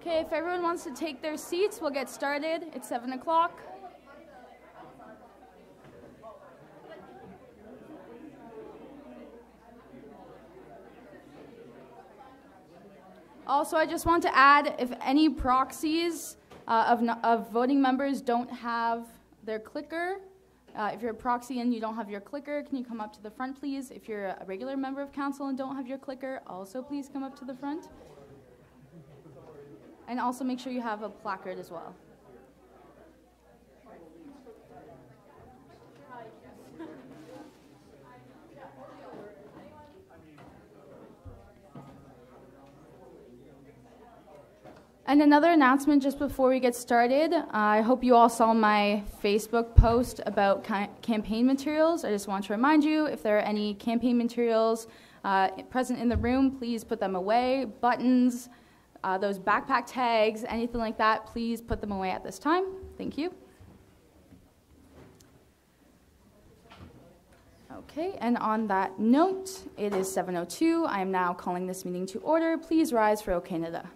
Okay, if everyone wants to take their seats, we'll get started. It's 7 o'clock. Also, I just want to add, if any proxies of voting members don't have their clicker, if you're a proxy and you don't have your clicker, can you come up to the front, please? If you're a regular member of council and don't have your clicker, also please come up to the front. And also make sure you have a placard as well. And another announcement just before we get started. I hope you all saw my Facebook post about campaign materials. I just want to remind you, if there are any campaign materials present in the room, please put them away. Buttons, those backpack tags, anything like that, please put them away at this time. Thank you. Okay, and on that note, it is 7:02. I am now calling this meeting to order. Please rise for O Canada.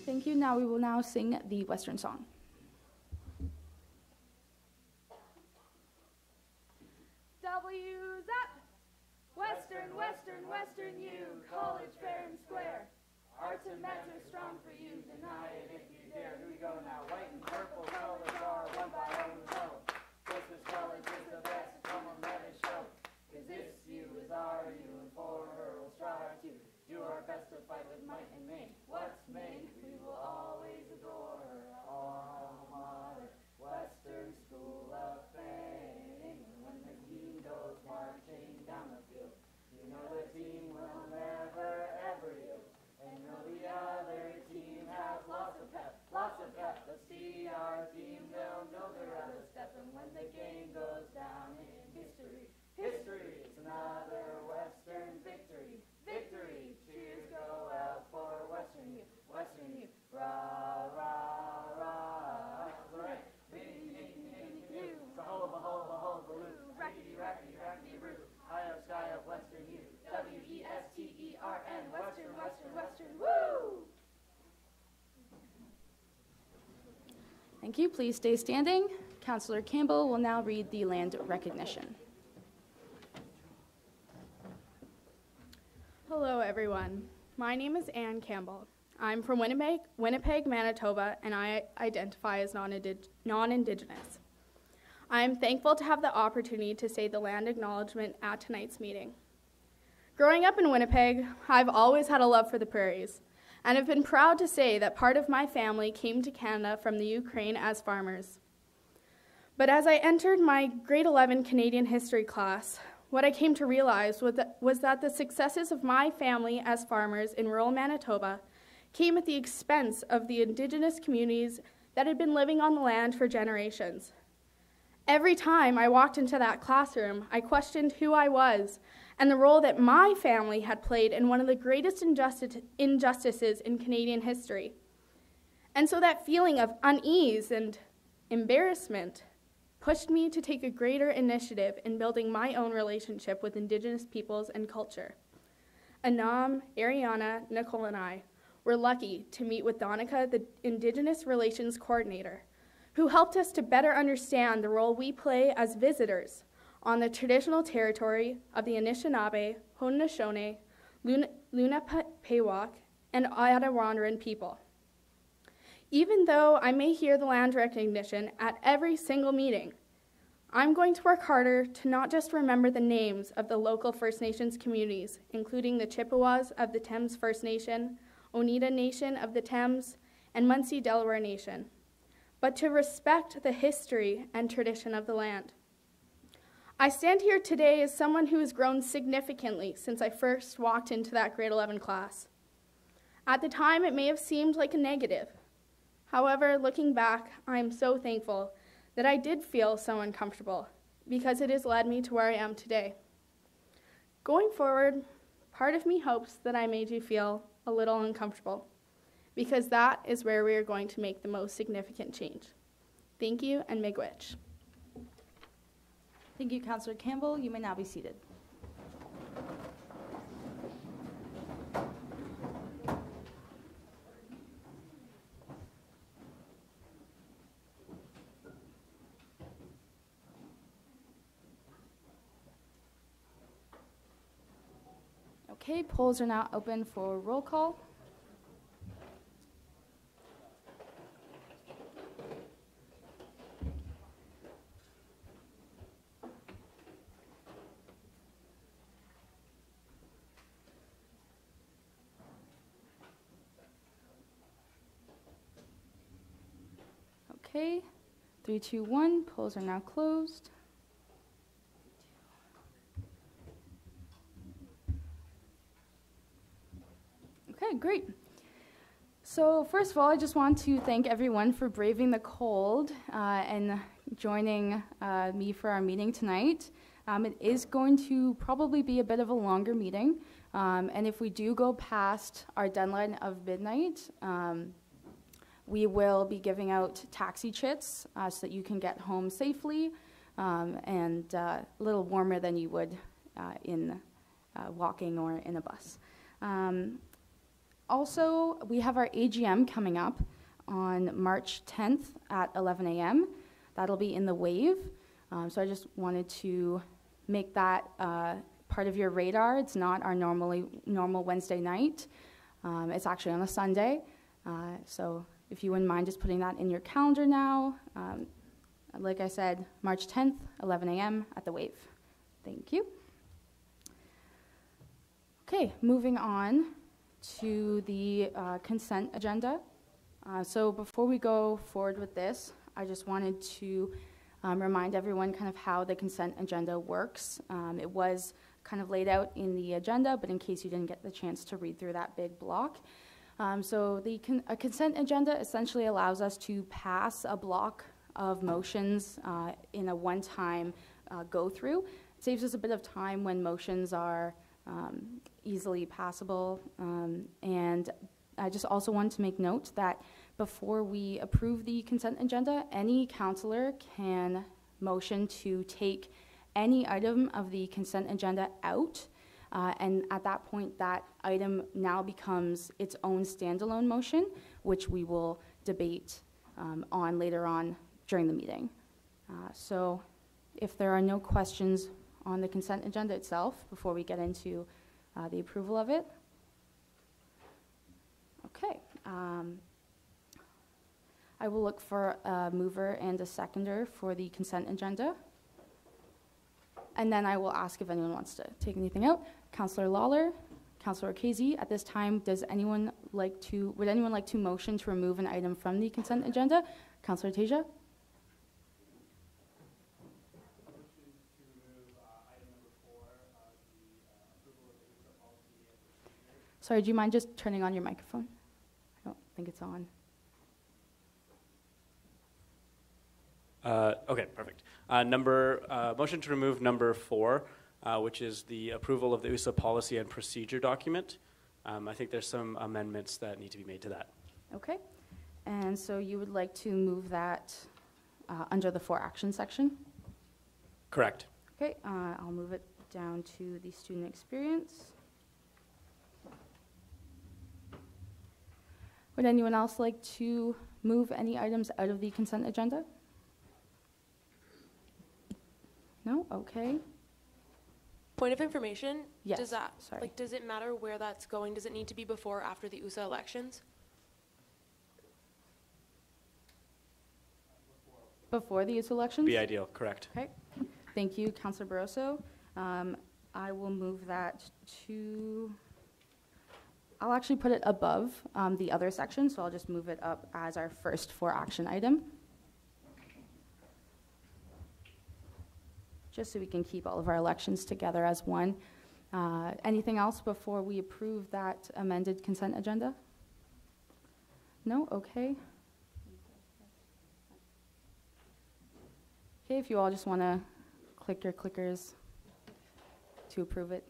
Thank you. Now we will now sing the Western song. W's up! Western, Western, Western U, College Fair and Square. Arts and maths are strong for you, deny it if you dare. Here we go now. White and purple colors are one by one row. Christmas College is the best, come on let it show. Cause this U is our U, and for her we'll strive to do our best to fight with might and main. What's Maine? We will always adore her. Alma mater, Western School of Fame. When the team goes marching down the field, you know the team will never ever yield. And know the other team has lots of pep, lots of pep. Let's see our team, they'll know they're out of step. And when the game goes down in history, history is another Western victory. Victory, cheers go out for Western U, Western U. Rah, rah, rah. Right. Ding, ding, ding, ding, Behold, behold, behold, baloo. Rackety, rackety, rackety, roo. High up sky of Western U. W-E-S-T-E-R-N. Western, Western, Western, woo! Thank you. Please stay standing. Councillor Campbell will now read the land recognition. Hello, everyone. My name is Anne Campbell. I'm from Winnipeg, Manitoba, and I identify as non-Indigenous. I am thankful to have the opportunity to say the land acknowledgement at tonight's meeting. Growing up in Winnipeg, I've always had a love for the prairies, and have been proud to say that part of my family came to Canada from the Ukraine as farmers. But as I entered my grade 11 Canadian history class, what I came to realize was that the successes of my family as farmers in rural Manitoba came at the expense of the Indigenous communities that had been living on the land for generations. Every time I walked into that classroom, I questioned who I was and the role that my family had played in one of the greatest injustices in Canadian history. And so that feeling of unease and embarrassment pushed me to take a greater initiative in building my own relationship with Indigenous peoples and culture. Anam, Ariana, Nicole, and I were lucky to meet with Donica, the Indigenous Relations Coordinator, who helped us to better understand the role we play as visitors on the traditional territory of the Anishinaabe, Haudenosaunee, Lenape-Pewak, and Attawandaron people. Even though I may hear the land recognition at every single meeting, I'm going to work harder to not just remember the names of the local First Nations communities, including the Chippewas of the Thames First Nation, Oneida Nation of the Thames, and Munsee Delaware Nation, but to respect the history and tradition of the land. I stand here today as someone who has grown significantly since I first walked into that grade 11 class. At the time, it may have seemed like a negative. However, looking back, I am so thankful that I did feel so uncomfortable because it has led me to where I am today. Going forward, part of me hopes that I made you feel a little uncomfortable because that is where we are going to make the most significant change. Thank you, and miigwech. Thank you, Councillor Campbell. You may now be seated. Okay, polls are now open for roll call. Okay, 3, 2, 1, polls are now closed. Okay, great. So first of all, I just want to thank everyone for braving the cold and joining me for our meeting tonight. It is going to probably be a bit of a longer meeting, and if we do go past our deadline of midnight, we will be giving out taxi chits so that you can get home safely and a little warmer than you would in walking or in a bus. Also, we have our AGM coming up on March 10th at 11 a.m. That'll be in the Wave. So I just wanted to make that part of your radar. It's not our normal Wednesday night. It's actually on a Sunday. So if you wouldn't mind just putting that in your calendar now. Like I said, March 10th, 11 a.m. at the Wave. Thank you. Okay, moving on to the consent agenda. So before we go forward with this, I just wanted to remind everyone kind of how the consent agenda works. It was kind of laid out in the agenda, but in case you didn't get the chance to read through that big block. So a consent agenda essentially allows us to pass a block of motions in a one-time go-through. It saves us a bit of time when motions are easily passable. And I just also wanted to make note that before we approve the consent agenda, any councillor can motion to take any item of the consent agenda out. And at that point, that item now becomes its own standalone motion, which we will debate on later on during the meeting. So if there are no questions on the consent agenda itself before we get into the approval of it. Okay. I will look for a mover and a seconder for the consent agenda. And then I will ask if anyone wants to take anything out. Councillor Lawler, Councillor Casey, at this time, would anyone like to motion to remove an item from the consent agenda? Councillor Tasia? Motion to remove item number 4 Sorry, do you mind just turning on your microphone? I don't think it's on. Okay, perfect. Motion to remove number 4, which is the approval of the USA policy and procedure document. I think there's some amendments that need to be made to that. Okay. And so you would like to move that under the for action section? Correct. Okay, I'll move it down to the student experience. Would anyone else like to move any items out of the consent agenda? No? Okay. Point of information? Yes, Does that, sorry. does it matter where that's going? Does it need to be before or after the USA elections? Before the youth elections? Be ideal, correct. Okay. Thank you, Councillor Barroso. I will move that to, I'll actually put it above the other section, so I'll just move it up as our first for action item. Just so we can keep all of our elections together as one. Anything else before we approve that amended consent agenda? No? Okay. Okay, if you all just want to click your clickers to approve it.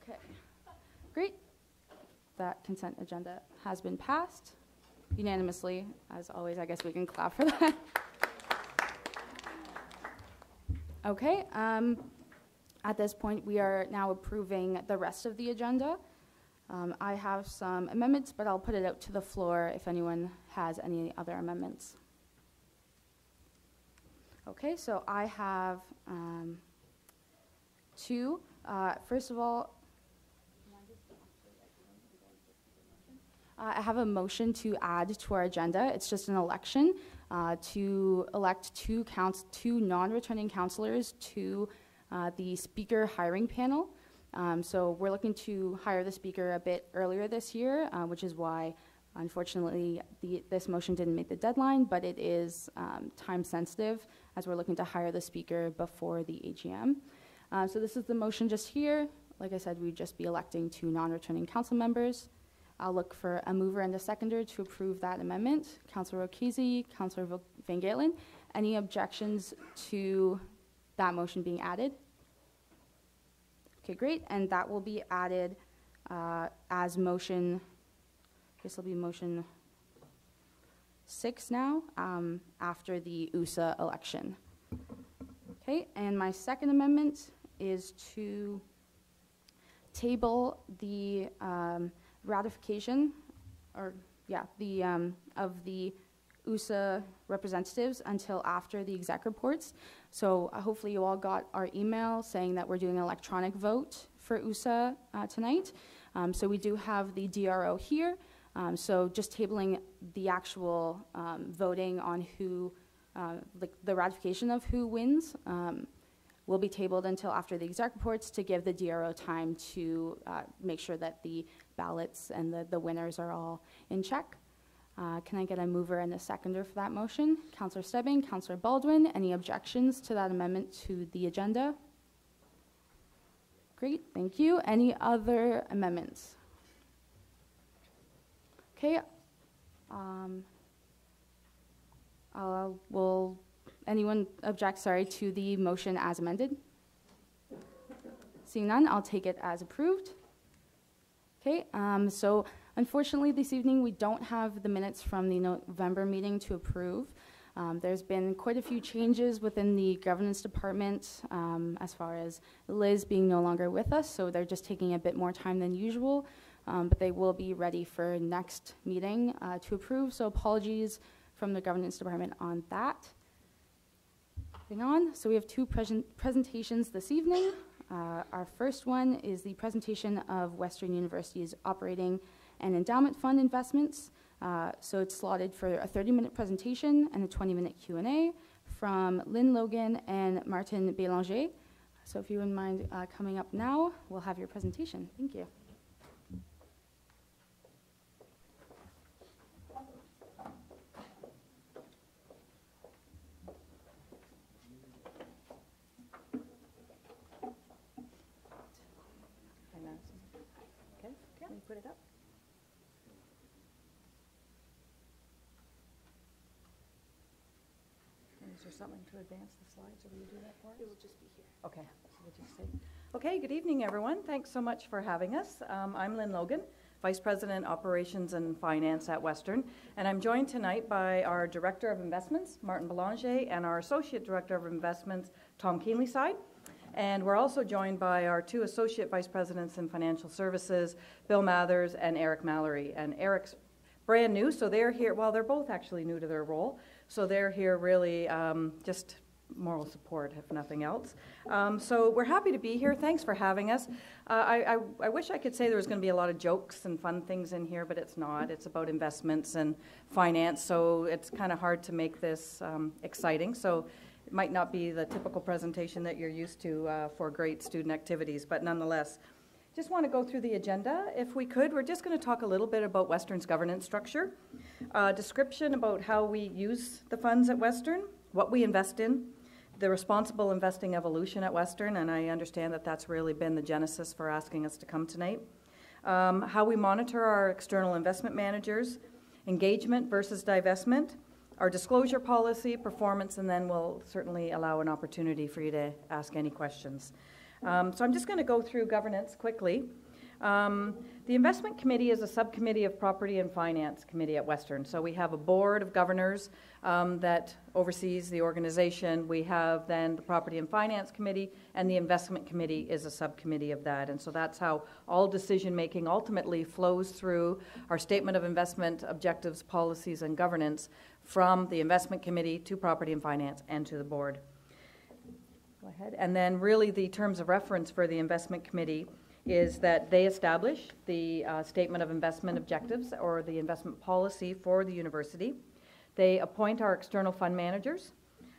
Okay, great. That consent agenda has been passed unanimously. As always, I guess we can clap for that. Okay, at this point, we are now approving the rest of the agenda. I have some amendments, but I'll put it out to the floor if anyone has any other amendments. Okay, so I have two. First of all, I have a motion to add to our agenda. It's just an election to elect two non-returning councillors to the speaker hiring panel. So we're looking to hire the speaker a bit earlier this year, which is why, unfortunately, this motion didn't make the deadline, but it is time sensitive as we're looking to hire the speaker before the AGM. So this is the motion just here. Like I said, we'd just be electing two non-returning council members. I'll look for a mover and a seconder to approve that amendment. Councillor O'Keefe, Councillor Van Galen. Any objections to that motion being added? Okay, great. And that will be added as motion, this will be motion 6 now, after the USA election. Okay, and my second amendment is to table the ratification, or of the USA representatives until after the exec reports. So hopefully you all got our email saying that we're doing an electronic vote for USA tonight. So we do have the DRO here. So just tabling the actual voting on who, the ratification of who wins will be tabled until after the exec reports to give the DRO time to make sure that the ballots and the winners are all in check. Can I get a mover and a seconder for that motion? Councillor Stebbing, Councillor Baldwin, any objections to that amendment to the agenda? Great, thank you. Any other amendments? Okay. Will anyone object, to the motion as amended? Seeing none, I'll take it as approved. Okay, so unfortunately this evening we don't have the minutes from the November meeting to approve. There's been quite a few changes within the governance department as far as Liz being no longer with us, so they're just taking a bit more time than usual, but they will be ready for next meeting to approve, so apologies from the governance department on that. Moving on, so we have two presentations this evening. Our first one is the presentation of Western University's operating and endowment fund investments. So it's slotted for a 30-minute presentation and a 20-minute Q&A from Lynn Logan and Martin Bélanger. So if you wouldn't mind coming up now, we'll have your presentation. Thank you. put it up. And is there something to advance the slides, or will you do that for us? It will just be here. Okay, so we'll just say. Okay, good evening, everyone. Thanks so much for having us. I'm Lynn Logan, Vice President, Operations and Finance at Western, and I'm joined tonight by our Director of Investments, Martin Belanger, and our Associate Director of Investments, Tom Keenlyside. And we're also joined by our two Associate Vice Presidents in Financial Services, Bill Mathers and Eric Mallory. And Eric's brand new, so they're here, well, they're both actually new to their role, so they're here really just moral support, if nothing else. So we're happy to be here. Thanks for having us. I wish I could say there was going to be a lot of jokes and fun things in here, but it's not. It's about investments and finance, so it's kind of hard to make this exciting. So it might not be the typical presentation that you're used to for great student activities, but nonetheless, just want to go through the agenda. If we could, we're just going to talk a little bit about Western's governance structure, description about how we use the funds at Western, what we invest in, the responsible investing evolution at Western, and I understand that that's really been the genesis for asking us to come tonight, how we monitor our external investment managers, engagement versus divestment, our disclosure policy, performance, and then we'll certainly allow an opportunity for you to ask any questions. So I'm just going to go through governance quickly. The Investment Committee is a subcommittee of Property and Finance Committee at Western. So we have a board of governors that oversees the organization. We have then the Property and Finance Committee, and the Investment Committee is a subcommittee of that. And so that's how all decision-making ultimately flows through our Statement of Investment Objectives, Policies, and Governance from the Investment Committee to Property and Finance and to the board. Go ahead. And then really the terms of reference for the Investment Committee is that they establish the Statement of Investment Objectives or the investment policy for the university. They appoint our external fund managers,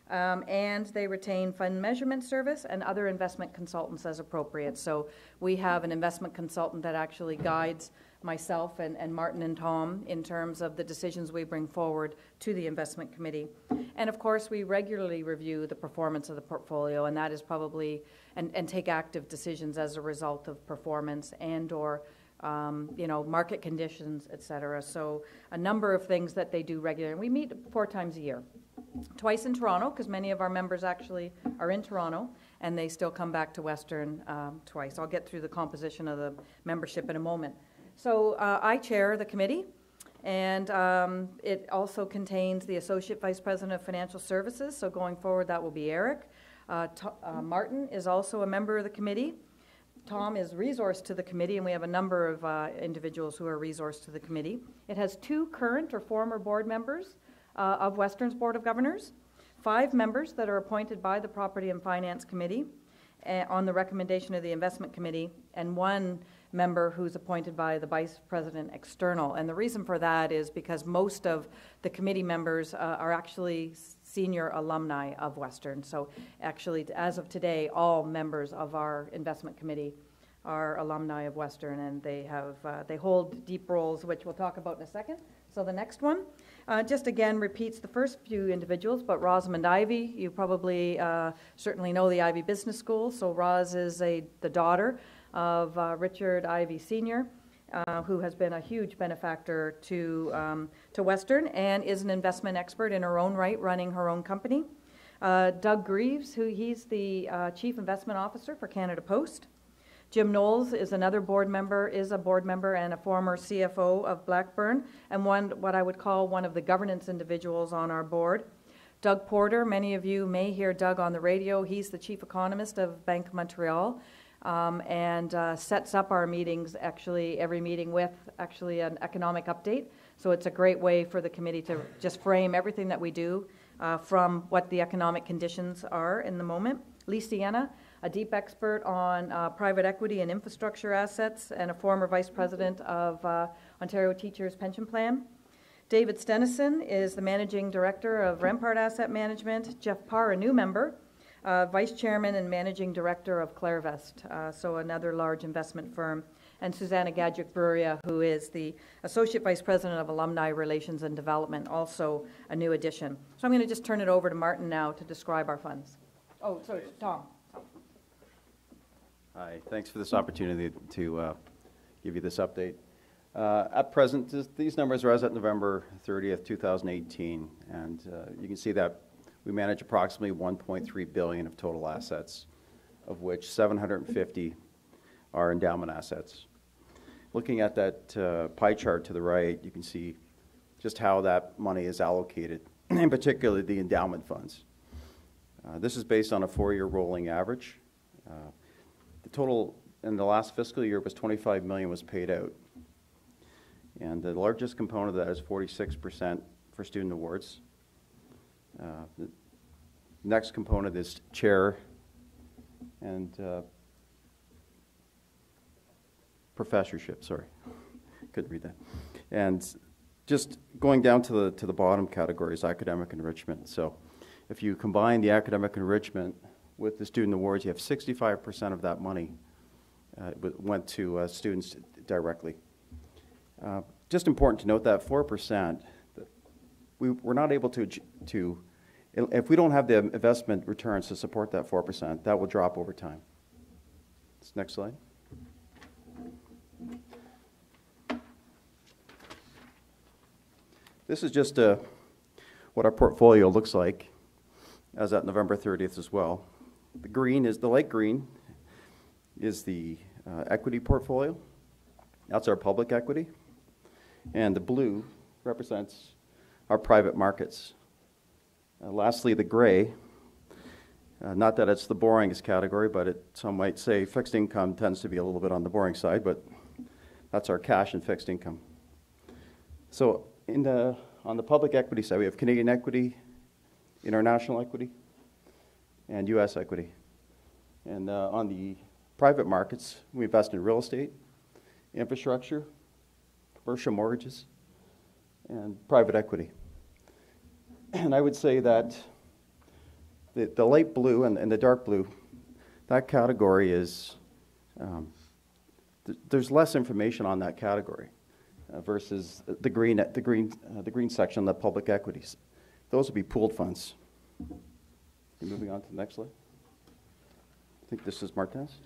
and they retain fund measurement service and other investment consultants as appropriate. So we have an investment consultant that actually guides myself and Martin and Tom in terms of the decisions we bring forward to the investment committee. And of course, we regularly review the performance of the portfolio, and that is probably, and take active decisions as a result of performance and or market conditions, et cetera. So a number of things that they do regularly. And we meet 4 times a year. Twice in Toronto, because many of our members actually are in Toronto, and they still come back to Western twice. I'll get through the composition of the membership in a moment. So I chair the committee, and it also contains the Associate Vice President of Financial Services. So going forward, that will be Eric. Martin is also a member of the committee. Tom is resource to the committee, and we have a number of individuals who are resource to the committee. It has 2 current or former board members of Western's Board of Governors, 5 members that are appointed by the Property and Finance Committee on the recommendation of the Investment Committee, and 1 member who's appointed by the Vice President External. And the reason for that is because most of the committee members are actually senior alumni of Western. So actually, as of today, all members of our investment committee are alumni of Western, and they hold deep roles, which we'll talk about in a second. So the next one just again repeats the first few individuals, but Rosamond Ivy, you probably certainly know the Ivy Business School. So Roz is the daughter of Richard Ivy Sr., who has been a huge benefactor to Western and is an investment expert in her own right, running her own company. Doug Greaves, he's the Chief Investment Officer for Canada Post. Jim Knowles is another board member, is a board member and a former CFO of Blackburn, and what I would call one of the governance individuals on our board. Doug Porter, many of you may hear Doug on the radio. He's the chief economist of Bank of Montreal, and sets up our meetings, actually every meeting with actually an economic update. So it's a great way for the committee to just frame everything that we do from what the economic conditions are in the moment. Lee Sienna, a deep expert on private equity and infrastructure assets, and a former vice president of Ontario Teachers Pension Plan. David Stenison is the managing director of Rempart Asset Management. Jeff Parr, a new member, vice chairman and managing director of Clairvest, so another large investment firm. And Susanna Gadjuk-Bruria, who is the associate vice president of Alumni Relations and Development, also a new addition. So I'm going to just turn it over to Martin now to describe our funds. Oh, sorry, Tom. Hi, thanks for this opportunity to give you this update. At present, these numbers are as at November 30th, 2018, and you can see that we manage approximately $1.3 billion of total assets, of which 750 are endowment assets. Looking at that pie chart to the right, you can see just how that money is allocated, in particular the endowment funds. This is based on a 4-year rolling average. The total in the last fiscal year was $25 million was paid out. And the largest component of that is 46% for student awards. The next component is chair and professorship, sorry. Couldn't read that. And just going down to the bottom category is academic enrichment. So if you combine the academic enrichment with the student awards, you have 65% of that money went to students directly. Just important to note that 4%, we're not able to, if we don't have the investment returns to support that 4%, that will drop over time. Next slide. This is just what our portfolio looks like as at November 30th as well. The light green is the equity portfolio. That's our public equity. And the blue represents our private markets. Lastly, the gray, not that it's the boringest category, but some might say fixed income tends to be a little bit on the boring side, but that's our cash and fixed income. So on the public equity side, we have Canadian equity, international equity, and U.S. equity. And on the private markets, we invest in real estate, infrastructure, commercial mortgages, and private equity. And I would say that the light blue and the dark blue, that category is, there's less information on that category versus the green section, the public equities. Those would be pooled funds. Moving on to the next slide. I think this is Martins.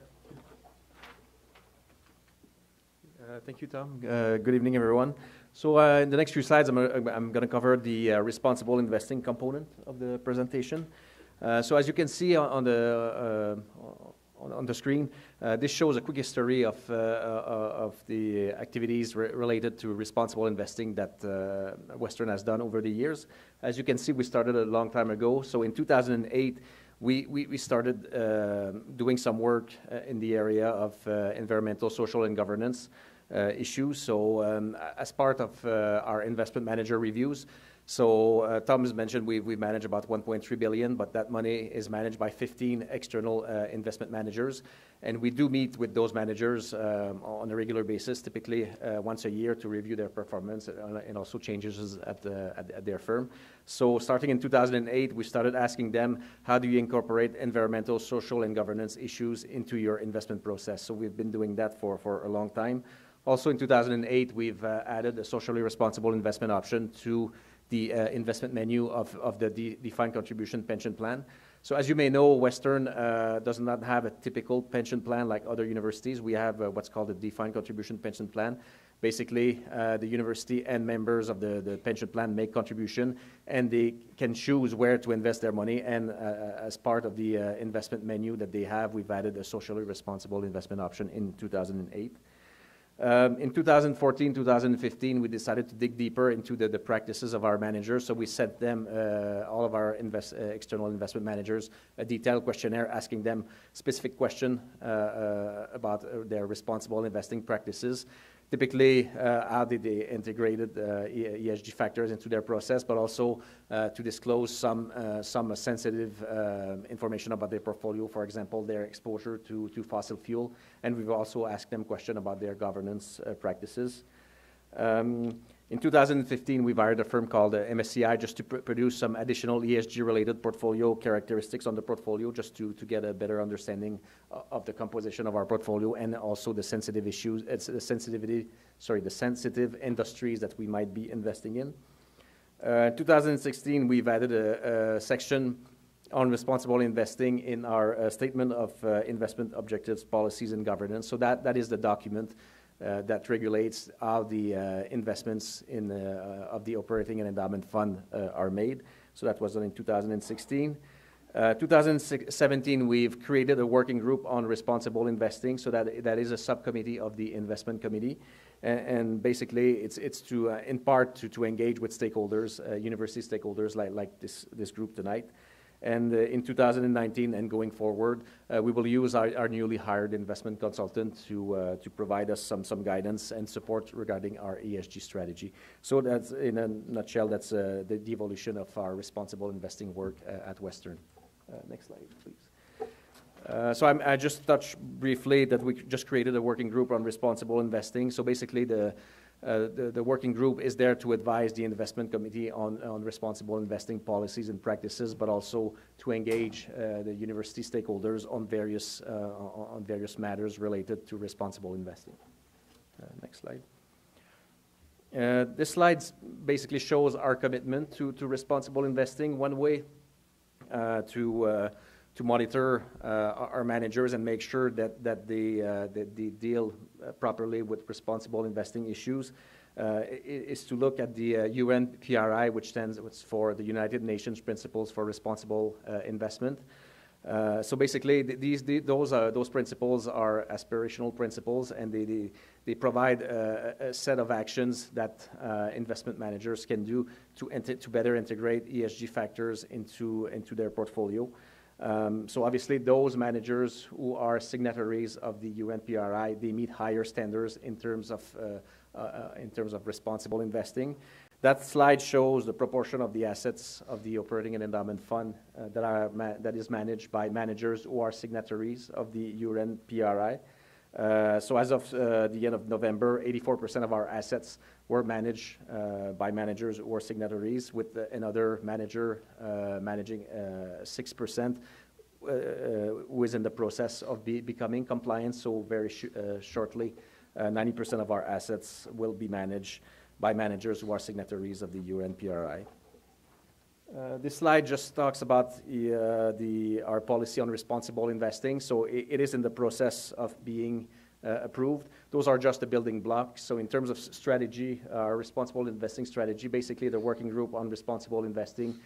Thank you, Tom. Good evening, everyone. So in the next few slides, I'm going to cover the responsible investing component of the presentation. So as you can see on the screen, this shows a quick history of the activities related to responsible investing that Western has done over the years. As you can see, we started a long time ago. So in 2008, we started doing some work in the area of environmental, social, and governance issues. So as part of our investment manager reviews, so Tom has mentioned we manage about $1.3 billion, but that money is managed by 15 external investment managers. And we do meet with those managers on a regular basis, typically once a year, to review their performance and also changes at their firm. So starting in 2008, we started asking them, how do you incorporate environmental, social, and governance issues into your investment process? So we've been doing that for a long time. Also in 2008, we've added a socially responsible investment option to the investment menu of the defined contribution pension plan. So as you may know, Western does not have a typical pension plan like other universities. We have what's called a defined contribution pension plan. Basically, the university and members of the pension plan make contribution, and they can choose where to invest their money. And as part of the investment menu that they have, we've added a socially responsible investment option in 2008. In 2014, 2015, we decided to dig deeper into the practices of our managers. So we sent them, all of our external investment managers, a detailed questionnaire asking them specific questions about their responsible investing practices. Typically, how did they integrated ESG factors into their process, but also to disclose some sensitive information about their portfolio, for example, their exposure to fossil fuel. And we've also asked them questions about their governance practices. In 2015, we've hired a firm called MSCI just to produce some additional ESG-related portfolio characteristics on the portfolio, just to get a better understanding of the composition of our portfolio and also the sensitive issues, the sensitive industries that we might be investing in. 2016, we've added a section on responsible investing in our statement of investment objectives, policies, and governance. So that is the document that regulates how the investments of the operating and endowment fund are made. So that was done in 2016. 2017, we've created a working group on responsible investing, so that is a subcommittee of the investment committee. And basically, it's to, in part, to engage with stakeholders, university stakeholders like this group tonight. And in 2019 and going forward, we will use our newly hired investment consultant to provide us some guidance and support regarding our ESG strategy. So that's, in a nutshell, that's the evolution of our responsible investing work at Western. Next slide, please. So I just touched briefly that we just created a working group on responsible investing. So basically, the working group is there to advise the investment committee on responsible investing policies and practices, but also to engage the university stakeholders on various matters related to responsible investing. Next slide. This slide basically shows our commitment to responsible investing. One way to monitor our managers and make sure that they deal properly with responsible investing issues is to look at the UN PRI, which stands for the United Nations Principles for Responsible Investment. So basically, those principles are aspirational principles, and they provide a set of actions that investment managers can do to better integrate ESG factors into their portfolio. So obviously, those managers who are signatories of the UN PRI, they meet higher standards in terms of responsible investing. That slide shows the proportion of the assets of the operating and endowment fund that is managed by managers who are signatories of the UN PRI. So as of the end of November, 84% of our assets were managed by managers who were signatories, with another manager managing 6%, who is in the process of becoming compliant. So very shortly, 90% of our assets will be managed by managers who are signatories of the UN PRI. This slide just talks about our policy on responsible investing. So it is in the process of being approved. Those are just the building blocks. So in terms of strategy, our responsible investing strategy, basically the working group on responsible investing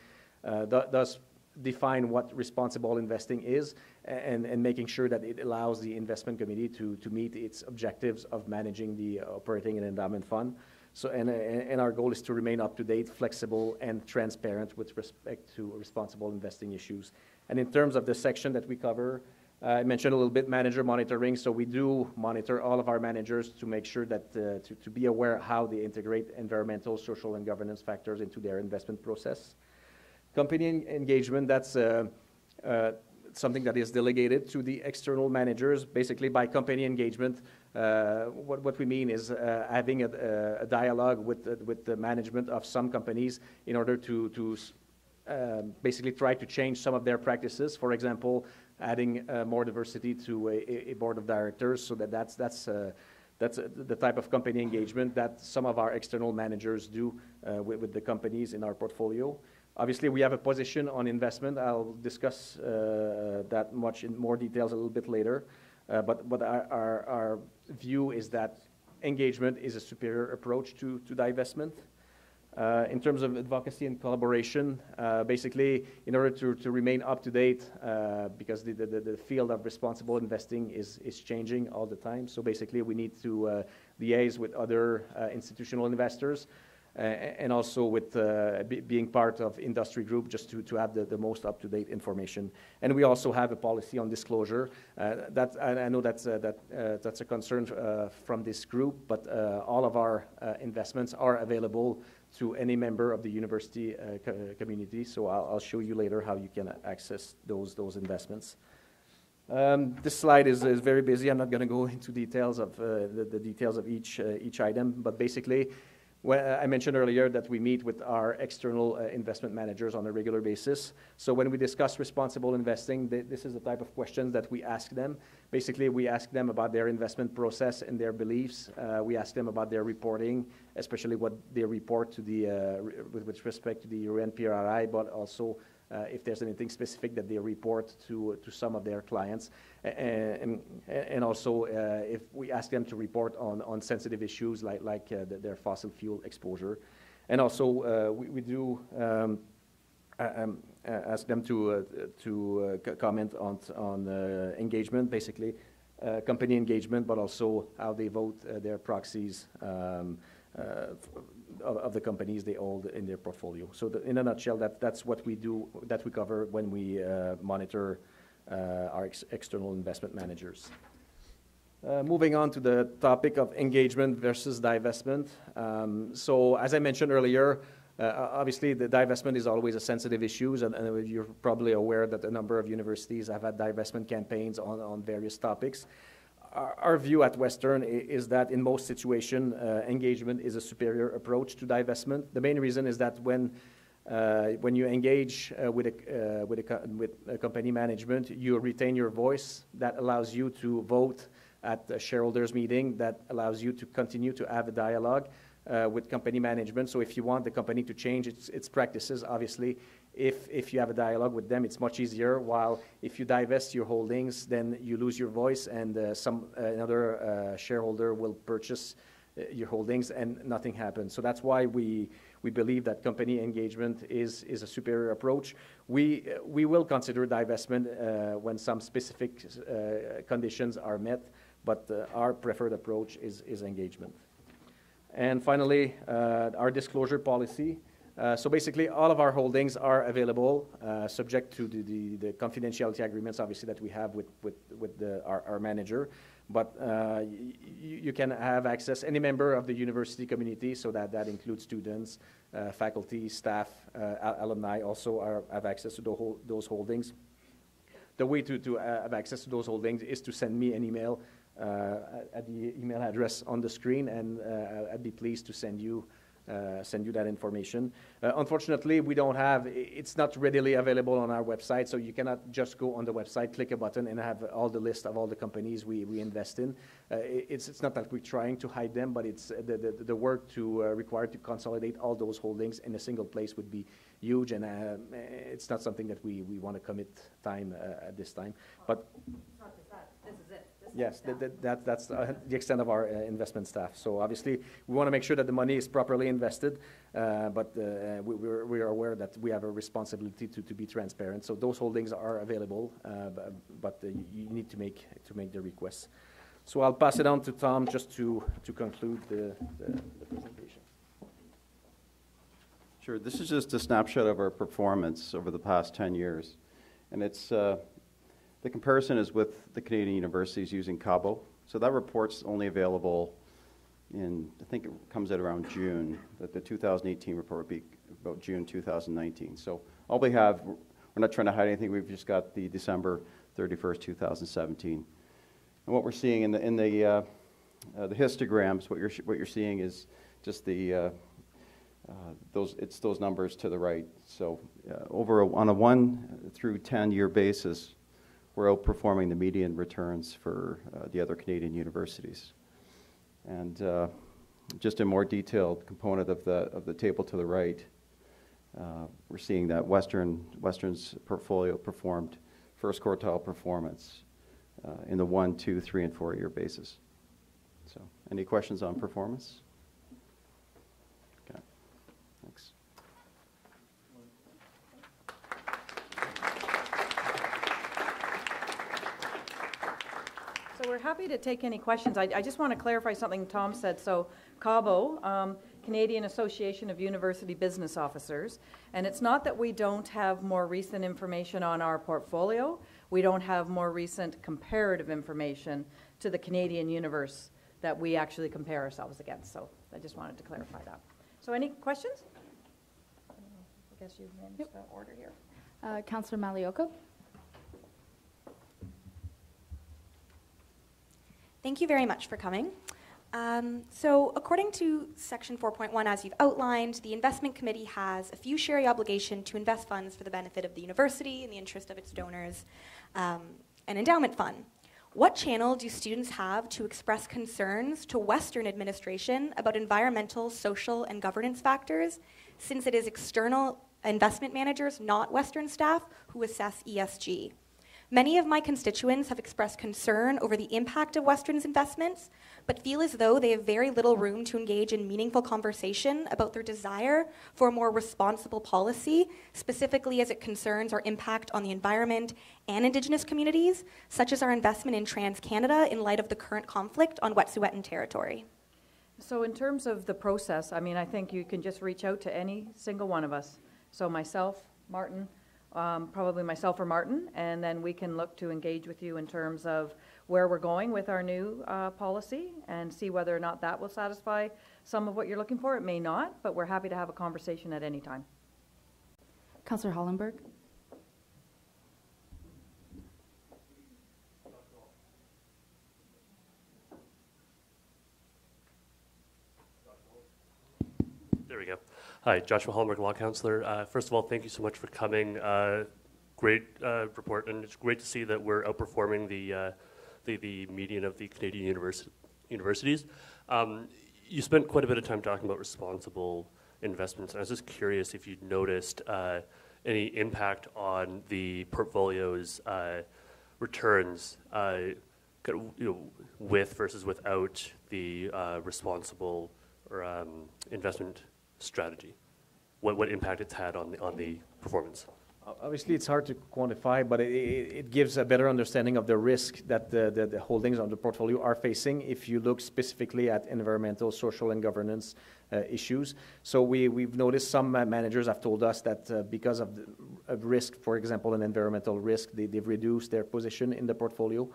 does define what responsible investing is, and making sure that it allows the investment committee to meet its objectives of managing the operating and endowment fund. So, and our goal is to remain up-to-date, flexible, and transparent with respect to responsible investing issues. And in terms of the section that we cover, I mentioned a little bit manager monitoring. So we do monitor all of our managers to make sure that to be aware how they integrate environmental, social, and governance factors into their investment process. Company engagement, that's something that is delegated to the external managers. Basically, by company engagement, what we mean is having a dialogue with the management of some companies in order to basically try to change some of their practices. For example, adding more diversity to a board of directors. So that's the type of company engagement that some of our external managers do with the companies in our portfolio. Obviously, we have a position on investment. I'll discuss that much in more details a little bit later. But our view is that engagement is a superior approach to divestment. In terms of advocacy and collaboration, basically, in order to remain up to date, because the field of responsible investing is changing all the time. So basically, we need to liaise with other institutional investors, and also with being part of industry group, just to have the most up-to-date information. And we also have a policy on disclosure. I know that's a concern from this group, but all of our investments are available to any member of the university community. So I'll show you later how you can access those investments. This slide is very busy. I'm not going to go into details of the details of each item, but basically, I mentioned earlier that we meet with our external investment managers on a regular basis. So when we discuss responsible investing, this is the type of questions that we ask them. Basically, we ask them about their investment process and their beliefs. We ask them about their reporting, especially what they report to with respect to the UN PRI, but also if there's anything specific that they report to some of their clients. And also if we ask them to report on sensitive issues like their fossil fuel exposure. And also we do ask them to comment on engagement, basically company engagement, but also how they vote their proxies of the companies they hold in their portfolio. So in a nutshell, that's what we do, that we cover when we monitor our external investment managers. Moving on to the topic of engagement versus divestment. So as I mentioned earlier, obviously the divestment is always a sensitive issue, and you're probably aware that a number of universities have had divestment campaigns on various topics. Our view at Western is that in most situations, engagement is a superior approach to divestment. The main reason is that when you engage with a company management, you retain your voice. That allows you to vote at a shareholders meeting. That allows you to continue to have a dialogue with company management. So if you want the company to change its practices, obviously, if you have a dialogue with them, it's much easier. While if you divest your holdings, then you lose your voice, and another shareholder will purchase your holdings, and nothing happens. So that's why we believe that company engagement is a superior approach. We will consider divestment when some specific conditions are met, but our preferred approach is engagement. And finally, our disclosure policy. So basically, all of our holdings are available, subject to the confidentiality agreements, obviously, that we have with our manager. But you can have access, any member of the university community, so that includes students, faculty, staff, alumni also have access to those holdings. The way to have access to those holdings is to send me an email at the email address on the screen, and I'd be pleased to send you that information. Unfortunately, it's not readily available on our website, so you cannot just go on the website, click a button, and have all the list of all the companies we invest in. It's not that we're trying to hide them, but it's the work required to consolidate all those holdings in a single place would be huge, and it's not something that we want to commit time at this time. But It's not just that, this is it. yes, that's the extent of our investment staff. So obviously, we want to make sure that the money is properly invested, but we are aware that we have a responsibility to be transparent. So those holdings are available, but you need to make the request. So I'll pass it on to Tom just to conclude the presentation. Sure. This is just a snapshot of our performance over the past 10 years. And it's the comparison is with the Canadian universities using CABO. So that report's only available I think it comes out around June. That the 2018 report would be about June 2019. So all we have, we're not trying to hide anything. We've just got the December 31st, 2017. And what we're seeing in the histograms, what you're seeing is just those numbers to the right. So on a 1 through 10 year basis, we're outperforming the median returns for the other Canadian universities. And just a more detailed component of the table to the right, we're seeing that Western's portfolio performed first quartile performance in the 1, 2, 3, and 4 year basis. So, any questions on performance? Okay, thanks. So we're happy to take any questions. I just want to clarify something Tom said. So CABO, Canadian Association of University Business Officers, and it's not that we don't have more recent information on our portfolio. We don't have more recent comparative information to the Canadian universe that we actually compare ourselves against. So I just wanted to clarify that. So any questions? I guess you managed the order here. Councillor Malioka. Thank you very much for coming. So according to Section 4.1, as you've outlined, the investment committee has a fiduciary obligation to invest funds for the benefit of the university in the interest of its donors, an endowment fund. What channel do students have to express concerns to Western administration about environmental, social, and governance factors, since it is external investment managers, not Western staff, who assess ESG. Many of my constituents have expressed concern over the impact of Western's investments, but feel as though they have very little room to engage in meaningful conversation about their desire for a more responsible policy, specifically as it concerns our impact on the environment and Indigenous communities, such as our investment in TransCanada in light of the current conflict on Wet'suwet'en territory. So in terms of the process, I mean, I think you can just reach out to any single one of us. So myself, Martin, probably myself or Martin, and then we can look to engage with you in terms of where we're going with our new policy and see whether or not that will satisfy some of what you're looking for. It may not, but we're happy to have a conversation at any time. Councillor Hollenberg. There we go. Hi, Joshua Hollenberg, Law Councillor. First of all, thank you so much for coming. Great report, and it's great to see that we're outperforming the median of the Canadian universities. You spent quite a bit of time talking about responsible investments, and I was just curious if you'd noticed any impact on the portfolio's returns, with versus without the responsible or investment strategy. What impact it's had on the performance? Obviously, it's hard to quantify, but it gives a better understanding of the risk that the holdings on the portfolio are facing if you look specifically at environmental, social, and governance issues. So we've noticed some managers have told us that because of risk, for example, an environmental risk, they've reduced their position in the portfolio.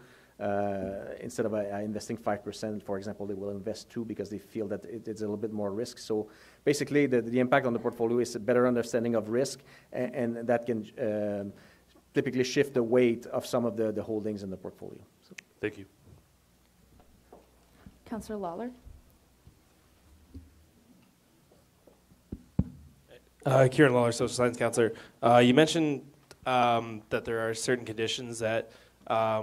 Instead of investing 5%, for example, they will invest 2% because they feel that it's a little bit more risk. So basically, the impact on the portfolio is a better understanding of risk, and that can typically shift the weight of some of the holdings in the portfolio. So. Thank you. Councillor Lawler. Kieran Lawler, Social Science Councillor. You mentioned that there are certain conditions that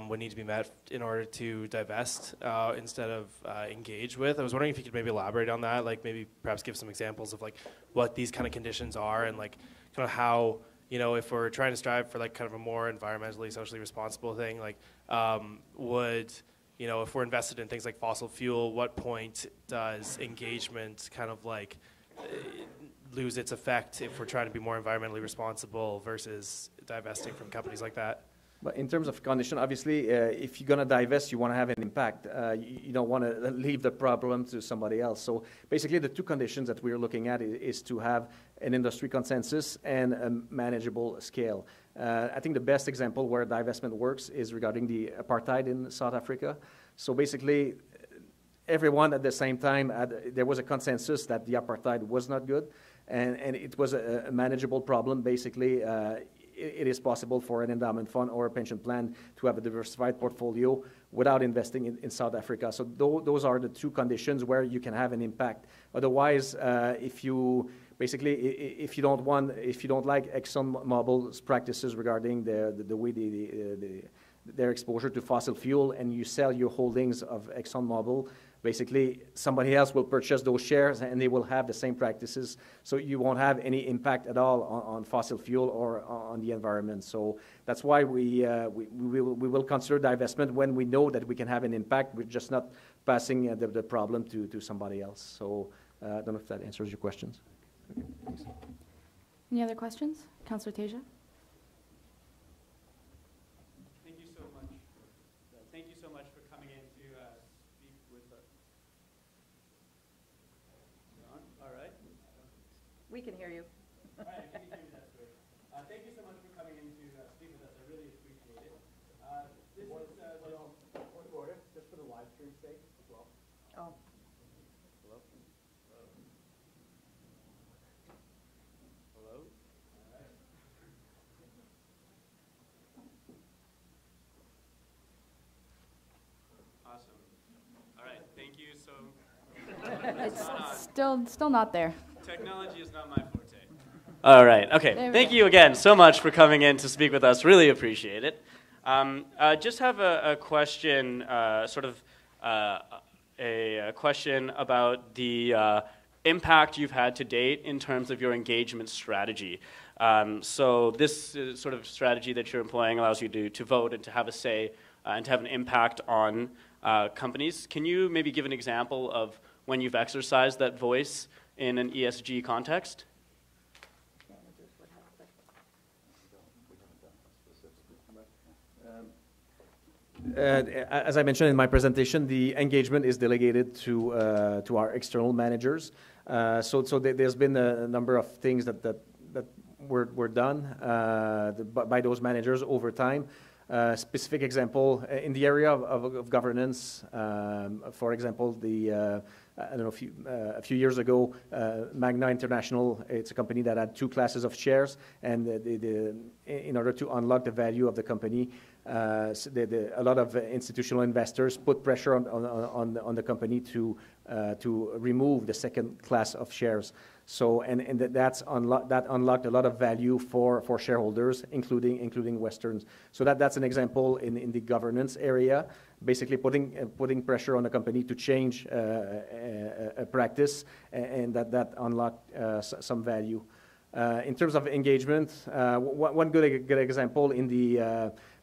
would need to be met in order to divest instead of engage with. I was wondering if you could maybe elaborate on that, like maybe perhaps give some examples of like what these kind of conditions are and like kind of how, you know, if we're trying to strive for like kind of a more environmentally, socially responsible thing, like would, you know, if we're invested in things like fossil fuel, what point does engagement kind of like lose its effect if we're trying to be more environmentally responsible versus divesting from companies like that? But in terms of condition, obviously, if you're going to divest, you want to have an impact. You don't want to leave the problem to somebody else. So basically, the two conditions that we're looking at is to have an industry consensus and a manageable scale. I think the best example where divestment works is regarding the apartheid in South Africa. So basically, everyone at the same time, there was a consensus that the apartheid was not good, and it was a manageable problem, basically. It is possible for an endowment fund or a pension plan to have a diversified portfolio without investing in South Africa. So those are the two conditions where you can have an impact. Otherwise, if you don't like ExxonMobil's practices regarding the way their exposure to fossil fuel, and you sell your holdings of ExxonMobil, basically somebody else will purchase those shares and they will have the same practices, so you won't have any impact at all on fossil fuel or on the environment. So that's why we will consider divestment when we know that we can have an impact. We're just not passing the problem to somebody else. So I don't know if that answers your questions. Okay, thanks. Any other questions? Councillor Tasia? We can hear you. All right, if you can hear me, that's great. Thank you so much for coming in to speak with us. I really appreciate it. This is point of order, just for the live stream sake as well. Oh. Hello? Hello? All right. Awesome. All right, thank you. So It's still not there. technology is not my forte. All right. Okay. Thank you again so much for coming in to speak with us. Really appreciate it. Just have a question, a question about the impact you've had to date in terms of your engagement strategy. So this sort of strategy that you're employing allows you to vote and to have a say and to have an impact on companies. Can you maybe give an example of when you've exercised that voice in an ESG context? As I mentioned in my presentation, the engagement is delegated to our external managers. So there's been a number of things that were done by those managers over time. Specific example in the area of governance, for example, I don't know, a few years ago, Magna International, it's a company that had 2 classes of shares, and in order to unlock the value of the company, a lot of institutional investors put pressure on the company to remove the second class of shares. So and that unlocked a lot of value for shareholders, including Westerns. So that's an example in the governance area, basically putting pressure on the company to change a practice, and that unlocked some value. In terms of engagement, one good example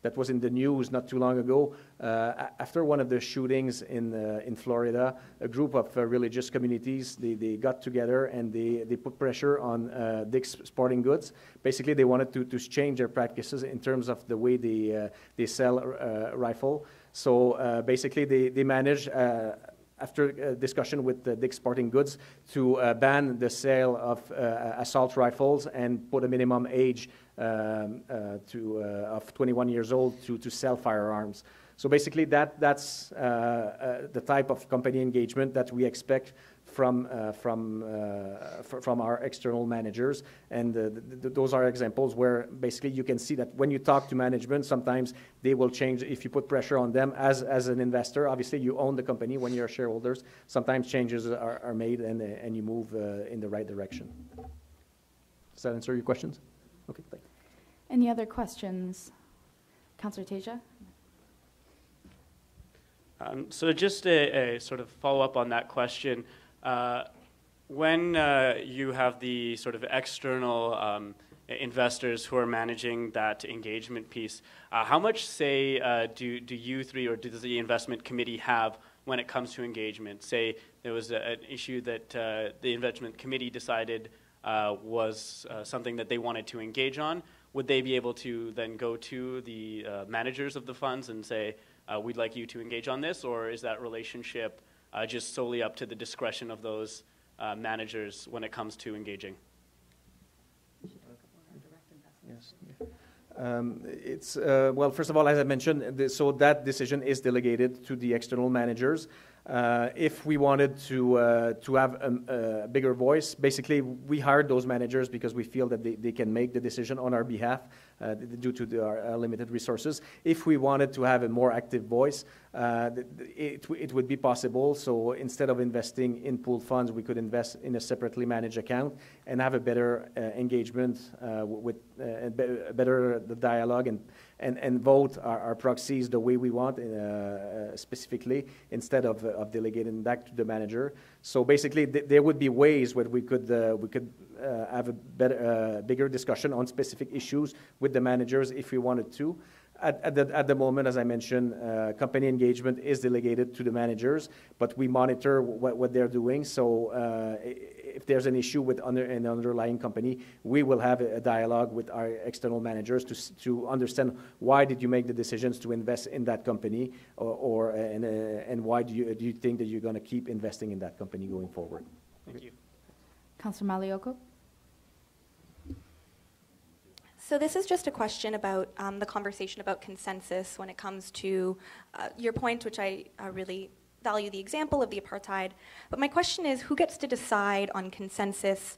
that was in the news not too long ago, after one of the shootings in Florida, a group of religious communities, they got together and they put pressure on Dick's Sporting Goods. Basically, they wanted to change their practices in terms of the way they sell rifle. So basically, they managed, after a discussion with Dick's Sporting Goods, to ban the sale of assault rifles and put a minimum age of 21 years old to sell firearms. So basically, that's the type of company engagement that we expect from our external managers, and those are examples where basically you can see that when you talk to management, sometimes they will change if you put pressure on them. As an investor, obviously you own the company when you're shareholders. Sometimes changes are made and you move in the right direction. Does that answer your questions? Okay, thanks. Any other questions? Councillor Teja? So just a sort of follow-up on that question. When you have the sort of external investors who are managing that engagement piece, how much say do you three or does the investment committee have when it comes to engagement? Say there was an issue that the investment committee decided was something that they wanted to engage on. Would they be able to then go to the managers of the funds and say, we'd like you to engage on this, or is that relationship just solely up to the discretion of those managers when it comes to engaging? Yes. It's well, first of all, as I mentioned, so that decision is delegated to the external managers. If we wanted to have a bigger voice, basically we hired those managers because we feel that they can make the decision on our behalf due to our limited resources. If we wanted to have a more active voice, it would be possible. So instead of investing in pooled funds, we could invest in a separately managed account and have a better engagement with better the dialogue and vote our proxies the way we want, specifically, instead of delegating that to the manager. So basically, there would be ways where we could have a bigger discussion on specific issues with the managers if we wanted to. At the moment, as I mentioned, company engagement is delegated to the managers, but we monitor what they're doing. So if there's an issue with an underlying company, we will have a dialogue with our external managers to understand why did you make the decisions to invest in that company, and why do you think that you're going to keep investing in that company going forward. Thank you. Councillor Malioko? So this is just a question about the conversation about consensus when it comes to your point, which I really value the example of the apartheid. But my question is, who gets to decide on consensus?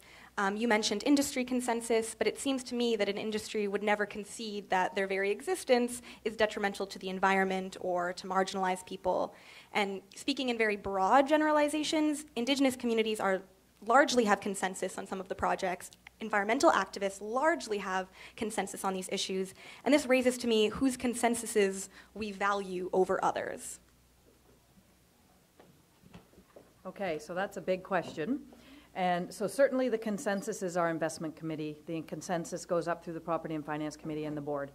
You mentioned industry consensus, but it seems to me that an industry would never concede that their very existence is detrimental to the environment or to marginalized people. And speaking in very broad generalizations, Indigenous communities largely have consensus on some of the projects. Environmental activists largely have consensus on these issues. And this raises to me whose consensuses we value over others. Okay, so that's a big question. And so certainly the consensus is our investment committee. The consensus goes up through the Property and Finance Committee and the board.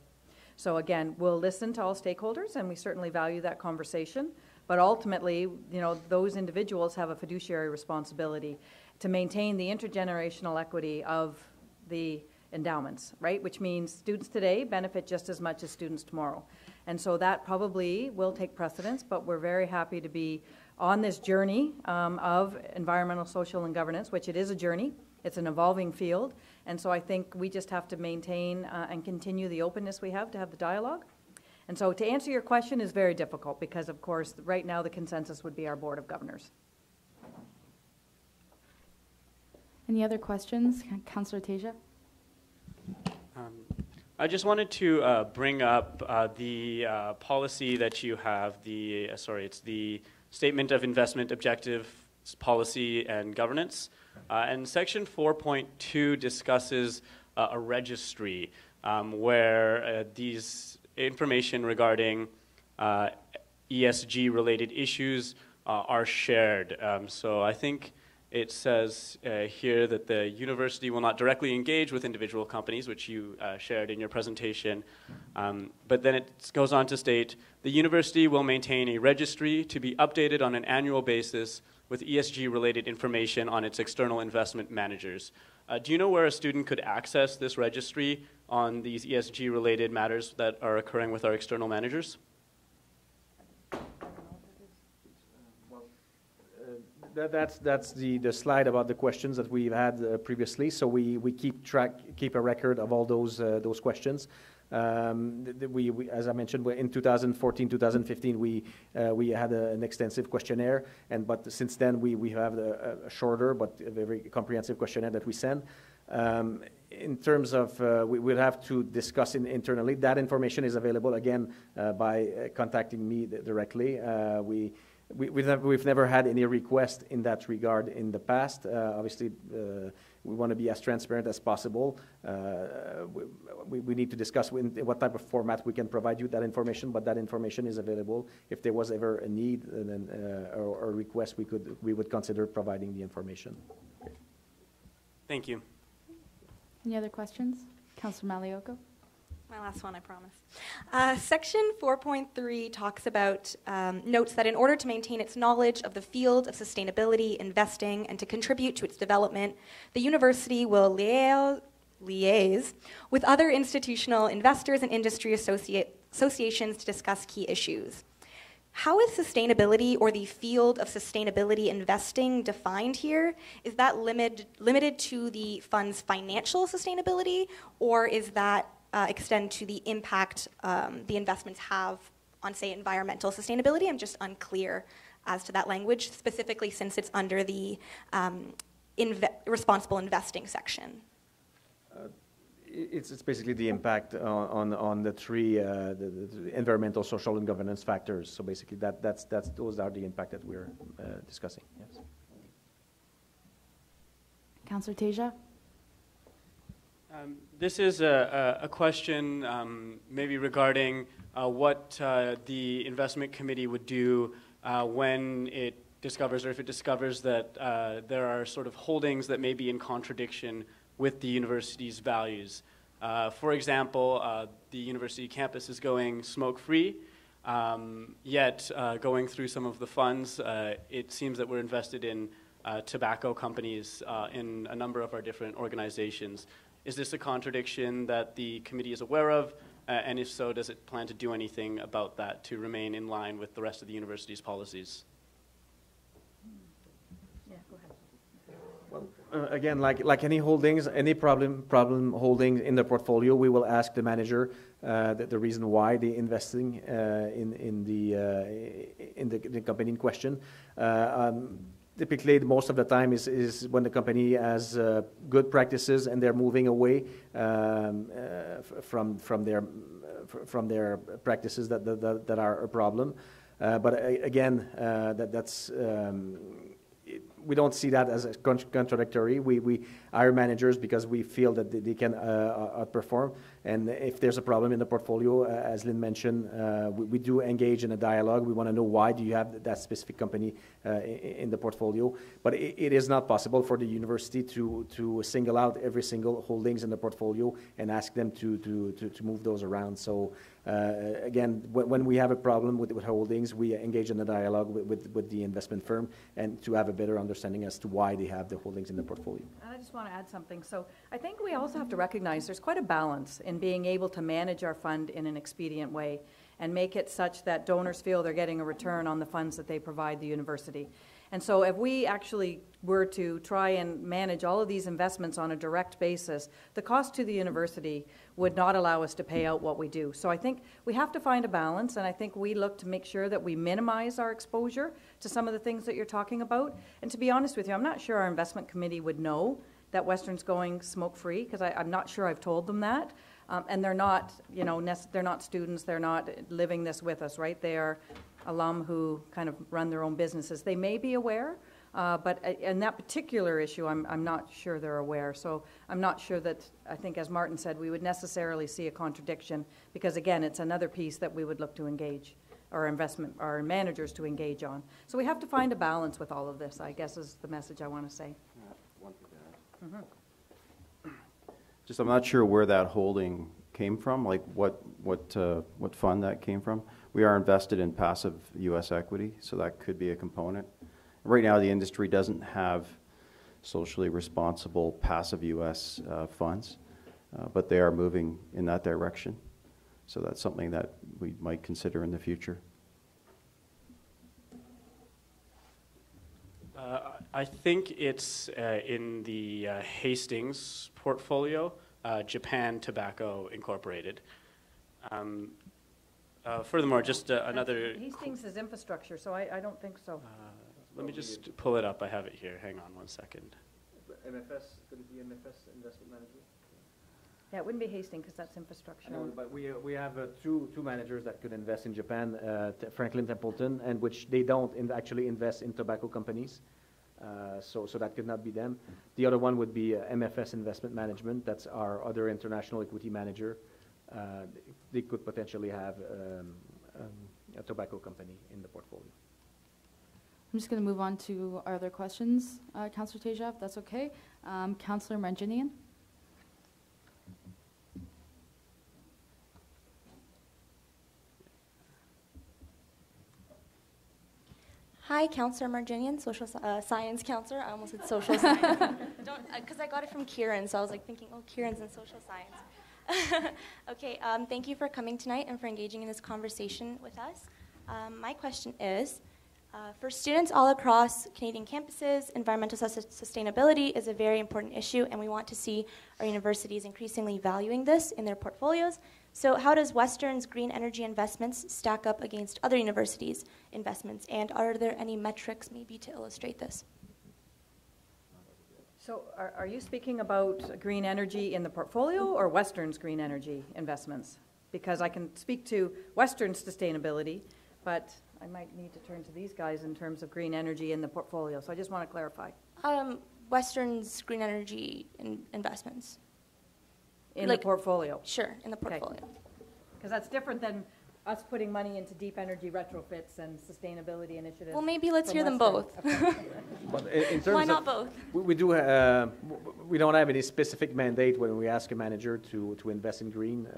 So again, we'll listen to all stakeholders, and we certainly value that conversation. But ultimately, those individuals have a fiduciary responsibility to maintain the intergenerational equity of the endowments, right? Which means students today benefit just as much as students tomorrow. And so that probably will take precedence, but we're very happy to be on this journey of environmental, social, and governance, which it is a journey. It's an evolving field. And so I think we just have to maintain and continue the openness we have to have the dialogue. And so to answer your question is very difficult because, of course, right now the consensus would be our Board of Governors. Any other questions? Councillor Teja? I just wanted to bring up the policy that you have, it's the Statement of Investment Objectives, Policy and Governance. And Section 4.2 discusses a registry where these information regarding ESG-related issues are shared. So I think it says here that the university will not directly engage with individual companies, which you shared in your presentation. But then it goes on to state, the university will maintain a registry to be updated on an annual basis with ESG-related information on its external investment managers. Do you know where a student could access this registry on these ESG-related matters that are occurring with our external managers? That's the slide about the questions that we've had previously. So we keep a record of all those questions. We, as I mentioned, in 2014, 2015, we had an extensive questionnaire, but since then we have a shorter but a very comprehensive questionnaire that we send. In terms of, we'll have to discuss internally. That information is available again by contacting me directly. We've never had any request in that regard in the past. Obviously, we want to be as transparent as possible. We need to discuss in what type of format we can provide you that information, but that information is available. If there was ever a need or a request, we would consider providing the information. Thank you. Any other questions? Councillor Malliocco? My last one, I promise. Section 4.3 talks about, notes that in order to maintain its knowledge of the field of sustainability investing and to contribute to its development, the university will liaise with other institutional investors and industry associations to discuss key issues. How is sustainability or the field of sustainability investing defined here? Is that limited to the fund's financial sustainability, or is that extend to the impact the investments have on, say, environmental sustainability? I'm just unclear as to that language, specifically since it's under the responsible investing section. It's basically the impact on the three the environmental, social, and governance factors. So basically, those are the impact that we're discussing. Yes. Councillor Teja? This is a question maybe regarding what the investment committee would do when it discovers, or if it discovers that there are sort of holdings that may be in contradiction with the university's values. For example, the university campus is going smoke-free, yet going through some of the funds, it seems that we're invested in tobacco companies in a number of our different organizations. Is this a contradiction that the committee is aware of? And if so, does it plan to do anything about that to remain in line with the rest of the university's policies? Yeah, go ahead. Well, again, like any holdings, any problem holdings in the portfolio, we will ask the manager the reason why they're investing in the company in question. Typically, most of the time is when the company has good practices and they're moving away from their practices that are a problem. But again, we don't see that as a contradictory. hire managers because we feel that they can outperform. And if there's a problem in the portfolio, as Lynn mentioned, we do engage in a dialogue. We want to know why do you have that specific company in the portfolio. But it is not possible for the university to single out every single holdings in the portfolio and ask them to move those around. So again, when we have a problem with holdings, we engage in a dialogue with the investment firm and to have a better understanding as to why they have the holdings in the portfolio. And I just want to add something. So I think we also have to recognize there's quite a balance in being able to manage our fund in an expedient way and make it such that donors feel they're getting a return on the funds that they provide the university. And so if we actually were to try and manage all of these investments on a direct basis, the cost to the university would not allow us to pay out what we do. So I think we have to find a balance, and I think we look to make sure that we minimize our exposure to some of the things that you're talking about. And to be honest with you, I'm not sure our investment committee would know that Western's going smoke-free, because I'm not sure I've told them that. And they're not, you know, they're not students, they're not living this with us, right? They are alum who kind of run their own businesses. They may be aware, but in that particular issue, I'm not sure they're aware. So I'm not sure that, I think as Martin said, we would necessarily see a contradiction, because again, it's another piece that we would look to engage our managers to engage on. So we have to find a balance with all of this, I guess, is the message I want to say. One thing to add. Just, I'm not sure where that holding came from, like what fund that came from. We are invested in passive U.S. equity, so that could be a component. Right now, the industry doesn't have socially responsible passive U.S. funds, but they are moving in that direction. So that's something that we might consider in the future. I think it's in the Hastings portfolio, Japan Tobacco Incorporated. Furthermore, just another... Hastings is infrastructure, so I don't think so. Let me just pull it up. I have it here. Hang on one second. MFS, could it be MFS Investment Management? Yeah, it wouldn't be Hastings because that's infrastructure. I know, but we have two managers that could invest in Japan, Franklin Templeton, and which they don't actually invest in tobacco companies. So that could not be them. The other one would be MFS Investment Management. That's our other international equity manager. They could potentially have a tobacco company in the portfolio. I'm just going to move on to our other questions, Councillor Teja, if that's okay. Councillor Marginian. Hi, Councillor Marginian, social science counselor. I almost said social science. Because I got it from Kieran, so I was like thinking, oh, Kieran's in social science. Okay, thank you for coming tonight and for engaging in this conversation with us. My question is, for students all across Canadian campuses, environmental sustainability is a very important issue, and we want to see our universities increasingly valuing this in their portfolios. So how does Western's green energy investments stack up against other universities' investments, and are there any metrics maybe to illustrate this? So are you speaking about green energy in the portfolio or Western's green energy investments? Because I can speak to Western's sustainability, but I might need to turn to these guys in terms of green energy in the portfolio. So I just want to clarify. Western's green energy investments. In the portfolio? Sure, in the portfolio. Because that's different than us putting money into deep energy retrofits and sustainability initiatives. Well, maybe let's hear them both. But in terms Why not both? We don't have any specific mandate when we ask a manager to invest in green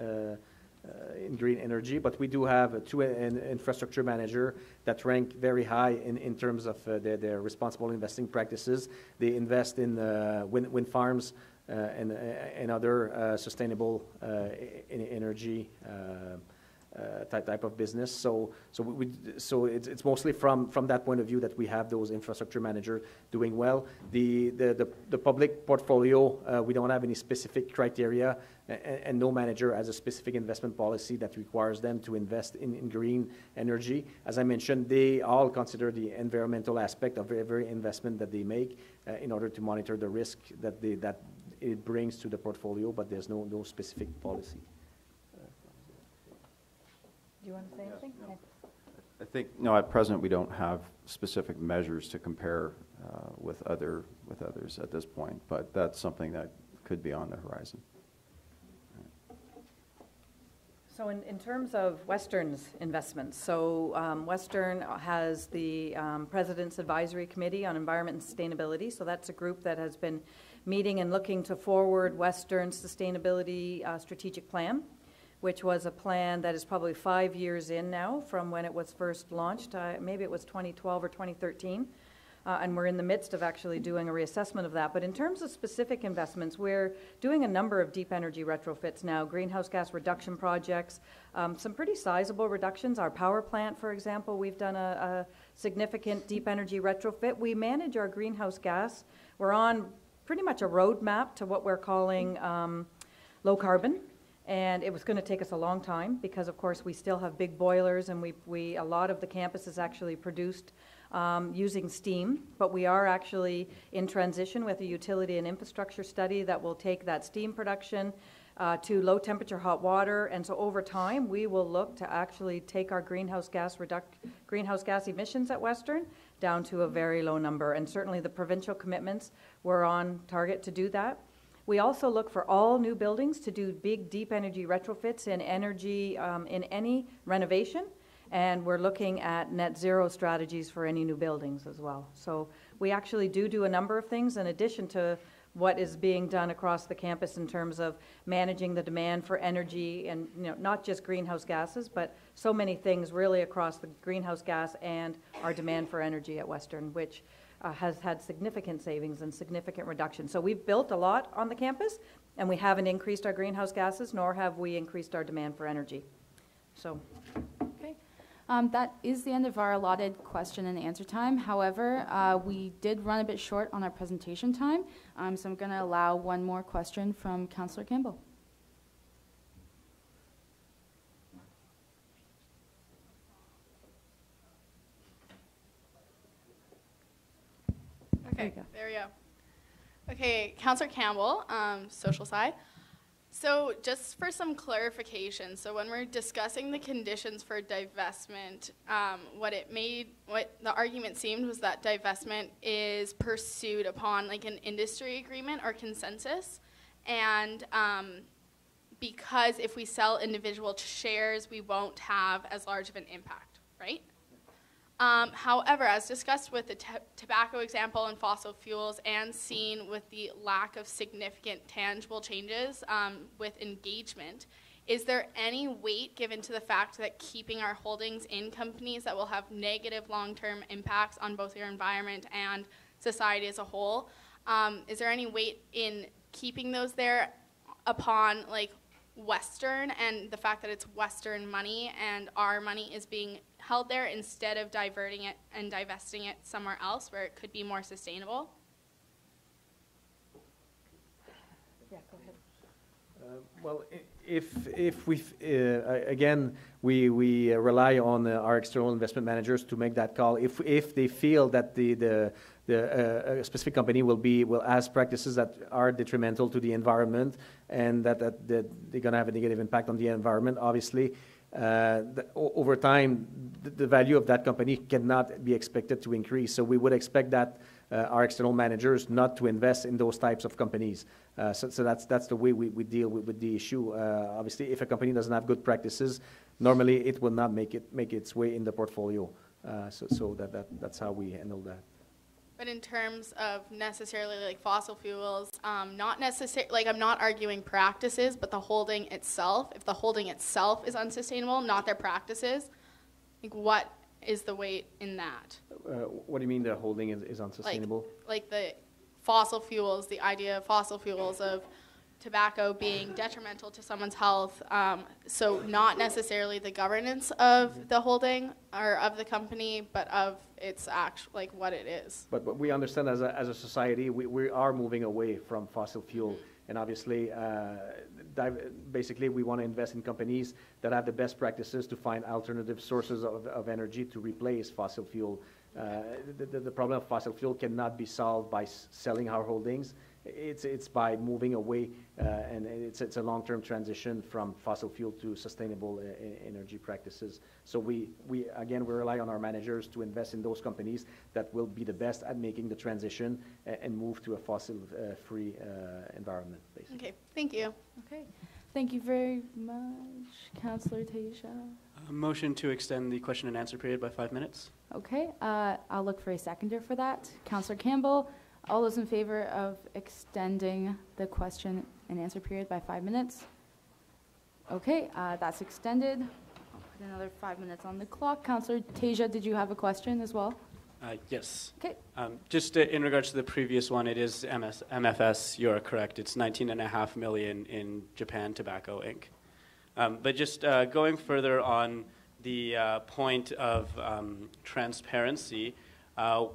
energy, but we do have an infrastructure manager that rank very high in terms of their responsible investing practices. They invest in wind farms and other sustainable energy type of business. So it's mostly from that point of view that we have those infrastructure managers doing well. The public portfolio, we don't have any specific criteria, and no manager has a specific investment policy that requires them to invest in green energy. As I mentioned, they all consider the environmental aspect of every investment that they make in order to monitor the risk that it brings to the portfolio, but there's no specific policy. Do you want to say anything? I I think, no, at present, we don't have specific measures to compare with others at this point, but that's something that could be on the horizon. So in terms of Western's investments, so Western has the President's Advisory Committee on Environment and Sustainability, so that's a group that has been meeting and looking to forward Western's sustainability strategic plan, which was a plan that is probably 5 years in now from when it was first launched. Maybe it was 2012 or 2013. And we're in the midst of actually doing a reassessment of that. But in terms of specific investments, we're doing a number of deep energy retrofits now, greenhouse gas reduction projects, some pretty sizable reductions. Our power plant, for example, we've done a significant deep energy retrofit. We manage our greenhouse gas. We're on pretty much a roadmap to what we're calling low carbon. And it was going to take us a long time because, of course, we still have big boilers, and a lot of the campus is actually produced using steam, but we are actually in transition with a utility and infrastructure study that will take that steam production to low temperature hot water, and so over time we will look to actually take our greenhouse gas emissions at Western down to a very low number, and certainly the provincial commitments, we're on target to do that. We also look for all new buildings to do big deep energy retrofits in energy in any renovation. And we're looking at net zero strategies for any new buildings as well. So we actually do a number of things in addition to what is being done across the campus in terms of managing the demand for energy and not just greenhouse gases, but so many things really across the greenhouse gas and our demand for energy at Western, which has had significant savings and significant reduction. So we've built a lot on the campus, and we haven't increased our greenhouse gases, nor have we increased our demand for energy. So. That is the end of our allotted question and answer time. However, we did run a bit short on our presentation time, so I'm going to allow one more question from Councillor Campbell. Okay, there we go. Okay, Councillor Campbell, social side. So just for some clarification, so when we're discussing the conditions for divestment, what the argument seemed was that divestment is pursued upon like an industry agreement or consensus, and because if we sell individual shares, we won't have as large of an impact, right? However, as discussed with the tobacco example and fossil fuels and seen with the lack of significant tangible changes with engagement, is there any weight given to the fact that keeping our holdings in companies that will have negative long-term impacts on both your environment and society as a whole, is there any weight in keeping those there upon like Western and the fact that it's Western money and our money is being held there instead of diverting it and divesting it somewhere else where it could be more sustainable? Yeah, go ahead. Well, if we again we rely on our external investment managers to make that call. If they feel that a specific company will have practices that are detrimental to the environment and that they're going to have a negative impact on the environment, obviously, over time, the value of that company cannot be expected to increase. So we would expect that our external managers not to invest in those types of companies. So that's the way we deal with the issue. Obviously, if a company doesn't have good practices, normally it will not make its way in the portfolio. So that's how we handle that. But in terms of necessarily like fossil fuels, not necessarily, like I'm not arguing practices, but the holding itself, if the holding itself is unsustainable, not their practices, like what is the weight in that? What do you mean the holding is unsustainable? Like the fossil fuels, the idea of fossil fuels of tobacco being detrimental to someone's health, so not necessarily the governance of the holding or of the company, but of its like what it is. But we understand as a society, we are moving away from fossil fuel, and obviously, basically, we want to invest in companies that have the best practices to find alternative sources of energy to replace fossil fuel. The problem of fossil fuel cannot be solved by selling our holdings. it's by moving away, and it's a long-term transition from fossil fuel to sustainable energy practices. So we rely on our managers to invest in those companies that will be the best at making the transition and move to a fossil-free environment, basically. Okay, thank you. Okay, thank you very much, Councillor Tasia. Motion to extend the question and answer period by 5 minutes. Okay, I'll look for a seconder for that. Councillor Campbell, all those in favor of extending the question and answer period by 5 minutes? Okay, that's extended. I'll put another 5 minutes on the clock. Councillor Tasia, did you have a question as well? Yes. Okay. Just in regards to the previous one, it is MFS, you're correct. It's 19.5 million in Japan Tobacco Inc. But just going further on the point of transparency,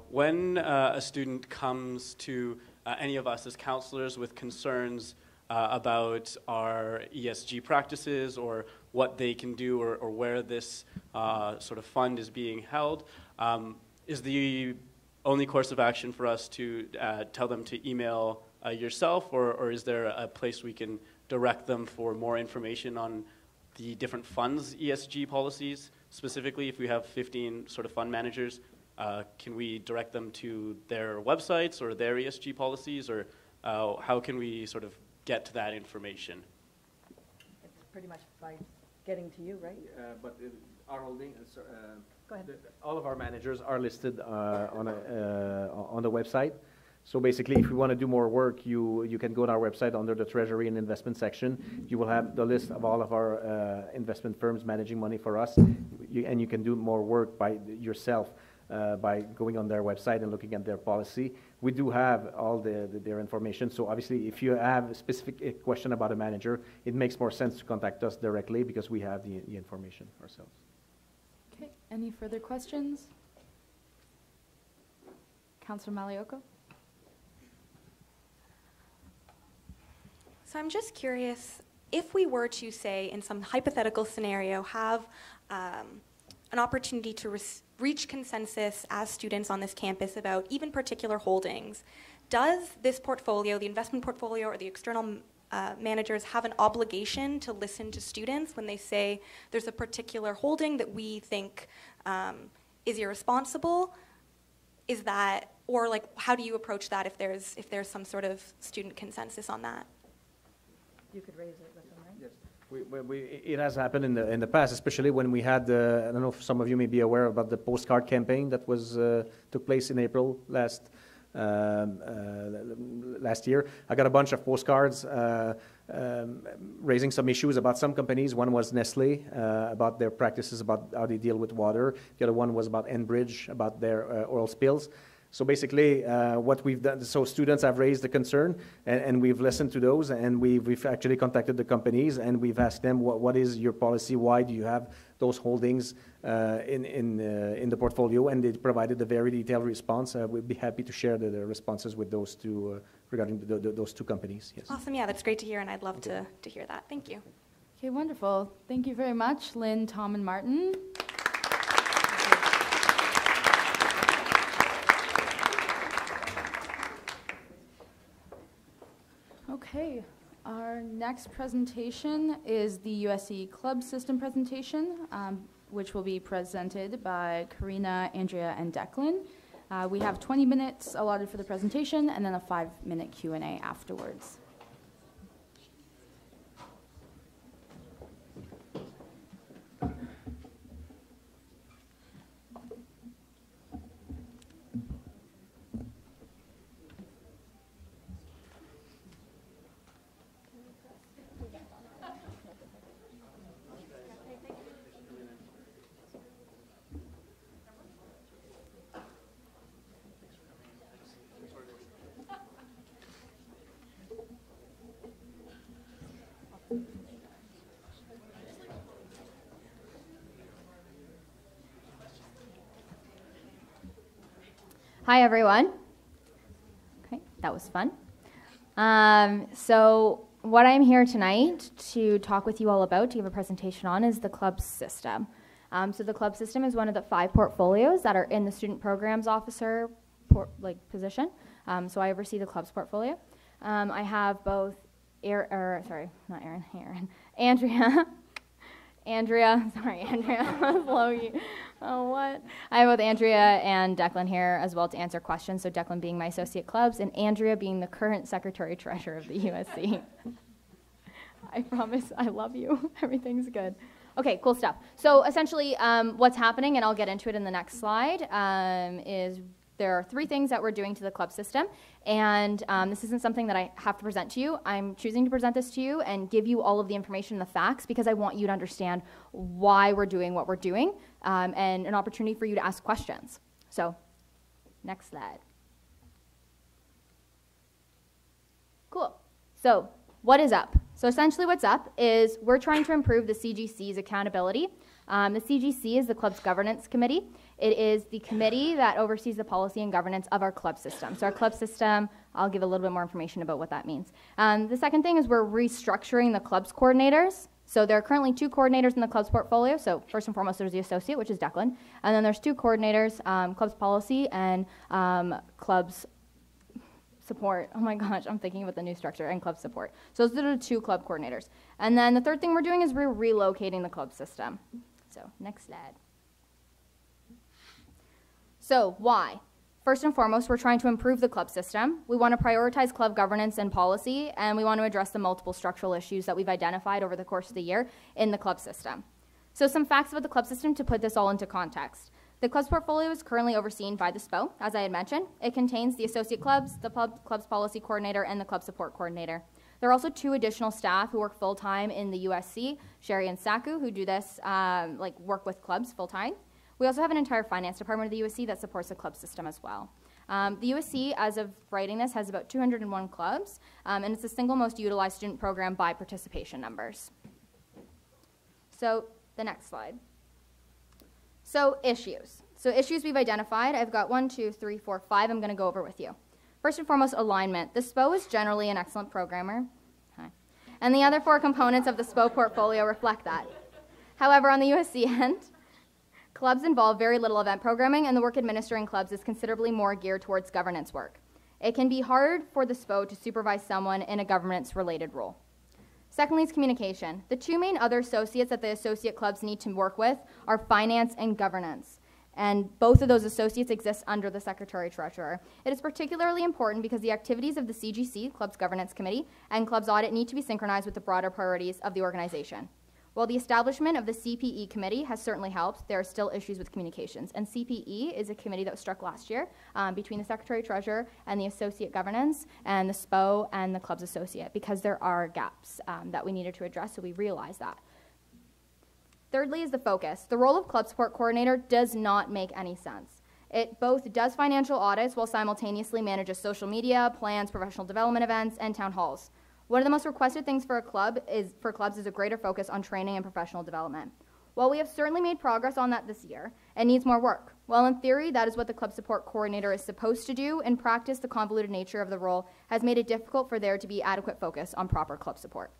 when a student comes to any of us as counselors with concerns about our ESG practices or what they can do or where this sort of fund is being held, is the only course of action for us to tell them to email yourself, or is there a place we can direct them for more information on the different funds' ESG policies? Specifically, if we have 15 sort of fund managers, can we direct them to their websites or their ESG policies, or how can we sort of get to that information? It's pretty much by getting to you, right? But our holding, Go ahead. all of our managers are listed on the website. So basically, if you want to do more work, you can go on our website under the Treasury and Investment section. You will have the list of all of our investment firms managing money for us, and you can do more work by yourself by going on their website and looking at their policy. We do have all their information. So obviously, if you have a specific question about a manager, it makes more sense to contact us directly because we have the information ourselves. Okay, any further questions? Councillor Malioko? So I'm just curious, if we were to say, in some hypothetical scenario, have an opportunity to reach consensus as students on this campus about even particular holdings, does this portfolio, the investment portfolio or the external managers, have an obligation to listen to students when they say there's a particular holding that we think is irresponsible? Is that, or like, how do you approach that if there's some sort of student consensus on that? You could raise it with them, right? Yes. It has happened in the past, especially when we had, I don't know if some of you may be aware about the postcard campaign that was took place in April last year. I got a bunch of postcards raising some issues about some companies. One was Nestle, about their practices, about how they deal with water. The other one was about Enbridge, about their oil spills. So basically, what we've done, so students have raised the concern, and we've listened to those, and we've actually contacted the companies, and we've asked them, what is your policy? Why do you have those holdings in the portfolio? And they provided a very detailed response. We'd be happy to share the responses with those two regarding those two companies. Yes. Awesome. Yeah, that's great to hear, and I'd love to hear that. Thank you. Okay, wonderful. Thank you very much, Lynn, Tom, and Martin. Okay, our next presentation is the USC Club System presentation, which will be presented by Karina, Andrea, and Declan. We have 20 minutes allotted for the presentation and then a 5-minute Q&A afterwards. Hi, everyone. Okay, that was fun. So what I'm here tonight to talk with you all about, to give a presentation on, is the club system. So the club system is one of the 5 portfolios that are in the student programs officer position. So I oversee the club's portfolio. I have both, Andrea. Andrea, oh, what? I have both Andrea and Declan here as well to answer questions, so Declan being my associate clubs and Andrea being the current secretary-treasurer of the USC. I promise I love you. Everything's good. Okay, cool stuff. So essentially what's happening, and I'll get into it in the next slide, is there are 3 things that we're doing to the club system, and this isn't something that I have to present to you. I'm choosing to present this to you and give you all of the information and the facts because I want you to understand why we're doing what we're doing and an opportunity for you to ask questions. So, next slide. Cool. So, what is up? So essentially what's up is we're trying to improve the CGC's accountability. The CGC is the club's governance committee. It is the committee that oversees the policy and governance of our club system. So our club system, I'll give a little bit more information about what that means. The second thing is we're restructuring the club's coordinators. So there are currently 2 coordinators in the club's portfolio. So first and foremost, there's the associate, which is Declan. And then there's 2 coordinators, club's policy and club's support. Oh my gosh, I'm thinking about the new structure, and club support. So those are the 2 club coordinators. And then the third thing we're doing is we're relocating the club system. So next slide. So why? First and foremost, we're trying to improve the club system. We want to prioritize club governance and policy, and we want to address the multiple structural issues that we've identified over the course of the year in the club system. So some facts about the club system to put this all into context. The club's portfolio is currently overseen by the SPO, as I had mentioned. It contains the associate clubs, the club's policy coordinator, and the club support coordinator. There are also 2 additional staff who work full-time in the USC, Sherry and Saku, who do this, work with clubs full-time. We also have an entire finance department of the USC that supports the club system as well. The USC, as of writing this, has about 201 clubs, and it's the single most utilized student program by participation numbers. So the next slide. So issues. So issues we've identified, I've got 1, 2, 3, 4, 5 I'm going to go over with you. First and foremost, alignment. The SPO is generally an excellent programmer. Hi. And the other 4 components of the SPO portfolio reflect that. However, on the USC end, clubs involve very little event programming, and the work administering clubs is considerably more geared towards governance work. It can be hard for the SPO to supervise someone in a governance-related role. Secondly is communication. The 2 main other associates that the associate clubs need to work with are finance and governance. And both of those associates exist under the Secretary-Treasurer. It is particularly important because the activities of the CGC, Club's Governance Committee, and Club's Audit need to be synchronized with the broader priorities of the organization. While the establishment of the CPE committee has certainly helped, there are still issues with communications. And CPE is a committee that was struck last year between the Secretary-Treasurer and the Associate Governance and the SPO and the Club's Associate because there are gaps that we needed to address, so we realized that. Thirdly is the focus. The role of Club Support Coordinator does not make any sense. It both does financial audits while simultaneously manages social media, plans professional development events, and town halls. One of the most requested things for clubs is a greater focus on training and professional development. While we have certainly made progress on that this year, it needs more work. While in theory that is what the Club Support Coordinator is supposed to do, in practice the convoluted nature of the role has made it difficult for there to be adequate focus on proper club support.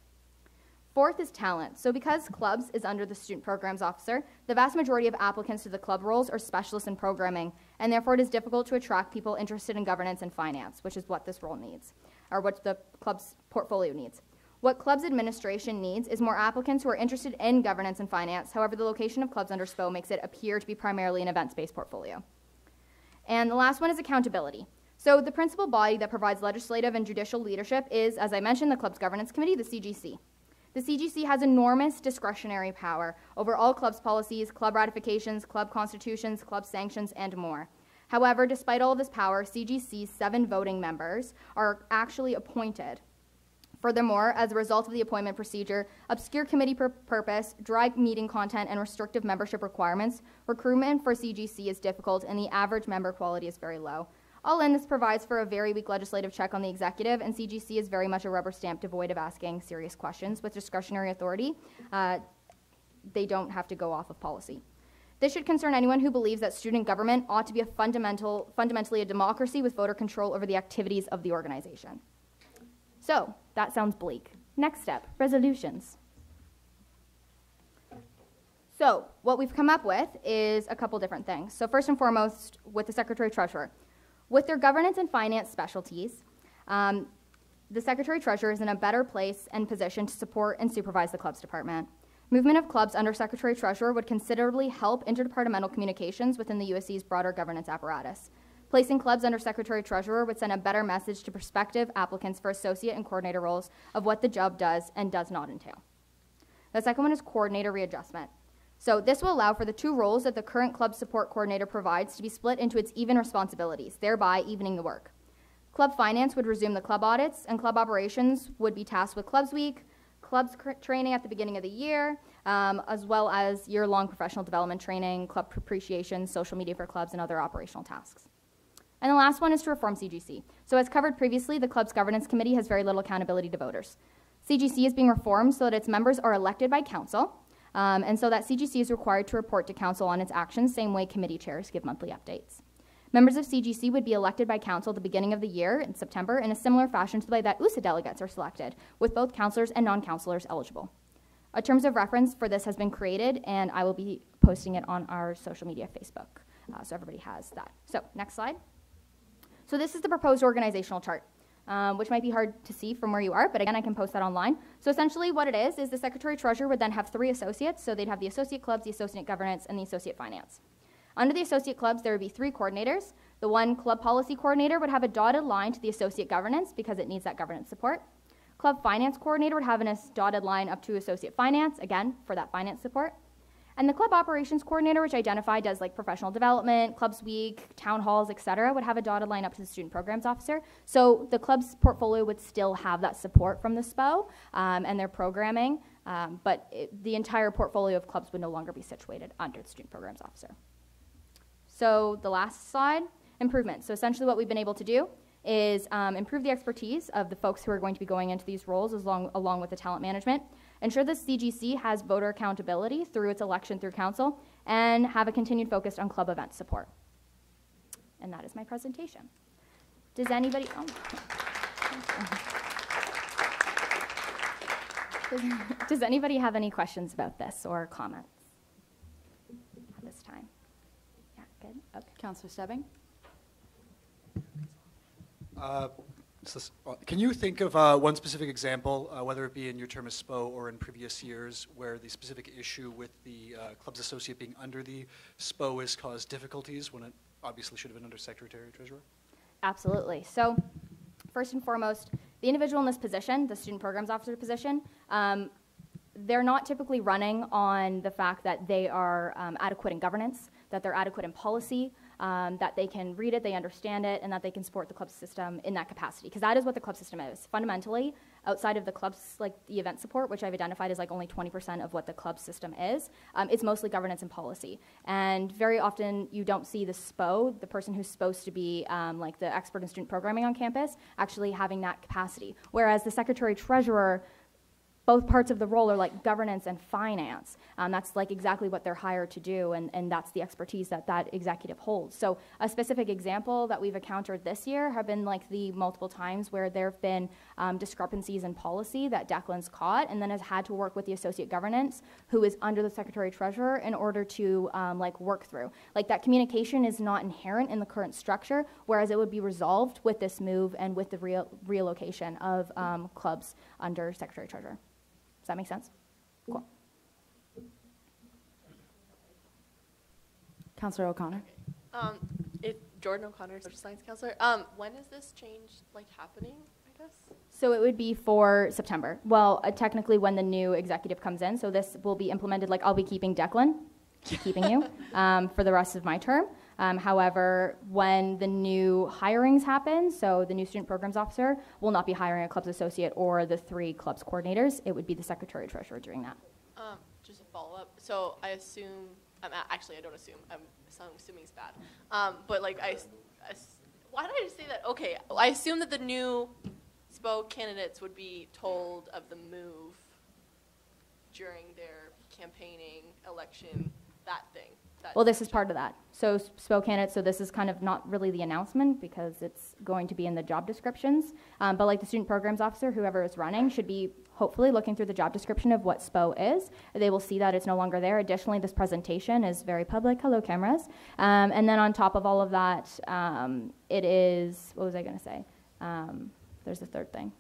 Fourth is talent. So because clubs is under the student programs officer, the vast majority of applicants to the club roles are specialists in programming, and therefore it is difficult to attract people interested in governance and finance, which is what this role needs, or what the club's portfolio needs. What club's administration needs is more applicants who are interested in governance and finance. However, the location of clubs under SPO makes it appear to be primarily an events-based portfolio. And the last one is accountability. So the principal body that provides legislative and judicial leadership is, as I mentioned, the club's governance committee, the CGC. The CGC has enormous discretionary power over all club's policies, club ratifications, club constitutions, club sanctions, and more. However, despite all of this power, CGC's 7 voting members are actually appointed. Furthermore, as a result of the appointment procedure, obscure committee purpose, dry meeting content, and restrictive membership requirements, recruitment for CGC is difficult and the average member quality is very low. All in, this provides for a very weak legislative check on the executive, and CGC is very much a rubber stamp devoid of asking serious questions. With discretionary authority, they don't have to go off of policy. This should concern anyone who believes that student government ought to be fundamentally a democracy with voter control over the activities of the organization. So, that sounds bleak. Next step, resolutions. So, what we've come up with is a couple different things. So first and foremost, with the Secretary-Treasurer. With their governance and finance specialties, the Secretary-Treasurer is in a better place and position to support and supervise the clubs department. Movement of clubs under Secretary-Treasurer would considerably help interdepartmental communications within the USC's broader governance apparatus. Placing clubs under Secretary-Treasurer would send a better message to prospective applicants for associate and coordinator roles of what the job does and does not entail. The second one is coordinator readjustment. So this will allow for the two roles that the current club support coordinator provides to be split into its even responsibilities, thereby evening the work. Club finance would resume the club audits, and club operations would be tasked with Clubs Week, clubs training at the beginning of the year, as well as year-long professional development training, club appreciation, social media for clubs, and other operational tasks. And the last one is to reform CGC. So as covered previously, the club's governance committee has very little accountability to voters. CGC is being reformed so that its members are elected by council, and so that CGC is required to report to council on its actions, same way committee chairs give monthly updates. Members of CGC would be elected by council at the beginning of the year in September in a similar fashion to the way that USA delegates are selected, with both councillors and non-councillors eligible. A terms of reference for this has been created, and I will be posting it on our social media Facebook, so everybody has that. So next slide. So this is the proposed organizational chart, which might be hard to see from where you are, but again, I can post that online. So essentially what it is the Secretary-Treasurer would then have 3 associates, so they'd have the associate clubs, the associate governance, and the associate finance. Under the associate clubs, there would be 3 coordinators. The one club policy coordinator would have a dotted line to the associate governance because it needs that governance support. Club finance coordinator would have a dotted line up to associate finance, again, for that finance support. And the club operations coordinator, which identified as like professional development, Clubs Week, town halls, etc., would have a dotted line up to the student programs officer. So the club's portfolio would still have that support from the SPO and their programming, but the entire portfolio of clubs would no longer be situated under the student programs officer. So the last slide, improvements. So essentially what we've been able to do is improve the expertise of the folks who are going to be going into these roles along with the talent management, ensure the CGC has voter accountability through its election through council, and have a continued focus on club event support. And that is my presentation. Does anybody, does anybody have any questions about this or comments at this time? Yeah, good. Okay. Councillor Stebbing? Can you think of one specific example, whether it be in your term as SPO or in previous years, where the specific issue with the club's associate being under the SPO has caused difficulties when it obviously should have been under Secretary-Treasurer? Absolutely. So first and foremost, the individual in this position, the student programs officer position, they're not typically running on the fact that they are adequate in governance, that they're adequate in policy, that they can read it, they understand it, and that they can support the club system in that capacity. Because that is what the club system is. Fundamentally, outside of the clubs, like the event support, which I've identified as like only 20% of what the club system is, it's mostly governance and policy. And very often you don't see the SPO, the person who's supposed to be like the expert in student programming on campus, actually having that capacity. Whereas the Secretary-Treasurer, both parts of the role are like governance and finance. That's like exactly what they're hired to do, and that's the expertise that that executive holds. So a specific example that we've encountered this year have been like the multiple times where there have been discrepancies in policy that Declan's caught and then has had to work with the associate governance who is under the Secretary-Treasurer in order to like work through. Like that communication is not inherent in the current structure, whereas it would be resolved with this move and with the relocation of clubs under Secretary-Treasurer. Does that make sense? Cool. Councillor O'Connor. Jordan O'Connor, social science counselor. When is this change like happening, I guess? So it would be for September. Well, technically when the new executive comes in, so this will be implemented, like I'll be keeping Declan, keeping you, for the rest of my term. However, when the new hirings happen, so the new student programs officer will not be hiring a clubs associate or the 3 clubs coordinators. It would be the Secretary-Treasurer doing that. Just a follow-up. So I assume, actually I don't assume, I'm assuming it's bad. But like, why did I just say that? Okay, I assume that the new SPO candidates would be told of the move during their campaigning, election, that thing. Well, this is part of that. So SPO candidates, so this is kind of not really the announcement because it's going to be in the job descriptions. But like the student programs officer, whoever is running, should be hopefully looking through the job description of what SPO is. They will see that it's no longer there. Additionally, this presentation is very public. Hello, cameras. And then on top of all of that, it is, what was I going to say? There's a third thing.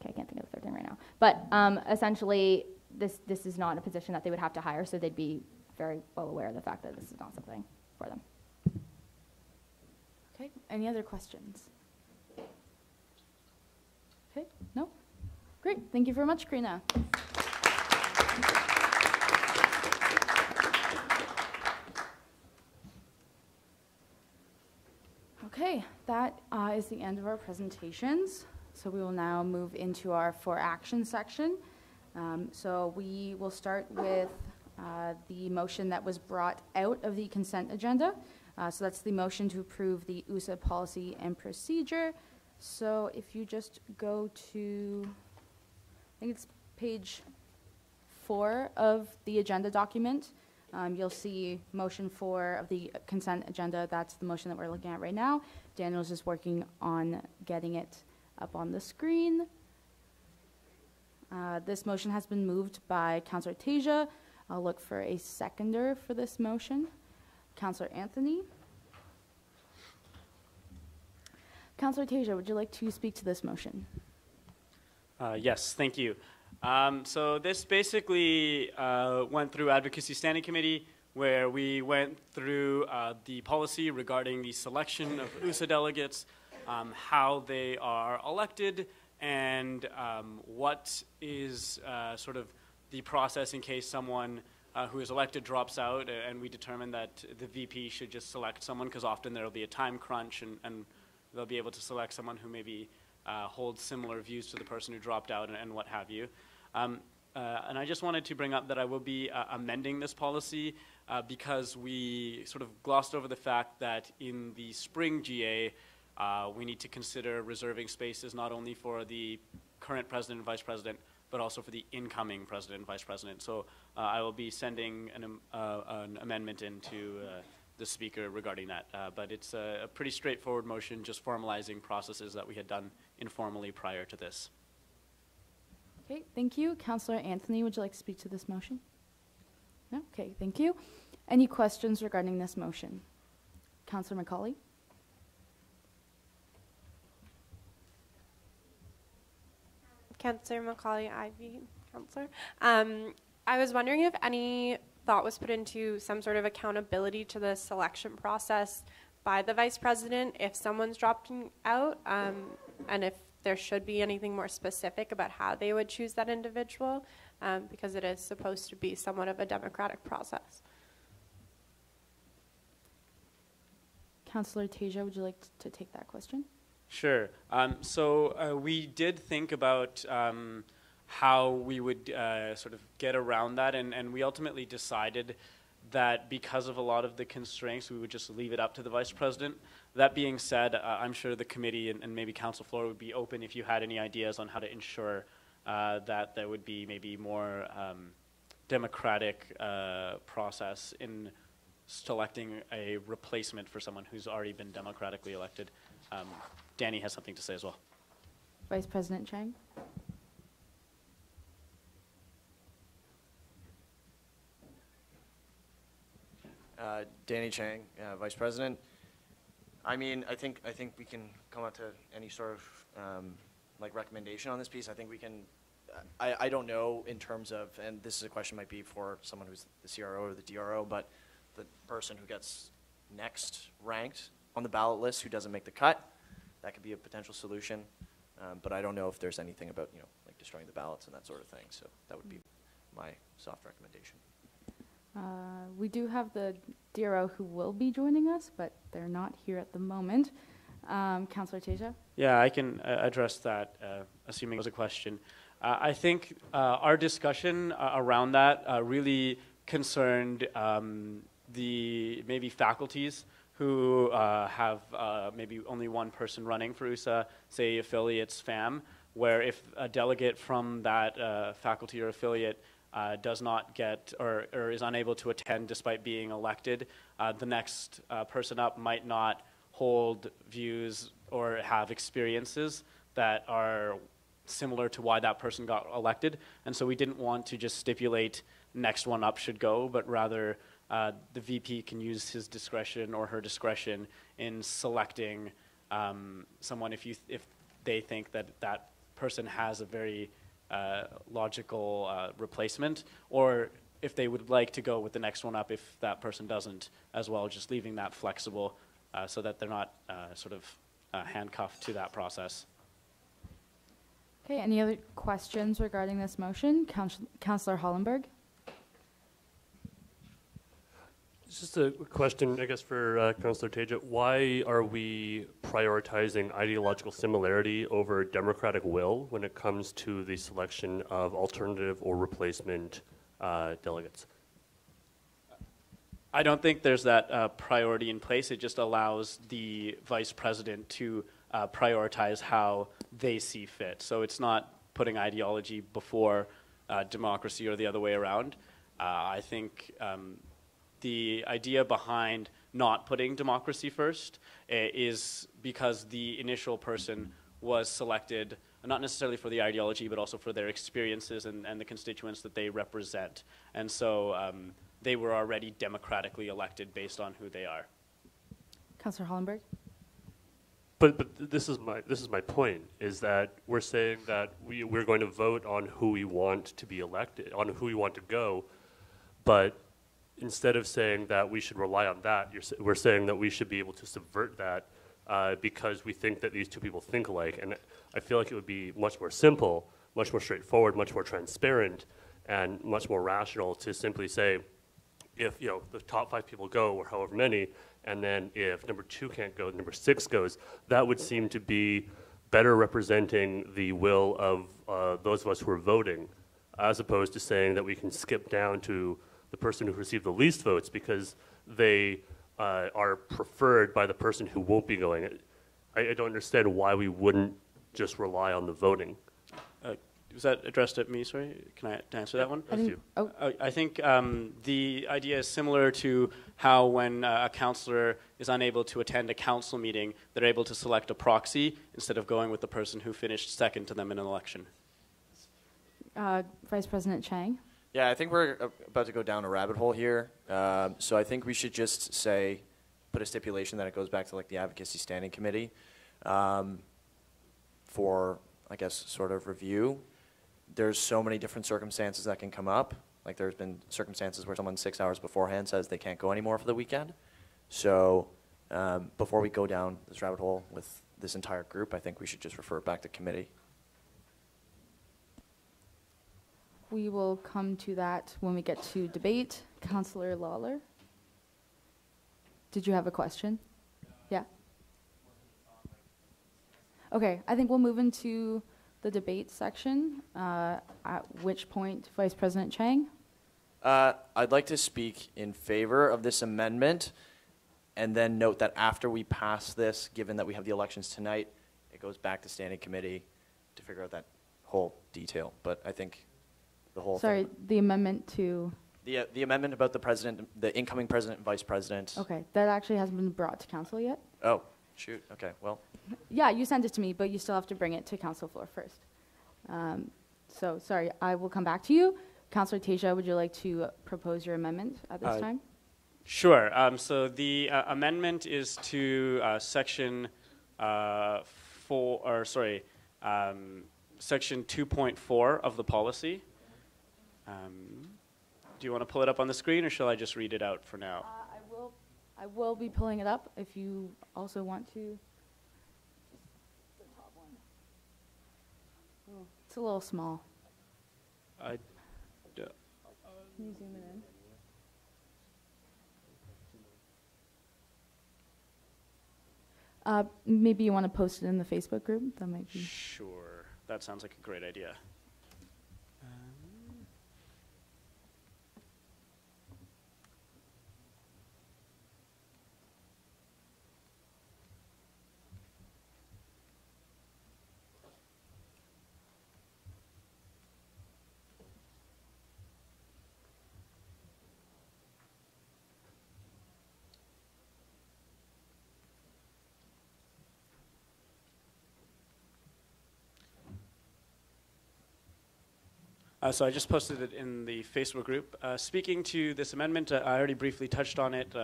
I can't think of the third thing right now. But essentially, this is not a position that they would have to hire, so they'd be very well aware of the fact that this is not something for them. Okay, any other questions? Okay, no? Great, thank you very much, Karina. Okay, that is the end of our presentations. So we will now move into our for action section. So we will start with the motion that was brought out of the consent agenda. So that's the motion to approve the USA policy and procedure. So if you just go to, I think it's page 4 of the agenda document, you'll see motion 4 of the consent agenda. That's the motion that we're looking at right now. Daniel's just working on getting it up on the screen. This motion has been moved by Councillor Tasia. I'll look for a seconder for this motion. Councillor Anthony. Councillor Tasia, would you like to speak to this motion? Yes, thank you. So this basically went through Advocacy Standing Committee, where we went through the policy regarding the selection of USA delegates, how they are elected, and what is sort of the process in case someone who is elected drops out, and we determine that the VP should just select someone, because often there will be a time crunch, and they'll be able to select someone who maybe holds similar views to the person who dropped out, and what have you. And I just wanted to bring up that I will be amending this policy because we sort of glossed over the fact that in the spring GA, we need to consider reserving spaces not only for the current president and vice president, but also for the incoming president and vice president. So I will be sending an amendment into the speaker regarding that. But it's a pretty straightforward motion, just formalizing processes that we had done informally prior to this. Okay, thank you. Councillor Anthony, would you like to speak to this motion? No? Okay, thank you. Any questions regarding this motion? Councillor McCauley? Councillor Macaulay Ivy, Councillor. I was wondering if any thought was put into some sort of accountability to the selection process by the Vice President if someone's dropping out, and if there should be anything more specific about how they would choose that individual, because it is supposed to be somewhat of a democratic process. Councillor Tasia, would you like to take that question? Sure. So we did think about how we would sort of get around that, and we ultimately decided that because of a lot of the constraints, we would just leave it up to the Vice President. That being said, I'm sure the committee and maybe Council floor would be open if you had any ideas on how to ensure that there would be maybe more democratic process in selecting a replacement for someone who's already been democratically elected. Danny has something to say as well. Vice President Chang? Danny Chang, Vice President. I mean, I think we can come up to any sort of like recommendation on this piece. I think we can. I don't know in terms of, and this is a question might be for someone who's the CRO or the DRO, but the person who gets next ranked on the ballot list who doesn't make the cut, that could be a potential solution. But I don't know if there's anything about like destroying the ballots and that sort of thing. So that would be my soft recommendation. We do have the DRO who will be joining us, but they're not here at the moment. Councillor Tasia? Yeah, I can address that, assuming it was a question. I think our discussion around that really concerned the maybe faculties who have maybe only one person running for USA, say affiliates FAM, where if a delegate from that faculty or affiliate does not get or is unable to attend despite being elected, the next person up might not hold views or have experiences that are similar to why that person got elected. And so we didn't want to just stipulate next one up should go, but rather the VP can use his discretion or her discretion in selecting someone if they think that that person has a very logical replacement, or if they would like to go with the next one up if that person doesn't as well, just leaving that flexible so that they're not sort of handcuffed to that process. Okay, any other questions regarding this motion? Councillor Hollenberg? Just a question, I guess, for Councillor Teja. Why are we prioritizing ideological similarity over democratic will when it comes to the selection of alternative or replacement delegates? I don't think there's that priority in place. It just allows the vice president to prioritize how they see fit. So it's not putting ideology before democracy or the other way around. I think the idea behind not putting democracy first is because the initial person was selected not necessarily for the ideology, but also for their experiences and the constituents that they represent. And so they were already democratically elected based on who they are. Councillor Hollenberg? But this is my point, is that we're saying that we're going to vote on who we want to be elected, on who we want to go, but instead of saying that we should rely on that, we're saying that we should be able to subvert that because we think that these two people think alike. And I feel like it would be much more simple, much more straightforward, much more transparent, and much more rational to simply say, if the top 5 people go, or however many, and then if number 2 can't go, number 6 goes, that would seem to be better representing the will of those of us who are voting, as opposed to saying that we can skip down to the person who received the least votes because they are preferred by the person who won't be going. I don't understand why we wouldn't just rely on the voting. Was that addressed at me, sorry? Can I answer that one? I think the idea is similar to how when a councillor is unable to attend a council meeting, they're able to select a proxy instead of going with the person who finished second to them in an election. Vice President Chang? Yeah, I think we're about to go down a rabbit hole here. So I think we should just say, put a stipulation that it goes back to like the Advocacy Standing Committee for, I guess, sort of review. There's so many different circumstances that can come up. Like there's been circumstances where someone 6 hours beforehand says they can't go anymore for the weekend. So before we go down this rabbit hole with this entire group, I think we should just refer it back to committee. We will come to that when we get to debate. Councillor Lawler? Did you have a question? Yeah. Okay, I think we'll move into the debate section, at which point, Vice President Chang? I'd like to speak in favor of this amendment and then note that after we pass this, given that we have the elections tonight, it goes back to standing committee to figure out that whole detail. But I think the whole Sorry, thing, the amendment to? The amendment about the president, the incoming president and vice president. Okay, that actually hasn't been brought to council yet? Oh, shoot, okay, well. Yeah, you sent it to me, but you still have to bring it to council floor first. So, sorry, I will come back to you. Councillor Teja, would you like to propose your amendment at this time? Sure. So the amendment is to section section 2.4 of the policy. Do you want to pull it up on the screen, or shall I just read it out for now? I will be pulling it up if you also want to. The top one. Oh, it's a little small. Can you zoom it in? Maybe you want to post it in the Facebook group? That might be. Sure. That sounds like a great idea. So I just posted it in the Facebook group. Speaking to this amendment, I already briefly touched on it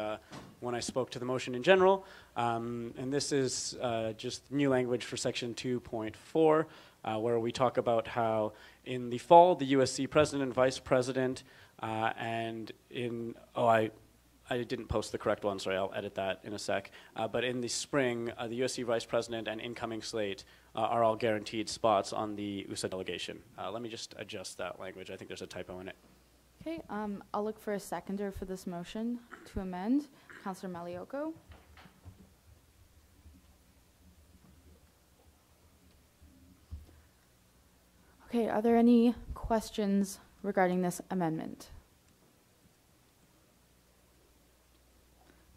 when I spoke to the motion in general. And this is just new language for section 2.4. where we talk about how in the fall, the USC president and vice president, and I didn't post the correct one, sorry, I'll edit that in a sec. But in the spring, the USC vice president and incoming slate are all guaranteed spots on the USA delegation. Let me just adjust that language. I think there's a typo in it. Okay, I'll look for a seconder for this motion to amend. Councillor Malioko. Okay, are there any questions regarding this amendment?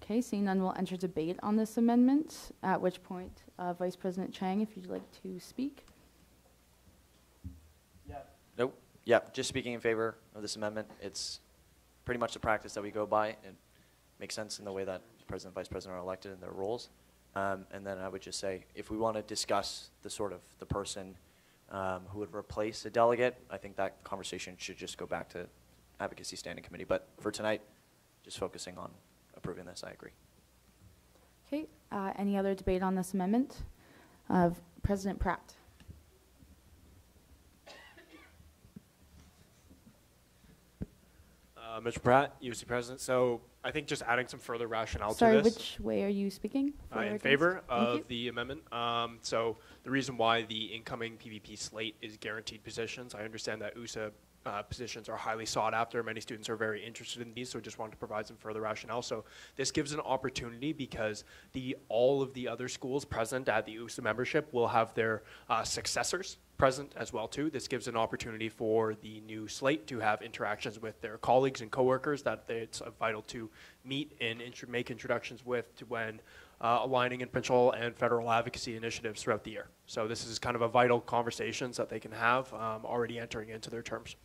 Okay, seeing none, we'll enter debate on this amendment, at which point, Vice President Chang, if you'd like to speak. Nope. Yeah, just speaking in favor of this amendment. It's pretty much the practice that we go by. It makes sense in the way that President and Vice President are elected in their roles. And then I would just say, if we want to discuss the person who would replace a delegate, I think that conversation should just go back to Advocacy Standing Committee. But for tonight, just focusing on approving this, I agree. Okay, any other debate on this amendment? President Pratt. Mr. Pratt, UC President. So I think just adding some further rationale Sorry, to this. which way are you speaking? In favor of the amendment. So the reason why the incoming PVP slate is guaranteed positions, I understand that USA positions are highly sought after. Many students are very interested in these, so just wanted to provide some further rationale. So this gives an opportunity because all of the other schools present at the USA membership will have their successors present as well too. This gives an opportunity for the new slate to have interactions with their colleagues and coworkers that it's vital to meet and make introductions with to when aligning in provincial and federal advocacy initiatives throughout the year. So this is kind of a vital conversations that they can have already entering into their terms.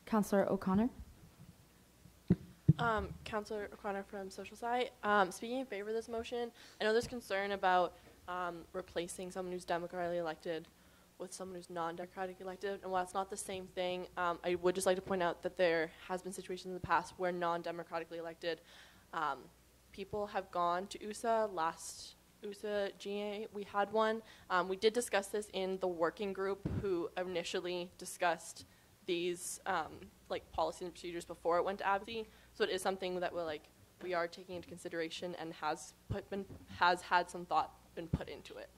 Councillor O'Connor. Councillor O'Connor from Social Sci. Speaking in favor of this motion, I know there's concern about replacing someone who's democratically elected with someone who's non-democratically elected, and while it's not the same thing, I would just like to point out that there has been situations in the past where non-democratically elected people have gone to USA. Last USA GA, we had one. We did discuss this in the working group who initially discussed these like policies and procedures before it went to advocacy. So it is something that we are taking into consideration and has had some thought been put into it.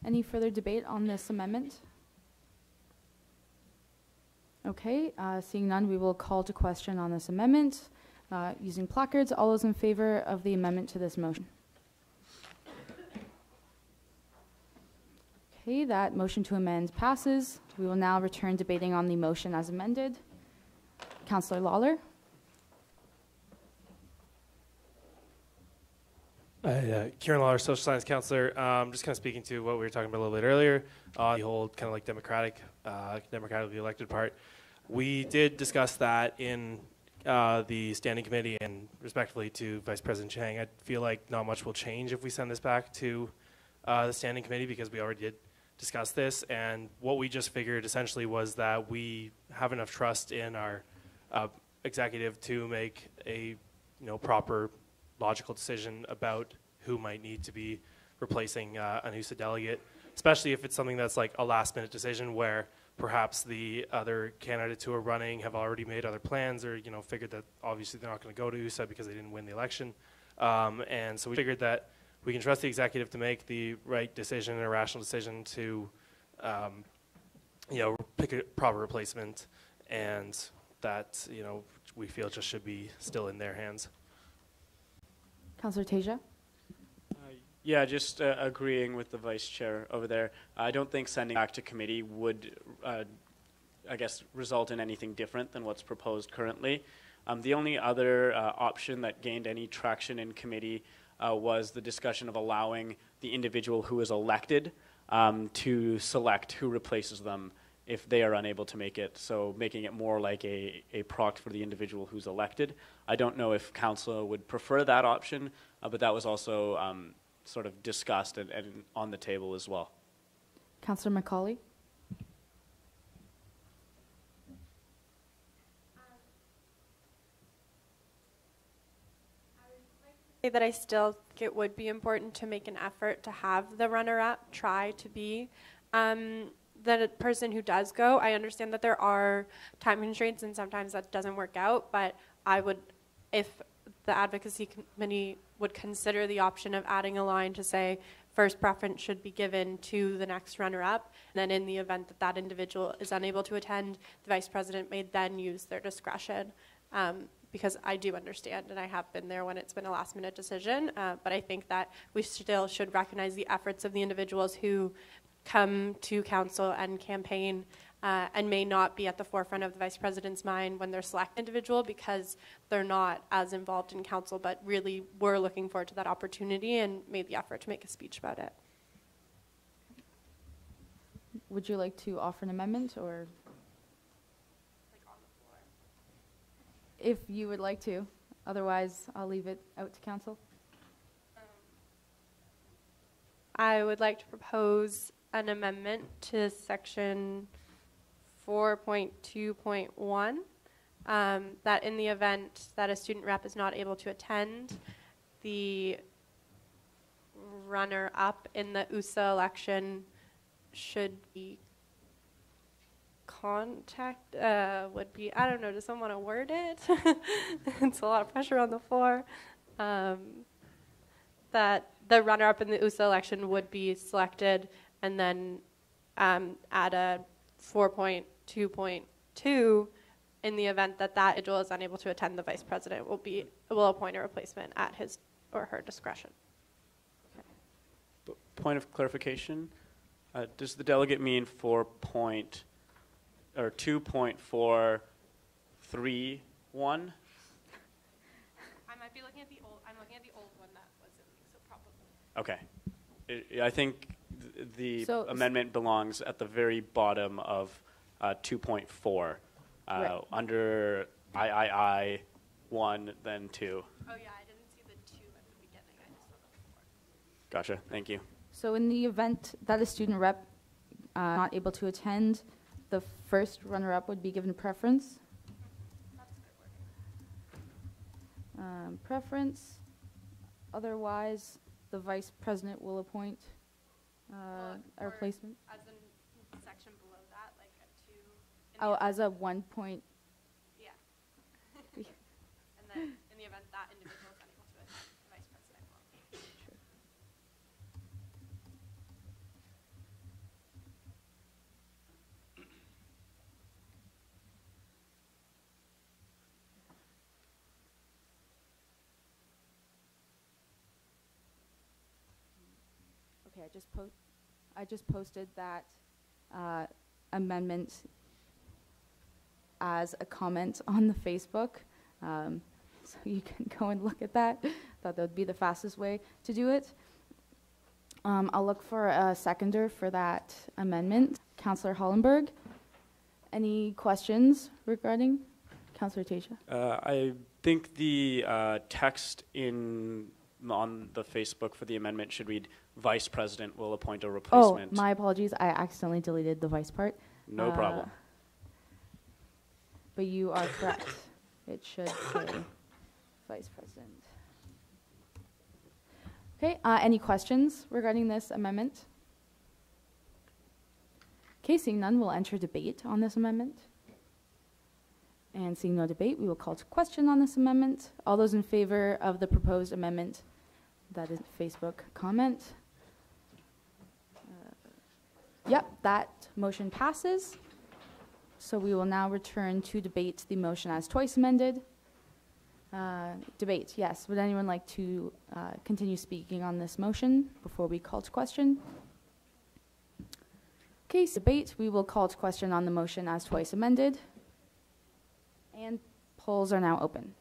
Any further debate on this amendment? Okay, seeing none, we will call to question on this amendment. Using placards, all those in favor of the amendment to this motion? Okay, that motion to amend passes. We will now return debating on the motion as amended. Councillor Lawler. Kieran Lawler, Social Science Counselor. Just kind of speaking to what we were talking about a little bit earlier, the whole kind of like democratically elected part. We did discuss that in the standing committee, and respectfully to Vice President Chang, I feel like not much will change if we send this back to the standing committee because we already did discuss this. And what we just figured essentially was that we have enough trust in our executive to make a proper logical decision about who might need to be replacing an USA delegate, especially if it's something that's like a last-minute decision where perhaps the other candidates who are running have already made other plans or figured that obviously they're not going to go to USA because they didn't win the election. And so we figured that we can trust the executive to make the right decision and a rational decision to pick a proper replacement, and that we feel just should be still in their hands. Councillor Tasia. Yeah, just agreeing with the vice chair over there. I don't think sending back to committee would, I guess, result in anything different than what's proposed currently. The only other option that gained any traction in committee was the discussion of allowing the individual who is elected to select who replaces them if they are unable to make it, so making it more like a proct for the individual who's elected. I don't know if council would prefer that option, but that was also sort of discussed and on the table as well. Councillor Macaulay. I would like to say that I still think it would be important to make an effort to have the runner-up try to be the person who does go. I understand that there are time constraints and sometimes that doesn't work out, but I would, if the advocacy committee would consider the option of adding a line to say first preference should be given to the next runner-up, and then in the event that that individual is unable to attend, the vice president may then use their discretion. Because I do understand, and I have been there when it's been a last-minute decision, but I think that we still should recognize the efforts of the individuals who come to council and campaign and may not be at the forefront of the vice president's mind when they're select individual because they're not as involved in council, but really were looking forward to that opportunity and made the effort to make a speech about it. Would you like to offer an amendment, or? If you would like to. Otherwise, I'll leave it out to council. I would like to propose an amendment to section 4.2.1 that in the event that a student rep is not able to attend, the runner-up in the USA election should be contact would be, I don't know, does someone want to word it? It's a lot of pressure on the floor. That the runner-up in the USA election would be selected, and then at a 4.2.2, in the event that that individual is unable to attend, the vice president will appoint a replacement at his or her discretion. Point of clarification, does the delegate mean 2.431? I might be looking at the old. I'm looking at the old one that was in me, so probably. Okay, I think the amendment belongs at the very bottom of 2.4, right. under III 1, then 2. Oh yeah, I didn't see the 2 at the beginning. I just saw the 4. Gotcha. Thank you. So in the event that a student rep not able to attend, the first runner-up would be given preference. Preference. Otherwise, the vice president will appoint a replacement. As in section below that, like a 2. Oh, as a 1 point. Yeah. And then in the event that individual is unable to attend, the vice president will. Sure. Okay, I just posted that amendment as a comment on the Facebook, so you can go and look at that. Thought that would be the fastest way to do it. I'll look for a seconder for that amendment. Councillor Hollenberg, any questions regarding Councillor Tasia? I think the text on the Facebook for the amendment should read, Vice President will appoint a replacement. Oh, my apologies. I accidentally deleted the vice part. No problem. But you are correct. It should say Vice President. Okay, any questions regarding this amendment? Okay, seeing none, we'll enter debate on this amendment. And seeing no debate, we will call to question on this amendment. All those in favor of the proposed amendment, that is Facebook comment. Yep, that motion passes. So we will now return to debate the motion as twice amended. Debate, yes. Would anyone like to continue speaking on this motion before we call to question? Okay, so debate, we will call to question on the motion as twice amended. And polls are now open.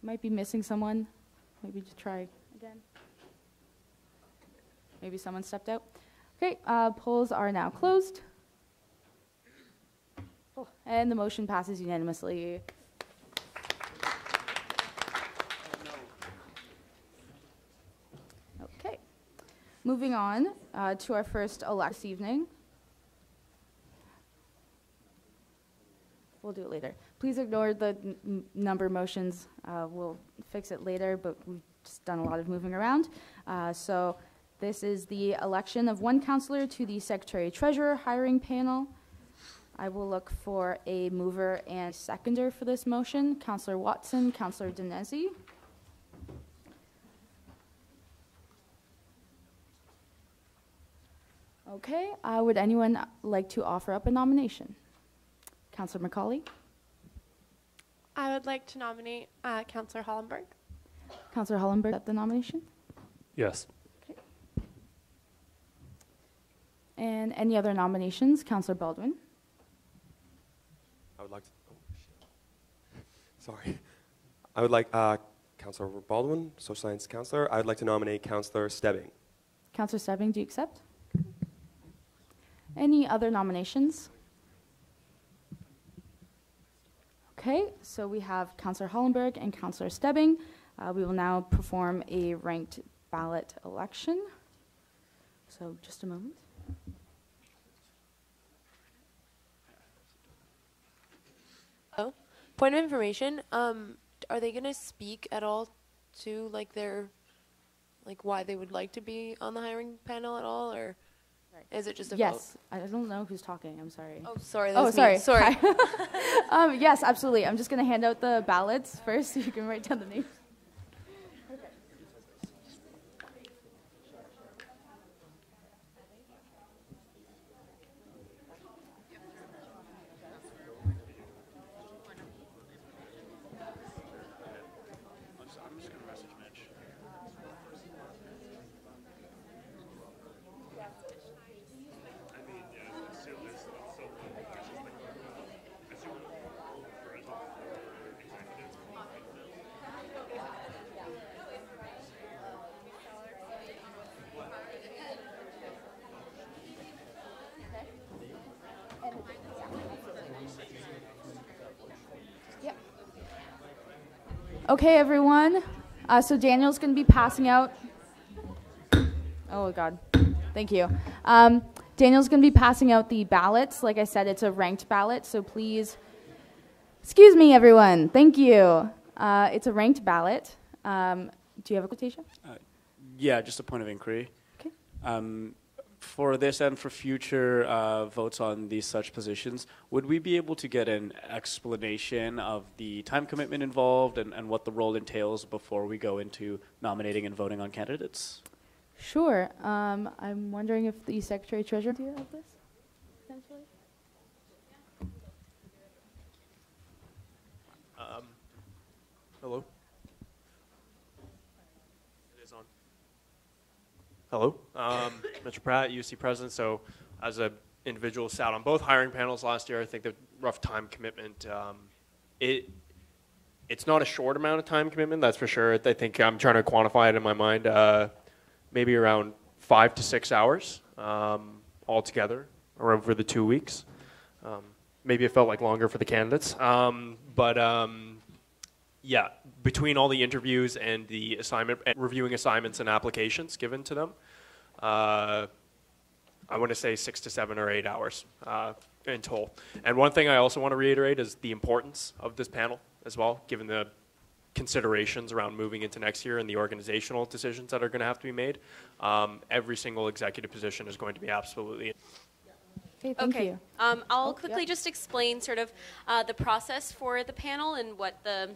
Might be missing someone. Maybe just try again. Maybe someone stepped out. Okay, polls are now closed. Oh, and the motion passes unanimously. Okay. Moving on to our first elect this evening. We'll do it later. Please ignore the number motions. We'll fix it later, but we've just done a lot of moving around. So this is the election of one councillor to the Secretary-Treasurer hiring panel. I will look for a mover and seconder for this motion. Councillor Watson, Councillor Dinesi. Okay, would anyone like to offer up a nomination? Councillor McCauley. I would like to nominate Councillor Hollenberg. Councillor Hollenberg, at the nomination? Yes. Okay. And any other nominations? Councillor Baldwin. I would like to, sorry. I would like Councillor Baldwin, Social Science Councillor. I would like to nominate Councillor Stebbing. Councillor Stebbing, do you accept? Any other nominations? Okay, so we have Councillor Hollenberg and Councillor Stebbing. We will now perform a ranked ballot election. So just a moment. Oh, point of information. Are they going to speak at all to like their, like why they would like to be on the hiring panel at all, or is it just a vote? Yes, I don't know who's talking. I'm sorry. Oh, sorry. Oh, That's sorry. me. Sorry. Yes, absolutely. I'm just going to hand out the ballots first so you can write down the names. Okay, everyone. So Daniel's going to be passing out. Oh, God. Thank you. Daniel's going to be passing out the ballots. Like I said, it's a ranked ballot, so please, excuse me, everyone. Thank you. It's a ranked ballot. Do you have a quotation? Yeah, just a point of inquiry. Okay. For this and for future votes on these such positions, would we be able to get an explanation of the time commitment involved and what the role entails before we go into nominating and voting on candidates? Sure. I'm wondering if the Secretary-Treasurer, do you have this, potentially? Hello? It is on. Hello? Mr. Pratt, UC President. So as an individual who sat on both hiring panels last year, I think the rough time commitment, it's not a short amount of time commitment, that's for sure. I think I'm trying to quantify it in my mind, maybe around 5 to 6 hours altogether, or over the 2 weeks. Maybe it felt like longer for the candidates. Yeah, between all the interviews and the assignment, and reviewing assignments and applications given to them, I want to say 6 to 7 or 8 hours in total. And one thing I also want to reiterate is the importance of this panel as well, given the considerations around moving into next year and the organizational decisions that are going to have to be made. Every single executive position is going to be absolutely. Okay, thank you. I'll quickly just explain sort of the process for the panel and what the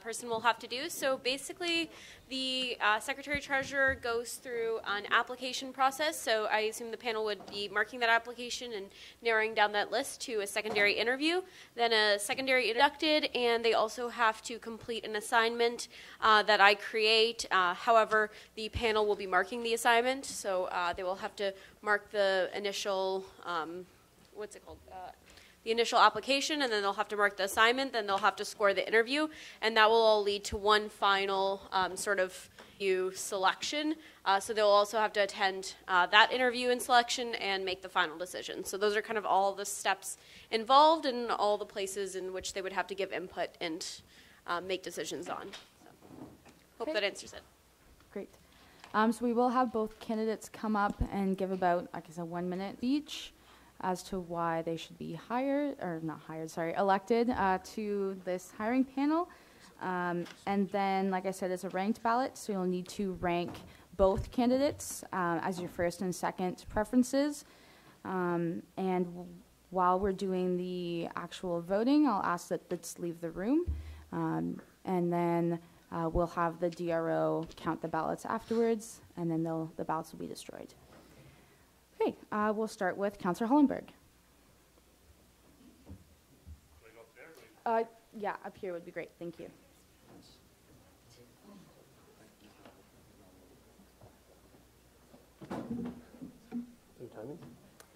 person will have to do. So basically, the Secretary-Treasurer goes through an application process. So I assume the panel would be marking that application and narrowing down that list to a secondary interview. Then a secondary inducted, and they also have to complete an assignment that I create. However, the panel will be marking the assignment, so they will have to mark the initial, what's it called? The initial application, and then they'll have to mark the assignment, then they'll have to score the interview, and that will all lead to one final sort of selection. So they'll also have to attend that interview and selection and make the final decision. So those are kind of all the steps involved and all the places in which they would have to give input and make decisions on. So, hope that answers it. Great. So we will have both candidates come up and give about, like I said, 1 minute each as to why they should be hired, or not hired, sorry, elected to this hiring panel. And then, like I said, it's a ranked ballot, so you'll need to rank both candidates as your first and second preferences. While we're doing the actual voting, I'll ask that let's leave the room. And then we'll have the DRO count the ballots afterwards, and then the ballots will be destroyed. Okay, we'll start with Councillor Hollenberg. Yeah, up here would be great. Thank you. Timing?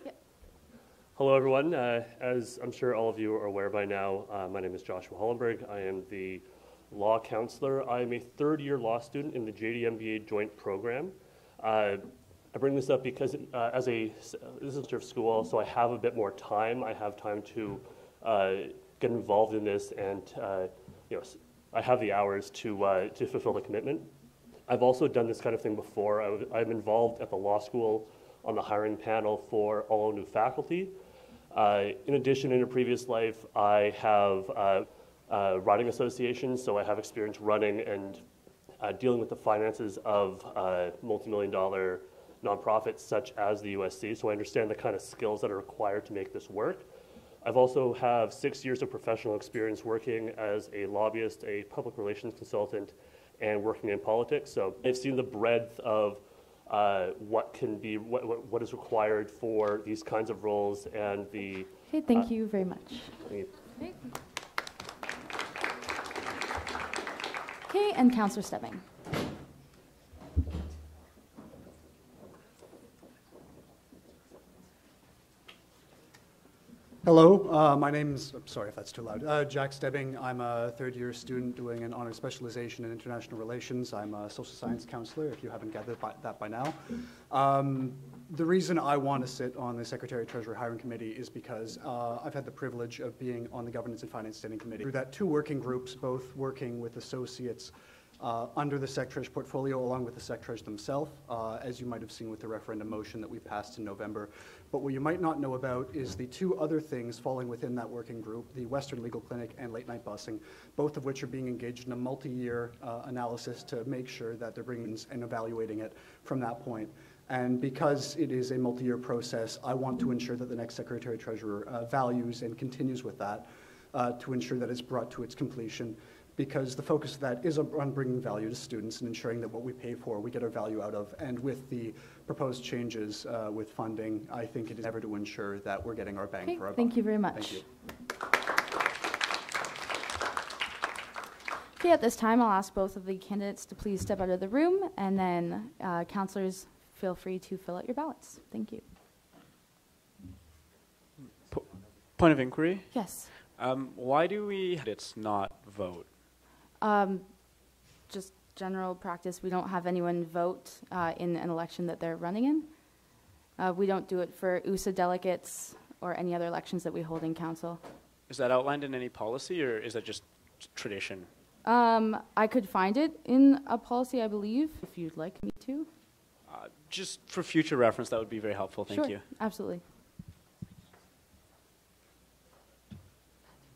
Yeah. Hello, everyone. As I'm sure all of you are aware by now, my name is Joshua Hollenberg. I am the law counselor. I am a third-year law student in the JD-MBA joint program. I bring this up because as a visitor of school, so I have a bit more time. I have time to get involved in this, and I have the hours to fulfill the commitment. I've also done this kind of thing before. I'm involved at the law school on the hiring panel for all new faculty. In addition, in a previous life, I have writing associations, so I have experience running and dealing with the finances of multi-million-dollar nonprofits such as the USC, so I understand the kind of skills that are required to make this work. I've also have 6 years of professional experience working as a lobbyist, a public relations consultant, and working in politics. So I've seen the breadth of what is required for these kinds of roles and the. Okay, thank you very much. Okay, and Councillor Stebbing. Hello, my name's, sorry if that's too loud, Jack Stebbing. I'm a third-year student doing an honors specialization in international relations. I'm a social science counselor, if you haven't gathered that by now. The reason I want to sit on the Secretary-Treasurer Hiring Committee is because I've had the privilege of being on the Governance and Finance Standing Committee. Through that, 2 working groups, both working with associates under the SecTreasurer portfolio, along with the SecTreasurer themselves, as you might have seen with the referendum motion that we passed in November. But what you might not know about is the 2 other things falling within that working group, the Western Legal Clinic and late night busing, both of which are being engaged in a multi-year analysis to make sure that they're bringing and evaluating it from that point. And because it is a multi-year process, I want to ensure that the next Secretary-Treasurer values and continues with that to ensure that it's brought to its completion, because the focus of that is on bringing value to students and ensuring that what we pay for, we get our value out of. And with the proposed changes with funding, I think it is ever to ensure that we're getting our bang for our buck. Thank you very much. Thank you. Okay, at this time, I'll ask both of the candidates to please step out of the room, and then councillors, feel free to fill out your ballots. Thank you. Point of inquiry? Yes. Why do we not vote? Just general practice. We don't have anyone vote in an election that they're running in. We don't do it for USA delegates or any other elections that we hold in council. Is that outlined in any policy, or is that just tradition? I could find it in a policy, I believe, if you'd like me to. Just for future reference, that would be very helpful. Thank you. Sure, absolutely.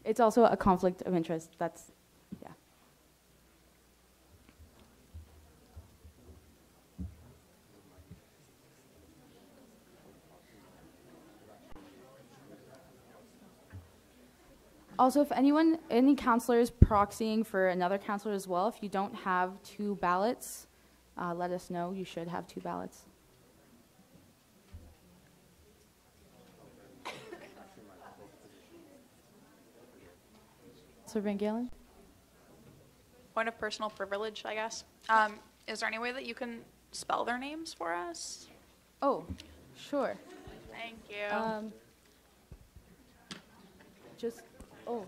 It's also a conflict of interest. That's, yeah. Also, if any councillors proxying for another councillor as well, if you don't have 2 ballots, let us know. You should have 2 ballots. Sir Van Galen? Point of personal privilege, I guess. Is there any way that you can spell their names for us? Oh, sure. Thank you. Just, oh.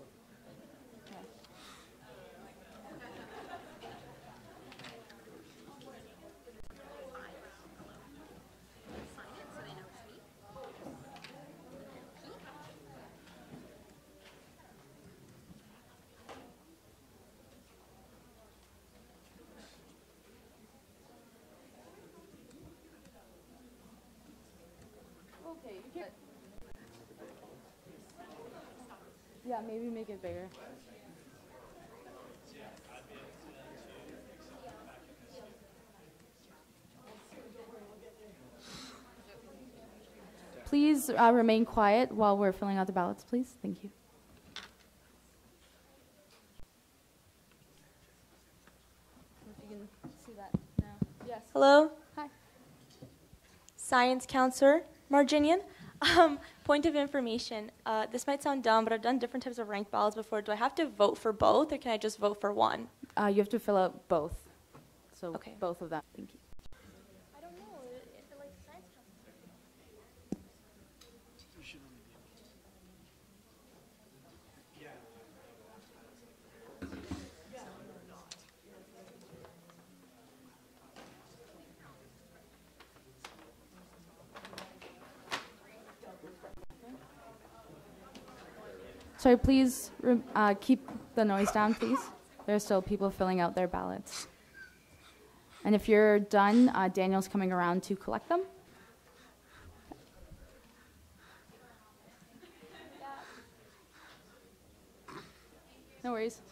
Yeah, maybe make it bigger. Please remain quiet while we're filling out the ballots, please. Thank you. If you can see that now. Yes. Hello? Hi. Science counselor, Marginian. Point of information. This might sound dumb, but I've done different types of ranked ballots before. Do I have to vote for both, or can I just vote for one? You have to fill out both. So Okay. both of them. Thank you. I don't know. If it like science Sorry, please keep the noise down, please. There are still people filling out their ballots. And if you're done, Daniel's coming around to collect them. No worries.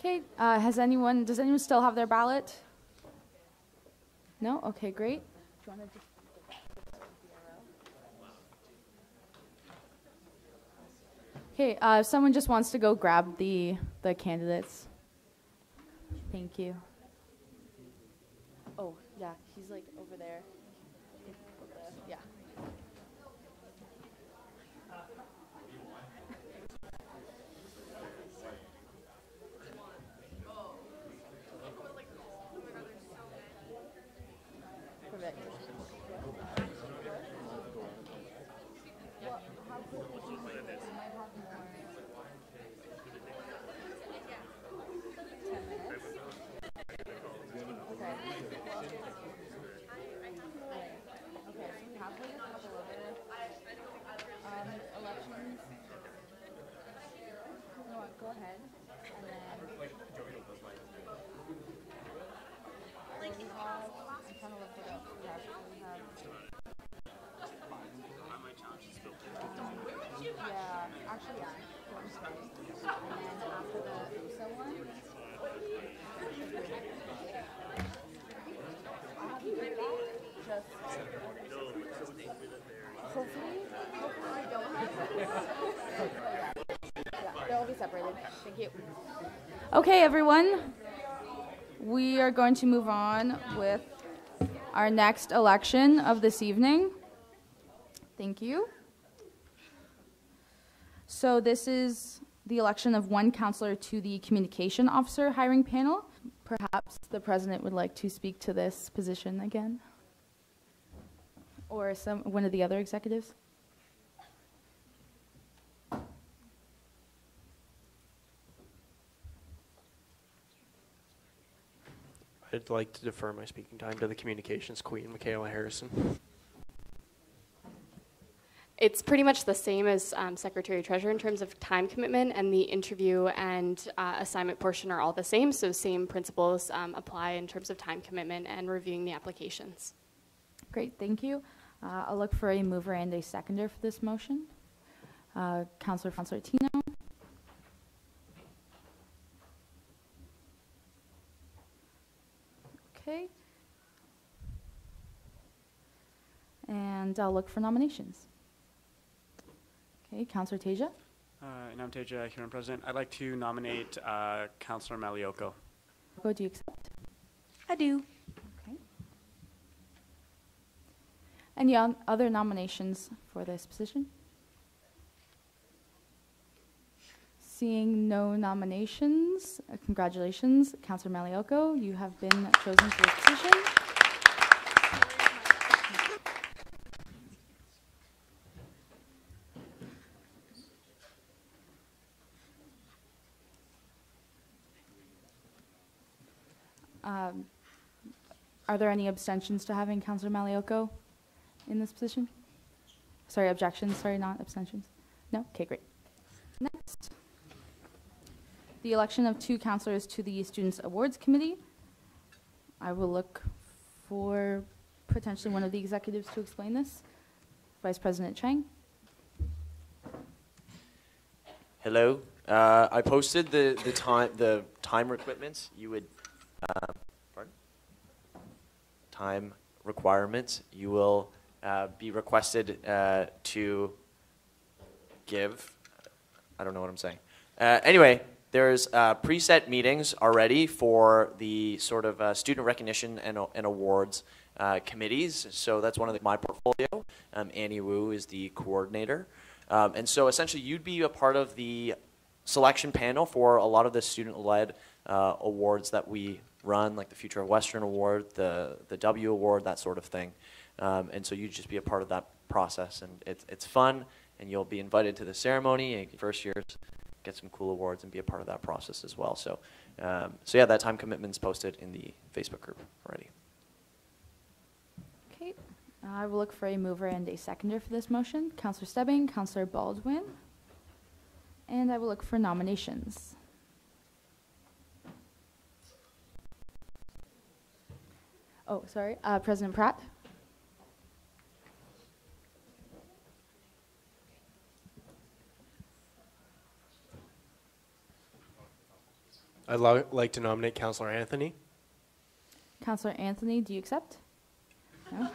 Okay, does anyone still have their ballot? No? Okay, great. Do you want to just Okay, if someone just wants to go grab the candidates. Thank you. Oh, yeah, he's like over there. Yeah. Perfect. Go ahead. And then I'm trying to look it up. We have yeah, actually yeah. Wednesday. And then after the USA one, just hopefully we don't have they'll be separated. Thank you. Okay, everyone. We are going to move on with our next election of this evening. Thank you. So this is the election of one counselor to the communication officer hiring panel. Perhaps the president would like to speak to this position again, or one of the other executives. I'd like to defer my speaking time to the communications queen, Michaela Harrison. It's pretty much the same as Secretary Treasurer in terms of time commitment, and the interview and assignment portion are all the same, so same principles apply in terms of time commitment and reviewing the applications. Great, thank you. I'll look for a mover and a seconder for this motion. Councillor Fonsortino. Okay. And I'll look for nominations. Okay, Councillor Tasia. And I'm Teja, Huron President. I'd like to nominate Councillor Malioko. Do you accept? I do. Okay. Any other nominations for this position? Seeing no nominations, congratulations, Councillor Malioko. You have been chosen for this position. Are there any abstentions to having Councillor Malioko in this position? Sorry, objections, sorry, not abstentions. No? Okay, great. Next, the election of 2 councillors to the Students' Awards Committee. I will look for potentially one of the executives to explain this. Vice President Chang. Hello. I posted the time requirements. You would pardon? Time requirements. You will be requested to give. I don't know what I'm saying. Anyway, there's preset meetings already for the sort of student recognition and awards committees. So that's one of my portfolio. Annie Wu is the coordinator. And so essentially you'd be a part of the selection panel for a lot of the student-led awards that we run, like the Future of Western Award, the W Award, that sort of thing. And so you'd just be a part of that process. And it's fun, and you'll be invited to the ceremony, and first years get some cool awards and be a part of that process as well. So, so yeah, that time commitment's posted in the Facebook group already. Okay, I will look for a mover and a seconder for this motion. Councillor Stebbing, Councillor Baldwin, and I will look for nominations. Oh, sorry, President Pratt. I'd like to nominate Councillor Anthony. Councillor Anthony, do you accept? No?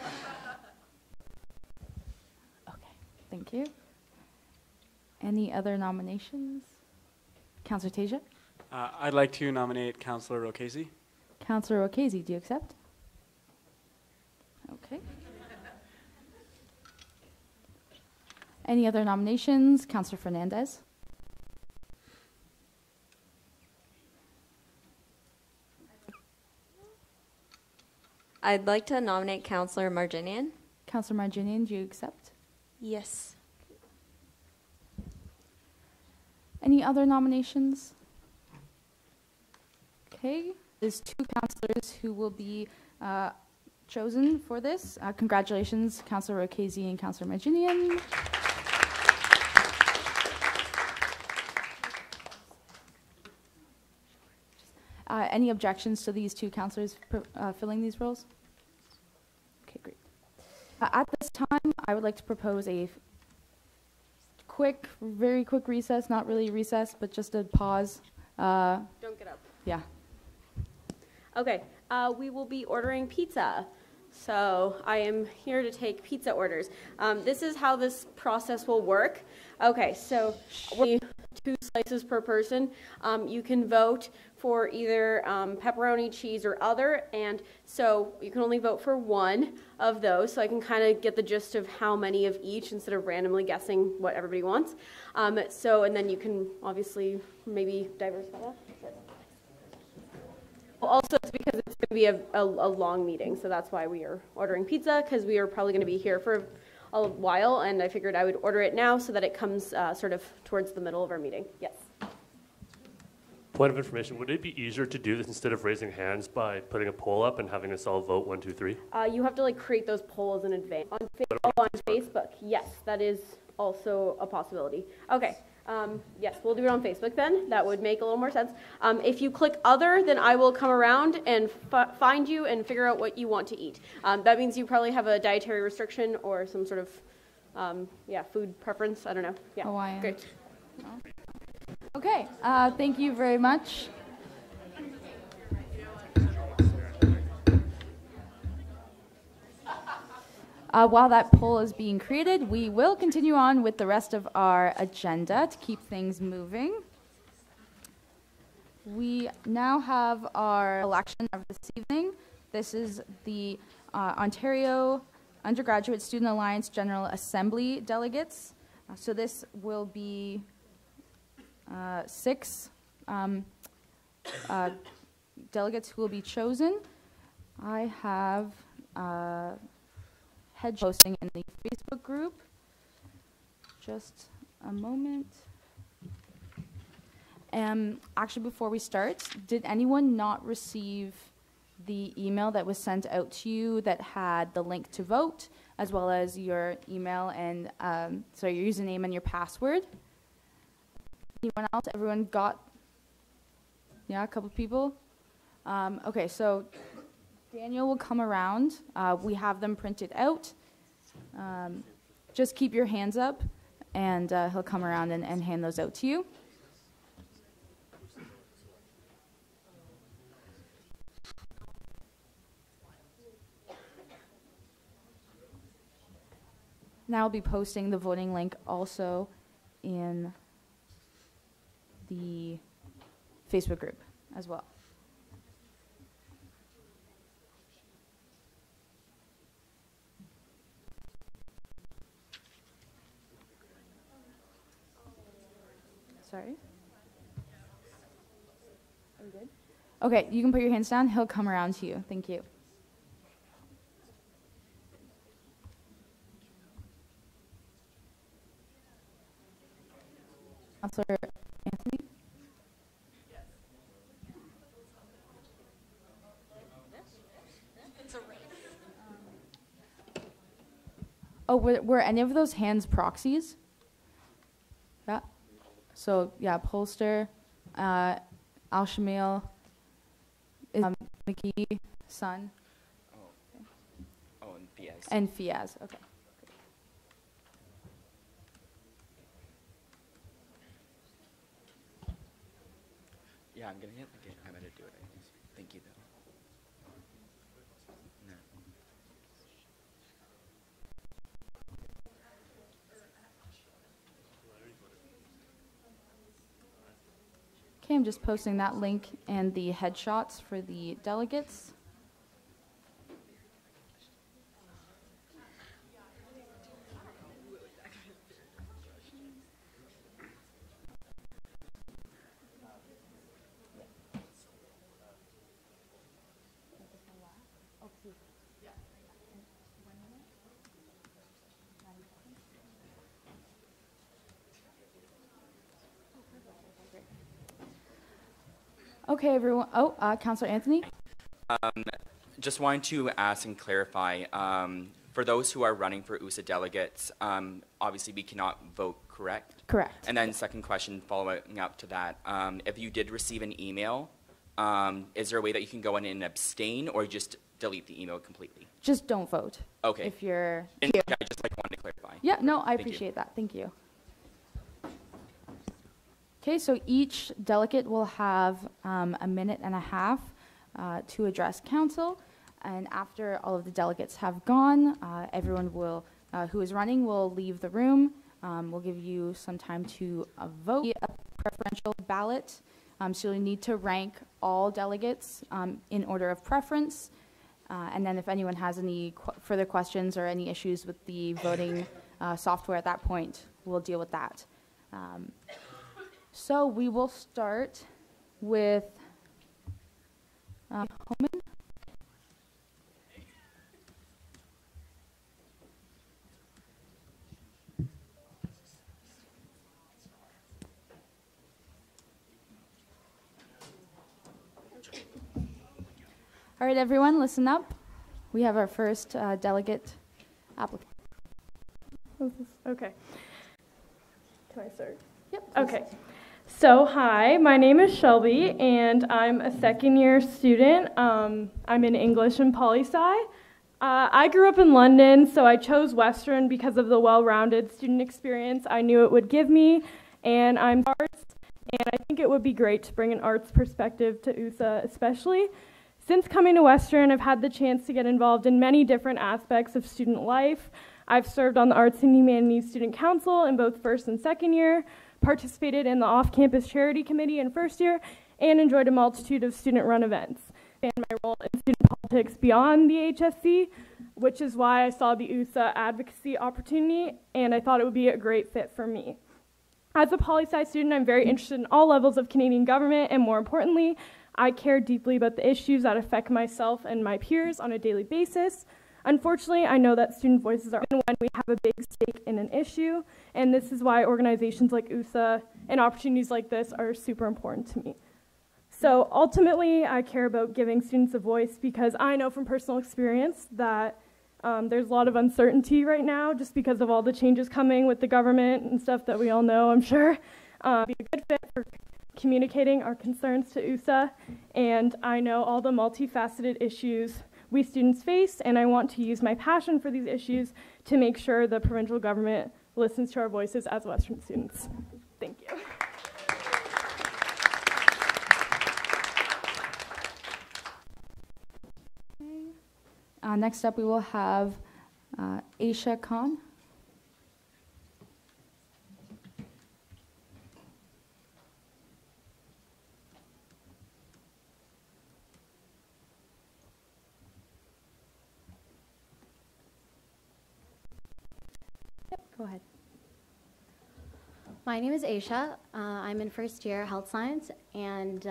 Okay, thank you. Any other nominations? Councillor Tasia? I'd like to nominate Councillor Rocchese. Councillor Rocchese, do you accept? Okay. Any other nominations? Councillor Fernandez? I'd like to nominate Councillor Marginian. Councillor Marginian, do you accept? Yes. Any other nominations? Okay, there's 2 councillors who will be chosen for this. Congratulations, Councillor Rocchese and Councillor Marginian. Any objections to these 2 councillors filling these roles? Okay, great. At this time, I would like to propose a very quick recess, not really recess, but just a pause. Don't get up. Yeah. Okay, we will be ordering pizza. So I am here to take pizza orders. This is how this process will work. Okay, so 2 slices per person. You can vote for either pepperoni, cheese, or other, and so you can only vote for 1 of those, so I can kind of get the gist of how many of each instead of randomly guessing what everybody wants. And then you can obviously maybe diversify that. Also, it's because it's going to be a long meeting, so that's why we are ordering pizza, because we are probably going to be here for a while, and I figured I would order it now so that it comes sort of towards the middle of our meeting. Yes. Point of information, would it be easier to do this instead of raising hands by putting a poll up and having us all vote 1, 2, 3? You have to create those polls in advance. On Facebook, yes, that is also a possibility. Okay, yes, we'll do it on Facebook then. That would make a little more sense. If you click other, then I will come around and find you and figure out what you want to eat. That means you probably have a dietary restriction or some sort of yeah, food preference. I don't know. Yeah, Hawaiian. great. Okay, thank you very much. While that poll is being created, we will continue on with the rest of our agenda to keep things moving. We now have our election of this evening. This is the Ontario Undergraduate Student Alliance General Assembly delegates. So this will be 6 delegates who will be chosen. I have head posting in the Facebook group. Just a moment. Actually, before we start, did anyone not receive the email that was sent out to you that had the link to vote, as well as your email and your username and your password? Anyone else? Everyone got? Yeah, a couple people. Okay, so Daniel will come around. We have them printed out. Just keep your hands up, and he'll come around and hand those out to you. Now I'll be posting the voting link also in the Facebook group as well. Sorry? Are you good? Okay, you can put your hands down. He'll come around to you. Thank you. Councillor Anthony? Oh, were any of those hands proxies? Yeah. So, yeah, Polster, Al-Shamil, McKee, Sun. Oh, and Fiaz. And Fiaz, okay. Yeah, I'm gonna get. Okay, I'm gonna do it. Thank you, though. No. Okay, I'm just posting that link and the headshots for the delegates. Okay, everyone. Oh, Councillor Anthony? Just wanted to ask and clarify, for those who are running for USA delegates, obviously we cannot vote, correct? Correct. And then second question following up to that, if you did receive an email, is there a way that you can go in and abstain or just delete the email completely? Just don't vote. Okay. If you're And here. I just wanted to clarify. Yeah, no, I Thank you. appreciate that. Thank you. Okay, so each delegate will have a minute and a half to address council. And after all of the delegates have gone, everyone will, who is running will leave the room. We'll give you some time to vote. A preferential ballot. So you'll need to rank all delegates in order of preference. And then if anyone has any further questions or any issues with the voting software at that point, we'll deal with that. So we will start with Homan. All right, everyone, listen up. We have our first delegate applicant. Okay. Can I start? Yep. Okay. So, hi, my name is Shelby, and I'm a second-year student. I'm in English and poli-sci. I grew up in London, so I chose Western because of the well-rounded student experience I knew it would give me, and I'm arts, and I think it would be great to bring an arts perspective to USA especially. Since coming to Western, I've had the chance to get involved in many different aspects of student life. I've served on the Arts and Humanities Student Council in both first and second year, participated in the off-campus charity committee in first year, and enjoyed a multitude of student-run events. And my role in student politics beyond the HSC, which is why I saw the USA advocacy opportunity, and I thought it would be a great fit for me. As a poli-sci student, I'm very interested in all levels of Canadian government, and more importantly, I care deeply about the issues that affect myself and my peers on a daily basis. Unfortunately, I know that student voices are when we have a big stake in an issue, and this is why organizations like USA and opportunities like this are super important to me. So ultimately, I care about giving students a voice because I know from personal experience that there's a lot of uncertainty right now just because of all the changes coming with the government and stuff that we all know, I'm sure. Be a good fit for communicating our concerns to USA, and I know all the multifaceted issues we students face, and I want to use my passion for these issues to make sure the provincial government listens to our voices as Western students. Thank you. Next up, we will have Aisha Khan. Go ahead. My name is Aisha. I'm in first year health science, and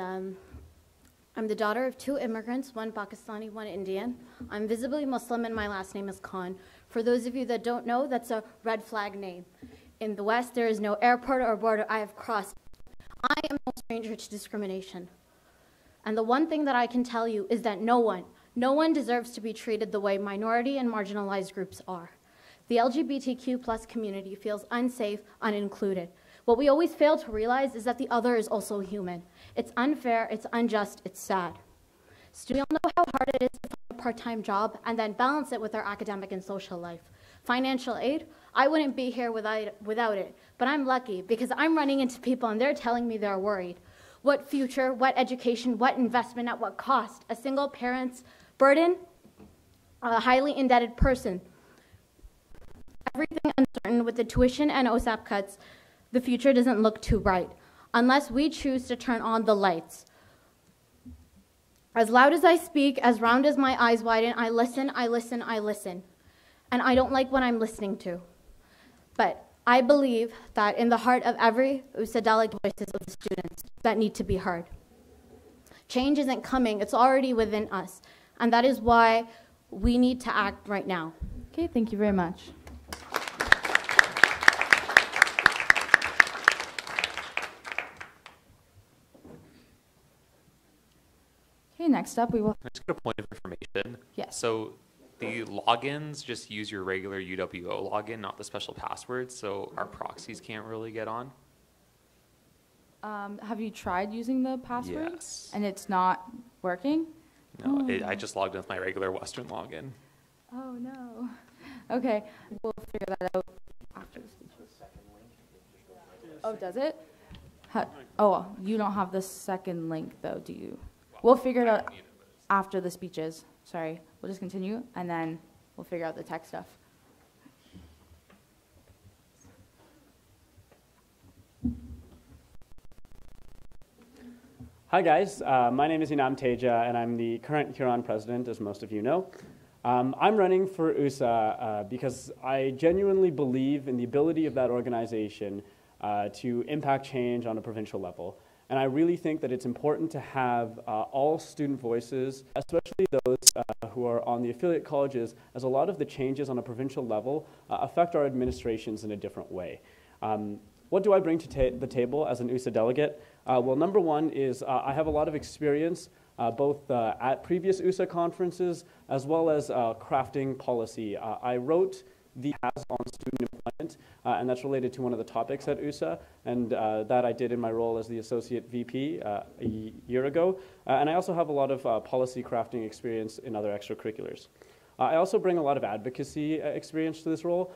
I'm the daughter of 2 immigrants, one Pakistani, one Indian. I'm visibly Muslim, and my last name is Khan. For those of you that don't know, that's a red flag name. In the West, there is no airport or border I have crossed. I am no stranger to discrimination. And the one thing that I can tell you is that no one deserves to be treated the way minority and marginalized groups are. The LGBTQ+ community feels unsafe, unincluded. What we always fail to realize is that the other is also human. It's unfair, it's unjust, it's sad. So we all know how hard it is to find a part-time job and then balance it with our academic and social life. Financial aid, I wouldn't be here without it, but I'm lucky because I'm running into people and they're telling me they're worried. What future, what education, what investment, at what cost? A single parent's burden, a highly indebted person. Everything uncertain with the tuition and OSAP cuts, the future doesn't look too bright unless we choose to turn on the lights. As loud as I speak, as round as my eyes widen, I listen, I listen, I listen. And I don't like what I'm listening to. But I believe that in the heart of every USA delegate, voices of the students that need to be heard. Change isn't coming, it's already within us. And that is why we need to act right now. Okay, thank you very much. Okay, next up we will... Can I just get a point of information? Yes. So the logins just use your regular UWO login, not the special password, so our proxies can't really get on? Have you tried using the password? Yes. And it's not working? No, Oh. I just logged in with my regular Western login. Oh, no. Okay, we'll figure that out after the speech. Oh, does it? Oh, you don't have the second link, though, do you? We'll figure it out after the speeches. Sorry, we'll just continue, and then we'll figure out the tech stuff. Hi guys, my name is Inam Teja and I'm the current Huron president, as most of you know. I'm running for USA because I genuinely believe in the ability of that organization to impact change on a provincial level. And I really think that it's important to have all student voices, especially those who are on the affiliate colleges, as a lot of the changes on a provincial level affect our administrations in a different way. What do I bring to the table as an USA delegate? Well, number one is I have a lot of experience both at previous USA conferences as well as crafting policy. I wrote the Has on Student Employment, and that's related to one of the topics at USA, and that I did in my role as the Associate VP a year ago. And I also have a lot of policy crafting experience in other extracurriculars. I also bring a lot of advocacy experience to this role.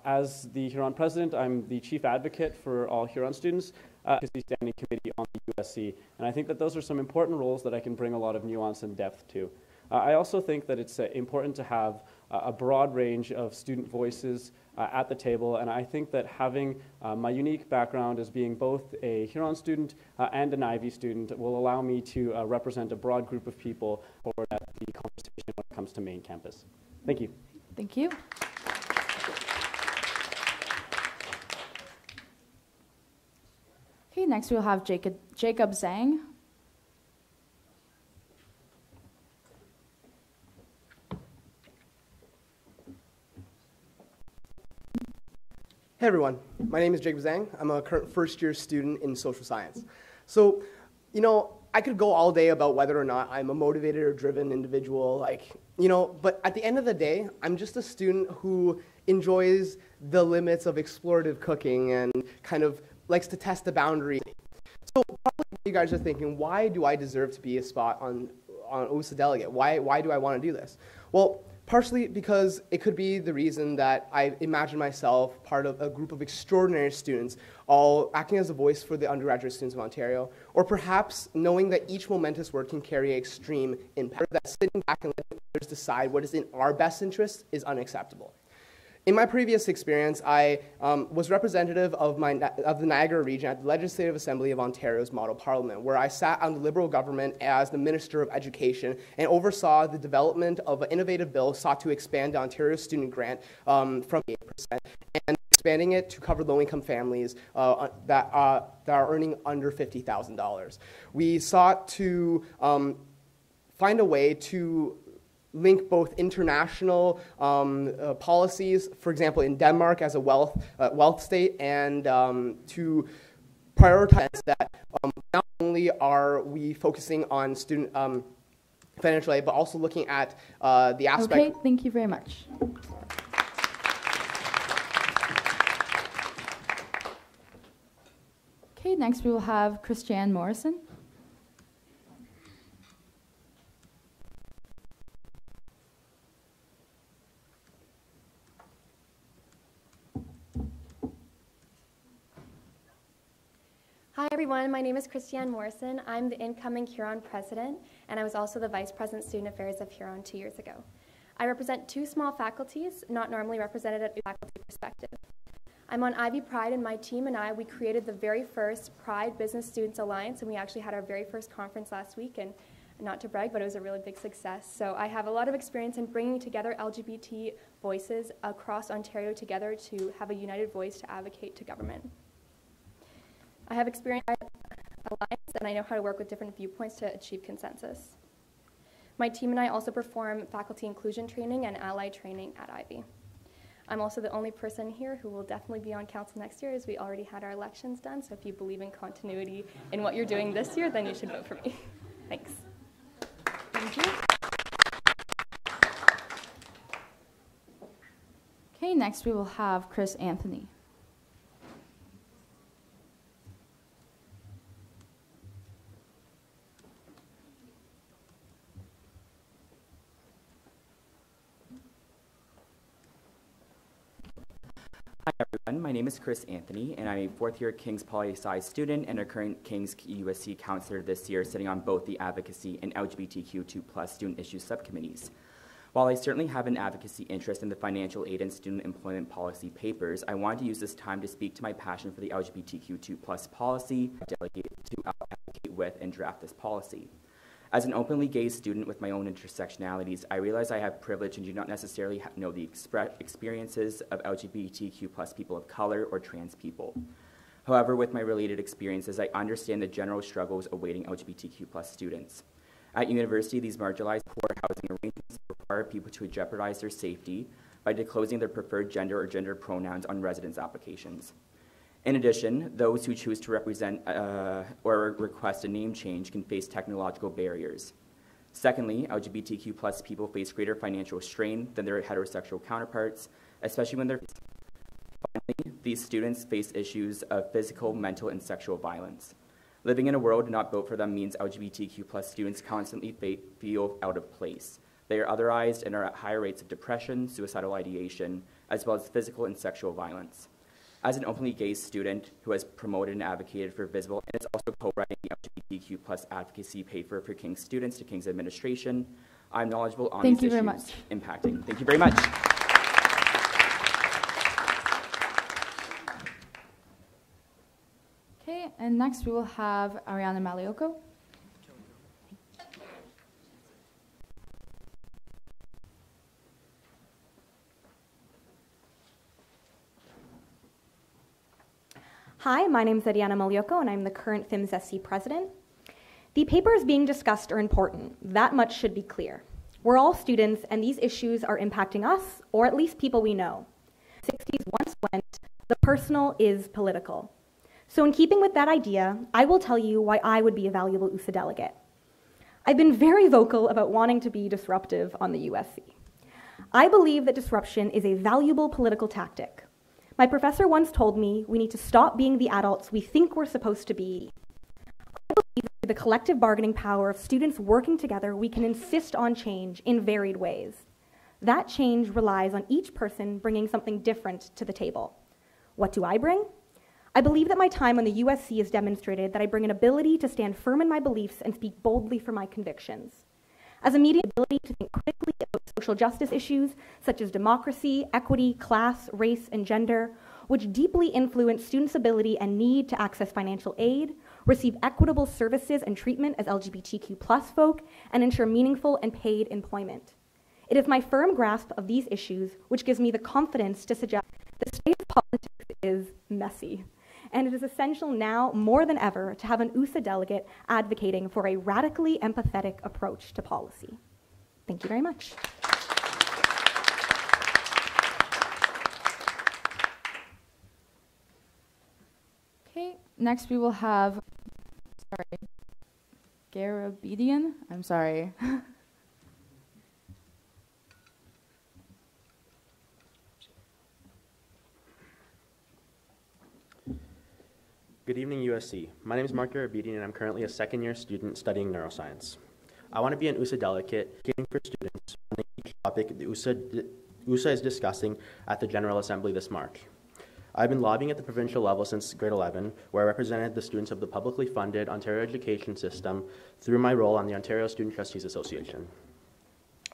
As the Huron president, I'm the chief advocate for all Huron students, Advocacy Standing Committee on the USC, and I think that those are some important roles that I can bring a lot of nuance and depth to. I also think that it's important to have a broad range of student voices at the table, and I think that having my unique background as being both a Huron student and an Ivy student will allow me to represent a broad group of people forward at the conversation when it comes to main campus. Thank you. Thank you. Okay, next we'll have Jacob Zhang. Hey everyone, my name is Jacob Zhang. I'm a current first-year student in social science. So, you know, I could go all day about whether or not I'm a motivated or driven individual, but at the end of the day, I'm just a student who enjoys the limits of explorative cooking and kind of likes to test the boundaries. So probably you guys are thinking, why do I deserve to be a spot on OOSA delegate? Why do I want to do this? Well, partially because it could be the reason that I imagine myself part of a group of extraordinary students, all acting as a voice for the undergraduate students of Ontario, or perhaps knowing that each momentous word can carry extreme impact, that sitting back and letting others decide what is in our best interest is unacceptable. In my previous experience, I was representative of the Niagara region at the Legislative Assembly of Ontario's Model Parliament, where I sat on the Liberal government as the Minister of Education and oversaw the development of an innovative bill sought to expand the Ontario student grant from 8% and expanding it to cover low-income families that are earning under $50,000. We sought to find a way to link both international policies, for example, in Denmark as a wealth state, and to prioritize that not only are we focusing on student financial aid, but also looking at the aspect. Okay, thank you very much. Okay, next we will have Christiane Morrison. Hi everyone, my name is Christiane Morrison. I'm the incoming Huron president, and I was also the vice president student affairs of Huron 2 years ago. I represent two small faculties, not normally represented at faculty perspective. I'm on Ivy Pride, and my team and we created the very first Pride Business Students Alliance, and we actually had our very first conference last week, and not to brag, but it was a really big success. So I have a lot of experience in bringing together LGBT voices across Ontario together to have a united voice to advocate to government. I have experience in Alliance, and I know how to work with different viewpoints to achieve consensus. My team and I also perform faculty inclusion training and ally training at Ivy. I'm also the only person here who will definitely be on council next year, as we already had our elections done, so if you believe in continuity in what you're doing this year, then you should vote for me. Thanks. Thank you. Okay, next we will have Chris Anthony. Hi everyone, my name is Chris Anthony, and I'm a fourth-year King's Poli-Sci student and a current King's USC counselor this year, sitting on both the advocacy and LGBTQ2+ student issues subcommittees. While I certainly have an advocacy interest in the financial aid and student employment policy papers, I wanted to use this time to speak to my passion for the LGBTQ2+ policy, delegate to advocate with and draft this policy. As an openly gay student with my own intersectionalities, I realize I have privilege and do not necessarily know the experiences of LGBTQ+ people of color or trans people. However, with my related experiences, I understand the general struggles awaiting LGBTQ+ students. At university, these marginalized poor housing arrangements require people to jeopardize their safety by disclosing their preferred gender or gender pronouns on residence applications. In addition, those who choose to represent or request a name change can face technological barriers. Secondly, LGBTQ+ people face greater financial strain than their heterosexual counterparts, especially when they're. Finally, these students face issues of physical, mental, and sexual violence. Living in a world not built for them means LGBTQ+ students constantly feel out of place. They are otherized and are at higher rates of depression, suicidal ideation, as well as physical and sexual violence. As an openly gay student who has promoted and advocated for visible and is also co-writing the LGBTQ plus advocacy paper for King's students to King's administration, I'm knowledgeable on these issues impacting. Thank you very much. Okay, and next we will have Ariana Malioko. Hi, my name is Ariana Malioko, and I'm the current PHMSSC president. The papers being discussed are important. That much should be clear. We're all students, and these issues are impacting us, or at least people we know. 60s once went, the personal is political. So in keeping with that idea, I will tell you why I would be a valuable USA delegate. I've been very vocal about wanting to be disruptive on the USC. I believe that disruption is a valuable political tactic. My professor once told me we need to stop being the adults we think we're supposed to be. I believe through the collective bargaining power of students working together, we can insist on change in varied ways. That change relies on each person bringing something different to the table. What do I bring? I believe that my time on the USC has demonstrated that I bring an ability to stand firm in my beliefs and speak boldly for my convictions. As a media ability to think critically about social justice issues such as democracy, equity, class, race, and gender, which deeply influence students' ability and need to access financial aid, receive equitable services and treatment as LGBTQ+ folk, and ensure meaningful and paid employment. It is my firm grasp of these issues which gives me the confidence to suggest the state of politics is messy. And it is essential now, more than ever, to have an USA delegate advocating for a radically empathetic approach to policy. Thank you very much. Okay, next we will have, Garabedian. I'm sorry. Good evening, USC. My name is Mark Garabedian, and I'm currently a second-year student studying neuroscience. I want to be an USA delegate advocating for students on each topic the USA is discussing at the General Assembly this March. I've been lobbying at the provincial level since grade 11, where I represented the students of the publicly funded Ontario education system through my role on the Ontario Student Trustees Association.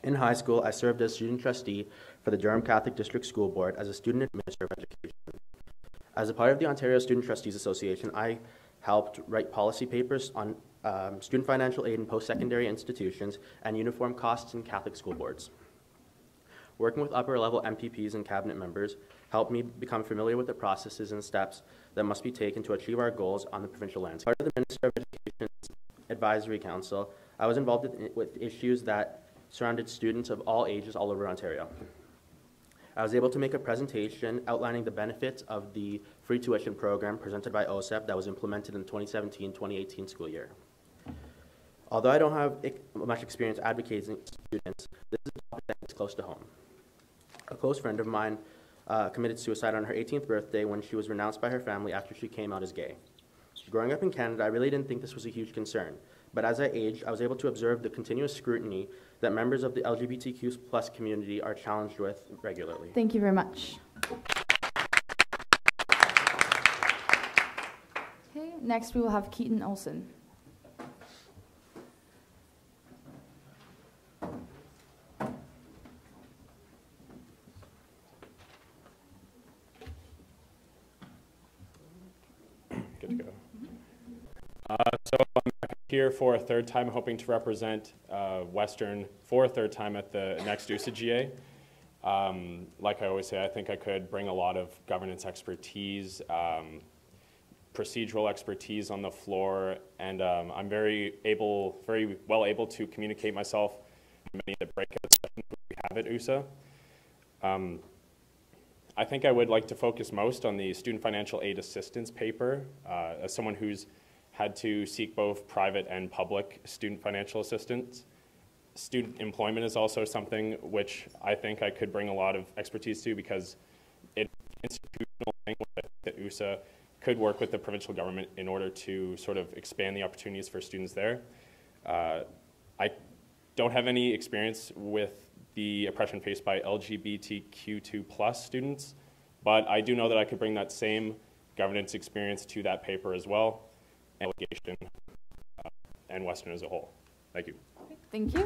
In high school, I served as student trustee for the Durham Catholic District School Board as a student administrator of education. As a part of the Ontario Student Trustees Association, I helped write policy papers on student financial aid in post-secondary institutions and uniform costs in Catholic school boards. Working with upper-level MPPs and cabinet members helped me become familiar with the processes and steps that must be taken to achieve our goals on the provincial landscape. Part of the Minister of Education's Advisory Council, I was involved with issues that surrounded students of all ages all over Ontario. I was able to make a presentation outlining the benefits of the free tuition program presented by OSEP that was implemented in the 2017-2018 school year. Although I don't have much experience advocating students, this is a topic that is close to home. A close friend of mine committed suicide on her 18th birthday when she was renounced by her family after she came out as gay. Growing up in Canada, I really didn't think this was a huge concern, but as I aged, I was able to observe the continuous scrutiny that members of the LGBTQ+ community are challenged with regularly. Thank you very much. Okay, next we will have Keaton Olson. Good to go. So I'm here for a third time, hoping to represent Western for a third time at the next USA GA. Like I always say, I think I could bring a lot of governance expertise, procedural expertise on the floor, and I'm very well able to communicate myself in many of the breakout sessions we have at USA. I think I would like to focus most on the student financial aid assistance paper. As someone who's had to seek both private and public student financial assistance, student employment is also something which I think I could bring a lot of expertise to, because it's an institutional thing that USA could work with the provincial government in order to sort of expand the opportunities for students there. I don't have any experience with the oppression faced by LGBTQ2+ students, but I do know that I could bring that same governance experience to that paper as well, and delegation and Western as a whole. Thank you. Thank you.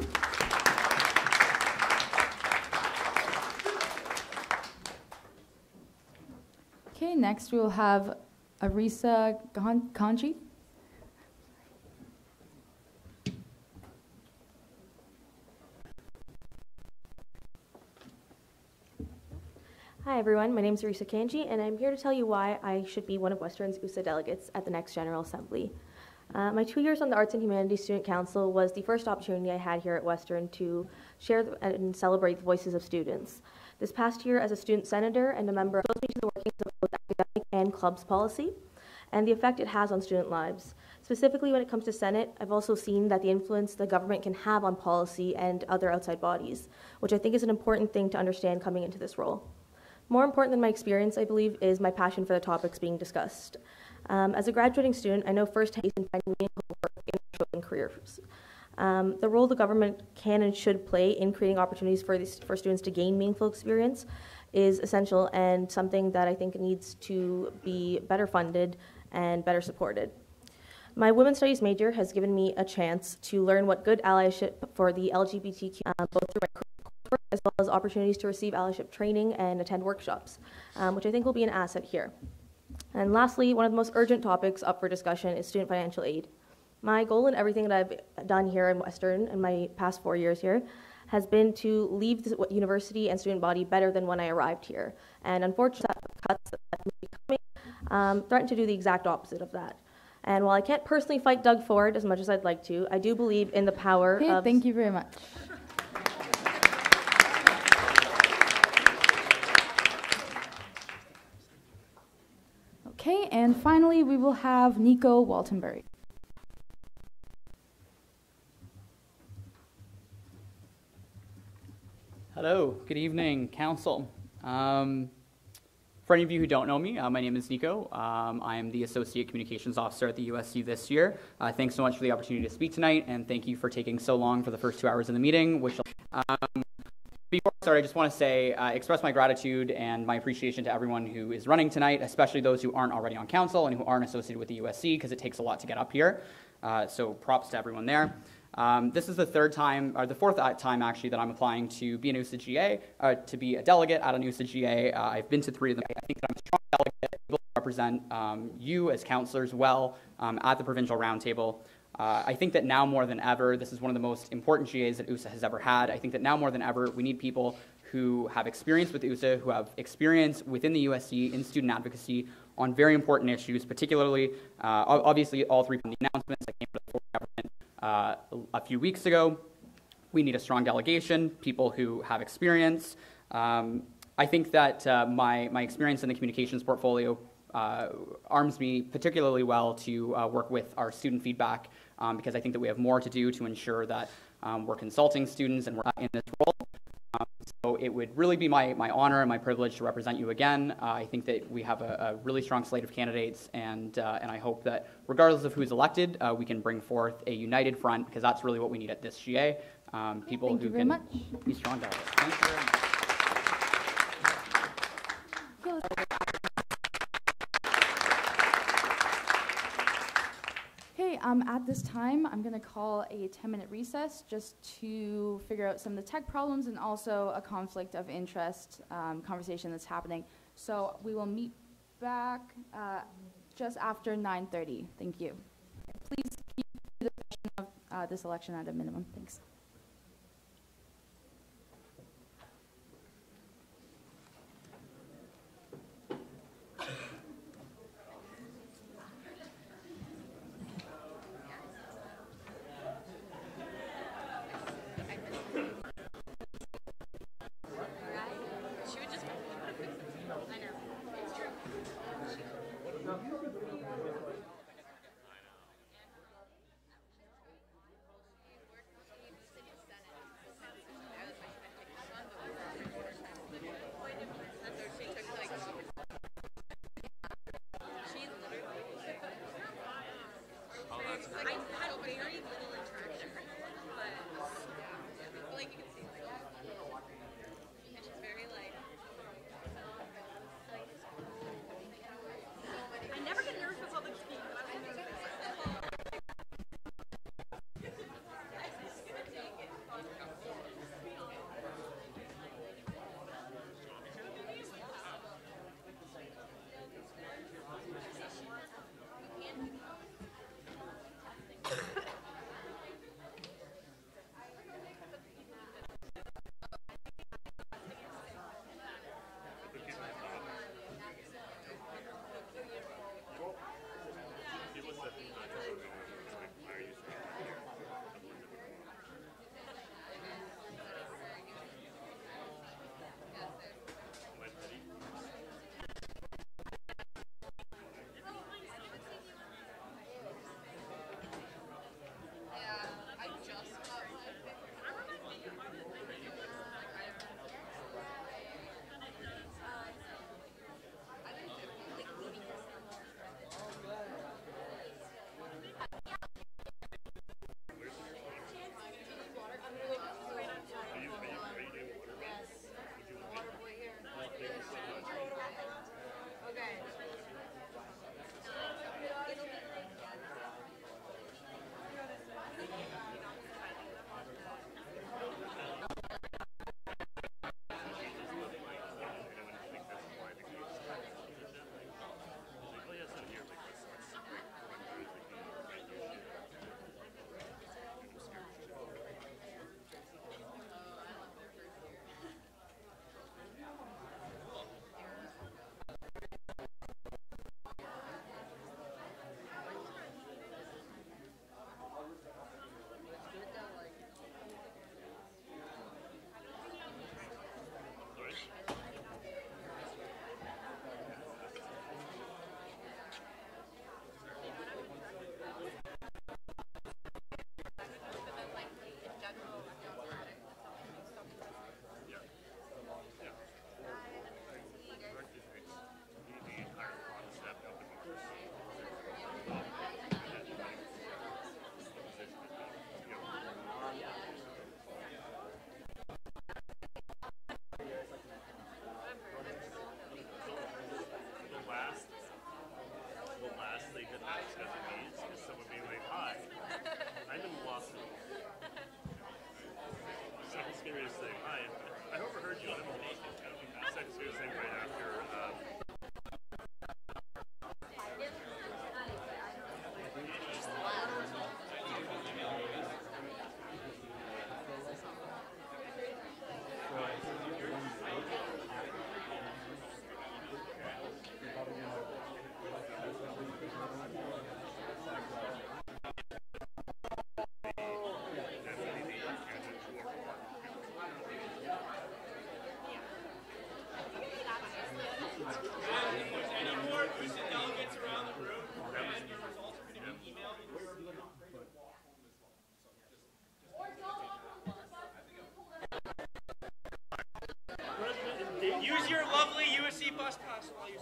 Okay, next we will have Arisa Kanji. Hi everyone, my name is Arisa Kanji, and I'm here to tell you why I should be one of Western's USA delegates at the next General Assembly. My 2 years on the Arts and Humanities Student Council was the first opportunity I had here at Western to share and celebrate the voices of students. This past year as a student senator and a member exposed me to the workings of both academic and clubs policy and the effect it has on student lives. Specifically when it comes to Senate, I've also seen that the influence the government can have on policy and other outside bodies, which I think is an important thing to understand coming into this role. More important than my experience, I believe, is my passion for the topics being discussed. As a graduating student, I know firsthand in finding meaningful work in children careers. The role the government can and should play in creating opportunities for students to gain meaningful experience is essential and something that I think needs to be better funded and better supported. My women's studies major has given me a chance to learn what good allyship for the LGBTQ, both through my coursework as well as opportunities to receive allyship training and attend workshops, which I think will be an asset here. And lastly, one of the most urgent topics up for discussion is student financial aid. My goal in everything that I've done here in Western in my past 4 years here has been to leave the university and student body better than when I arrived here. And unfortunately, the cuts that may be coming threaten to do the exact opposite of that. And while I can't personally fight Doug Ford as much as I'd like to, I do believe in the power of... Thank you very much. Okay, and finally we will have Nico Waltenbury. Hello, good evening, Council. For any of you who don't know me, my name is Nico. I am the Associate Communications Officer at the USC this year. Thanks so much for the opportunity to speak tonight, and thank you for taking so long for the first 2 hours of the meeting. Before I start, I just want to say, express my gratitude and my appreciation to everyone who is running tonight, especially those who aren't already on council and who aren't associated with the USC, because it takes a lot to get up here. So props to everyone there. This is the fourth time actually that I'm applying to be an USA GA, to be a delegate at an USA GA. I've been to 3 of them. I think that I'm a strong delegate, able to represent you as counselors well at the provincial roundtable. I think that now more than ever, this is one of the most important GAs that USA has ever had. I think that now more than ever, we need people who have experience with USA, who have experience within the USC in student advocacy on very important issues, particularly, obviously, all 3 from the announcements that came from the government a few weeks ago. We need a strong delegation, people who have experience. I think that my experience in the communications portfolio arms me particularly well to work with our student feedback because I think that we have more to do to ensure that we're consulting students and we're in this role. So it would really be my honor and my privilege to represent you again. I think that we have a really strong slate of candidates, and I hope that regardless of who's elected, we can bring forth a united front, because that's really what we need at this GA. People who can be strong delegates. Thank you very much. Okay, at this time, I'm going to call a 10-minute recess just to figure out some of the tech problems and also a conflict of interest conversation that's happening. So we will meet back just after 9:30. Thank you. Please keep the discussion of this election at a minimum. Thanks. Use your lovely USC bus pass while you.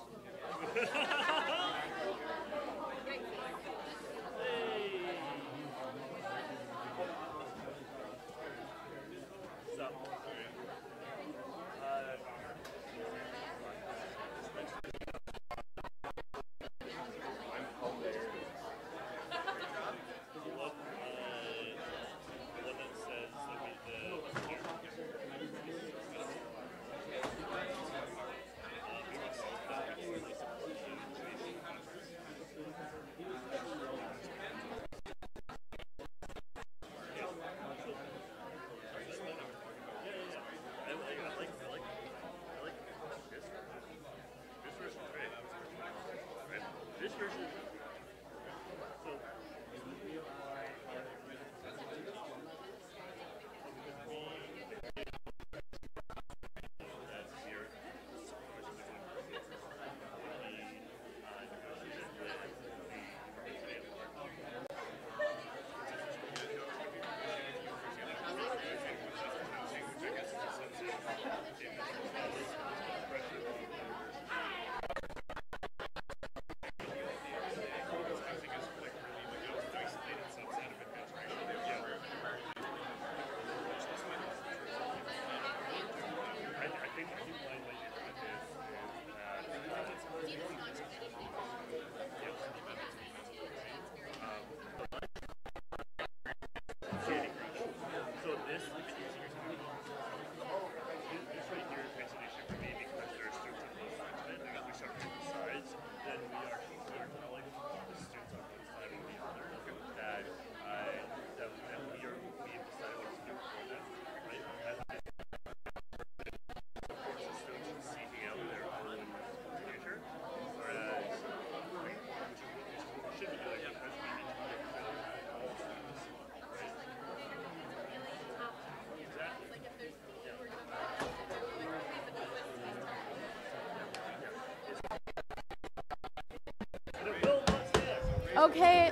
Okay.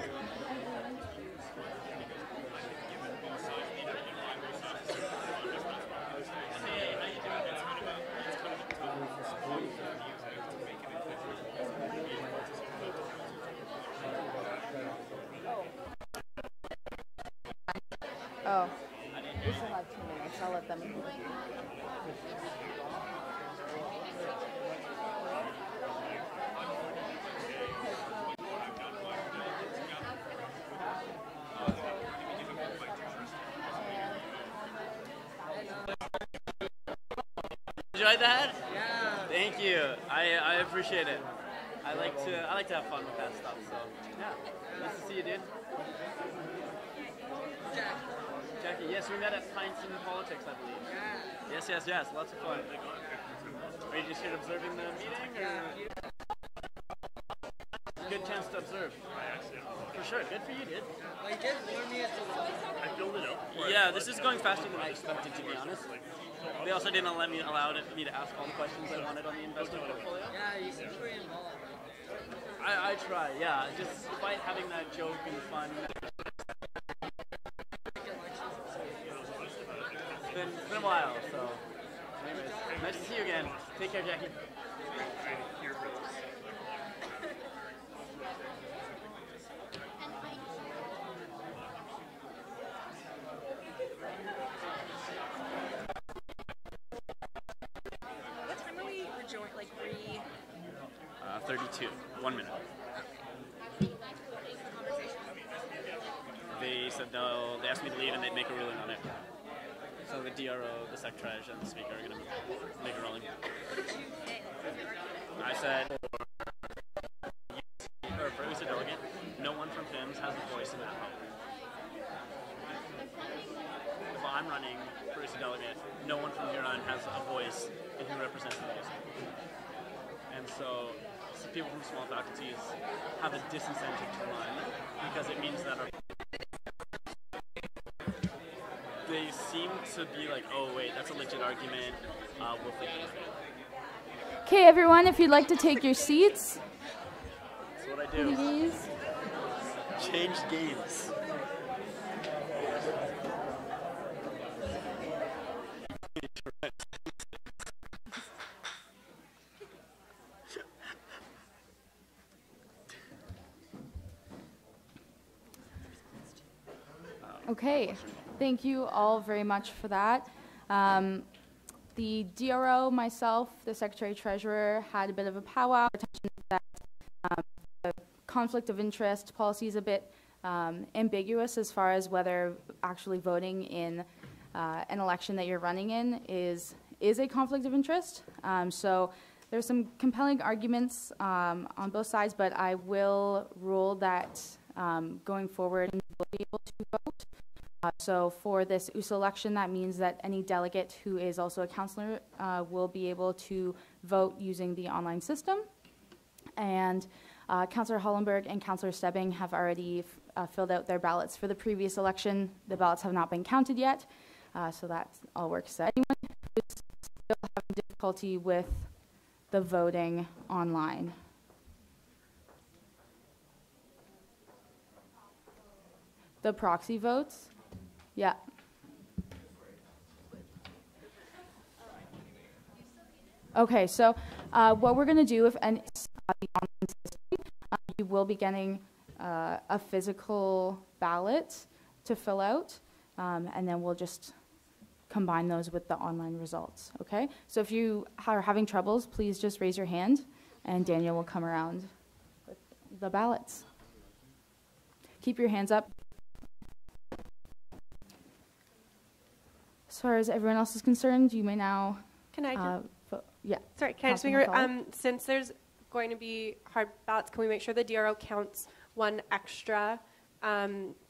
Oh, we still have 2 minutes. I'll let them. Enjoyed that? Yeah. Thank you. I appreciate it. I like to have fun with that stuff. So yeah. Nice to see you, dude. Jackie, yes, we met at Pints in Politics, I believe. Yeah. Yes. Lots of fun. Are you just here observing the meeting? Or? Good chance to observe. For sure. Good for you, dude. I filled it up. Yeah, this is going faster than I expected, to be honest. They also didn't allow me to ask all the questions I wanted on the investment portfolio. Yeah, you seem pretty involved. I try, yeah. Just despite having that joke and fun. It's been a while, so. Anyways, nice to see you again. Take care, Jackie. What time are we rejoining? Like 32. 1 minute. They said they asked me to leave and they'd make a ruling on it. So the DRO, the Secretary, and the Speaker are going to make a ruling. I said, for USA Delegate, no one from PIMS has a voice in that vote. If I'm running for USA Delegate, no one from Huron has a voice in who represents the music. And so people from small faculties have a disincentive to run because it means that they seem to be like, oh wait, that's a legit argument, we'll think about it. Okay, everyone, if you'd like to take your seats. That's what I do. Please. Change games. Okay, thank you all very much for that. The DRO, myself, the Secretary-Treasurer, had a bit of a powwow. That the conflict of interest policy is a bit ambiguous as far as whether actually voting in an election that you're running in is a conflict of interest. So there's some compelling arguments on both sides, but I will rule that going forward, you will be able to vote. So for this USA election, that means that any delegate who is also a counselor will be able to vote using the online system. And Councillor Hollenberg and Councillor Stebbing have already filled out their ballots for the previous election. The ballots have not been counted yet, so that all works. So anyone who's still having difficulty with the voting online? The proxy votes? Yeah. Okay, so what we're going to do, if the online system, you will be getting a physical ballot to fill out, and then we'll just combine those with the online results, okay? So if you are having troubles, please just raise your hand, and Daniel will come around with the ballots. Keep your hands up. As far as everyone else is concerned, you may now. Can I just? Vote. Yeah. Sorry, can I just make since there's going to be hard ballots, can we make sure the DRO counts one extra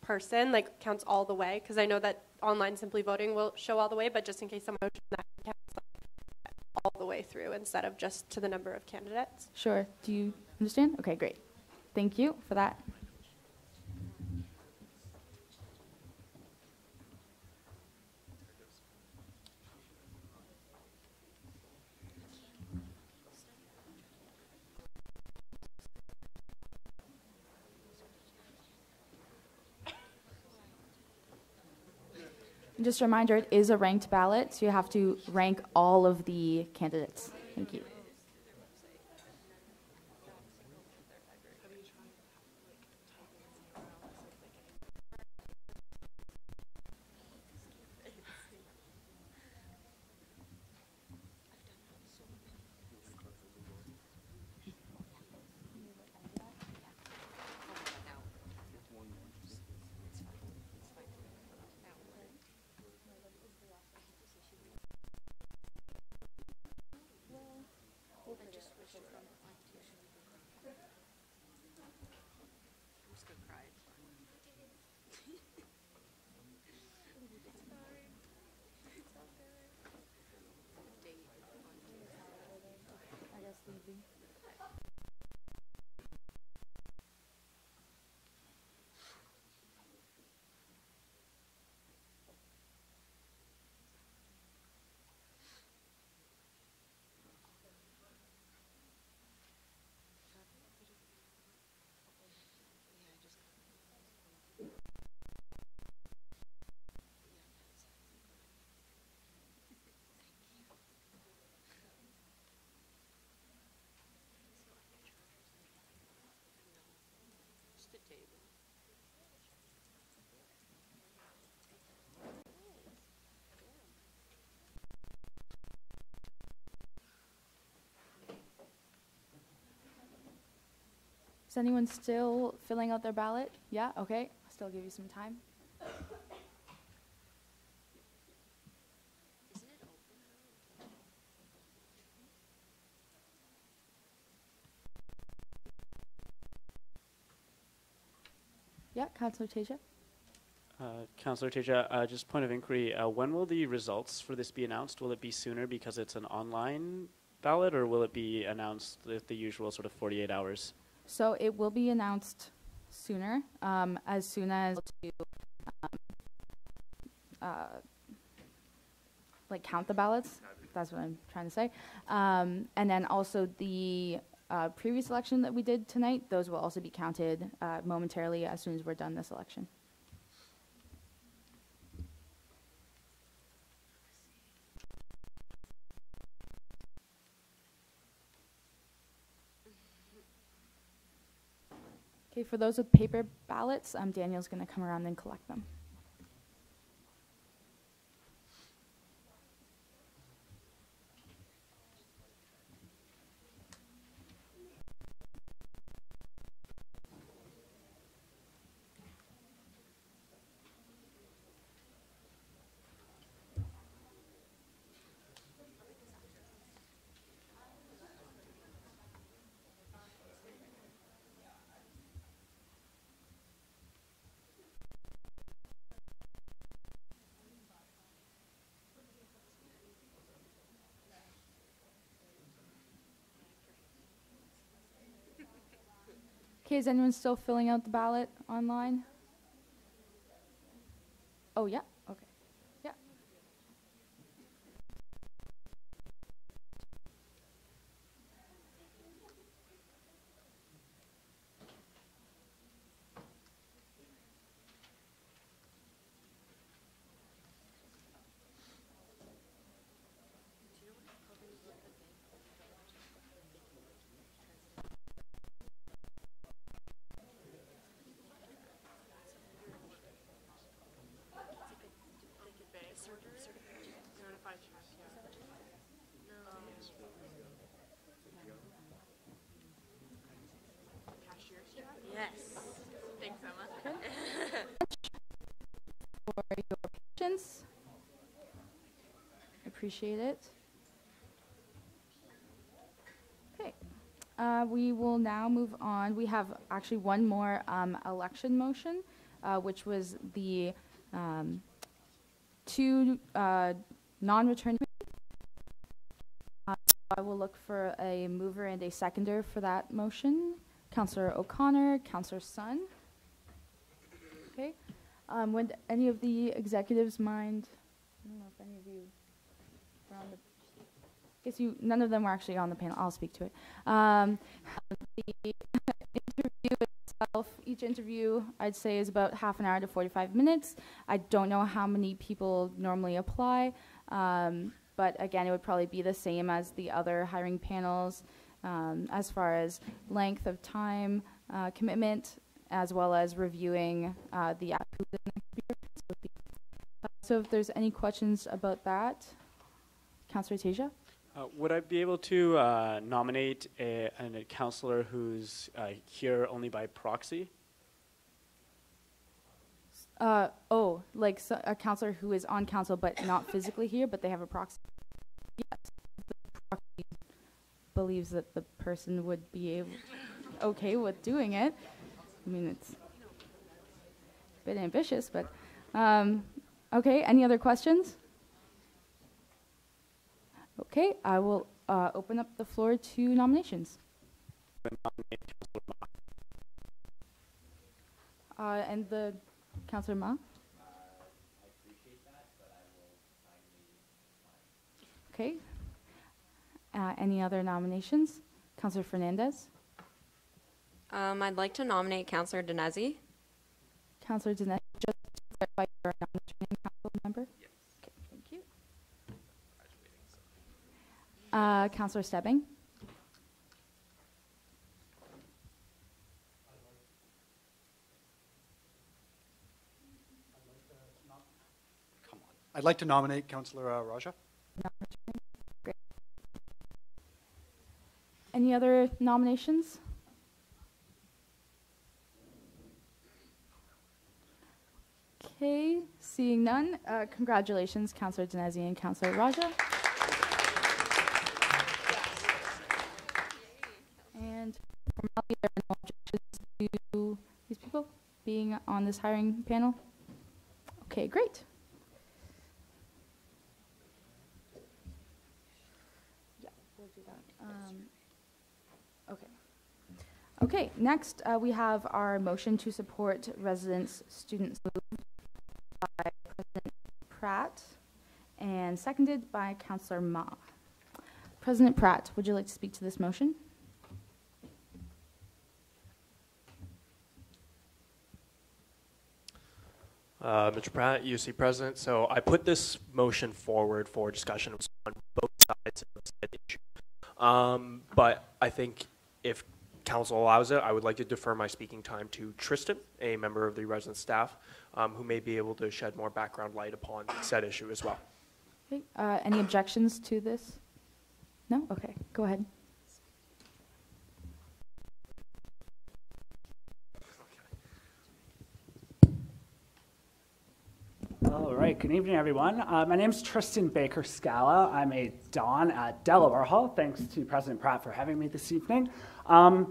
person, like counts all the way? Because I know that online simply voting will show all the way, but just in case someone that counts like all the way through instead of just to the number of candidates. Sure. Do you understand? Okay, great. Thank you for that. Just a reminder, it is a ranked ballot, so you have to rank all of the candidates. Thank you. Is anyone still filling out their ballot? Yeah, okay. I'll still give you some time. Yeah, Councillor Teja. Councillor Teja, just point of inquiry, when will the results for this be announced? Will it be sooner because it's an online ballot, or will it be announced with the usual sort of 48 hours? So it will be announced sooner, as soon as to like count the ballots. That's what I'm trying to say. And then also the previous election that we did tonight, those will also be counted momentarily as soon as we're done this election. Okay, for those with paper ballots, Daniel's going to come around and collect them. Okay, is anyone still filling out the ballot online? Oh, yeah, okay. Yeah. Yes. Thanks, Emma. For your patience. Appreciate it. Okay. We will now move on. We have actually one more election motion, which was the two non-returning. I will look for a mover and a seconder for that motion. Councillor O'Connor, Councillor Sun. Okay. Would any of the executives mind? I don't know if any of you were on the. I guess none of them were actually on the panel. I'll speak to it. The interview itself, each interview I'd say is about half an hour to 45 minutes. I don't know how many people normally apply, but again, it would probably be the same as the other hiring panels as far as length of time, commitment, as well as reviewing the so if there's any questions about that, Councillor Tasia? Would I be able to nominate a councillor who's here only by proxy? Like a councillor who is on council but not physically here, but they have a proxy? Yes. The proxy believes that the person would be okay with doing it. I mean, it's a bit ambitious, but okay. Any other questions? Okay, I will open up the floor to nominations. And the Councillor Ma? Okay. Any other nominations? Councillor Fernandez? I'd like to nominate Councillor Dinesi. Councillor Dinesi, just to clarify, you're a non-returning council member? Yes. Okay, thank you. Councillor Stebbing? I'd like to nominate Councillor Raja. Great. Any other nominations? Okay, seeing none, congratulations, Councillor Dinesi and Councillor Raja. And formally, there are no objections to these people being on this hiring panel. Okay, great. Yeah, we'll do that. Okay. Okay, next we have our motion to support residents' students moved by President Pratt and seconded by Councillor Ma. President Pratt, would you like to speak to this motion? Mr. Pratt, UC President. So I put this motion forward for discussion on both sides of the issue. But I think if council allows it, I would like to defer my speaking time to Tristan, a member of the resident staff, who may be able to shed more background light upon said issue as well. Okay. Any objections to this? No? Okay, go ahead. All right, good evening, everyone. My name is Tristan Baker Scala. I'm a Don at Delaware Hall. Thanks to President Pratt for having me this evening. I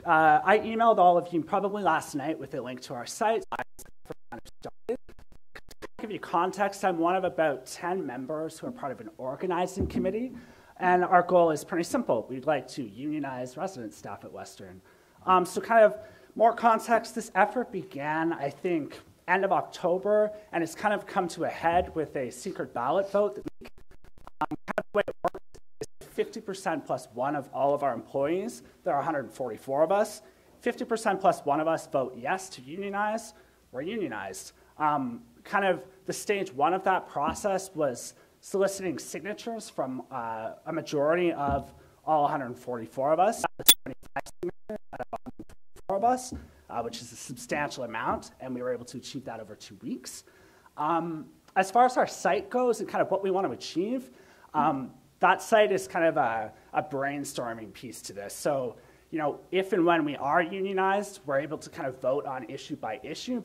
emailed all of you probably last night with a link to our site. To give you context, I'm one of about 10 members who are part of an organizing committee, and our goal is pretty simple. We'd like to unionize resident staff at Western. So kind of more context, this effort began, I think, end of October, and it's kind of come to a head with a secret ballot vote. That we, kind of the way it works is 50% plus one of all of our employees. There are 144 of us. 50% plus one of us vote yes to unionize. We're unionized. Kind of the stage one of that process was soliciting signatures from a majority of all 144 of us. 25 signatures out of 144 of us. Which is a substantial amount, and we were able to achieve that over 2 weeks. As far as our site goes and kind of what we want to achieve, that site is kind of a brainstorming piece to this. So, you know, if and when we are unionized, we're able to kind of vote on issue by issue.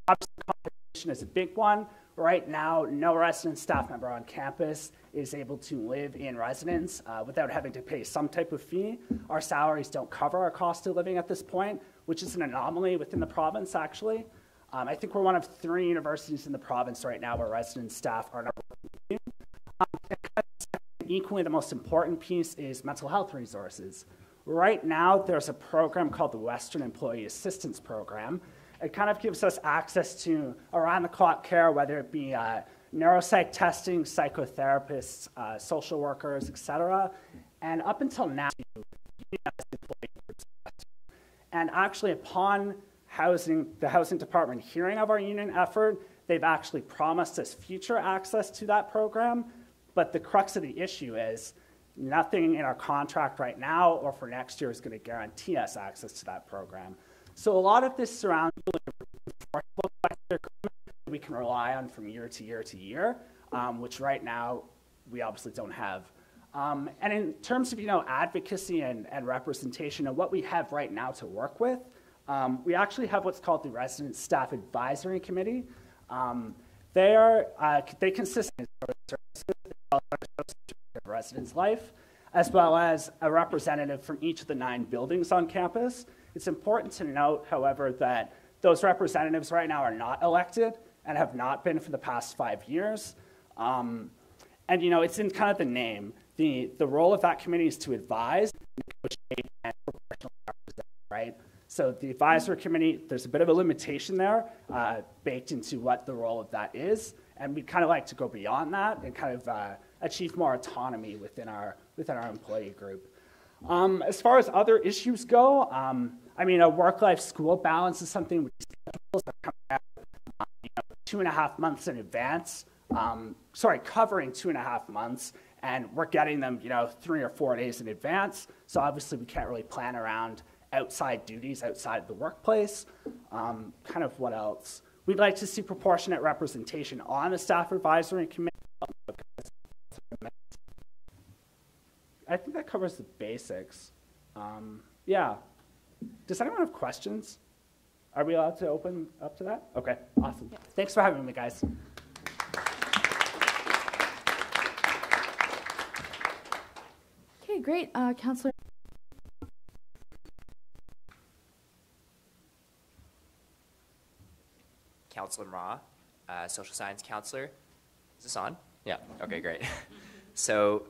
Obviously, competition is a big one. Right now, no resident staff member on campus is able to live in residence without having to pay some type of fee. Our salaries don't cover our cost of living at this point, which is an anomaly within the province, actually. I think we're one of 3 universities in the province right now where resident staff are not working. Equally, the most important piece is mental health resources. Right now, there's a program called the Western Employee Assistance Program. It kind of gives us access to around-the-clock care, whether it be neuropsych testing, psychotherapists, social workers, etc. And up until now, and actually upon the housing department hearing of our union effort, they've actually promised us future access to that program. But the crux of the issue is nothing in our contract right now or for next year is going to guarantee us access to that program. So a lot of this surrounds we can rely on from year to year to year, which right now we obviously don't have. And in terms of advocacy and representation and what we have right now to work with, we actually have what's called the Resident Staff Advisory Committee. They consist of residence life, as well as a representative from each of the 9 buildings on campus. It's important to note, however, that those representatives right now are not elected and have not been for the past 5 years. And it's in kind of the name. The role of that committee is to advise, negotiate, and proportionally represent, right? So the advisory committee, there's a bit of a limitation there baked into what the role of that is. And we'd kind of like to go beyond that and kind of achieve more autonomy within our employee group. As far as other issues go, a work-life school balance is something we schedules are coming out 2.5 months in advance. Covering 2.5 months, and we're getting them 3 or 4 days in advance. So obviously we can't really plan around outside duties outside of the workplace. Kind of what else? We'd like to see proportionate representation on the staff advisory committee. I think that covers the basics. Yeah. Does anyone have questions? Are we allowed to open up to that? Okay, awesome. Yeah. Thanks for having me, guys. Okay, great. Councillor. Councillor Mra, social science counselor. Is this on? Yeah, okay, great. So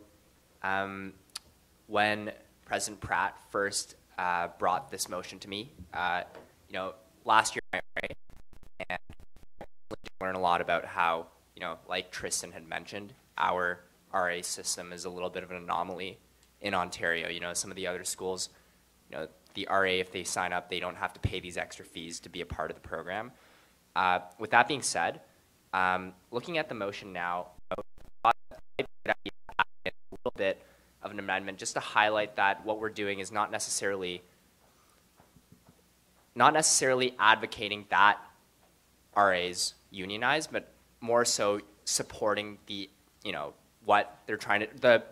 when President Pratt first brought this motion to me, last year, right, and learn a lot about how, like Tristan had mentioned, our RA system is a little bit of an anomaly in Ontario. Some of the other schools, the RA, if they sign up, they don't have to pay these extra fees to be a part of the program. With that being said, looking at the motion now, a little bit of an amendment just to highlight that what we're doing is not necessarily advocating that RAs unionize, but more so supporting the, what they're trying to,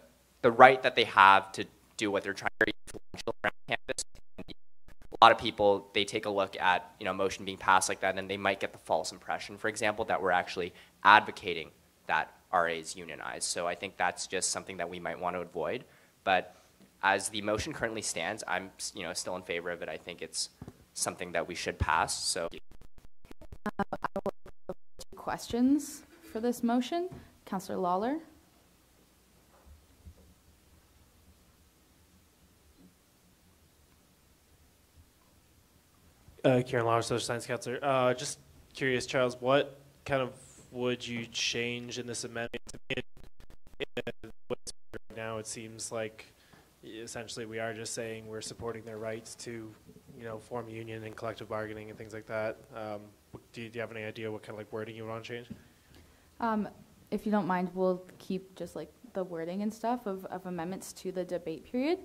the right that they have to do what they're trying to do influential around campus. And a lot of people, they take a look at, motion being passed like that, and they might get the false impression, for example, that we're actually advocating that RAs unionize. So I think that's just something that we might want to avoid. But as the motion currently stands, I'm, still in favor of it. I think it's something that we should pass. So. I will have 2 questions for this motion. Councillor Lawler. Kieran Lawler, Social Science Counselor. Just curious, Charles, what kind of would you change in this amendment? To me, what's right now, it seems like essentially we are just saying we're supporting their rights to, form a union and collective bargaining and things like that. Do you have any idea what kind of wording you want to change? If you don't mind, we'll keep just the wording and stuff of amendments to the debate period.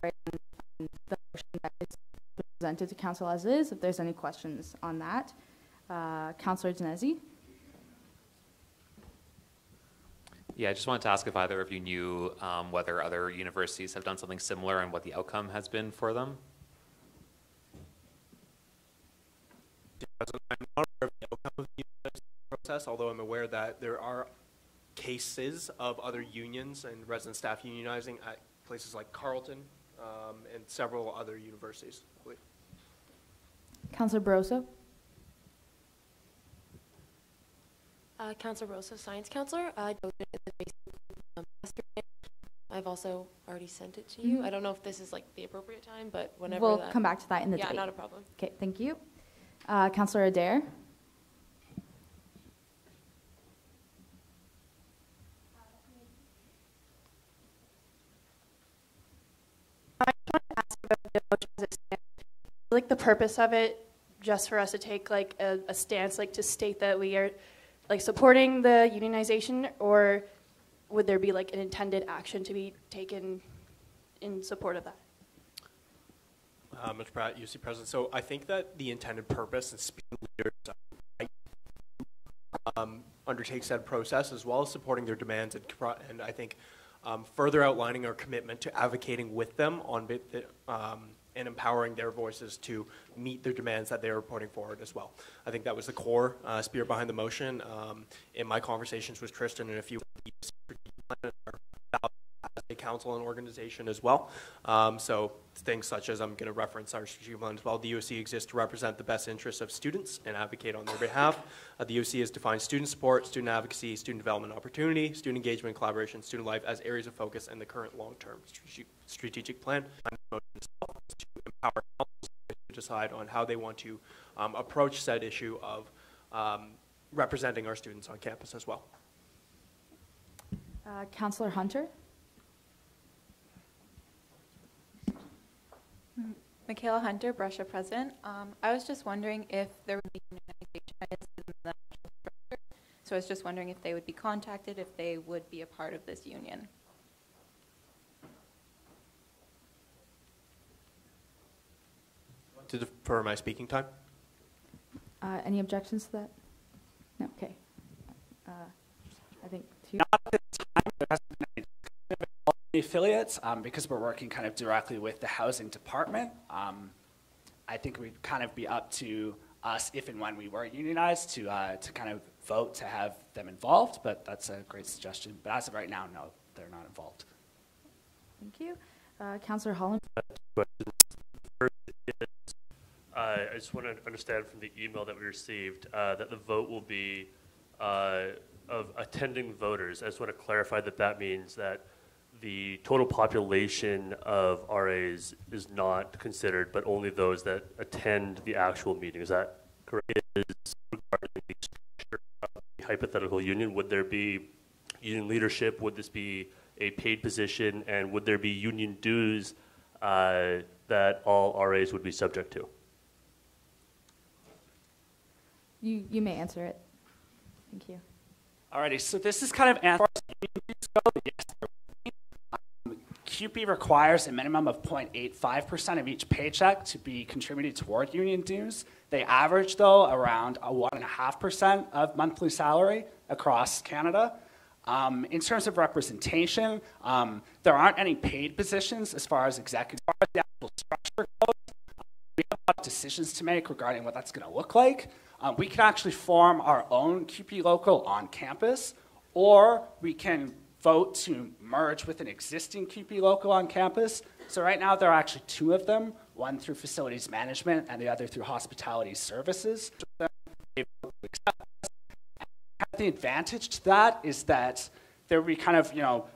Right? And the motion that is presented to council as is, if there's any questions on that. Councillor Danesi. Yeah, I just wanted to ask if either of you knew whether other universities have done something similar and what the outcome has been for them. I'm not aware of the outcome of the process, although I'm aware that there are cases of other unions and resident staff unionizing at places like Carleton and several other universities, I believe. Councillor Barroso. Councillor Barroso, Science Counselor. I voted in the Facebook yesterday. I've also already sent it to you. I don't know if this is the appropriate time, but whenever We'll come back to that in the debate. Yeah, not a problem. Okay, thank you. Councillor Adair. The purpose of it, just for us to take a stance, to state that we are supporting the unionization, or would there be an intended action to be taken in support of that? Mr. Pratt, UC President. So I think that the intended purpose and speaking leaders undertake said process, as well as supporting their demands, and I think further outlining our commitment to advocating with them on and empowering their voices to meet their demands that they are putting forward as well. I think that was the core spirit behind the motion. In my conversations with Tristan and a few as a council and organization as well. So things such as, I'm going to reference our strategic plan as well. The UOC exists to represent the best interests of students and advocate on their behalf. The UOC has defined student support, student advocacy, student development opportunity, student engagement, collaboration, student life as areas of focus in the current long-term strategic plan. To empower councils to decide on how they want to approach said issue of representing our students on campus as well. Councillor Hunter. Michaela Hunter, Brusha President. I was just wondering if there would be unionization within the structure. So I was just wondering if they would be contacted, if they would be a part of this union. To defer my speaking time. Any objections to that? No, okay. I think two. Not at this time, there hasn't been any affiliates because we're working kind of directly with the housing department. I think we'd kind of be up to us if and when we were unionized to kind of vote to have them involved, but that's a great suggestion. But as of right now, no, they're not involved. Thank you. Councillor Holland. First is, I just want to understand from the email that we received that the vote will be of attending voters. I just want to clarify that that means that the total population of RAs is not considered, but only those that attend the actual meeting. Is that correct? Is regarding the structure of hypothetical union, would there be union leadership? Would this be a paid position? And would there be union dues that all RAs would be subject to? You may answer it. Thank you. Alrighty, so this is kind of as far as union dues go, yes, CUPE requires a minimum of 0.85% of each paycheck to be contributed toward union dues. They average, though, around 1.5% of monthly salary across Canada. In terms of representation, there aren't any paid positions as far as executive, as far as the actual structure goes. We have a lot of decisions to make regarding what that's going to look like. We can actually form our own CUPE local on campus, or we can vote to merge with an existing CUPE local on campus. So right now there are actually two of them, one through facilities management and the other through hospitality services. The advantage to that is that there will be kind of,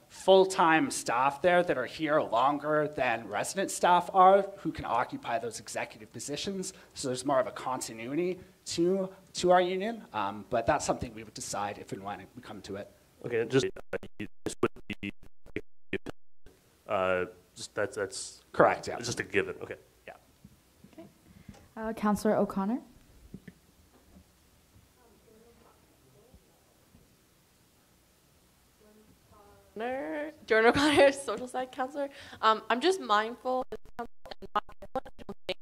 full-time staff there that are here longer than resident staff are who can occupy those executive positions. So there's more of a continuity to our union, but that's something we would decide if and when we come to it. Okay, just this would be that's correct. Yeah, it's just a given. Okay. Yeah. Okay. Councillor O'Connor. Jordan O'Connor, social side counselor. I'm just mindful as a counselor and not everyone, I don't think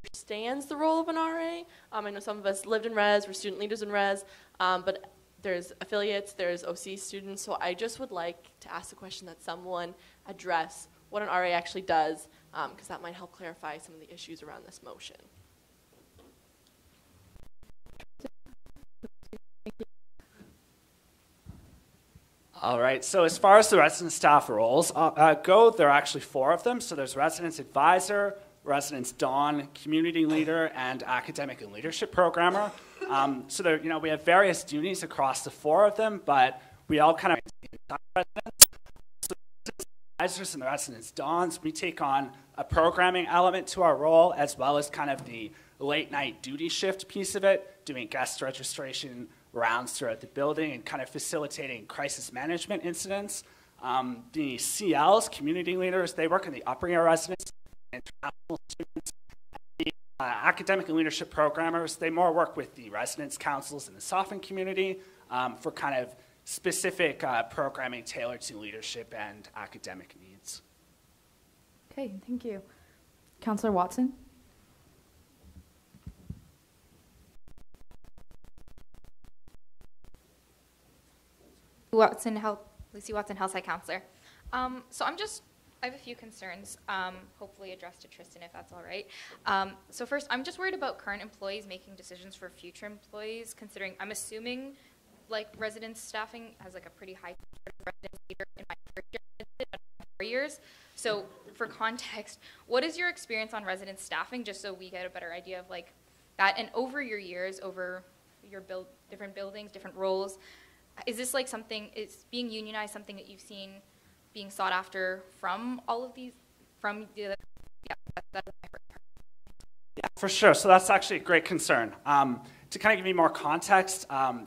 understands the role of an RA. I know some of us lived in res, we're student leaders in res, but there's affiliates, there's OC students, so I just would like to ask the question that someone address what an RA actually does, because that might help clarify some of the issues around this motion. All right, so as far as the resident staff roles go, there are actually four of them. So there's residence advisor, residence don, community leader, and academic and leadership programmer. So there, we have various duties across the four of them, but we all kind of residents. So the advisors and the residence dons, we take on a programming element to our role, as well as kind of the late night duty shift piece of it, doing guest registration rounds throughout the building and kind of facilitating crisis management incidents. The CLs, community leaders, they work in the upper year residents, international students. The academic and leadership programmers, they more work with the residence councils in the Soften community for kind of specific programming tailored to leadership and academic needs. Okay, thank you. Councillor Watson. Lucy Watson, Healthside Counselor. So I have a few concerns, hopefully addressed to Tristan if that's all right. So first, I'm just worried about current employees making decisions for future employees, considering I'm assuming like residence staffing has like a pretty high residence leader in my first year, 4 years. So for context, what is your experience on residence staffing, just so we get a better idea of like that, and over your years, over your different buildings, different roles, is this like something, is being unionized something that you've seen being sought after from all of these, from the other, that's my first part. Yeah, for sure. So that's actually a great concern. To kind of give you more context,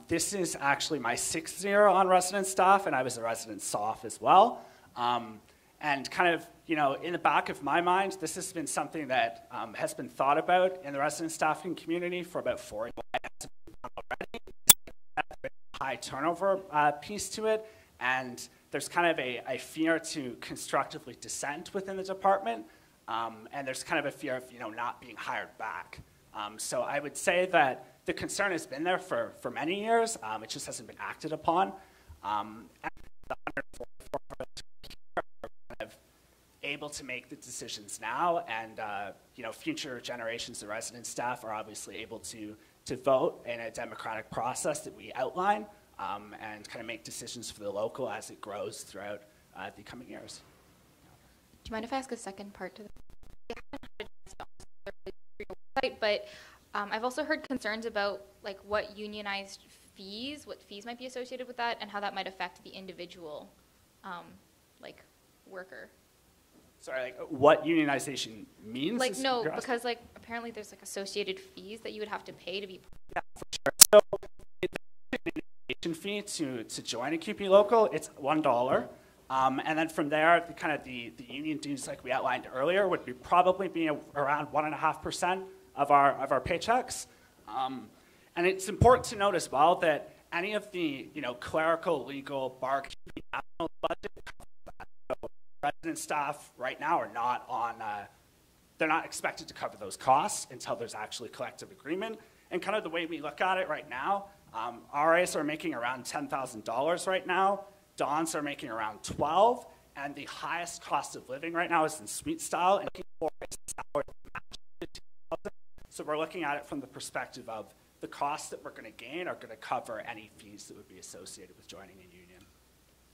this is actually my 6th year on resident staff, and I was a resident SOF as well. And kind of, in the back of my mind, this has been something that has been thought about in the resident staffing community for about 4 years already. High turnover piece to it, and there's kind of a fear to constructively dissent within the department, and there's kind of a fear of not being hired back. So I would say that the concern has been there for many years. It just hasn't been acted upon. And the 144 of us are kind of able to make the decisions now, and future generations of resident staff are obviously able to vote in a democratic process that we outline, and kind of make decisions for the local as it grows throughout the coming years. Do you mind if I ask a second part to that? I haven't had a chance to read your website, but I've also heard concerns about like what unionized fees, what fees might be associated with that, and how that might affect the individual like worker. Sorry, like what unionization means? Like no, because like apparently there's like associated fees that you would have to pay to be. Yeah, for sure. So fee to join a QP local, it's $1. And then from there, the union dues, like we outlined earlier, would be probably be around 1.5% of our paychecks. And it's important to note as well that any of the clerical, legal, bar QP national budget, so resident staff right now are not on. They're not expected to cover those costs until there's actually collective agreement. And kind of the way we look at it right now, RAs are making around $10,000 right now. Dons are making around 12, and the highest cost of living right now is in suite style, and looking for a salary that matches $15,000. So we're looking at it from the perspective of the costs that we're going to gain are going to cover any fees that would be associated with joining a union.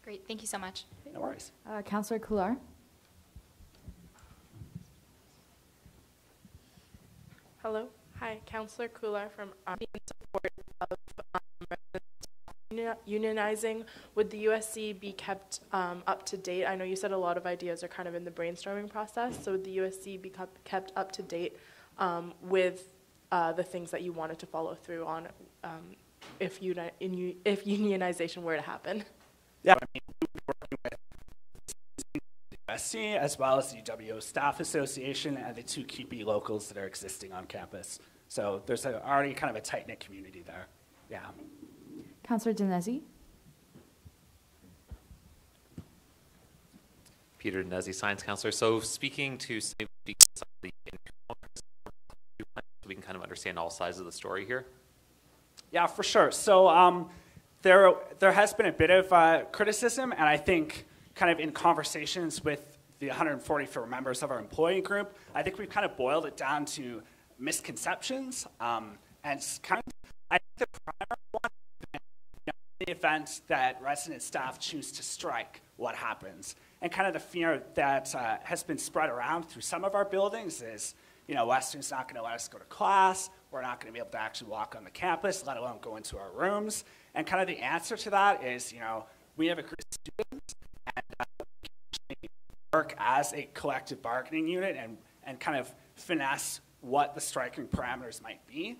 Great, thank you so much. No worries. Councillor Couillard. Hello. Hi, Councillor Kula from in support of unionizing. Would the USC be kept up to date? I know you said a lot of ideas are kind of in the brainstorming process, so would the USC be kept up to date with the things that you wanted to follow through on if unionization were to happen? Yeah, I mean, we would be working with the USC as well as the UWO Staff Association and the 2 QP locals that are existing on campus. So there's already kind of a tight-knit community there. Yeah. Councillor Dinesi. Peter Dinesi, Science Counselor. So speaking to some of the internal, we can kind of understand all sides of the story here. Yeah, for sure. So there has been a bit of criticism, and I think kind of in conversations with the 144 members of our employee group, I think we've kind of boiled it down to misconceptions, and kind of, I think the primary one, in the event that resident staff choose to strike, what happens? And kind of the fear that has been spread around through some of our buildings is, Western's not going to let us go to class, we're not going to be able to actually walk on the campus, let alone go into our rooms. And kind of the answer to that is, we have a group of students, and we can actually work as a collective bargaining unit and kind of finesse what the striking parameters might be.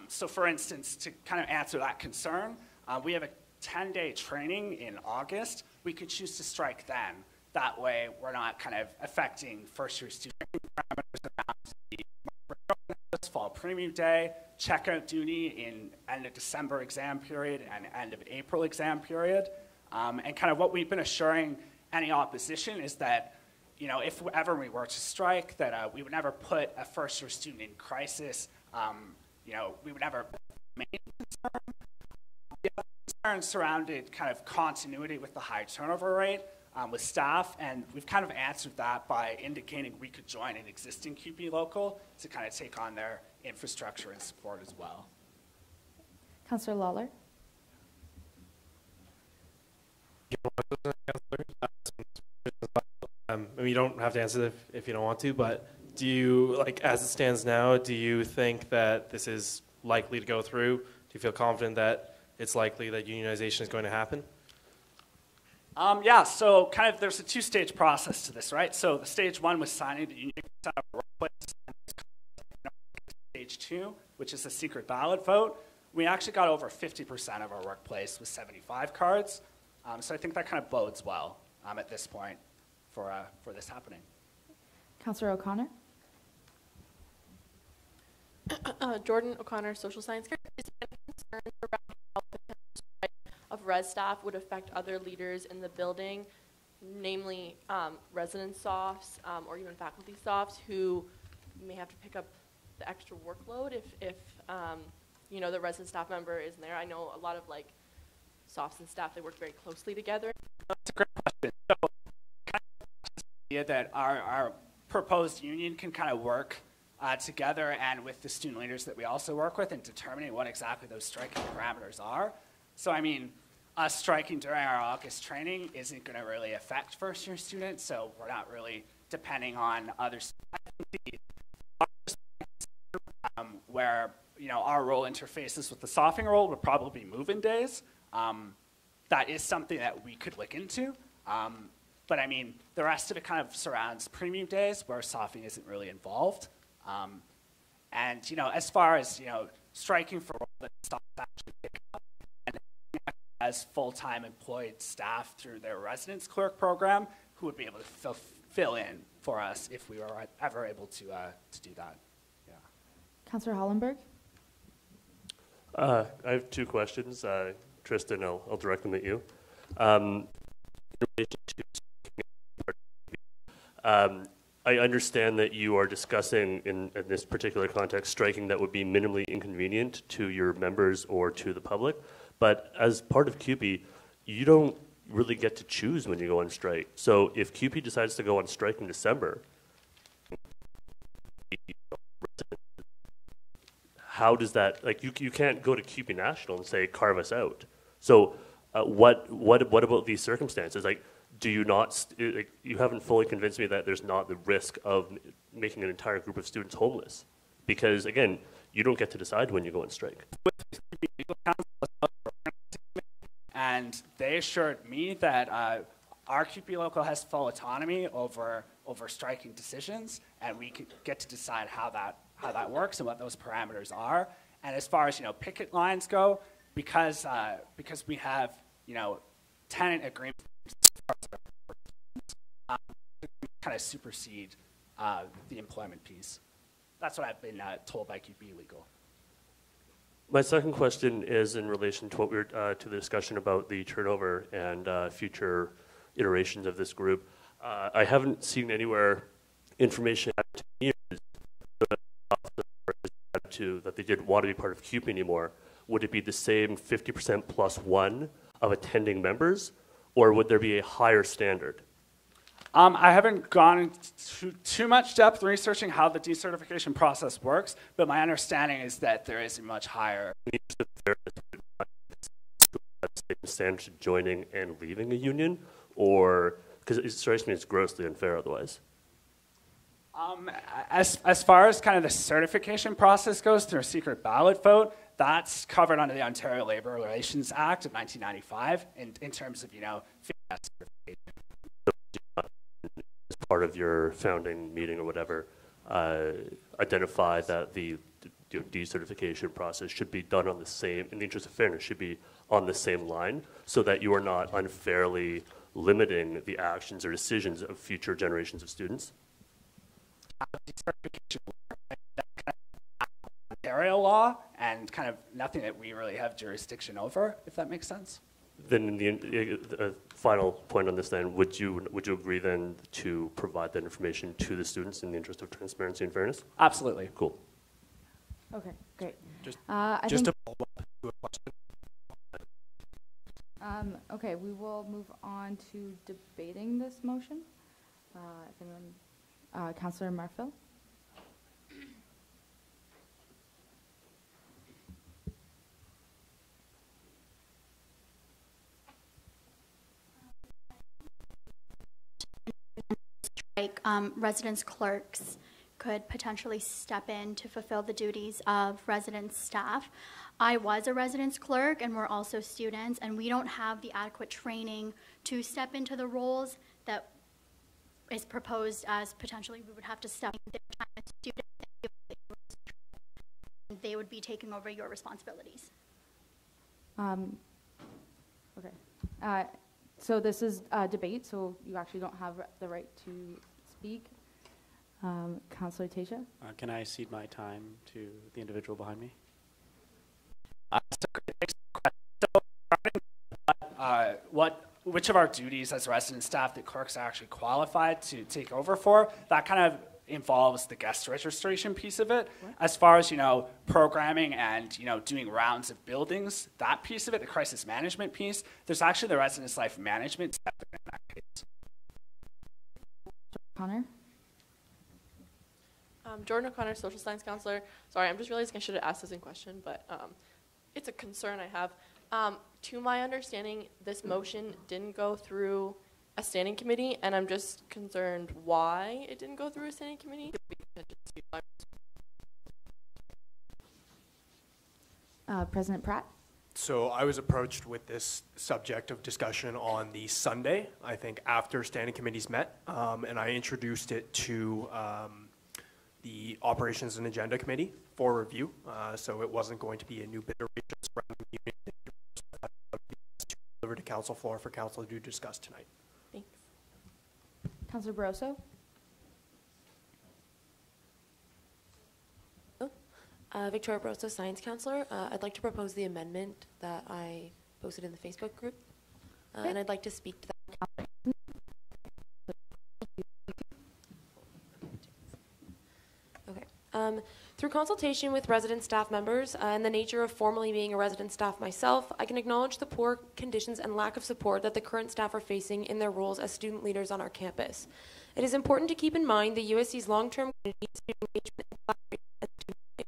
So for instance, to kind of answer that concern, we have a 10-day training in August. We could choose to strike then. That way, we're not kind of affecting first-year student parameters around the fall premium day, checkout duty in end of December exam period and end of April exam period. And kind of what we've been assuring any opposition is that if ever we were to strike, that we would never put a first-year student in crisis. We would never make concern. The other concern surrounded kind of continuity with the high turnover rate with staff, and we've kind of answered that by indicating we could join an existing QP local to kind of take on their infrastructure and support as well. Councillor Lawler. You don't have to answer if you don't want to, but do you, as it stands now, do you think that this is likely to go through? Do you feel confident that it's likely that unionization is going to happen? Yeah, so kind of there's a 2-stage process to this, right? So the stage 1 was signing the union consent of workplace. Stage 2, which is a secret ballot vote, we actually got over 50% of our workplace with 75 cards. So I think that kind of bodes well at this point for this happening. Councillor O'Connor. Jordan O'Connor, Social Science. Is there any concerns around how the potential strike of res staff would affect other leaders in the building, namely resident softs or even faculty softs who may have to pick up the extra workload if the resident staff member isn't there? I know a lot of softs and staff, they work very closely together. That's a great question. So kind of the idea that our proposed union can kind of work together and with the student leaders that we also work with in determining what exactly those striking parameters are. So I mean, us striking during our August training isn't going to really affect first-year students, so we're not really depending on others. I think where our role interfaces with the sophing role would probably be move-in days. That is something that we could look into. But I mean, the rest of it kind of surrounds premium days where sophing isn't really involved. And as far as striking for role that stops actually pick up and as full-time employed staff through their residence clerk program who would be able to fill in for us if we were ever able to do that. Yeah. Councillor Hollenberg? I have two questions. Tristan, I'll direct them at you. In relation to, I understand that you are discussing in this particular context striking that would be minimally inconvenient to your members or to the public, but as part of CUPE, you don't really get to choose when you go on strike. So if CUPE decides to go on strike in December, how does that, like, you can't go to CUPE National and say, carve us out. So what about these circumstances? Like, do you not, like, you haven't fully convinced me that there's not the risk of making an entire group of students homeless. Because again, you don't get to decide when you go on strike. And they assured me that our CUPE local has full autonomy over striking decisions, and we could get to decide how that works and what those parameters are. And as far as picket lines go, because we have tenant agreements, kind of supersede the employment piece. That's what I've been told by CUPE Legal. My second question is in relation to what we were to the discussion about the turnover and future iterations of this group. I haven't seen anywhere information that they didn't want to be part of CUPE anymore. Would it be the same 50% plus one of attending members, or would there be a higher standard? I haven't gone into too much depth researching how the decertification process works, but my understanding is that there is a much higher standard to joining and leaving a union, or because it strikes me as grossly unfair otherwise. As far as kind of the certification process goes through a secret ballot vote, that's covered under the Ontario Labour Relations Act of 1995 in terms of certification. As part of your founding meeting or whatever, identify that the decertification process should be done on the same, in the interest of fairness, should be on the same line, so that you are not unfairly limiting the actions or decisions of future generations of students. Ontario law and kind of nothing that we really have jurisdiction over, if that makes sense. Then in the final point on this then, would you agree then to provide that information to the students in the interest of transparency and fairness? Absolutely. Cool. Okay, great. Just to follow up to a question. Okay, we will move on to debating this motion. If anyone, Councillor Marfil. Residence clerks could potentially step in to fulfill the duties of residence staff. I was a residence clerk, and we're also students, and we don't have the adequate training to step into the roles that is proposed as potentially we would have to step in their time as students. They would be taking over your responsibilities. Okay. So this is a debate, so you actually don't have the right to speak. Councillor Tasia? Can I cede my time to the individual behind me? Which of our duties as resident staff that clerks are actually qualified to take over for, that kind of involves the guest registration piece of it. What? As far as, programming and, doing rounds of buildings, that piece of it, the crisis management piece, there's actually the residence life management step in that case. Connor? Jordan O'Connor, social science counselor. Sorry, I'm just realizing I should have asked this in question, but it's a concern I have. To my understanding, this motion didn't go through a standing committee, and I'm just concerned why it didn't go through a standing committee. President Pratt? So I was approached with this subject of discussion on the Sunday, I think after standing committees met, and I introduced it to the Operations and Agenda Committee for review. So it wasn't going to be a new iteration surrounding the union. council floor for council to discuss tonight. Thanks. Councilor Barroso? Victoria Barroso, Science Counselor. I'd like to propose the amendment that I posted in the Facebook group, and I'd like to speak to that. Okay. Through consultation with resident staff members and the nature of formerly being a resident staff myself, I can acknowledge the poor conditions and lack of support that the current staff are facing in their roles as student leaders on our campus. It is important to keep in mind the USC's long-term community student engagement and collaboration and student life.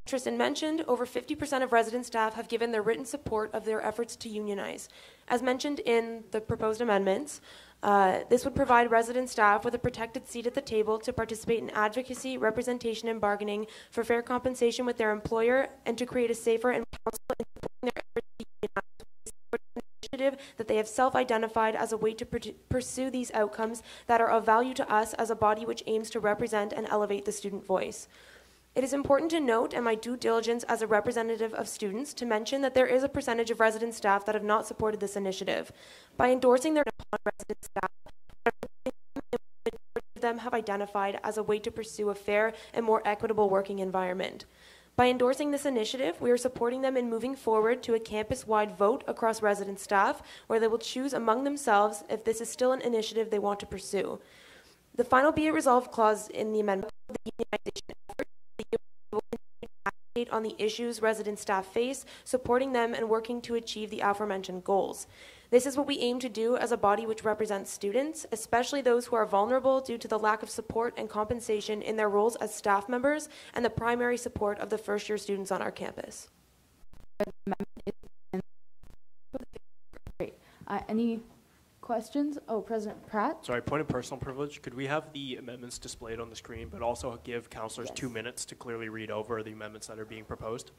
Tristan mentioned, over 50% of resident staff have given their written support of their efforts to unionize. As mentioned in the proposed amendments, this would provide resident staff with a protected seat at the table to participate in advocacy, representation, and bargaining for fair compensation with their employer, and to create a safer and council in supporting their efforts to unionize an initiative that they have self-identified as a way to pursue these outcomes that are of value to us as a body which aims to represent and elevate the student voice. It is important to note, and my due diligence as a representative of students, to mention that there is a percentage of resident staff that have not supported this initiative. By endorsing their non-resident staff, the majority of them have identified as a way to pursue a fair and more equitable working environment. By endorsing this initiative, we are supporting them in moving forward to a campus-wide vote across resident staff, where they will choose among themselves if this is still an initiative they want to pursue. The final be it resolved clause in the amendment of the unionization effort will continue to advocate on the issues resident staff face, supporting them and working to achieve the aforementioned goals. This is what we aim to do as a body which represents students, especially those who are vulnerable due to the lack of support and compensation in their roles as staff members and the primary support of the first-year students on our campus. Great. Any questions? Oh, President Pratt? Sorry, point of personal privilege. Could we have the amendments displayed on the screen, but also give councilors 2 minutes to clearly read over the amendments that are being proposed?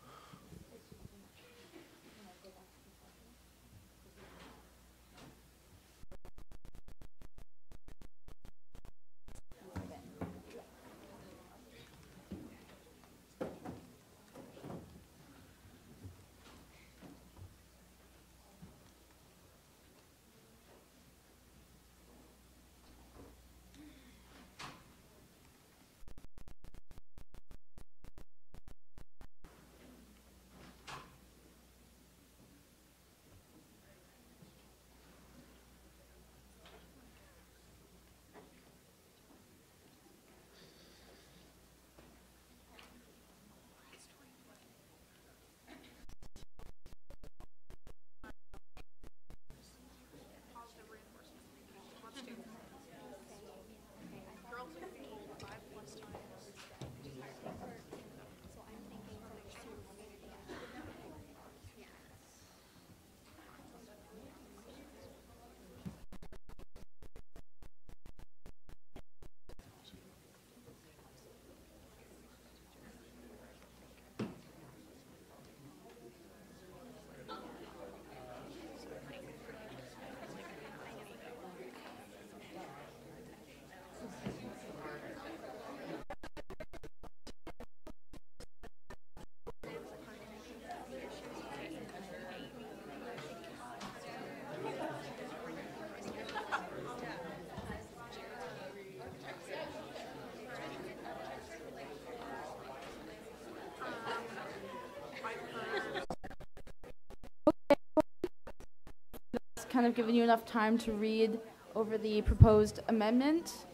Kind of given you enough time to read over the proposed amendment.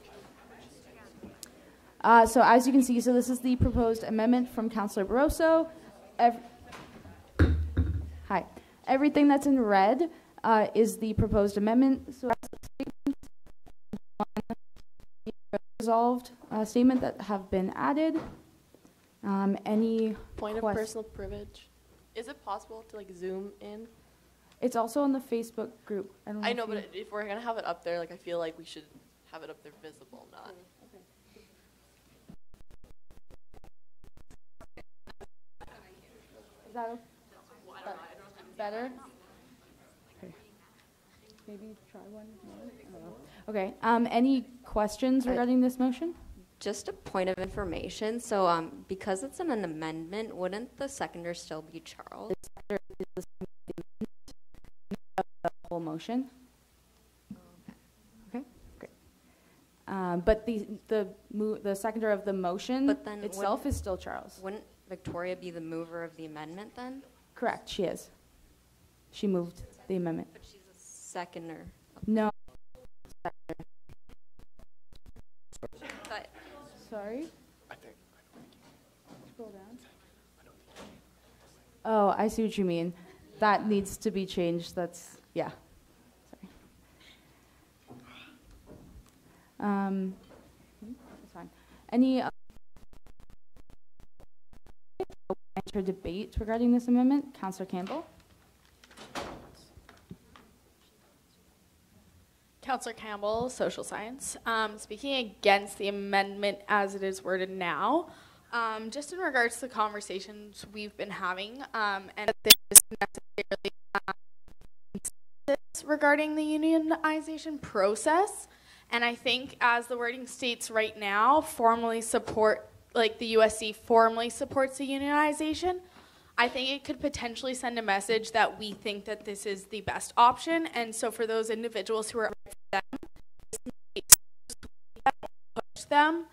So as you can see, so this is the proposed amendment from Councilor Barroso. Hi. Everything that's in red is the proposed amendment. So resolved statement that have been added. Any point of personal privilege? Is it possible to zoom in? It's also on the Facebook group. I know, but if we're gonna have it up there, I feel like we should have it up there visible, not. Is that better? Okay. Maybe try one more. Okay. Any questions regarding this motion? Just a point of information. So, because it's an amendment, wouldn't the seconder still be Charles? The motion. Okay, great. But the seconder of the motion But then itself is still Charles. Wouldn't Victoria be the mover of the amendment then? Correct, she is. She moved the amendment. But she's a seconder. No. But Sorry? Scroll down. Oh, I see what you mean. That needs to be changed. That's, yeah. Sorry. That's fine. Any enter debate regarding this amendment? Councillor Campbell? Councillor Campbell, Social Science. Speaking against the amendment as it is worded now, just in regards to the conversations we've been having, and there isn't necessarily consensus regarding the unionization process, and I think as the wording states right now, formally support, like the USC formally supports the unionization, I think it could potentially send a message that we think that this is the best option, and so for those individuals who are right for them, push them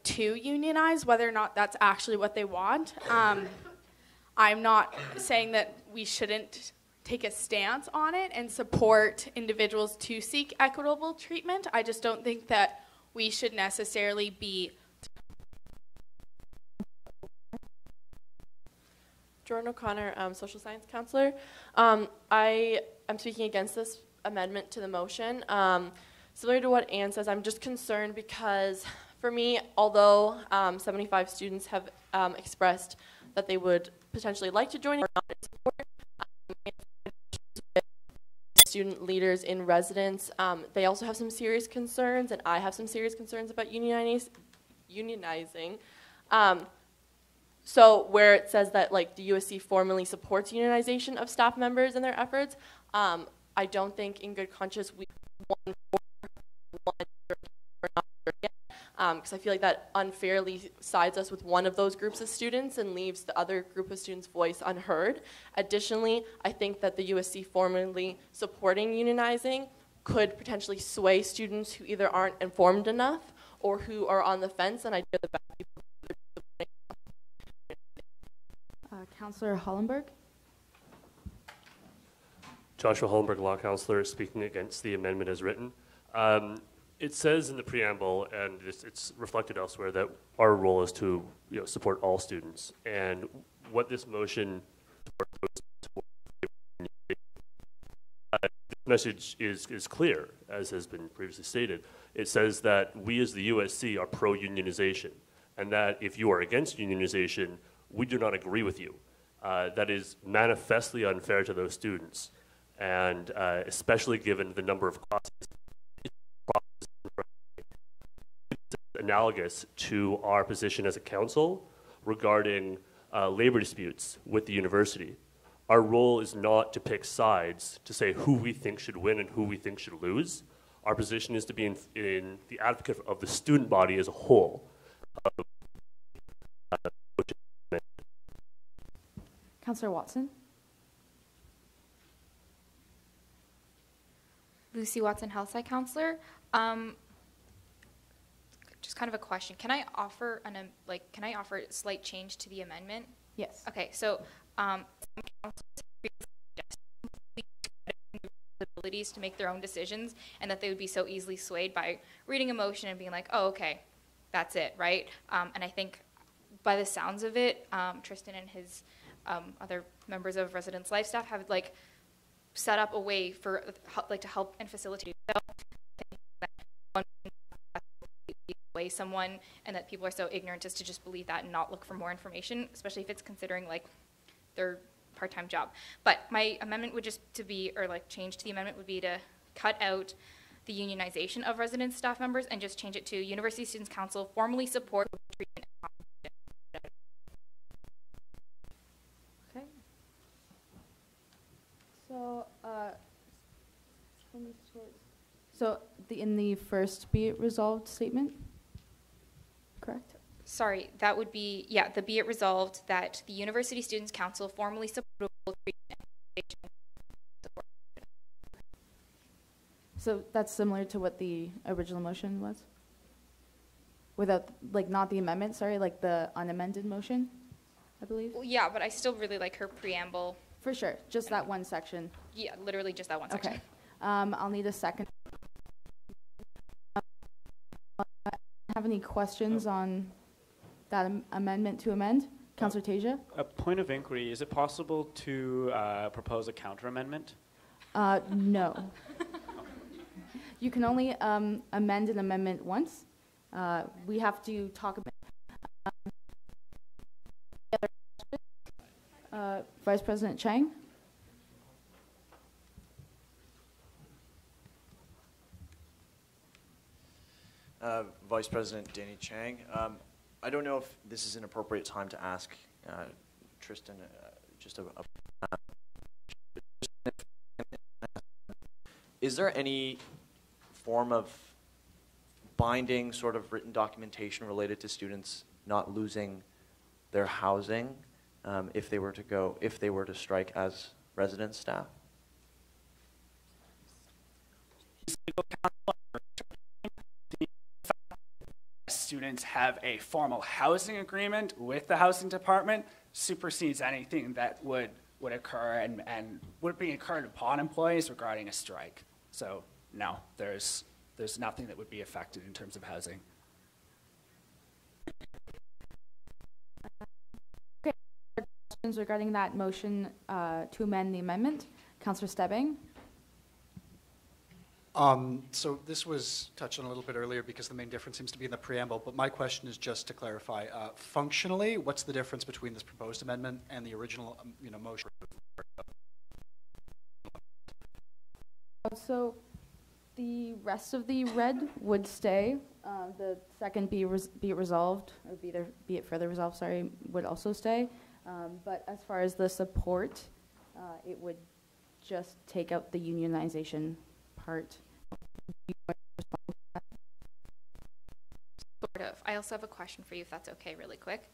to unionize, whether or not that's actually what they want. I'm not saying that we shouldn't take a stance on it and support individuals to seek equitable treatment. I just don't think that we should necessarily be. Jordan O'Connor, Social Science Counselor. I am speaking against this amendment to the motion. Similar to what Anne says, I'm just concerned because for me, although 75 students have expressed that they would potentially like to join or not support, student leaders in residence, they also have some serious concerns, and I have some serious concerns about unionizing. So where it says that like the USC formally supports unionization of staff members in their efforts, I don't think in good conscience we one or not because I feel like that unfairly sides us with one of those groups of students and leaves the other group of students' voice unheard. Additionally, I think that the USC formally supporting unionizing could potentially sway students who either aren't informed enough or who are on the fence, and I do the best people. Councillor Hollenberg? Joshua Hollenberg, Law Counselor, speaking against the amendment as written. It says in the preamble, and it's reflected elsewhere, that our role is to support all students. And what this motion this message is clear, as has been previously stated. It says that we as the USC are pro-unionization, and that if you are against unionization, we do not agree with you. That is manifestly unfair to those students, and especially given the number of classes. Analogous to our position as a council regarding labor disputes with the university. Our role is not to pick sides to say who we think should win and who we think should lose. Our position is to be in the advocate of the student body as a whole. Councillor Watson? Lucy Watson, Health Sci Counselor. Just kind of a question. Can I offer can I offer a slight change to the amendment? Yes. Okay, so abilities to make their own decisions, and that they would be so easily swayed by reading a motion and being like, oh, okay, that's it, right? And I think by the sounds of it, Tristan and his other members of Residence Life staff have set up a way for to help and facilitate. So away someone, and that people are so ignorant as to just believe that and not look for more information, especially if it's considering their part-time job. But my amendment would just to be, or change to the amendment would be to cut out the unionization of residence staff members and just change it to University Students' Council formally support treatment. Okay. So, in the first be it resolved statement? Correct? Sorry, that would be, yeah, the be it resolved that the University Students' Council formally support treatment. So that's similar to what the original motion was? Without, like, not the amendment, sorry, like the unamended motion, I believe? Well, yeah, but I still really like her preamble. For sure, just that one section. Yeah, literally just that one section. Okay. I'll need a second. Have any questions on that amendment to amend? Councillor Tasia? A point of inquiry, is it possible to propose a counter amendment? No. You can only amend an amendment once. We have to talk about Vice President Chang. Vice President Danny Chang. I don't know if this is an appropriate time to ask Tristan just is there any form of binding sort of written documentation related to students not losing their housing if they were to strike as resident staff? Students have a formal housing agreement with the housing department supersedes anything that would occur and would be incurred upon employees regarding a strike. So no, there's nothing that would be affected in terms of housing. Okay. Questions regarding that motion to amend the amendment? Councillor Stebbing? So this was touched on a little bit earlier because the main difference seems to be in the preamble, but my question is just to clarify, functionally, what's the difference between this proposed amendment and the original motion? So the rest of the red would stay. The second be it resolved, or be it further resolved, sorry, would also stay. But as far as the support, it would just take out the unionization part. Sort of. I also have a question for you, if that's okay, really quick.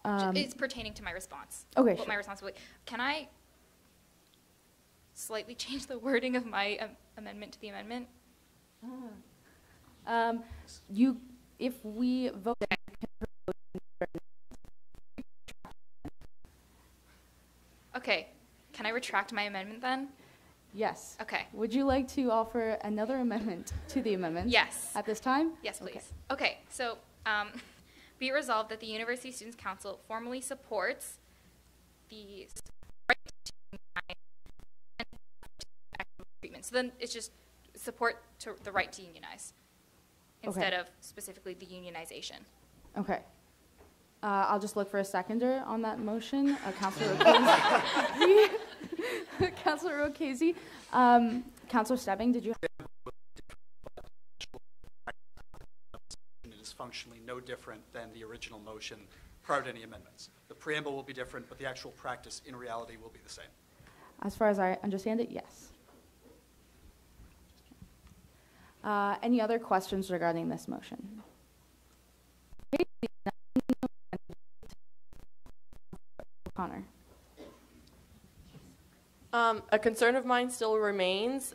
It's pertaining to my response. Okay, what sure. my response will be. Can I slightly change the wording of my amendment to the amendment? If we vote, Okay. Can I retract my amendment then? yes. Okay. Would you like to offer another amendment to the amendment? Yes. At this time? Yes, please. Okay, so be it resolved that the University Students' Council formally supports the right to unionize and equitable treatment. So then it's just support to the right to unionize instead of specifically the unionization. Okay. I'll just look for a seconder on that motion. Councillor O'Casey. Councillor O'Casey. Councillor Stebbing, did you have It is functionally no different than the original motion prior to any amendments. The preamble will be different, but the actual practice in reality will be the same. As far as I understand it, yes. Any other questions regarding this motion? Connor. A concern of mine still remains,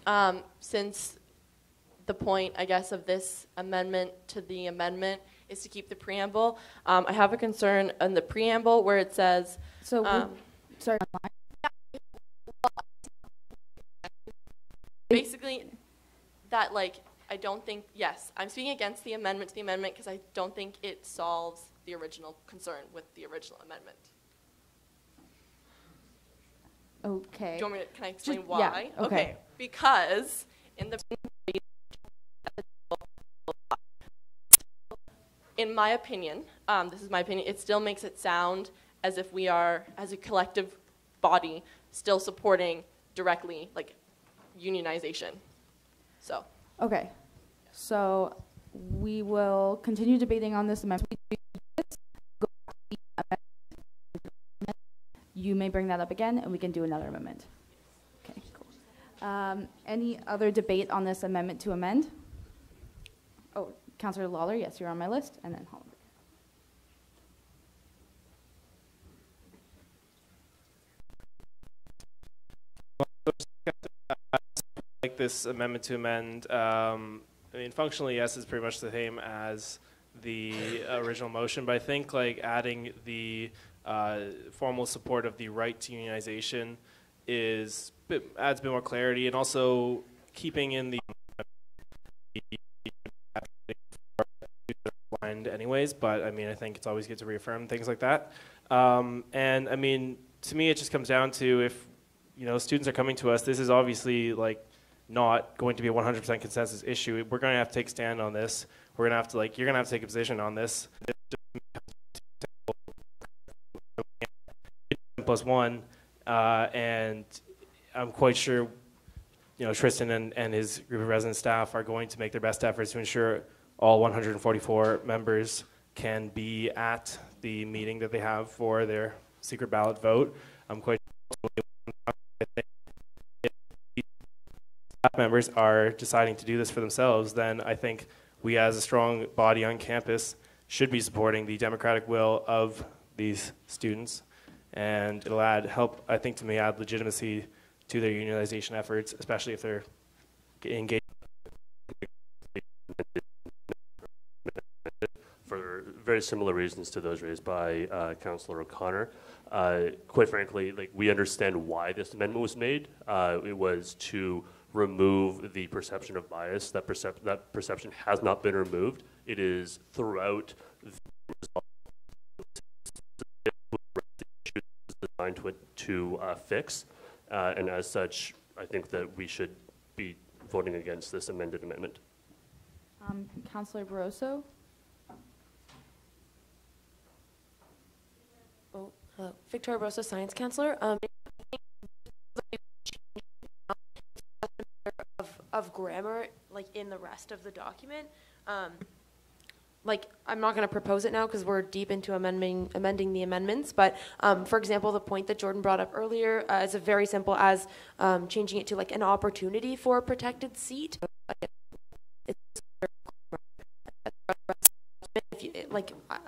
since the point, I guess, of this amendment to the amendment is to keep the preamble. I have a concern in the preamble where it says... So, sorry. Basically, that, like, I don't think, yes, I'm speaking against the amendment to the amendment because I don't think it solves the original concern with the original amendment. Okay. Do you want me to, can I explain Just, why? Yeah, okay. Because in the, in my opinion, this is my opinion, it still makes it sound as if we are, as a collective body, still supporting directly, like, unionization. So. Okay. So we will continue debating on this amendment. You may bring that up again, and we can do another amendment. Okay, cool. Any other debate on this amendment to amend? Oh, Councillor Lawler, yes, you're on my list, and then Hollenberg. like this amendment to amend. I mean, functionally, yes, it's pretty much the same as the original motion, but I think like adding the formal support of the right to unionization adds a bit more clarity, and also keeping in the line anyways. But I mean, I think it's always good to reaffirm things like that. And I mean, to me, it just comes down to if students are coming to us. This is obviously like not going to be a 100% consensus issue. We're going to have to take a stand on this. We're going to have to you're going to have to take a position on this. +1, and I'm quite sure, Tristan and his group of resident staff are going to make their best efforts to ensure all 144 members can be at the meeting that they have for their secret ballot vote. I'm quite staff members are deciding to do this for themselves, then I think we as a strong body on campus should be supporting the democratic will of these students, and it'll help, I think, to add legitimacy to their unionization efforts, especially if they're engaged. For very similar reasons to those raised by Councillor O'Connor. Quite frankly, we understand why this amendment was made. It was to remove the perception of bias. That perception has not been removed. It is throughout the designed to fix, and as such, I think that we should be voting against this amended amendment. Councillor Barroso. Oh, hello. Victoria Barroso, Science Counselor. Of grammar, in the rest of the document. I'm not going to propose it now because we're deep into amending the amendments, but for example, the point that Jordan brought up earlier is very simple as changing it to an opportunity for a protected seat.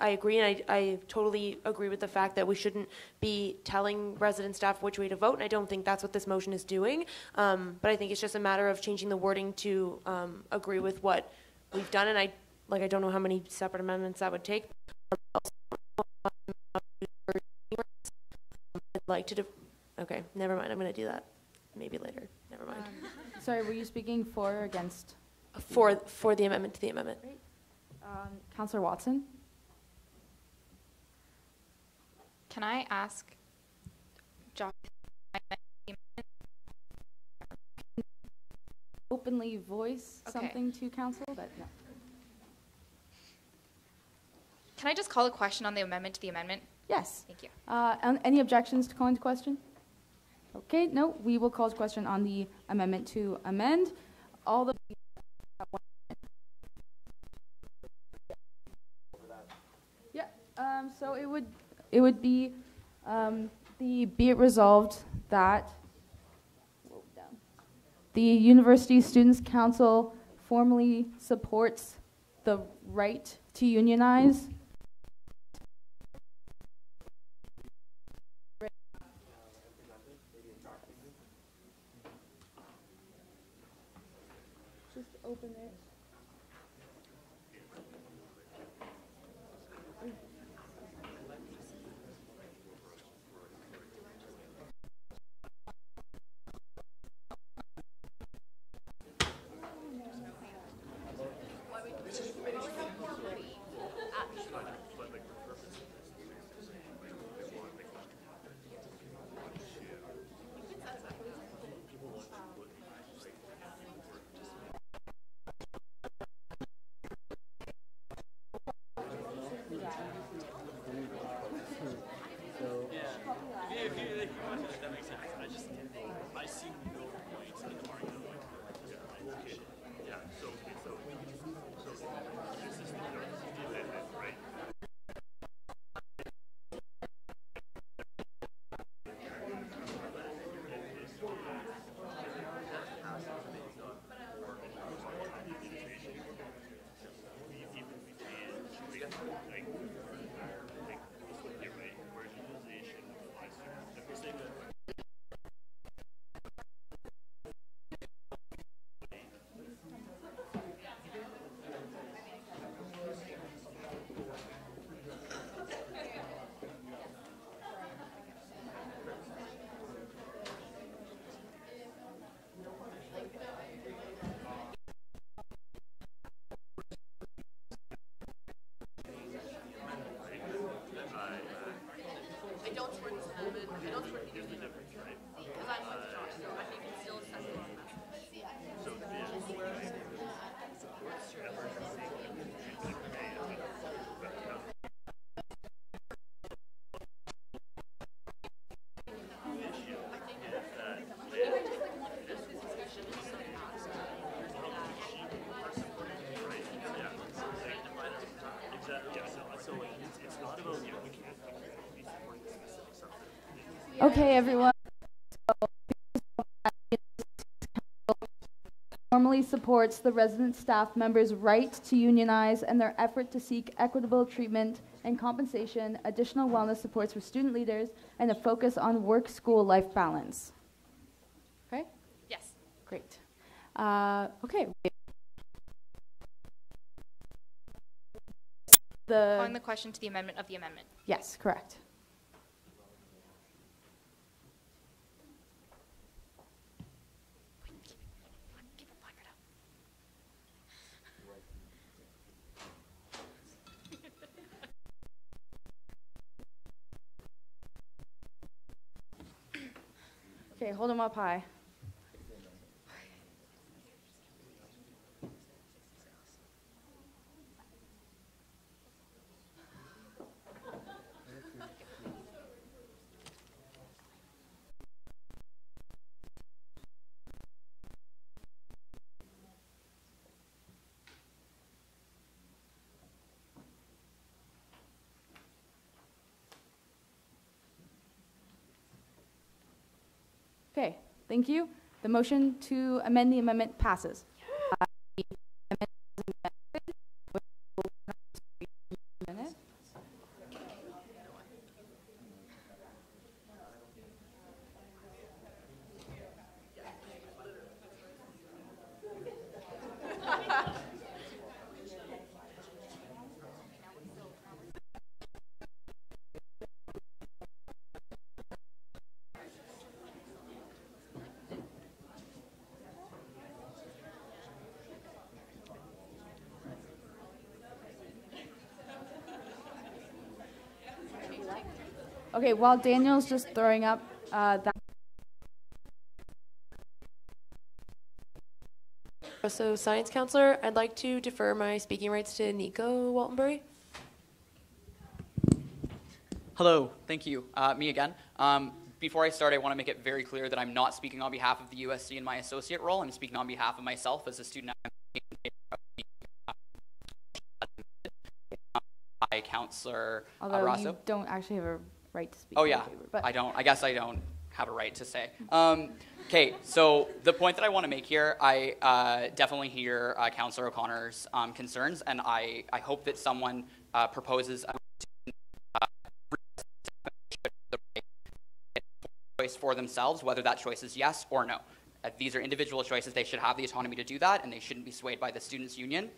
I agree, and I totally agree with the fact that we shouldn't be telling resident staff which way to vote, and I don't think that's what this motion is doing. But I think it's just a matter of changing the wording to agree with what we've done, and I don't know how many separate amendments that would take. Okay, never mind. I'm going to do that maybe later. Never mind. Sorry, were you speaking for or against? For the amendment to the amendment. Great. Councillor Watson. Can I ask Josh openly voice something to council? But no. Can I just call a question on the amendment to the amendment? Yes. Thank you. Any objections to calling to question? Okay, no, we will call to question on the amendment to amend. All the so it would be be it resolved that the University Students' Council formally supports the right to unionize. Just open it. It's not about we can't be supporting specific stuff. Okay, everyone. Formally supports the resident staff members' right to unionize and their effort to seek equitable treatment and compensation, additional wellness supports for student leaders, and a focus on work-school life balance. Okay? Yes. Great. Okay. Calling the question to the amendment of the amendment. Yes, correct. Okay, hold them up high. Okay, thank you. The motion to amend the amendment passes. The amendment is amended. Okay, while Daniel's just throwing up that. So, Science Counselor, I'd like to defer my speaking rights to Nico Waltenbury. Hello, thank you. Me again. Before I start, I want to make it very clear that I'm not speaking on behalf of the USC in my associate role. I'm speaking on behalf of myself as a student by Counselor Although Rosso. you don't actually have a right to speak. Oh in yeah, favor, but I don't. I guess I don't have a right to say. Okay, so the point that I want to make here, I definitely hear Counselor O'Connor's concerns, and I hope that someone proposes a choice for themselves, whether that choice is yes or no. These are individual choices. They should have the autonomy to do that, and they shouldn't be swayed by the students' union.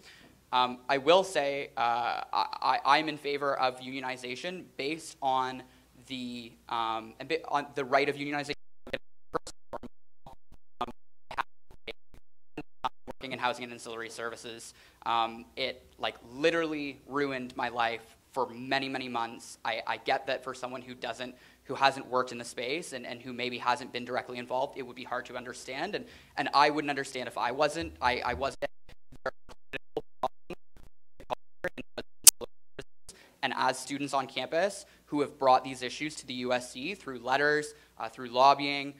I will say I'm in favor of unionization based on the right of unionization. Working in housing and ancillary services, it literally ruined my life for many, many months. I get that for someone who hasn't worked in the space and who maybe hasn't been directly involved, it would be hard to understand, and I wouldn't understand if I wasn't. I wasn't. And as students on campus who have brought these issues to the USC through letters, through lobbying,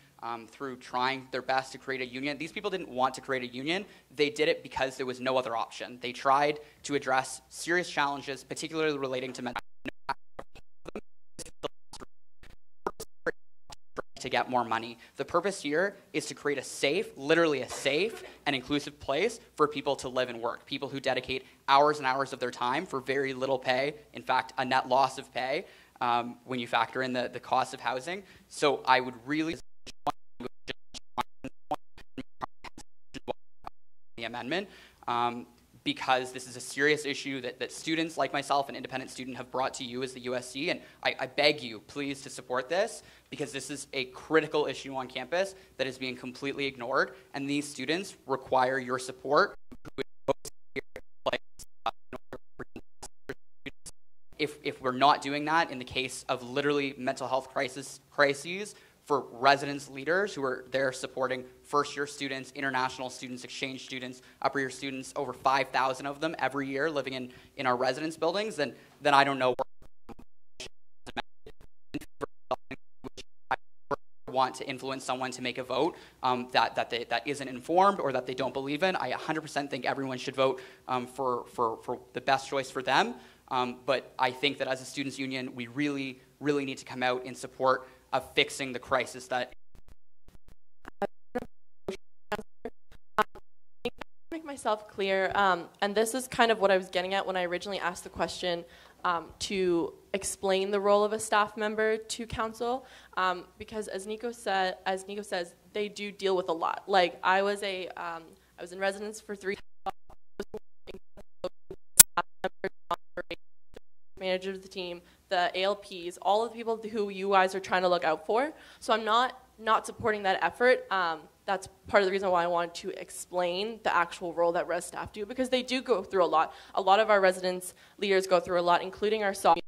through trying their best to create a union, these people didn't want to create a union. They did it because there was no other option. They tried to address serious challenges, particularly relating to mental health, to get more money. The purpose here is to create a safe, literally a safe and inclusive place for people to live and work, people who dedicate hours and hours of their time for very little pay, in fact, a net loss of pay when you factor in the cost of housing. So I would really the amendment because this is a serious issue that students like myself, an independent student, have brought to you as the USC, and I beg you, please, to support this, because this is a critical issue on campus that is being completely ignored, and these students require your support. If we're not doing that in the case of literally mental health crises for residence leaders who are there supporting first-year students, international students, exchange students, upper-year students, over 5,000 of them every year living in our residence buildings, then I don't know want to influence someone to make a vote that isn't informed or that they don't believe in. I 100% think everyone should vote for the best choice for them. But I think that as a students' union, we really, really need to come out in support of fixing the crisis that. Make myself clear, and this is kind of what I was getting at when I originally asked the question to explain the role of a staff member to council, because as Nico says, they do deal with a lot. Like I was in residence for 3 manager of the team, the ALPs, all of the people who you guys are trying to look out for. So I'm not supporting that effort. That's part of the reason why I wanted to explain the actual role that res staff do, because they do go through a lot. A lot of our residence leaders go through a lot, including our soft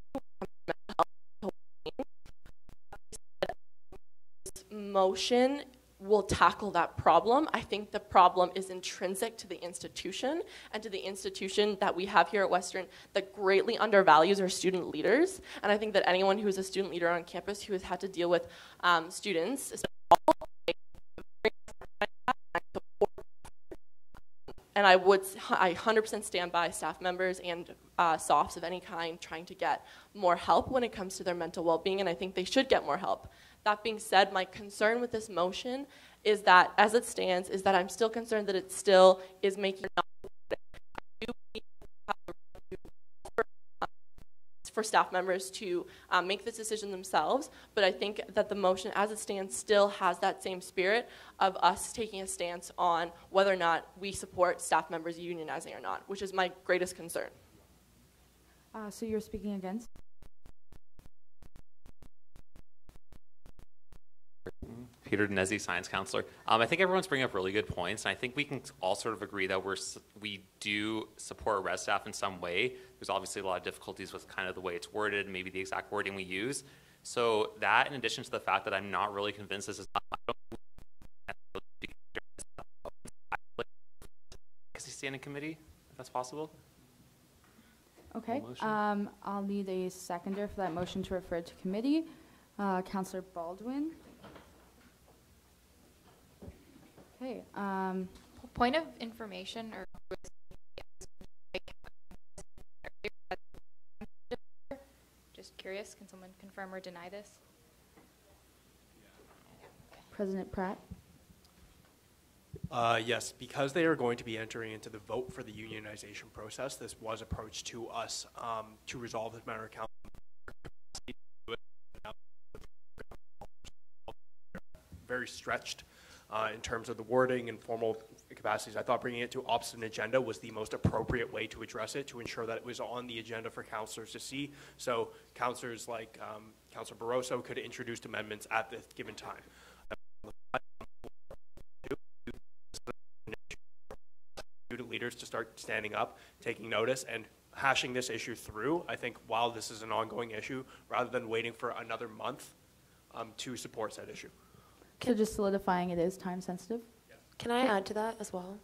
motion will tackle that problem. I think the problem is intrinsic to the institution and to the institution that we have here at Western that greatly undervalues our student leaders. And I think that anyone who is a student leader on campus who has had to deal with students, and I 100% stand by staff members and SOFs of any kind trying to get more help when it comes to their mental well-being, and I think they should get more help. That being said, my concern with this motion is that, as it stands, is that I'm still concerned that it still is making for staff members to make this decision themselves, but I think that the motion as it stands still has that same spirit of us taking a stance on whether or not we support staff members unionizing or not, which is my greatest concern. So you're speaking against? Peter Dinesi, science counselor. I think everyone's bringing up really good points, and I think we can all sort of agree that we do support res staff in some way. There's obviously a lot of difficulties with kind of the way it's worded, maybe the exact wording we use. So that, in addition to the fact that I'm not really convinced this is standing committee, if that's possible. Okay. I'll need a seconder for that motion to refer to committee. Councillor Baldwin. Okay. Point of information, or just curious, can someone confirm or deny this? President Pratt. Yes, because they are going to be entering into the vote for the unionization process, this was approached to us to resolve this matter of council. Very stretched in terms of the wording and formal capacities. I thought bringing it to opposite agenda was the most appropriate way to address it, to ensure that it was on the agenda for councillors to see. So councillors like Councillor Barroso could introduce amendments at the given time. Student leaders to start standing up, taking notice, and hashing this issue through, I think, while this is an ongoing issue, rather than waiting for another month to support said issue. So just solidifying it is time sensitive? Yeah. Can I add to that as well?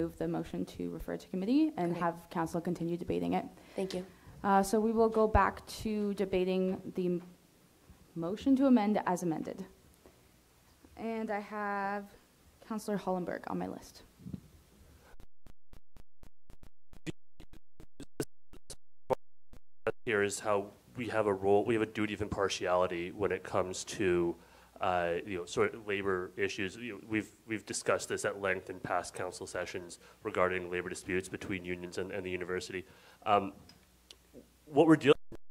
Move the motion to refer to committee and have council continue debating it. Thank you. So we will go back to debating the motion to amend as amended. And I have Councillor Hollenberg on my list. Here is how we have a duty of impartiality when it comes to sort of labor issues. We've discussed this at length in past council sessions regarding labor disputes between unions and the university. What we're dealing with,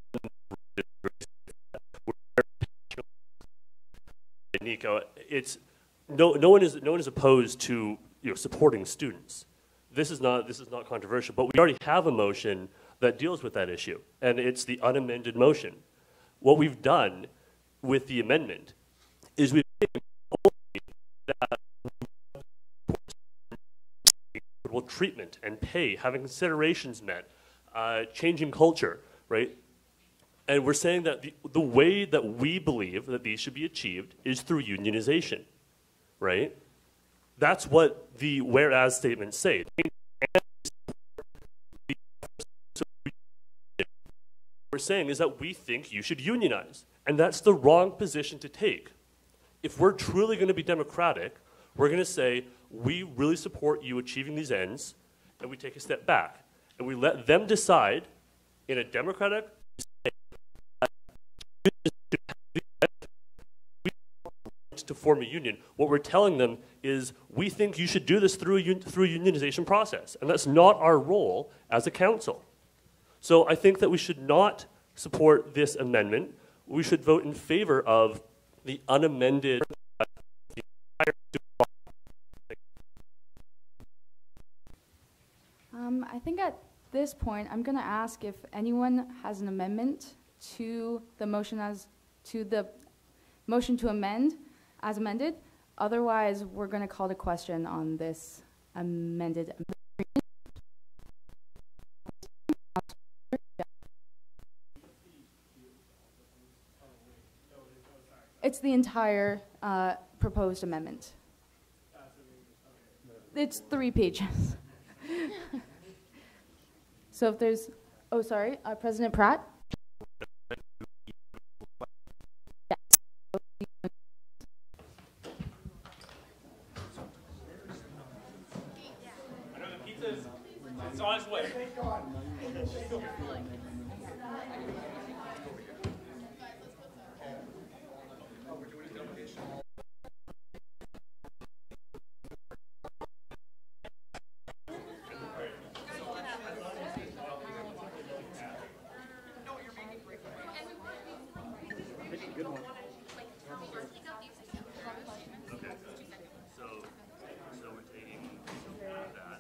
Nico, it's no one is opposed to supporting students. This is not controversial, but we already have a motion that deals with that issue, and it's the unamended motion. What we've done with the amendment is we've that equitable treatment and pay, having considerations met, changing culture, right? And we're saying that the way that we believe that these should be achieved is through unionization, right? That's what the whereas statements say. We're saying is that we think you should unionize, and that's the wrong position to take. If we're truly going to be democratic, we're going to say, we really support you achieving these ends, and we take a step back. And we let them decide in a democratic to form a union. What we're telling them is we think you should do this through a unionization process, and that's not our role as a council. So I think that we should not support this amendment. We should vote in favor of the unamended. I think at this point, I'm going to ask if anyone has an amendment to the motion to amend as amended. Otherwise, we're going to call the question on this amended. It's the entire proposed amendment. It's 3 pages. So if there's, oh, sorry, President Pratt? It's on its way. Good one. Okay, so we're taking that.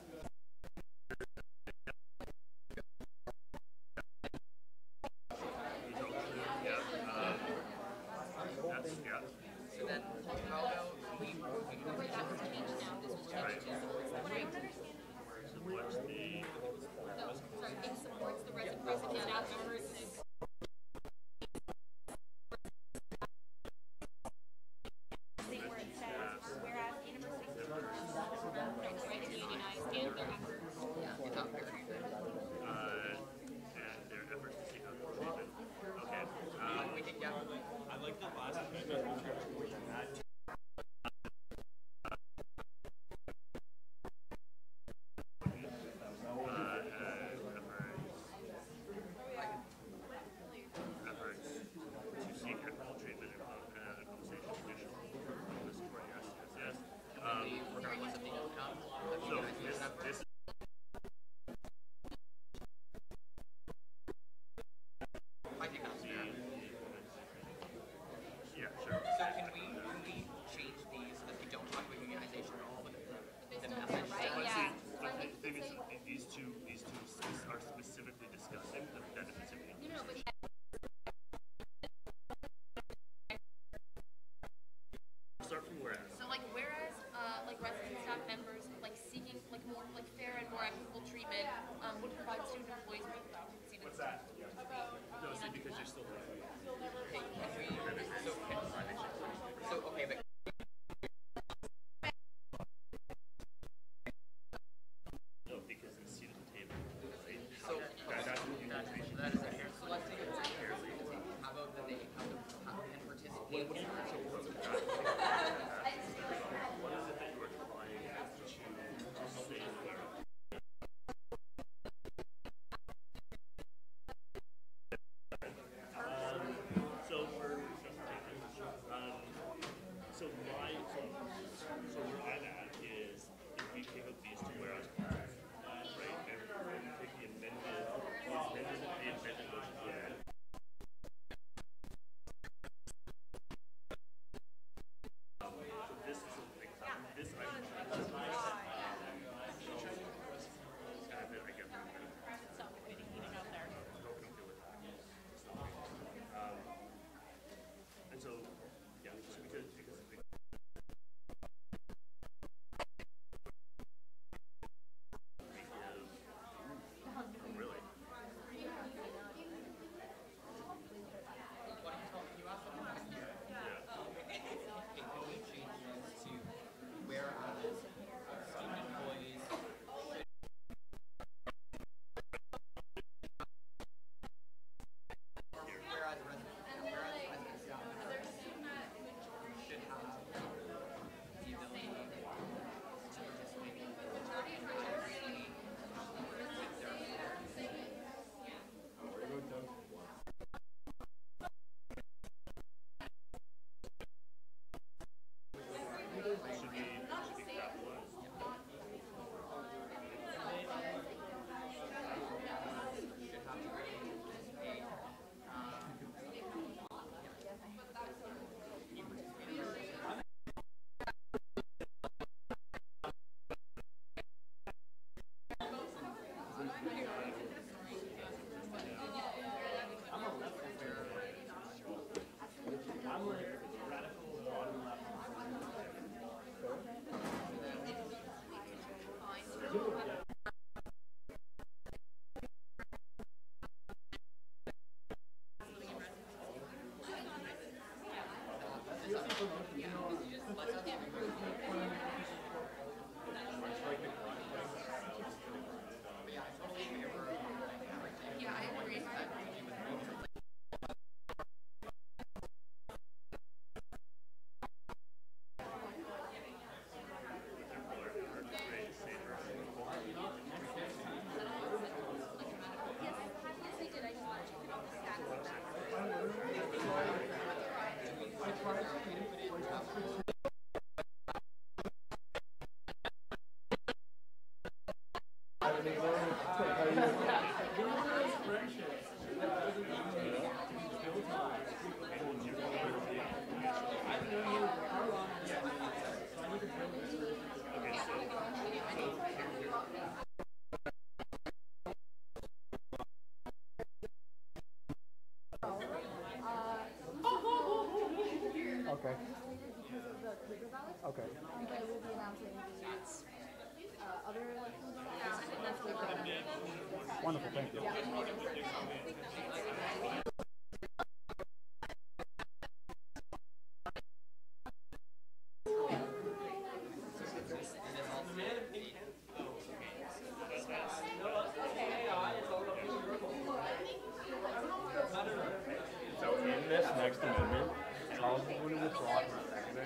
next amendment. Charles is going to withdraw his seconder.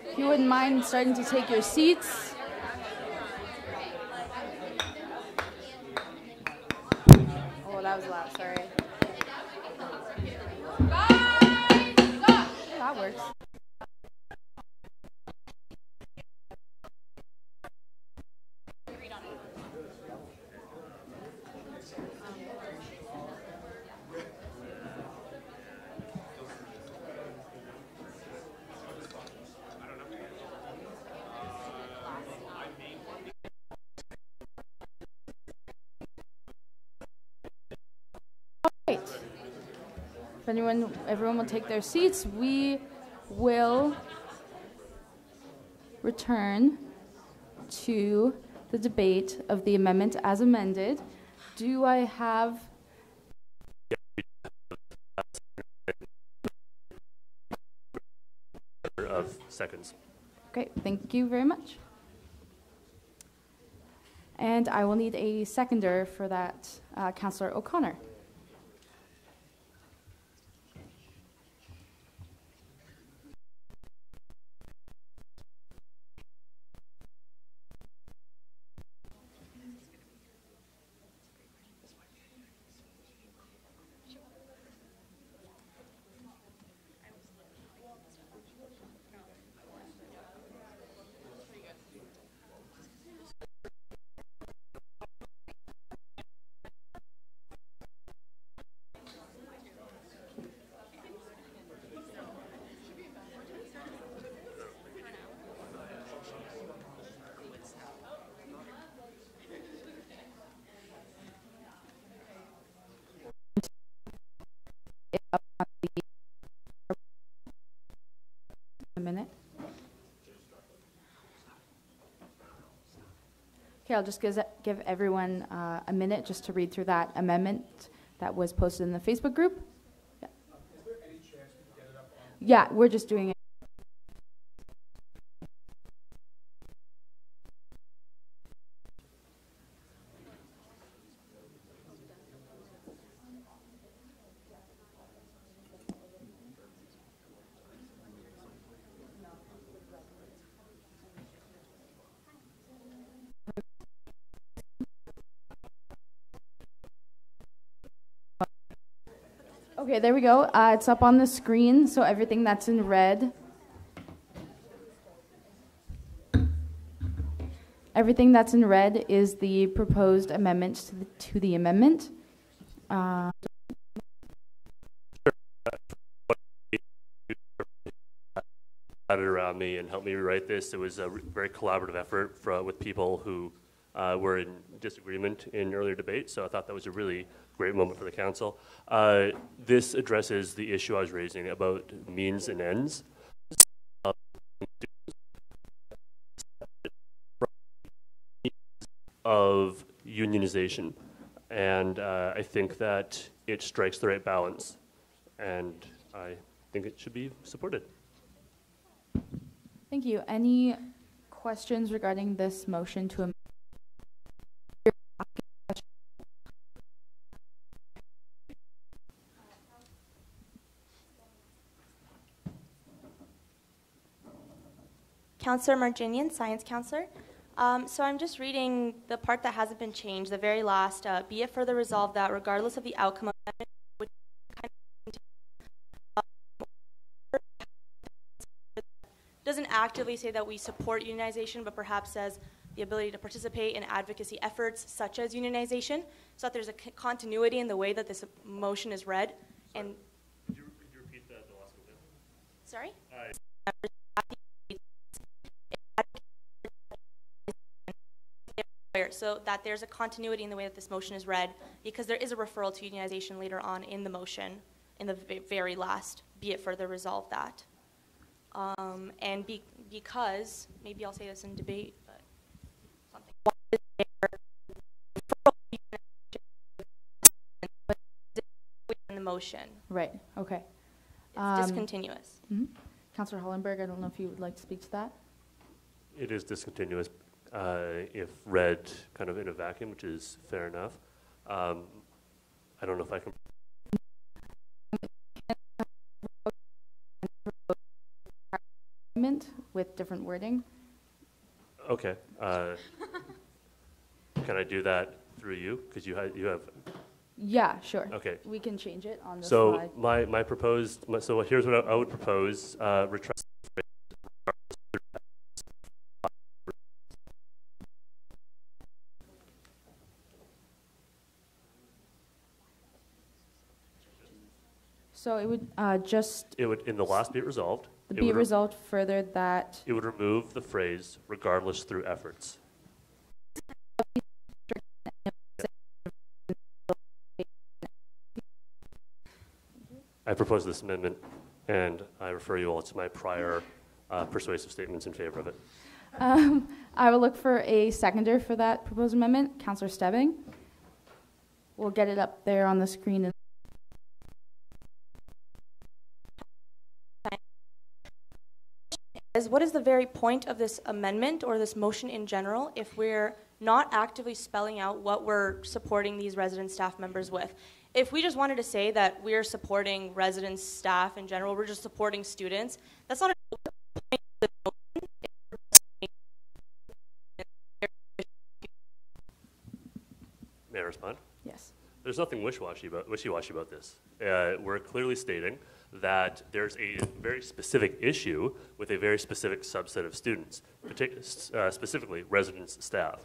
If you wouldn't mind starting to take your seats. Oh, that was loud, sorry. That works. Right. If everyone will take their seats, we will return to the debate of the amendment as amended. Do I have of seconds? Okay, thank you very much. And I will need a seconder for that, Councillor O'Connor. A minute. Okay, I'll just give everyone a minute just to read through that amendment that was posted in the Facebook group. Yeah, is there any chance we can get it up on? Yeah, we're just doing it. Okay, there we go. It's up on the screen, so everything that's in red. Everything that's in red is the proposed amendments to the amendment. Had it around me and helped me rewrite this. It was a very collaborative effort with people who were in disagreement in earlier debates, so I thought that was a really great moment for the council. This addresses the issue I was raising about means and ends. Of unionization, and I think that it strikes the right balance, and I think it should be supported. Thank you. Any questions regarding this motion to amend? Councillor Marginian, Science Councillor. So I'm just reading the part that hasn't been changed, the very last, be it further resolved that regardless of the outcome of the which kind of doesn't actively say that we support unionization, but perhaps says the ability to participate in advocacy efforts such as unionization, so that there's a continuity in the way that this motion is read. And could you repeat the last one? Sorry? So that there's a continuity in the way that this motion is read, because there is a referral to unionization later on in the motion, in the very last, be it further resolved that. And because, maybe I'll say this in debate, but something. In the motion. Right, okay. It's discontinuous. Councillor Hollenberg, I don't know if you would like to speak to that. It is discontinuous if read kind of in a vacuum, which is fair enough. I don't know if I can. With different wording. Okay. Can I do that through you? Because you have. Yeah, sure. Okay. We can change it on the slide. slide. So here's what I would propose. Retract. So it would just. It would, in the last be it resolved. The be it resolved further that. It would remove the phrase regardless through efforts. I propose this amendment, and I refer you all to my prior persuasive statements in favor of it. I will look for a seconder for that proposed amendment, Councillor Stebbing. We'll get it up there on the screen. What is the very point of this amendment or this motion in general if we're not actively spelling out what we're supporting these resident staff members with? If we just wanted to say that we're supporting residents, staff in general, we're just supporting students, that's not a point of the motion. May I respond? Yes. There's nothing wishy-washy about this. We're clearly stating that there's a very specific issue with a very specific subset of students, specifically residents, staff.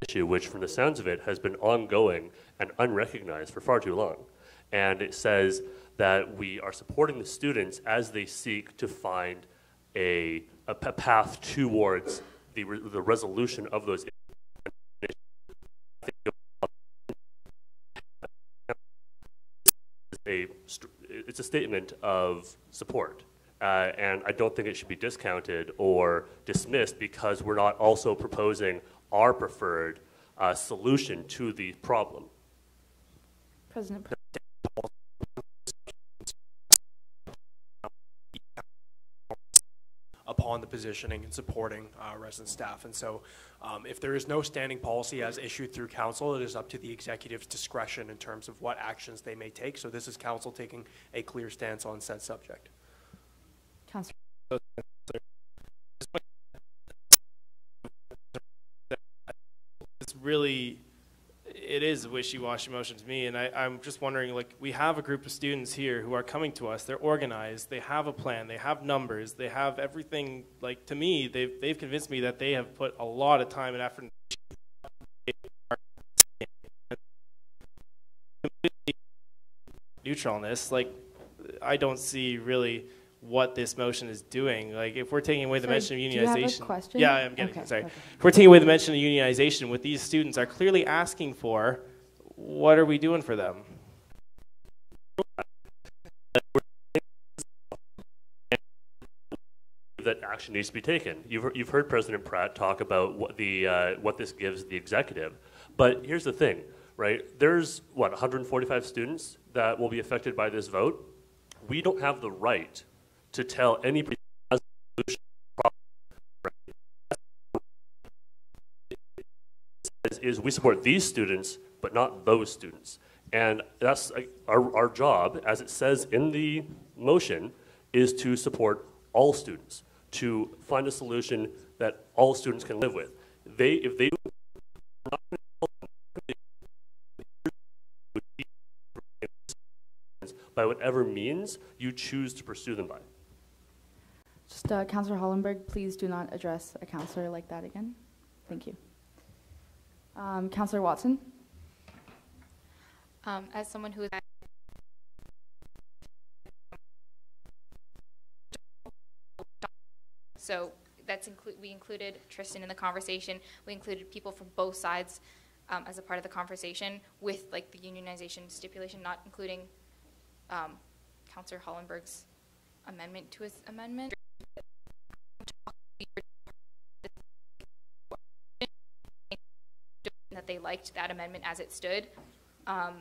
Issue which, from the sounds of it, has been ongoing and unrecognized for far too long. And it says that we are supporting the students as they seek to find a path towards the resolution of those issues. It's a statement of support, and I don't think it should be discounted or dismissed because we're not also proposing our preferred solution to the problem. President. Upon the positioning and supporting resident staff. And so if there is no standing policy as issued through council, it is up to the executive's discretion in terms of what actions they may take. So this is council taking a clear stance on said subject. Councillor. It's really, it is a wishy-washy motion to me, and I'm just wondering, like, we have a group of students here who are coming to us, they're organized, they have a plan, they have numbers, they have everything. Like, to me, they've convinced me that they have put a lot of time and effort neutral on this. Like, I don't see really what this motion is doing. Like, if we're taking away the mention of unionization. Do you have a question? Yeah, I'm getting okay, sorry. Okay. If we're taking away the mention of unionization, what these students are clearly asking for, what are we doing for them? That action needs to be taken. You've heard President Pratt talk about what this gives the executive. But here's the thing, right? There's, 145 students that will be affected by this vote. We don't have the right to tell anybody is we support these students, but not those students. And that's our job, as it says in the motion, is to support all students, to find a solution that all students can live with. If they by whatever means you choose to pursue them by. Just Councillor Hollenberg, please do not address a councillor like that again. Thank you. Councillor Watson. As someone who is so we included Tristan in the conversation. We included people from both sides as a part of the conversation with like the unionization stipulation, not including Councillor Hollenberg's amendment to his amendment. That they liked that amendment as it stood. I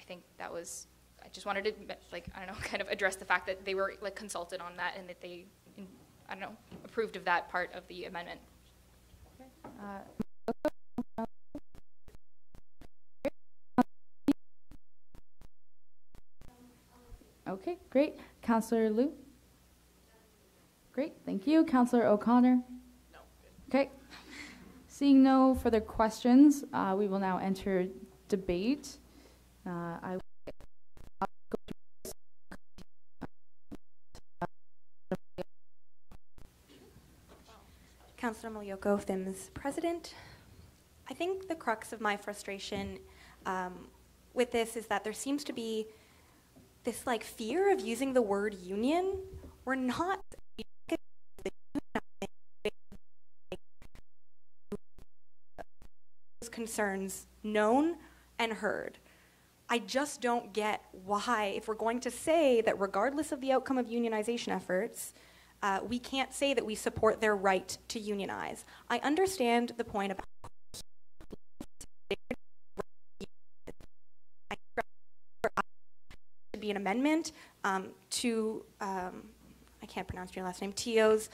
think that was, I just wanted to, like, I don't know, kind of address the fact that they were like consulted on that and that they, I don't know, approved of that part of the amendment. Okay, great. Councillor Liu? Great, thank you. Councillor O'Connor? No. Okay. Seeing no further questions, we will now enter debate. Councillor Malioko, FIM's president. I think the crux of my frustration with this is that there seems to be this like fear of using the word union. We're not concerns known and heard. I just don't get why, if we're going to say that regardless of the outcome of unionization efforts, we can't say that we support their right to unionize. I understand the point about should be an amendment to, I can't pronounce your last name, Tio's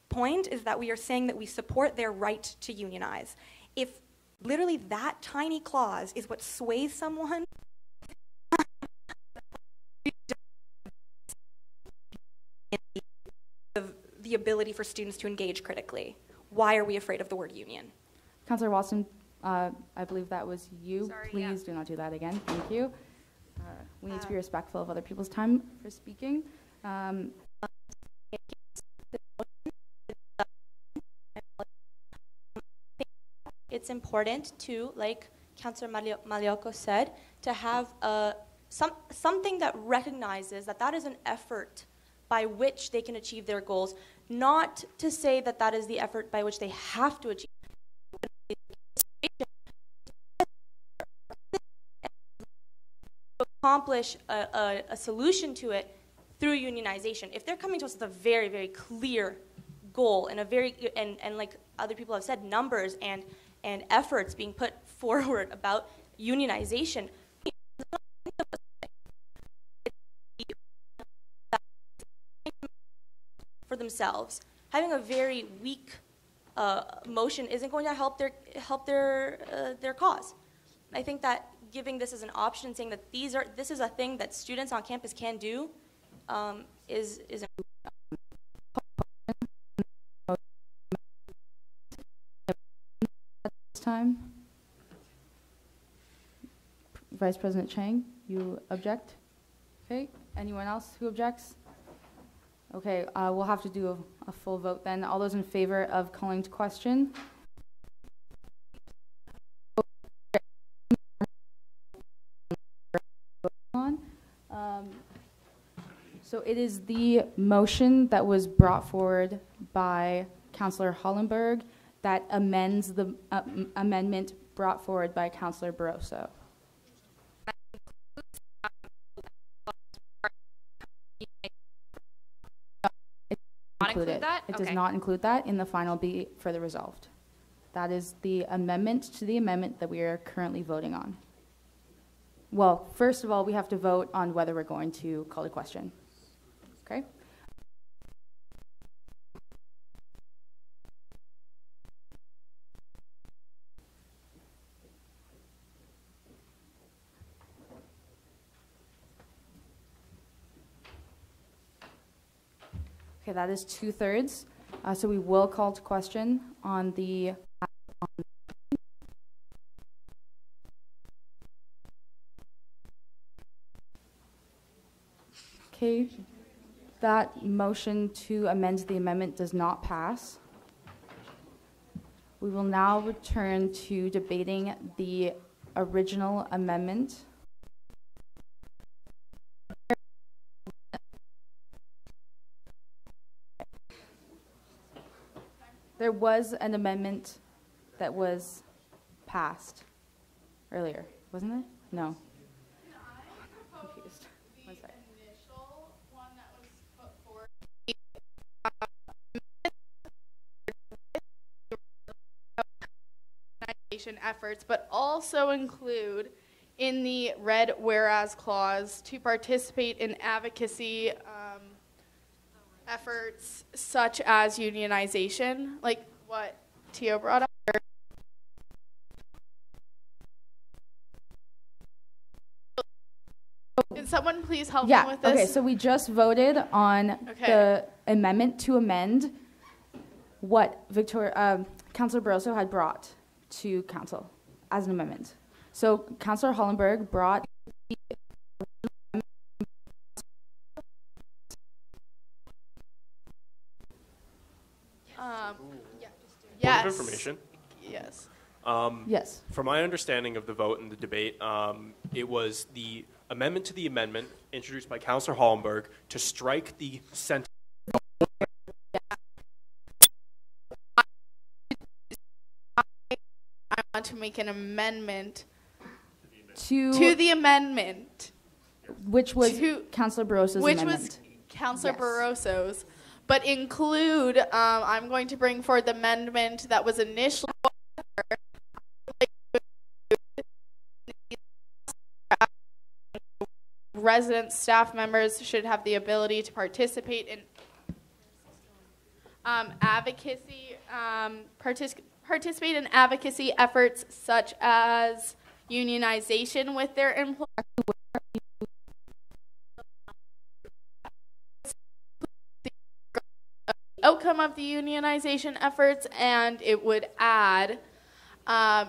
point is that we are saying that we support their right to unionize. If literally that tiny clause is what sways someone, the ability for students to engage critically. Why are we afraid of the word union? Councillor Watson, I believe that was you. Sorry, Please do not do that again. Thank you. We need to be respectful of other people's time for speaking. It's important to, like Councillor Malioko said, to have something that recognizes that that is an effort by which they can achieve their goals, not to say that that is the effort by which they have to achieve. Accomplish a solution to it through unionization. If they're coming to us with a very, very clear goal and a very, and like other people have said, numbers and efforts being put forward about unionization, for themselves. Having a very weak motion isn't going to help their cause. I think that giving this as an option, saying that this is a thing that students on campus can do, is time. Vice President Chang, you object? Okay. Anyone else who objects? Okay, we'll have to do a full vote then. All those in favor of calling to question? So it is the motion that was brought forward by Councillor Hollenberg that amends the amendment brought forward by Councillor Barroso. Include that? It does not include that in the final be further resolved. That is the amendment to the amendment that we are currently voting on. Well, first of all, we have to vote on whether we're going to call a question. Okay? Okay, that is 2/3. So we will call to question on the. Okay, that motion to amend the amendment does not pass. We will now return to debating the original amendment. There was an amendment that was passed earlier, wasn't it? No. I'm confused. One second. Efforts, but also include in the red whereas clause to participate in advocacy efforts such as unionization, like what Tio brought up. Can someone please help me with this? Okay, so we just voted on the amendment to amend what Councillor Barroso had brought to council as an amendment. So Councillor Hollenberg brought yes. Point of information. Yes. Yes. From my understanding of the vote and the debate, it was the amendment to the amendment introduced by Councillor Hollenberg to strike the sentence. I want to make an amendment to the amendment, which was Councillor Barroso's amendment. Which was Councillor Barroso's, but include. I'm going to bring forward the amendment that was initially. Resident staff members should have the ability to participate in advocacy, participate in advocacy efforts such as unionization with their employees. Outcome of the unionization efforts, and it would add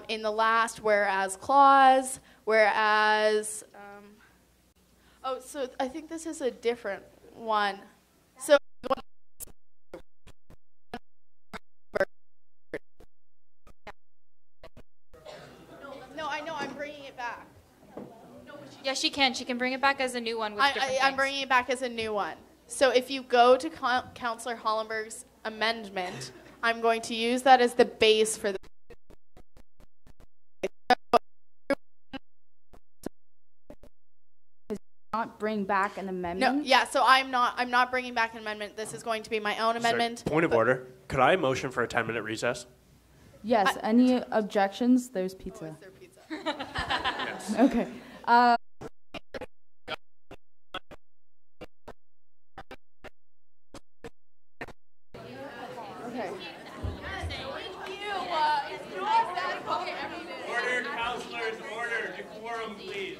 in the last whereas clause, whereas. Oh, so I think this is a different one. So. No, I know. I'm bringing it back. Yeah, she can. She can bring it back as a new one with different I'm things. bringing it back as a new one. So if you go to Councillor Hollenberg's amendment, I'm going to use that as the base for the. Not bring back an amendment. No, yeah. So I'm not bringing back an amendment. This is going to be my own amendment. Sorry, point of order. Could I motion for a 10-minute recess? Yes. Any objections? There's pizza. There pizza? Yes. Okay. Okay. Order, councillors, order. Decorum, please.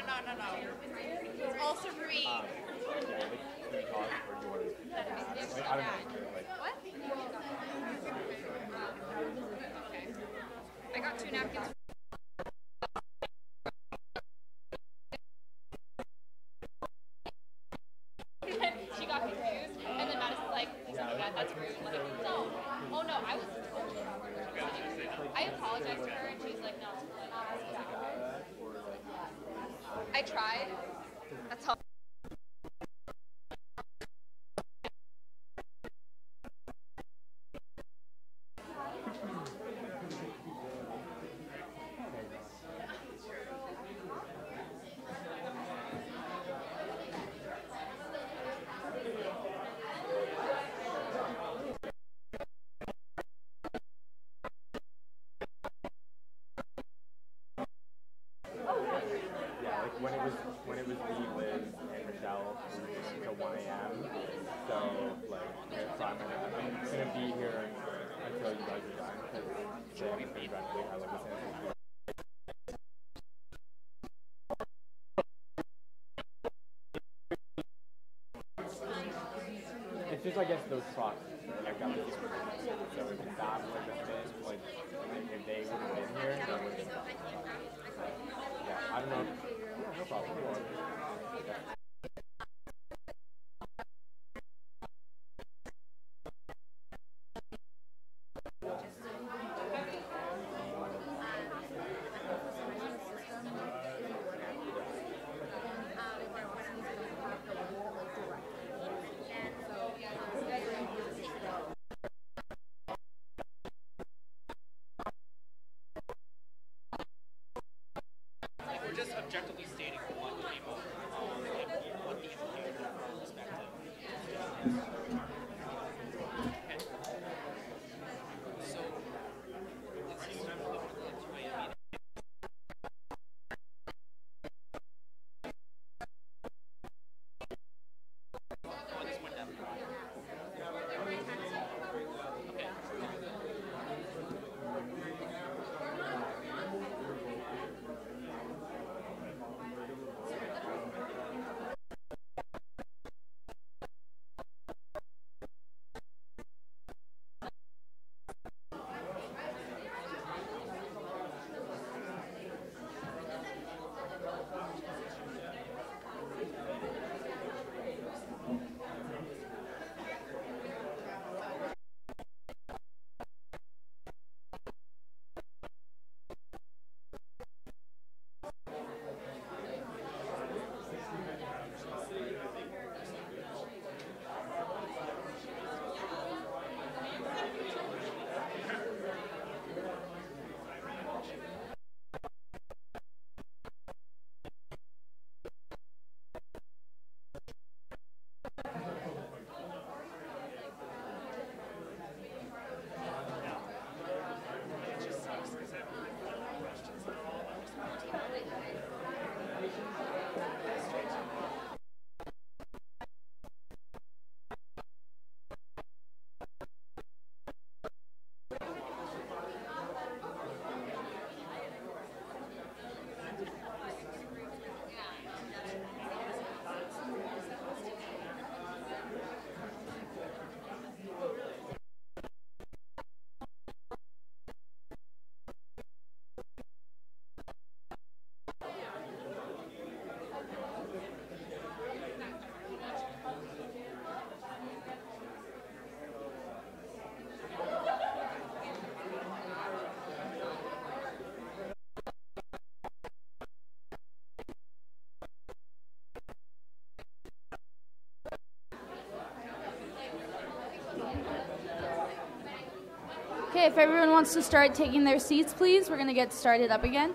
It's also for me. What? Okay. I got 2 napkins. She got confused, and then Madison's like, "Please don't do that. That's rude." Like, no. Oh no, I was totally wrong. I apologized to her, and she's like, "No." I tried. That's all. When it was me, Liz, and Michelle, until 1 a.m. So I'm gonna be here until you guys are done. Because I like the same. It's just, I guess, those trucks. Like, so if that was a fit, like, if they would have been here, that would have been fine. Yeah, I don't know. Yeah, no problem. We're just objectively stating what the implications are from perspective. So it seems to have to weigh in. Okay, if everyone wants to start taking their seats, please, we're going to get started up again.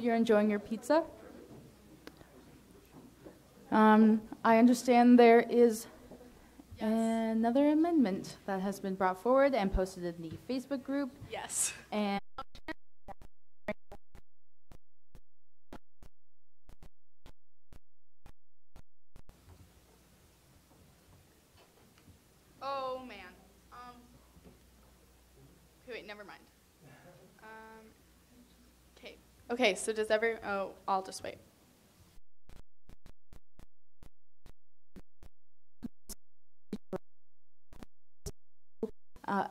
you're enjoying your pizza. I understand there is another amendment that has been brought forward and posted in the Facebook group. Yes. And oh man. Okay, wait, never mind. Okay. Okay, so does oh, I'll just wait.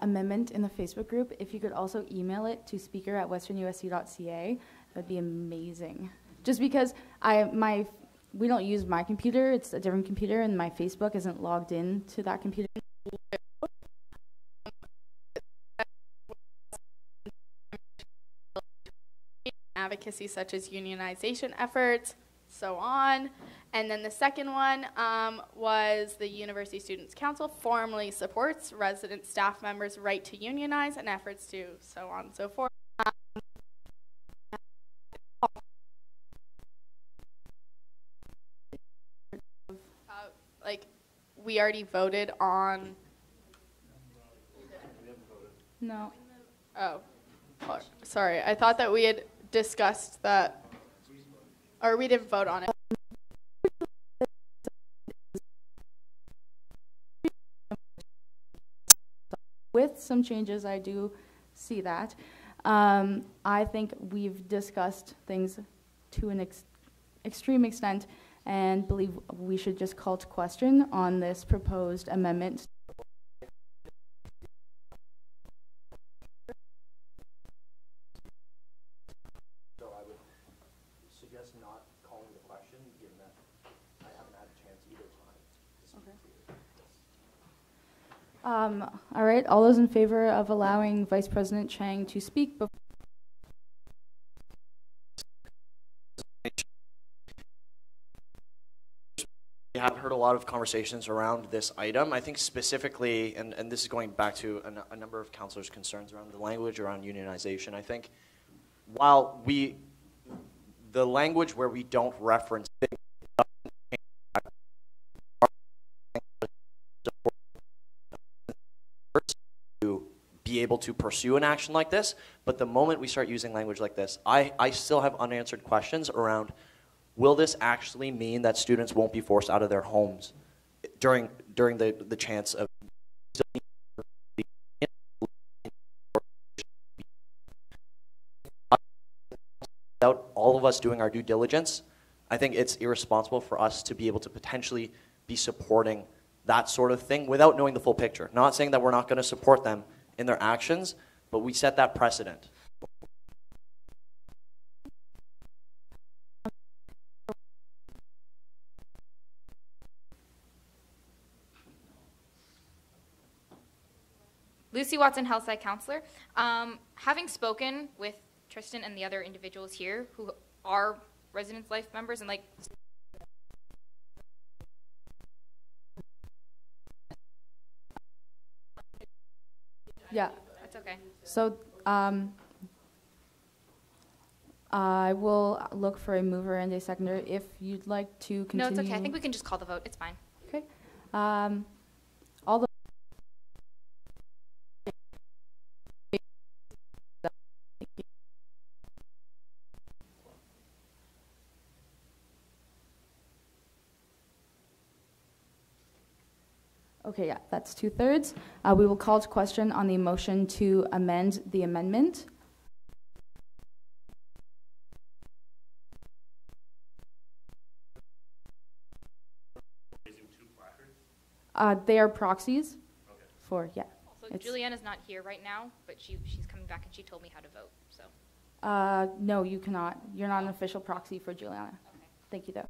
Amendment in the Facebook group. If you could also email it to speaker@westernusc.ca, that'd be amazing. Just because we don't use my computer, it's a different computer, and my Facebook isn't logged in to that computer. Advocacy such as unionization efforts, so on. And then the second one was the University Students' Council formally supports resident staff members' right to unionize and efforts to so on and so forth. Like, we already voted on. No. Oh, sorry. I thought that we had discussed that, or we didn't vote on it. With some changes, I do see that. I think we've discussed things to an extreme extent and believe we should just call to question on this proposed amendment. So I would suggest not calling the question, given that I haven't had a chance either time to speak to you. All right, all those in favor of allowing Vice President Chang to speak before We have heard a lot of conversations around this item. I think specifically, and this is going back to a number of councillors' concerns around the language around unionization. I think while the language where we don't reference things to be able to pursue an action like this, but the moment we start using language like this, I still have unanswered questions around, will this actually mean that students won't be forced out of their homes during the chance of without all of us doing our due diligence? I think it's irresponsible for us to be able to potentially be supporting that sort of thing without knowing the full picture. Not saying that we're not going to support them in their actions, but we set that precedent. Lucy Watson, Hillside Counselor. Having spoken with Tristan and the other individuals here who are residence life members and like Yeah. That's okay. So I will look for a mover and a seconder if you'd like to continue. No, it's okay. I think we can just call the vote. It's fine. Okay. All the Okay, yeah, that's 2/3. We will call to question on the motion to amend the amendment. They are proxies for, yeah. So Juliana's not here right now, but she's coming back and she told me how to vote. So. No, you cannot. You're not an official proxy for Juliana. Okay. Thank you, though.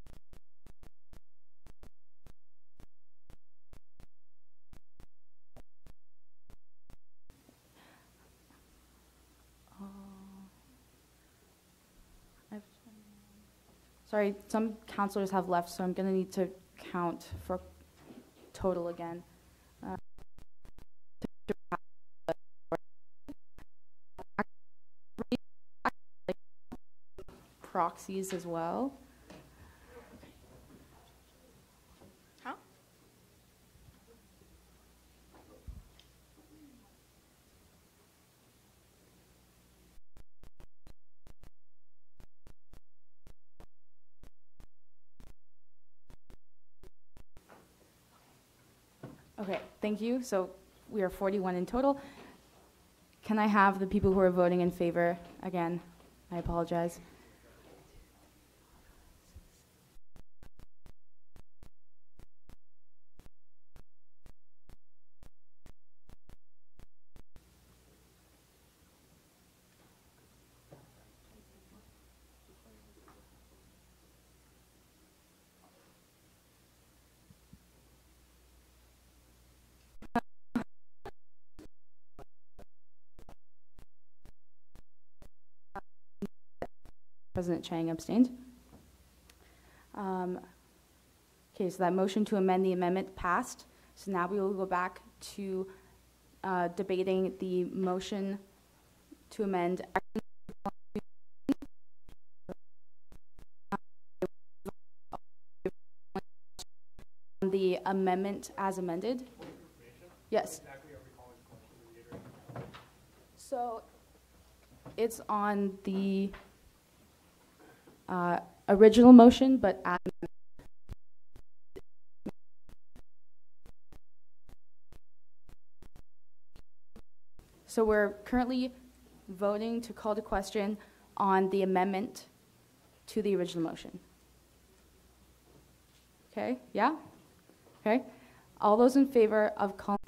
Sorry, some counselors have left, so I'm going to need to count for total again. proxies as well. Huh? Okay, thank you. So we are 41 in total. Can I have the people who are voting in favor again? I apologize. President Chang abstained. Okay, so that motion to amend the amendment passed. So now we will go back to debating the motion to amend the amendment as amended. Yes. So it's on the original motion, but as so we're currently voting to call to question on the amendment to the original motion. Okay, yeah? Okay. All those in favor of calling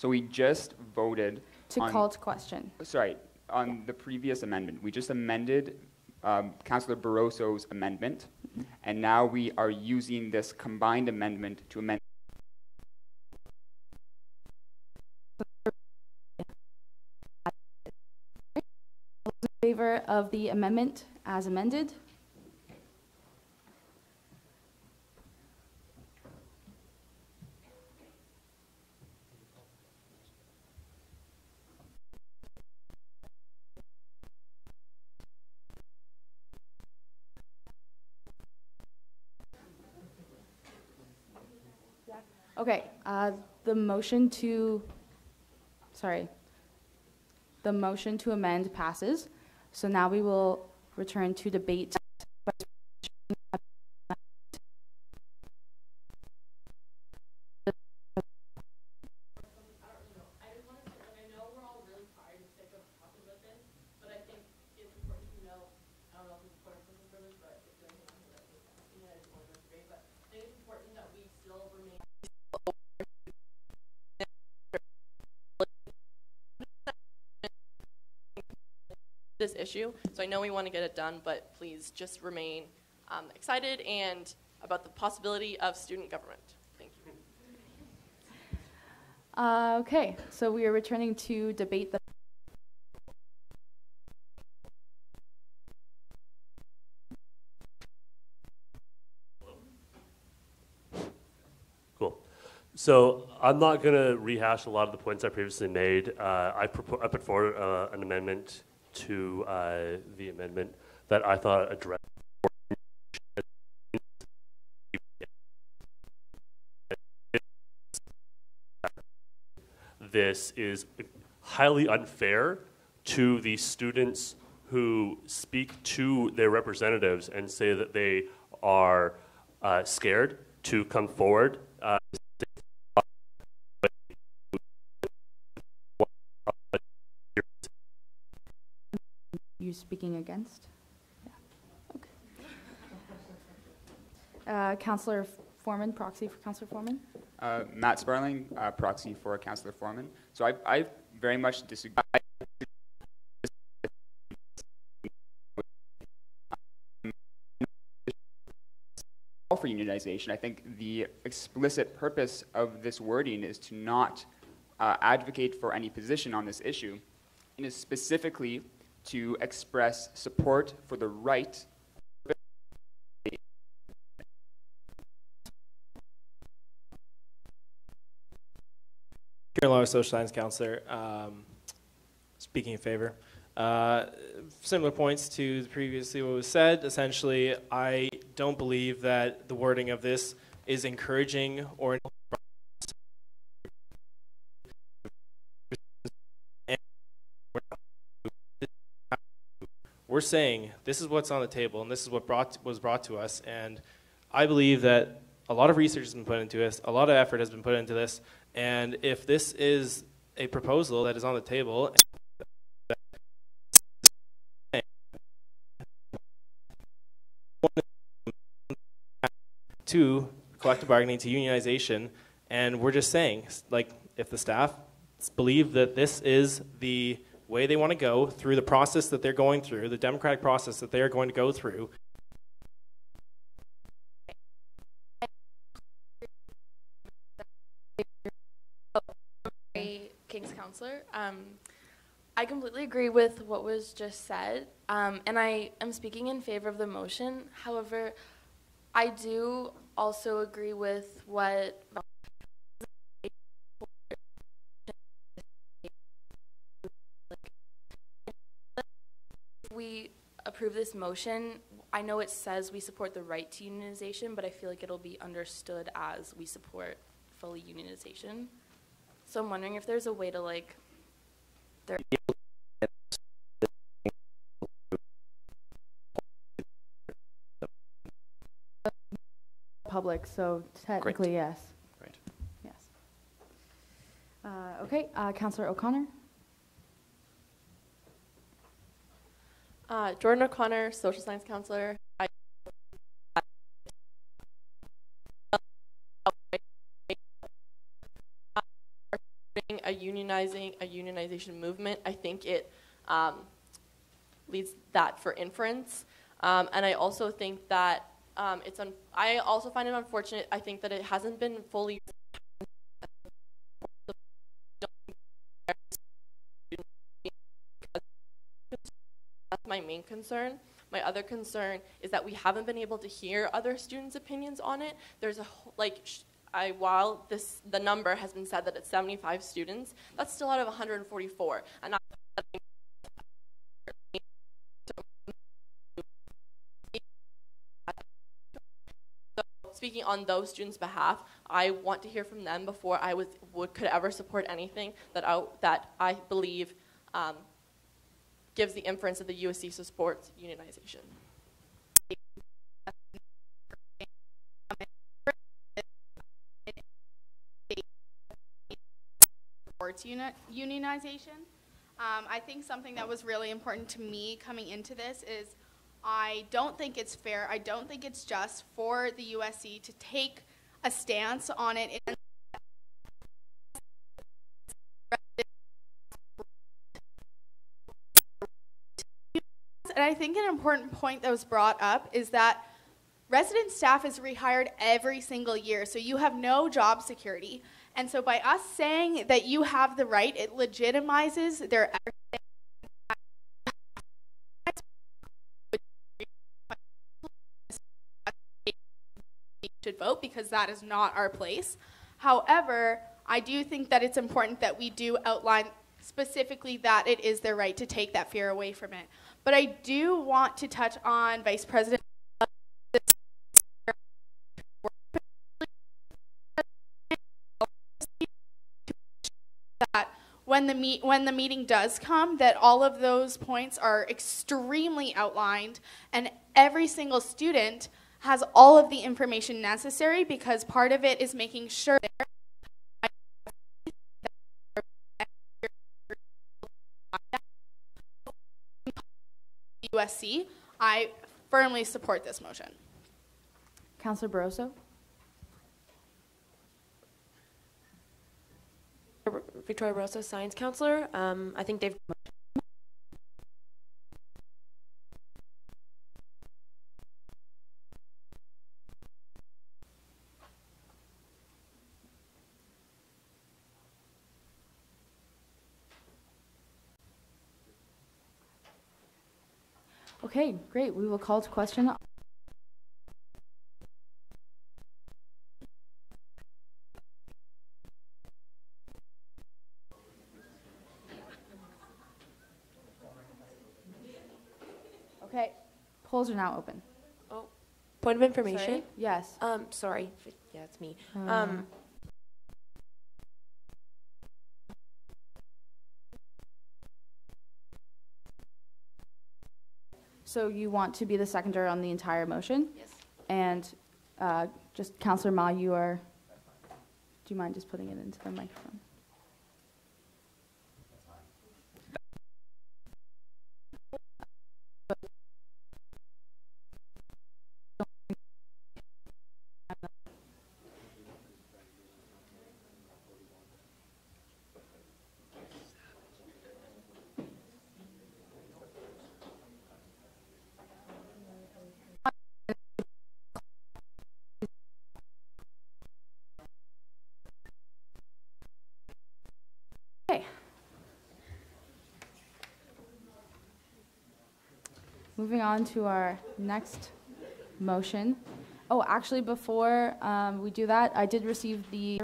So we just voted to call to question. Sorry, on the previous amendment. We just amended Councillor Barroso's amendment, and now we are using this combined amendment to amend. In favor of the amendment as amended? Okay, the motion to amend passes. So now we will return to debate. This issue. So I know we want to get it done, but please just remain excited and about the possibility of student government. Thank you. Okay, so we are returning to debate the Cool. So I'm not going to rehash a lot of the points I previously made. I put forward an amendment to the amendment that I thought addressed this is highly unfair to the students who speak to their representatives and say that they are scared to come forward. You speaking against? Yeah. Okay. Councillor Foreman, proxy for Councillor Foreman. Matt Sparling, proxy for Councillor Foreman. So I very much disagree. For unionization. I think the explicit purpose of this wording is to not advocate for any position on this issue, and is specifically to express support for the right Kieran Lawler, social science counselor, speaking in favor. Similar points to previously what was said. Essentially, I don't believe that the wording of this is encouraging or we're saying this is what's on the table and this is what was brought to us, and I believe that a lot of research has been put into this, a lot of effort has been put into this, and if this is a proposal that is on the table to collective bargaining, to unionization, and we're just saying, like, if the staff believe that this is the way they want to go through the process that they're going through, the democratic process that they are going to go through. King's counselor. I completely agree with what was just said, and I am speaking in favor of the motion. However, I do also agree with what if we approve this motion. I know it says we support the right to unionization, but I feel like it'll be understood as we support fully unionization. So I'm wondering if there's a way to, like, public, so technically Great. yes. Great. Yes. Okay, Councillor O'Connor. Jordan O'Connor, social science counselor. A unionization movement. I think it leads that for inference, and I also think that I also find it unfortunate. I think that it hasn't been fully. That's my main concern. My other concern is that we haven't been able to hear other students' opinions on it. There's a while the number has been said that it's 75 students, that's still out of 144. And speaking on those students' behalf, I want to hear from them before I could ever support anything that I believe gives the inference that the USC supports unionization. Unionization. I think something that was really important to me coming into this is I don't think it's fair, I don't think it's just for the USC to take a stance on it. And I think an important point that was brought up is that resident staff is rehired every single year, so you have no job security. And so by us saying that you have the right, it legitimizes their should vote, because that is not our place. However, I do think that it's important that we do outline specifically that it is their right to take that fear away from it. But I do want to touch on Vice President that when the meeting does come, that all of those points are extremely outlined, and every single student has all of the information necessary, because part of it is making sure USC. I firmly support this motion. Councillor Barroso. Victoria Barroso, science counselor. I think they've Okay, great. We will call to question. Okay, polls are now open. Oh, point of information? Sorry? Yes. Sorry. Yeah, it's me. So you want to be the seconder on the entire motion? Yes. And just Councillor Ma, you are, do you mind just putting it into the microphone? Okay. Moving on to our next motion. Oh, actually, before we do that, I did receive the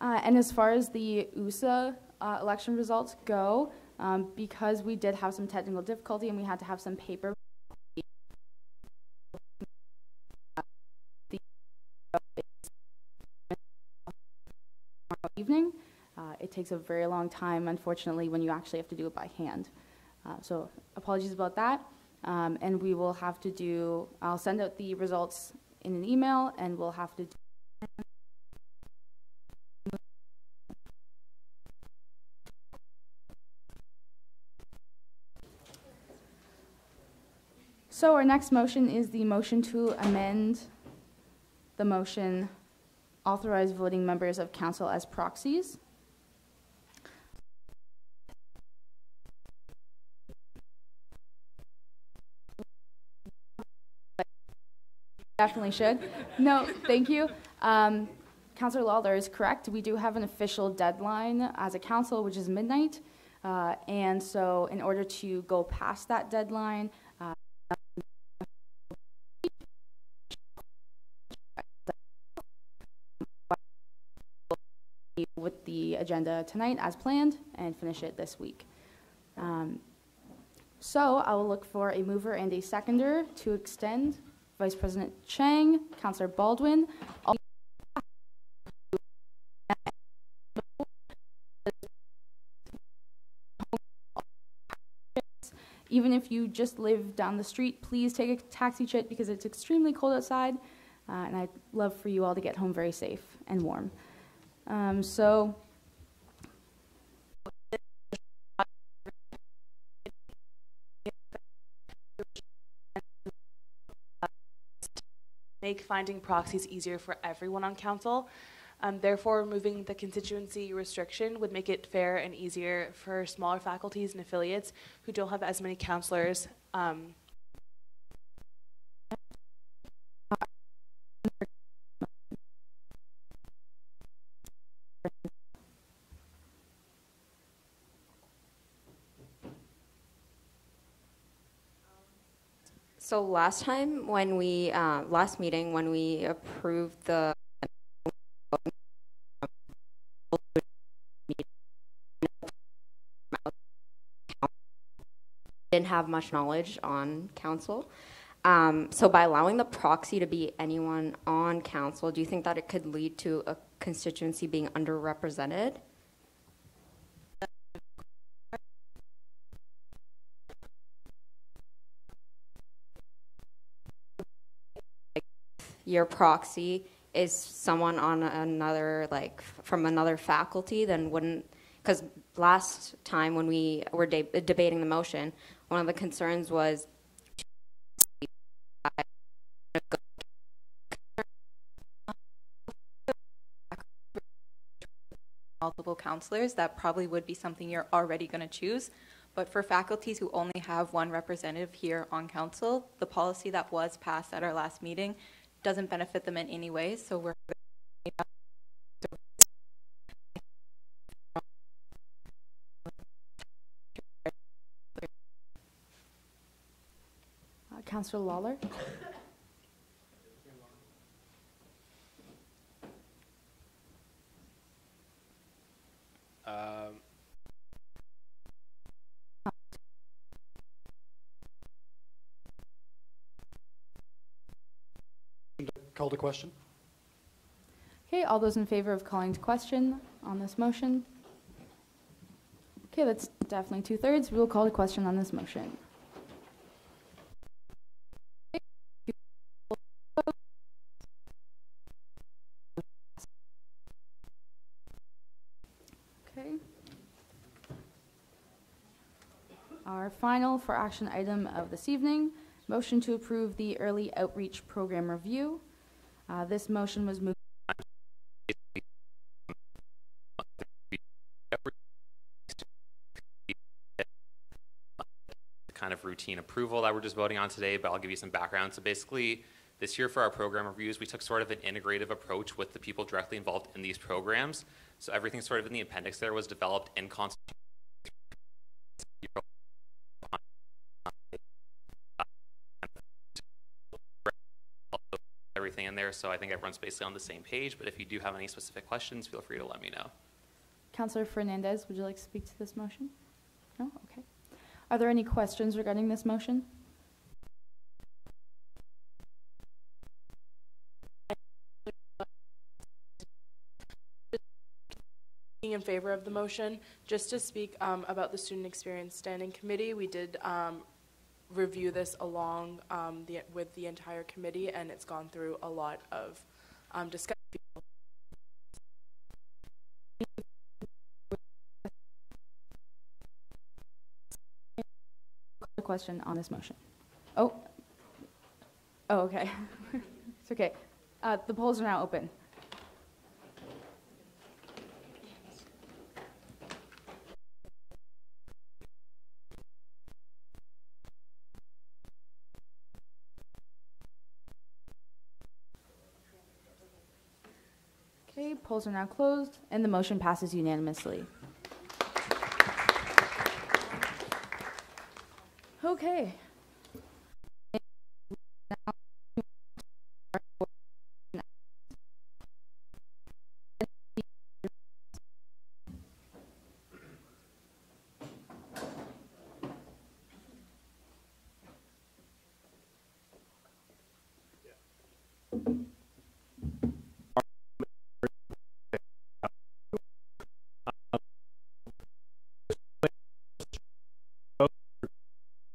and as far as the USA election results go, because we did have some technical difficulty and we had to have some paper evening, it takes a very long time, unfortunately, when you actually have to do it by hand. So apologies about that. And we will have to do, I'll send out the results in an email, and we'll have to do So our next motion is the motion to amend the motion authorize voting members of council as proxies. Definitely should. No, thank you. Councillor Lawler is correct. We do have an official deadline as a council, which is midnight. And so in order to go past that deadline, with the agenda tonight as planned and finish it this week. So I will look for a mover and a seconder to extend. Vice President Chang, Councillor Baldwin. Even if you just live down the street, please take a taxi trip because it's extremely cold outside, and I'd love for you all to get home very safe and warm. Make finding proxies easier for everyone on council. Therefore, removing the constituency restriction would make it fair and easier for smaller faculties and affiliates who don't have as many councillors. So last time when we, last meeting when we approved the didn't have much knowledge on council. So by allowing the proxy to be anyone on council, do you think that it could lead to a constituency being underrepresented? Your proxy is someone on another, like from another faculty, then wouldn't, because last time when we were debating the motion, one of the concerns was multiple counselors. That probably would be something you're already going to choose. But for faculties who only have one representative here on council, the policy that was passed at our last meeting doesn't benefit them in any way. So we're Councillor Lawler. Call to question. Okay, all those in favor of calling to question on this motion? Okay, that's definitely 2/3. We will call to question on this motion. Okay. Our final for action item of this evening, motion to approve the early outreach program review. This motion was moved. Kind of routine approval that we're just voting on today, but I'll give you some background. So basically, this year for our program reviews, we took sort of an integrative approach with the people directly involved in these programs. So everything sort of in the appendix there was developed in consultation. Everything in there, so I think everyone's basically on the same page, but if you do have any specific questions, feel free to let me know. Councillor Fernandez, would you like to speak to this motion? No? Okay. Are there any questions regarding this motion? In favor of the motion, just to speak about the Student Experience Standing Committee, we did review this along with the entire committee, and it's gone through a lot of discussion. Question on this motion. Oh, okay. It's okay. The polls are now open. Okay, polls are now closed, and the motion passes unanimously. Okay.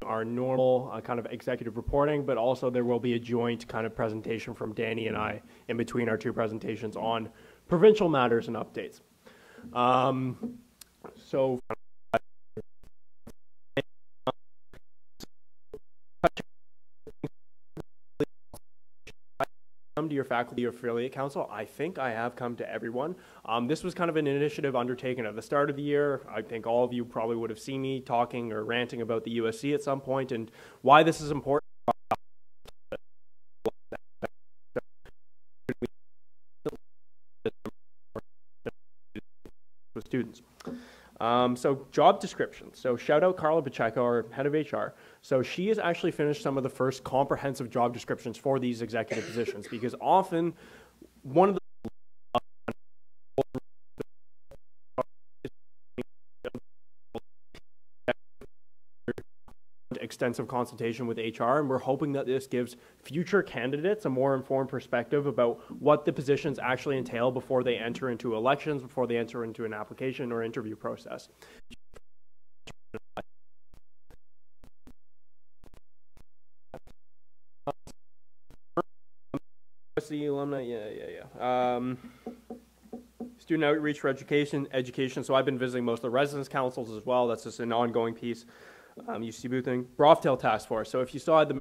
Our normal kind of executive reporting, but also there will be a joint kind of presentation from Danny and I in between our two presentations on provincial matters and updates. So come to your faculty affiliate council. I think I have come to everyone. This was kind of an initiative undertaken at the start of the year. I think all of you probably would have seen me talking or ranting about the USC at some point and why this is important with students. So job descriptions. So shout out Carla Pacheco, our head of HR. So she has actually finished some of the first comprehensive job descriptions for these executive positions, because often one of the extensive consultation with HR, and we're hoping that this gives future candidates a more informed perspective about what the positions actually entail before they enter into elections, before they enter into an application or interview process. The alumni, student outreach for education. So I've been visiting most of the residence councils as well. That's just an ongoing piece. UC Boothing, Broftail Task Force. So if you saw the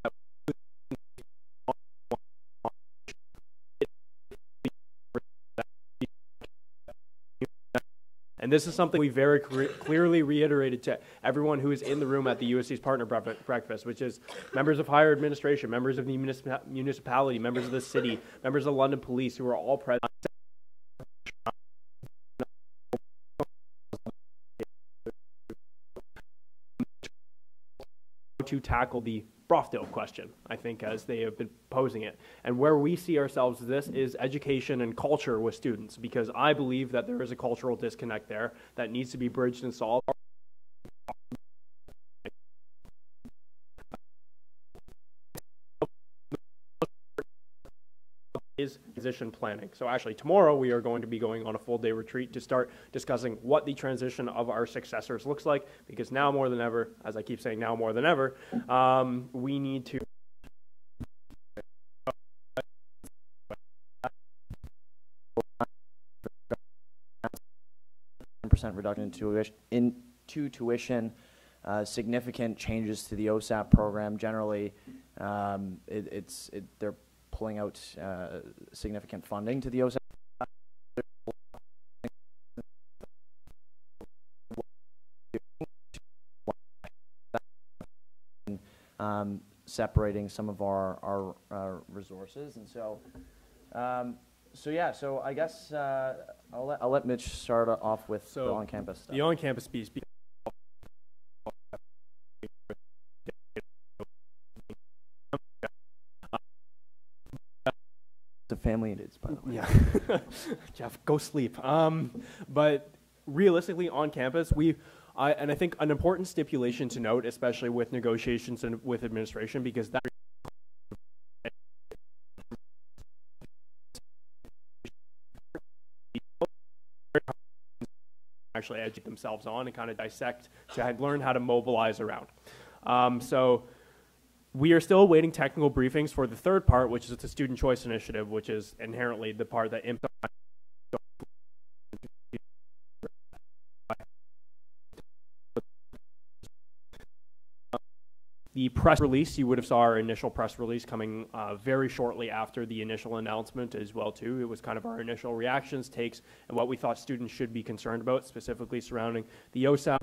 and And this is something we very clearly reiterated to everyone who is in the room at the USC's partner breakfast, which is members of higher administration, members of the municipality, members of the city, members of the London Police, who are all present. To tackle the Brothdale question, I think, as they have been posing it. And where we see ourselves this is education and culture with students, because I believe that there is a cultural disconnect there that needs to be bridged and solved. Is transition planning. So actually tomorrow we are going to be going on a full day retreat to start discussing what the transition of our successors looks like, because now more than ever, as I keep saying, now more than ever, we need to % reduction into tuition, significant changes to the OSAP program. Generally, they're pulling out significant funding to the OSAP. Separating some of our resources, and so yeah. So I guess I'll let Mitch start off with the on-campus stuff. The on-campus piece. Family it is, by the way. Yeah. Jeff, go sleep. But realistically, on campus, and I think an important stipulation to note, especially with negotiations and with administration, because that actually educate themselves on and kind of dissect to learn how to mobilize around. So we are still awaiting technical briefings for the third part, which is the student choice initiative, which is inherently the part that impacts the press release. You would have saw our initial press release coming very shortly after the initial announcement as well too. It was kind of our initial reactions, takes, and what we thought students should be concerned about, specifically surrounding the OSAP.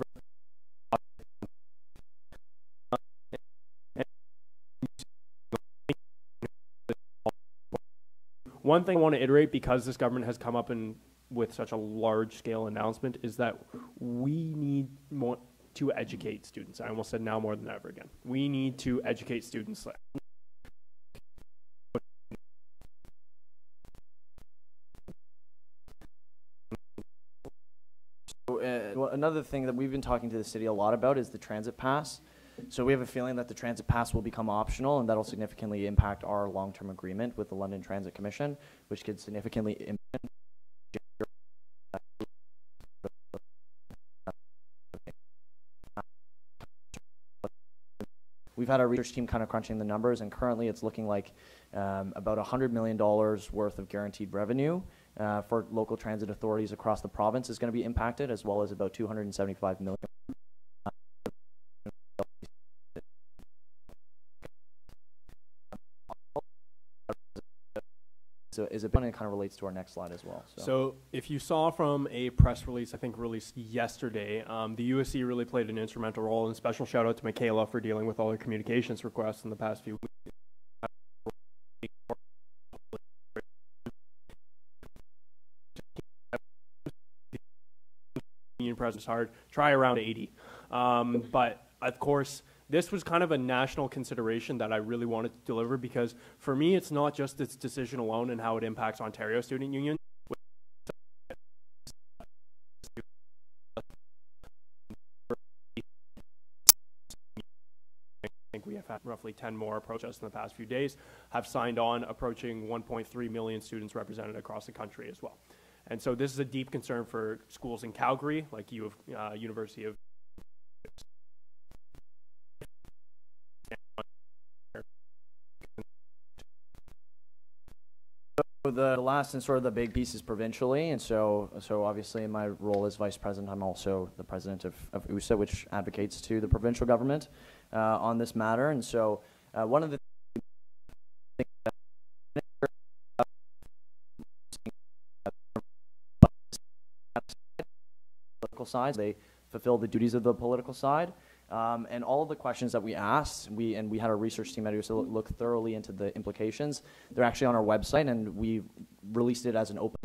One thing I want to iterate, because this government has come up with such a large-scale announcement, is that we need more to educate students. I almost said now more than ever again. We need to educate students. Well, another thing that we've been talking to the city a lot about is the transit pass. So we have a feeling that the transit pass will become optional, and that'll significantly impact our long-term agreement with the London Transit Commission, which could significantly impact. We've had our research team kind of crunching the numbers, and currently it's looking like about $100 million worth of guaranteed revenue for local transit authorities across the province is going to be impacted, as well as about $275 million. So is it, and it kind of relates to our next slide as well. So if you saw from a press release, I think released yesterday, the USC really played an instrumental role, and special shout out to Michaela for dealing with all the communications requests in the past few weeks. Union president's hard, try around 80. But of course, this was kind of a national consideration that I really wanted to deliver, because for me, it's not just its decision alone and how it impacts Ontario Student Union. I think we have had roughly 10 more protests in the past few days, have signed on, approaching 1.3 million students represented across the country as well. And so this is a deep concern for schools in Calgary, like University of The last and sort of the big piece is provincially, and so obviously in my role as vice president, I'm also the president of USA, which advocates to the provincial government on this matter. And so one of the side. They fulfill the duties of the political side. And all of the questions that we asked, we had our research team at USC look thoroughly into the implications. They're actually on our website, and we released it as an open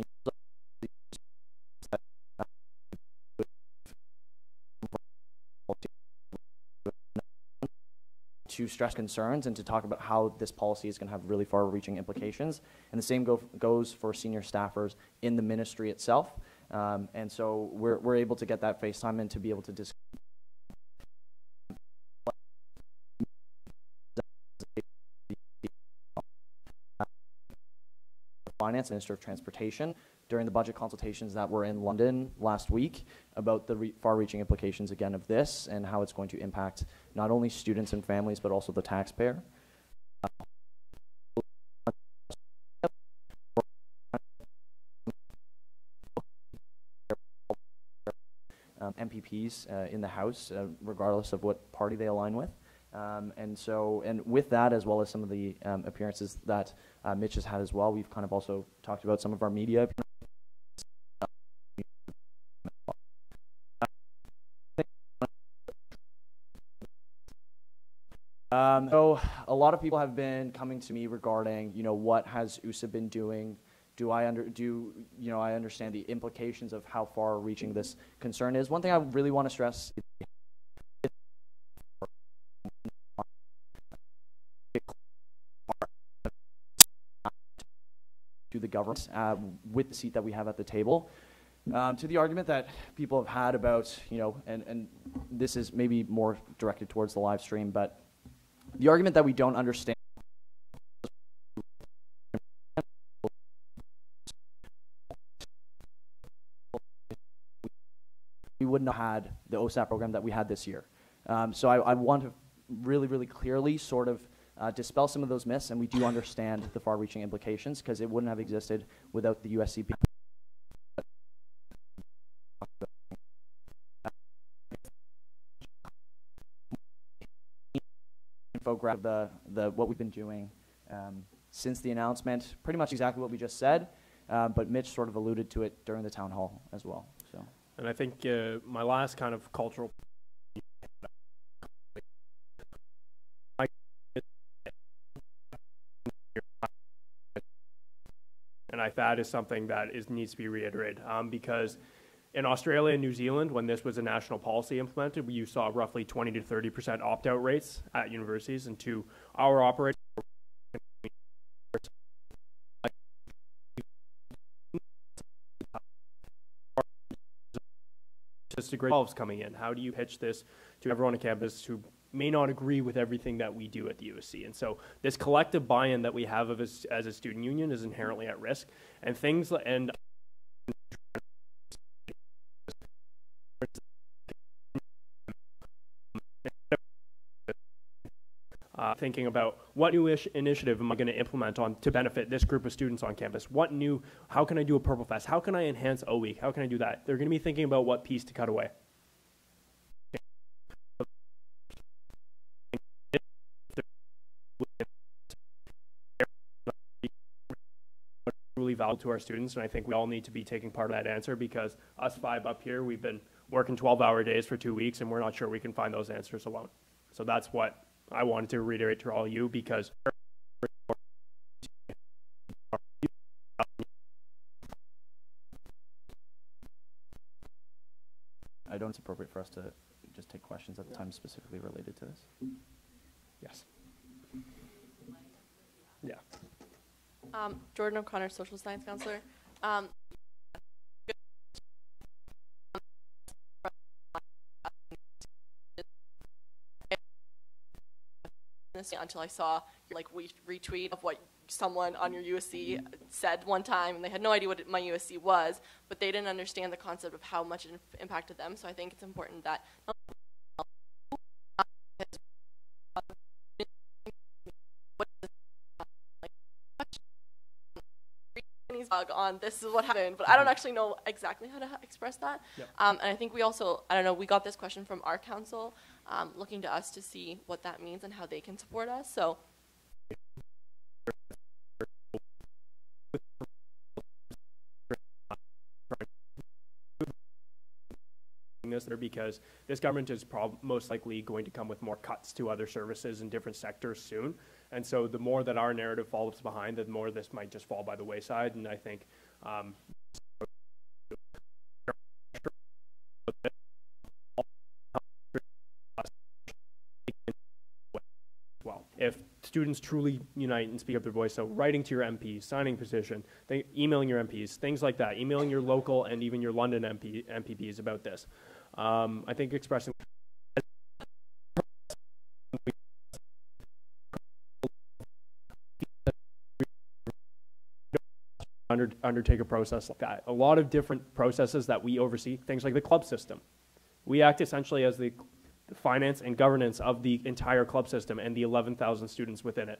to stress concerns and to talk about how this policy is going to have really far-reaching implications. And the same goes for senior staffers in the ministry itself. And so we're able to get that FaceTime and to be able to discuss Finance, Minister of Transportation, during the budget consultations that were in London last week about the far-reaching implications again of this and how it's going to impact not only students and families but also the taxpayer. MPPs in the House, regardless of what party they align with. And with that, as well as some of the appearances that Mitch has had as well, we've kind of also talked about some of our media. So a lot of people have been coming to me regarding, what has USA been doing? I understand the implications of how far-reaching this concern is. One thing I really want to stress to the government with the seat that we have at the table. To the argument that people have had about, and this is maybe more directed towards the live stream, but the argument that we don't understand we wouldn't have had the OSAP program that we had this year. So I want to really, really clearly sort of dispel some of those myths, and we do understand the far-reaching implications because it wouldn't have existed without the USCP. Infographic of what we've been doing since the announcement, pretty much exactly what we just said, but Mitch sort of alluded to it during the town hall as well. So. And I think my last kind of cultural and that is something that needs to be reiterated because in Australia and New Zealand, when this was a national policy implemented, you saw roughly 20 to 30% opt-out rates at universities, and to our operators, themselves coming in. How do you pitch this to everyone on campus who may not agree with everything that we do at the USC? And so this collective buy-in that we have of as a student union is inherently at risk. And thinking about what new initiative am I going to implement to benefit this group of students on campus? How can I do a Purple Fest? How can I enhance O Week? How can I do that? They're going to be thinking about what piece to cut away. Really valuable to our students, and I think we all need to be taking part of that answer because us five up here, we've been working 12-hour days for 2 weeks, and we're not sure we can find those answers alone. So that's what I wanted to reiterate to all of you because I don't think it's appropriate for us to just take questions at the time specifically related to this. Yes. Yeah. Jordan O'Connor, social science counselor. Until I saw your retweet of what someone on your USC said one time, and they had no idea what my USC was, but they didn't understand the concept of how much it impacted them. So I think it's important that on this is what happened, but I don't actually know exactly how to express that. Yep. And I think we also, we got this question from our council, looking to us to see what that means and how they can support us. So. this there because this government is most likely going to come with more cuts to other services in different sectors soon. And so the more that our narrative falls behind, the more this might just fall by the wayside. And I think well, if students truly unite and speak up their voice, so writing to your MPs, signing petition, emailing your MPs, things like that, emailing your local and even your London MPPs about this. I think expressing undertake a process like that. A lot of different processes that we oversee, things like the club system. We act essentially as the finance and governance of the entire club system and the 11,000 students within it.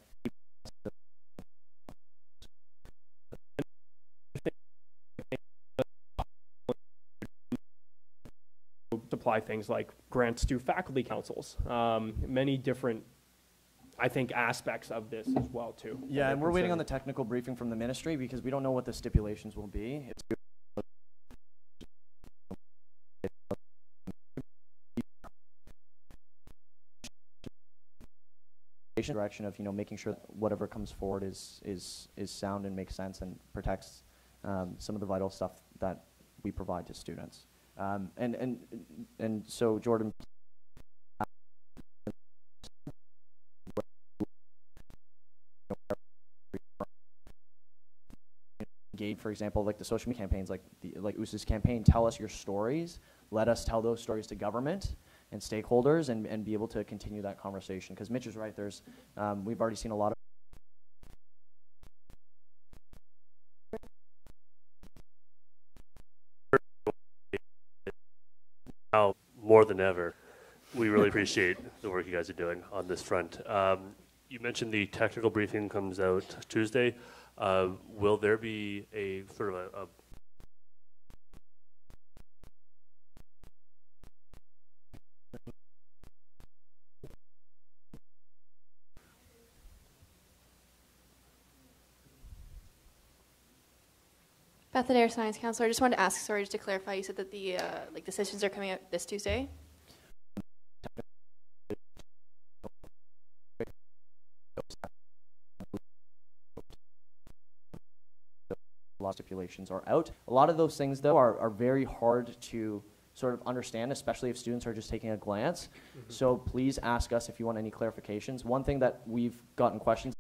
Supply things like grants to faculty councils, many different, I think, aspects of this as well too. Yeah, and we're waiting on the technical briefing from the ministry because we don't know what the stipulations will be. Direction of making sure that whatever comes forward is sound and makes sense and protects some of the vital stuff that we provide to students. And so Jordan. Engage, for example, like the social media campaigns, like USA's campaign, tell us your stories. Let us tell those stories to government and stakeholders and be able to continue that conversation. Because Mitch is right, there's, we've already seen a lot of now more than ever, we really appreciate the work you guys are doing on this front. You mentioned the technical briefing comes out Tuesday. Will there be a sort of a Beth Adair, Science Counselor. I just wanted to ask, sorry, just to clarify, you said that the decisions are coming out this Tuesday? Law stipulations are out. A lot of those things, though, are very hard to sort of understand, especially if students are just taking a glance. Mm-hmm. So please ask us if you want any clarifications. One thing that we've gotten questions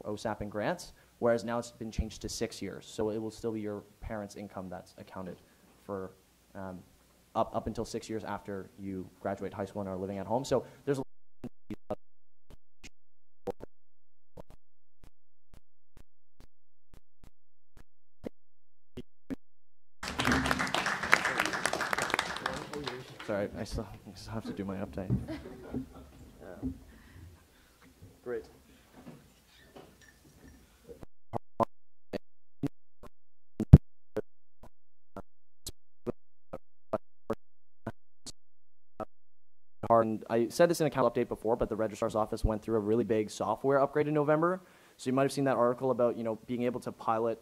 OSAP and grants, whereas now it's been changed to 6 years. So it will still be your parents' income that's accounted for up until 6 years after you graduate high school and are living at home. So there's a Sorry, I still have to do my update. Great. And I said this in a council update before, but the registrar's office went through a really big software upgrade in November. So you might have seen that article about being able to pilot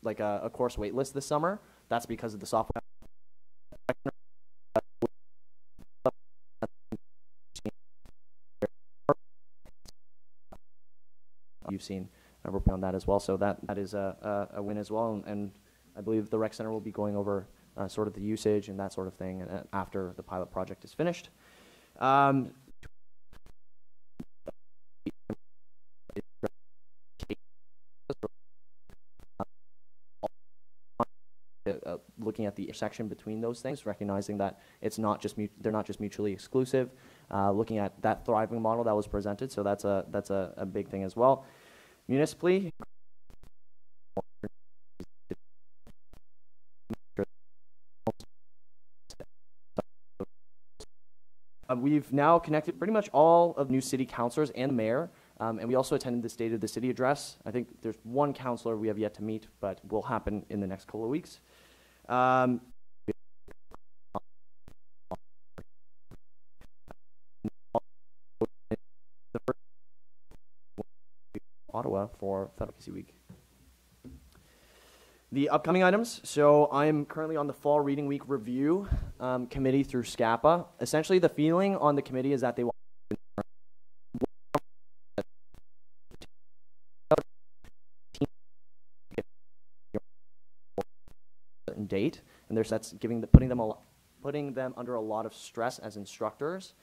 like a course wait list this summer. That's because of the software. You've seen a report on that as well, so that is a win as well. And I believe the rec center will be going over sort of the usage and that sort of thing after the pilot project is finished. Looking at the intersection between those things, recognizing that it's not just they're not just mutually exclusive. Looking at that thriving model that was presented, so that's a big thing as well. Municipally, we've now connected pretty much all of new city councilors and the mayor, and we also attended the State of the City address. I think there's one councilor we have yet to meet, but will happen in the next couple of weeks. Ottawa for Federal Advocacy Week. The upcoming items. So I'm currently on the Fall Reading Week Review Committee through SCAPA. Essentially, the feeling on the committee is that they want certain date, and that's putting them under a lot of stress as instructors.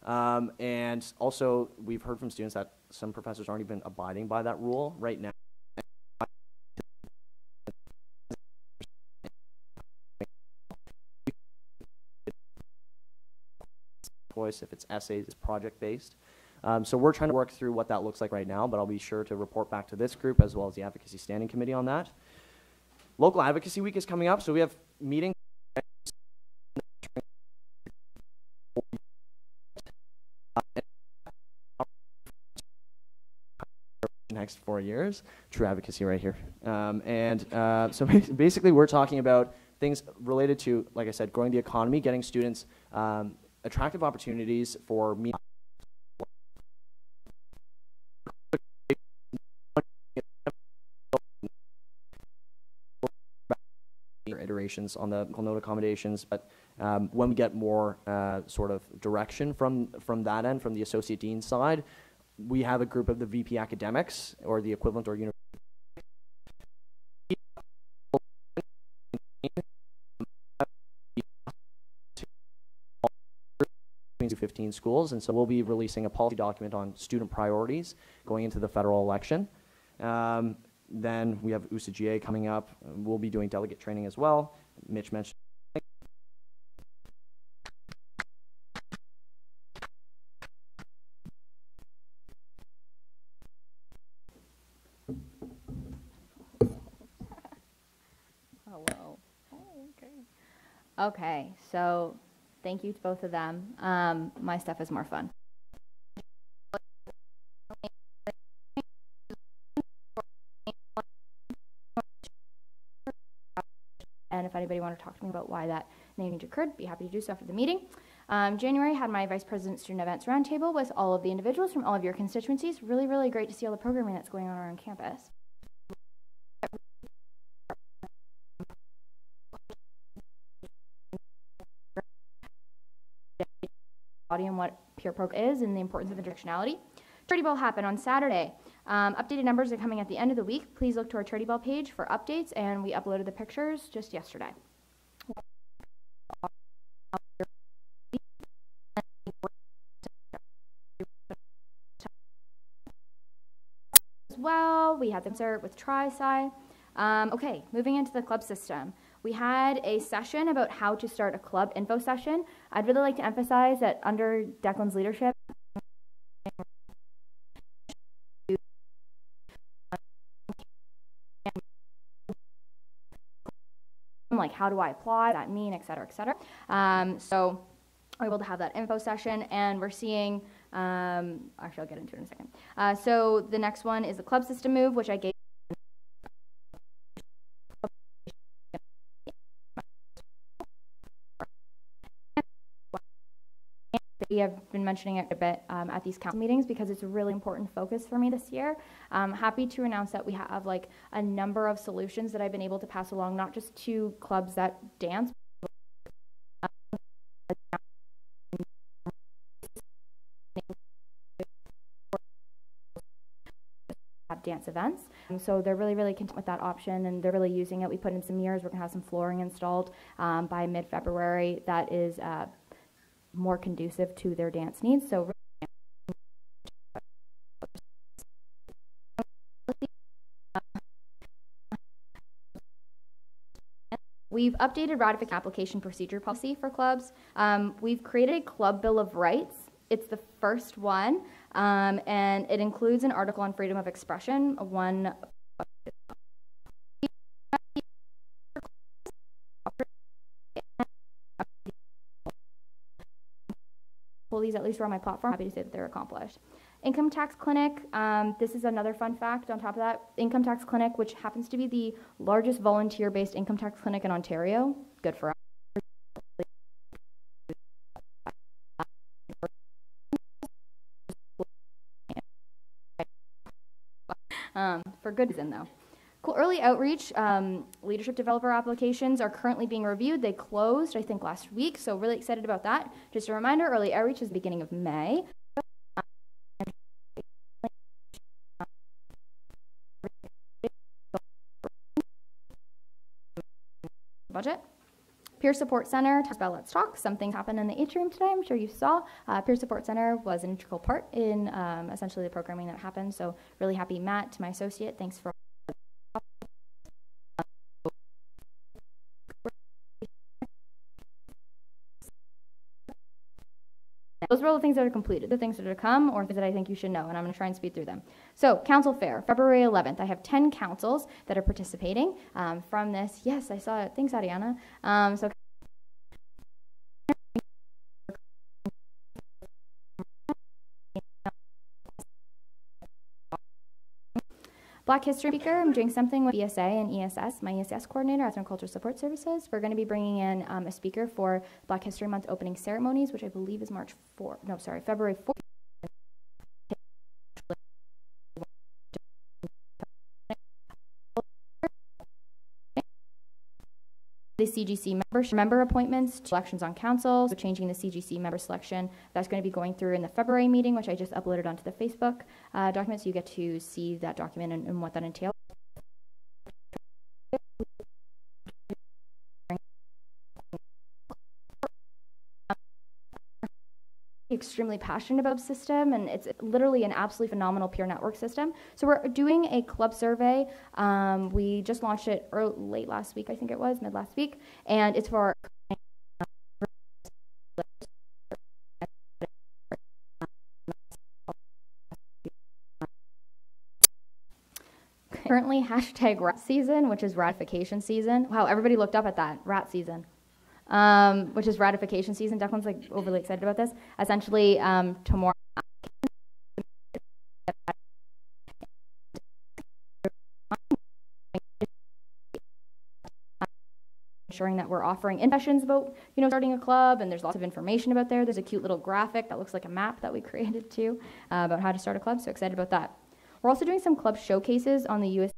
And also, we've heard from students that some professors aren't even abiding by that rule right now. If it's essays, it's project-based. So we're trying to work through what that looks like right now, but I'll be sure to report back to this group as well as the Advocacy Standing Committee on that. Local Advocacy Week is coming up, so we have meetings next 4 years. True advocacy right here. So basically we're talking about things related to, like I said, growing the economy, getting students attractive opportunities for me. Iterations on the note accommodations, but when we get more sort of direction from that end, from the associate dean side, we have a group of the VP academics or the equivalent or university. 15 schools, and so we'll be releasing a policy document on student priorities going into the federal election. Then we have USAGA coming up. We'll be doing delegate training as well. Mitch mentioned. Hello. Oh, okay. Okay, so thank you to both of them. My stuff is more fun. And if anybody wanted to talk to me about why that name change occurred, be happy to do so after the meeting. January had my Vice President Student Events Roundtable with all of the individuals from all of your constituencies. Really, really great to see all the programming that's going on around campus. And what peer program is and the importance of interactionality. Charity Ball happened on Saturday. Updated numbers are coming at the end of the week. Please look to our Charity Ball page for updates, and we uploaded the pictures just yesterday. As well, we had the concert with Tri-Sci. Okay, moving into the club system. We had a session about how to start a club info session. I'd really like to emphasize that under Declan's leadership, like how do I apply, what that mean, et cetera, et cetera. So we're able to have that info session, and we're seeing, actually I'll get into it in a second. So the next one is the club system move, which I gave. We have been mentioning it a bit at these council meetings because it's a really important focus for me this year. I'm happy to announce that we have like a number of solutions that I've been able to pass along, not just to clubs that dance, have dance events. So they're really, really content with that option, and they're really using it. We put in some mirrors. We're going to have some flooring installed by mid-February that is more conducive to their dance needs. So we've updated ratification application procedure policy for clubs. We've created a club bill of rights. It's the first one, and it includes an article on freedom of expression, these at least are on my platform. Happy to say that they're accomplished. Income Tax Clinic, this is another fun fact on top of that. Income Tax Clinic, which happens to be the largest volunteer-based income tax clinic in Ontario. Good for us. for good reason though. Cool. Early outreach, leadership developer applications are currently being reviewed. They closed, I think, last week, so really excited about that. Just a reminder, early outreach is the beginning of May. Budget. Peer Support Center, Let's Talk. Some things happened in the atrium today, I'm sure you saw. Peer Support Center was an integral part in essentially the programming that happened, so really happy. Matt, to my associate, thanks for those were all the things that are completed, the things that are to come, or things that I think you should know, and I'm going to try and speed through them. So, Council Fair, February 11th. I have 10 councils that are participating from this. Yes, I saw it. Thanks, Ariana. So, Black History Speaker, I'm doing something with BSA and ESS, my ESS coordinator, Ethnocultural Support Services. We're going to be bringing in a speaker for Black History Month opening ceremonies, which I believe is February 4th. The CGC member appointments, elections on council, so changing the CGC member selection. That's going to be going through in the February meeting, which I just uploaded onto the Facebook document, so you get to see that document and what that entails. Extremely passionate about the system, and it's literally an absolutely phenomenal peer network system. So we're doing a club survey. We just launched it late last week, I think it was, mid last week, and it's for currently hashtag rat season, which is ratification season. Wow, everybody looked up at that, rat season. Which is ratification season. Declan's like overly excited about this. Essentially, tomorrow, ensuring that we're offering sessions about, starting a club, and there's lots of information about there. There's a cute little graphic that looks like a map that we created too, about how to start a club, so excited about that. We're also doing some club showcases on the US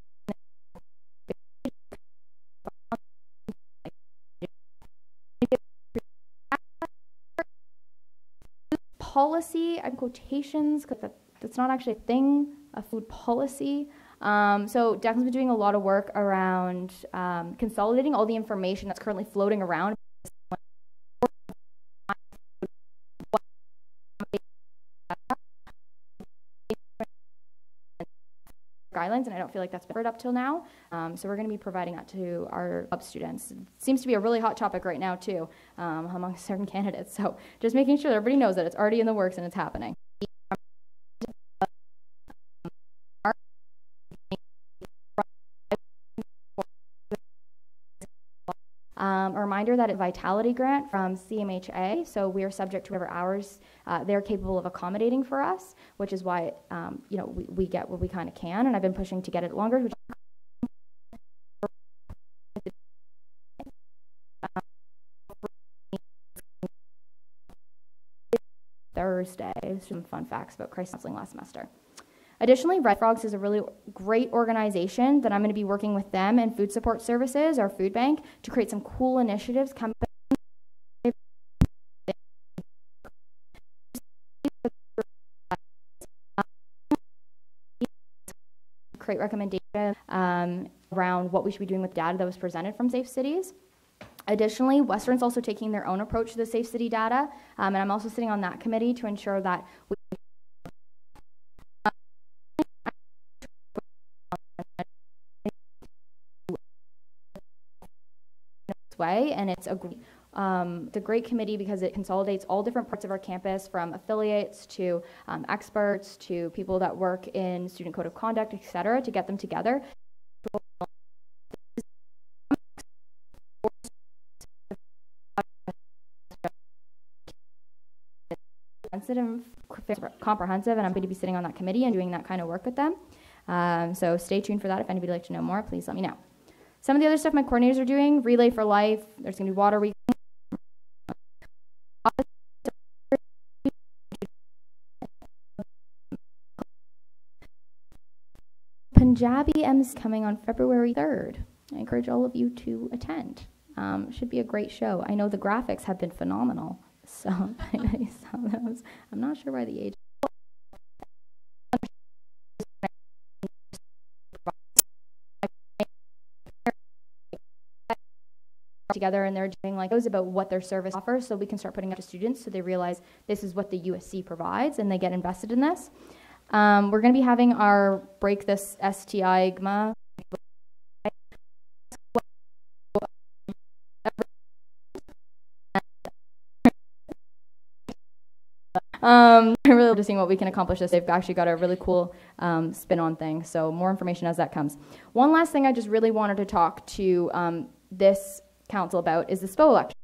policy, and quotations, because that's not actually a thing, a food policy. So Declan's been doing a lot of work around consolidating all the information that's currently floating around. Guidelines, and I don't feel like that's been covered up till now. So we're going to be providing that to our club students. It seems to be a really hot topic right now too, among certain candidates. So just making sure that everybody knows that it's already in the works and it's happening. A reminder that a Vitality grant from CMHA, so we are subject to whatever hours they're capable of accommodating for us, which is why we get what we kind of can, and I've been pushing to get it longer. Which Thursday, some fun facts about crisis counseling last semester. Additionally, Red Frogs is a really great organization that I'm going to be working with them and Food Support Services, our food bank, to create some cool initiatives. Create recommendations around what we should be doing with data that was presented from Safe Cities. Additionally, Western's also taking their own approach to the Safe City data, and I'm also sitting on that committee to ensure that we way, and it's a great committee because it consolidates all different parts of our campus, from affiliates to experts to people that work in student code of conduct, etc., to get them together. Sensitive, comprehensive, and I'm going to be sitting on that committee and doing that kind of work with them. So stay tuned for that. If anybody would like to know more, please let me know. Some of the other stuff my coordinators are doing: Relay for Life. There's going to be water week. Punjabi MC coming on February 3rd. I encourage all of you to attend. Should be a great show. I know the graphics have been phenomenal, so I saw those. I'm not sure why the age. Together, and they're doing like those about what their service offers, so we can start putting up to students so they realize this is what the USC provides and they get invested in this. We're going to be having our Break This STIgma. I'm really just seeing what we can accomplish this. They've actually got a really cool spin on thing, so more information as that comes. One last thing I just really wanted to talk to this council about is the SPO election.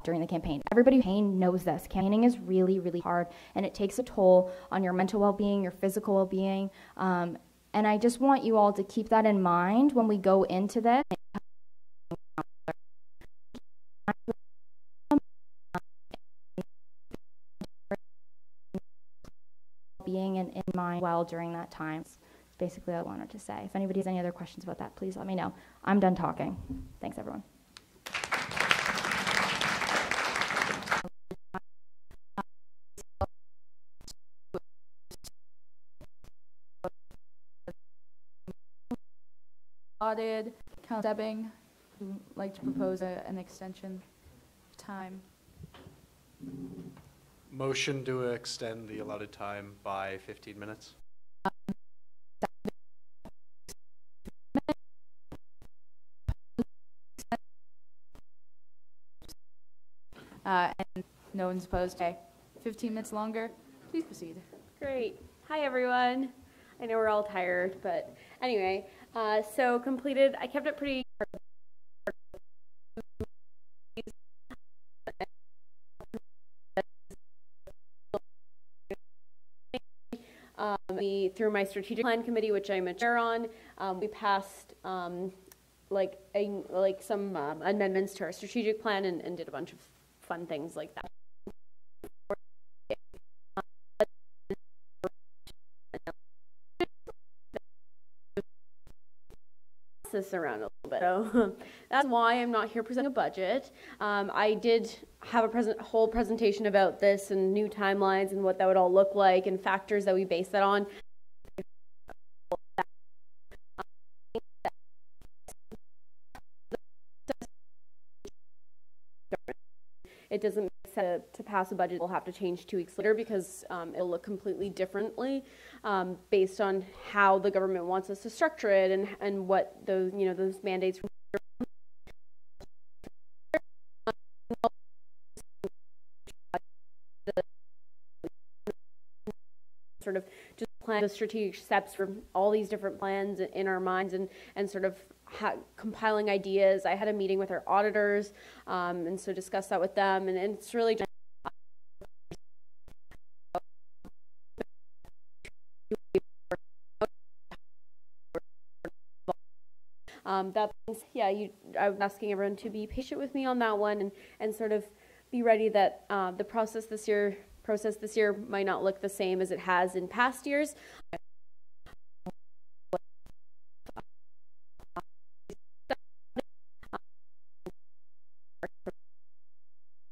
During the campaign. Everybody who knows this. Campaigning is really, really hard, and it takes a toll on your mental well-being, your physical well-being, and I just want you all to keep that in mind when we go into this. Being in mind well during that time. That's basically what I wanted to say. If anybody has any other questions about that, please let me know. I'm done talking. Thanks, everyone. Allotted, Councilor Stebbing, who would like to propose an extension of time. Motion to extend the allotted time by 15 minutes. And no one's opposed. Okay, 15 minutes longer. Please proceed. Great. Hi, everyone. I know we're all tired, but anyway, so completed. I kept it pretty. Through my strategic plan committee, which I'm a chair on, we passed some amendments to our strategic plan and did a bunch of fun things like that. This around a little bit, so that's why I'm not here presenting a budget. I did have a whole presentation about this and new timelines and what that would all look like and factors that we base that on. It doesn't make sense to pass a budget. We'll have to change 2 weeks later because it'll look completely differently based on how the government wants us to structure it and what those those mandates. Sort of just plan the strategic steps for all these different plans in our minds and sort of compiling ideas. I had a meeting with our auditors and so discussed that with them, and it's really I'm asking everyone to be patient with me on that one and sort of be ready that the process this year might not look the same as it has in past years.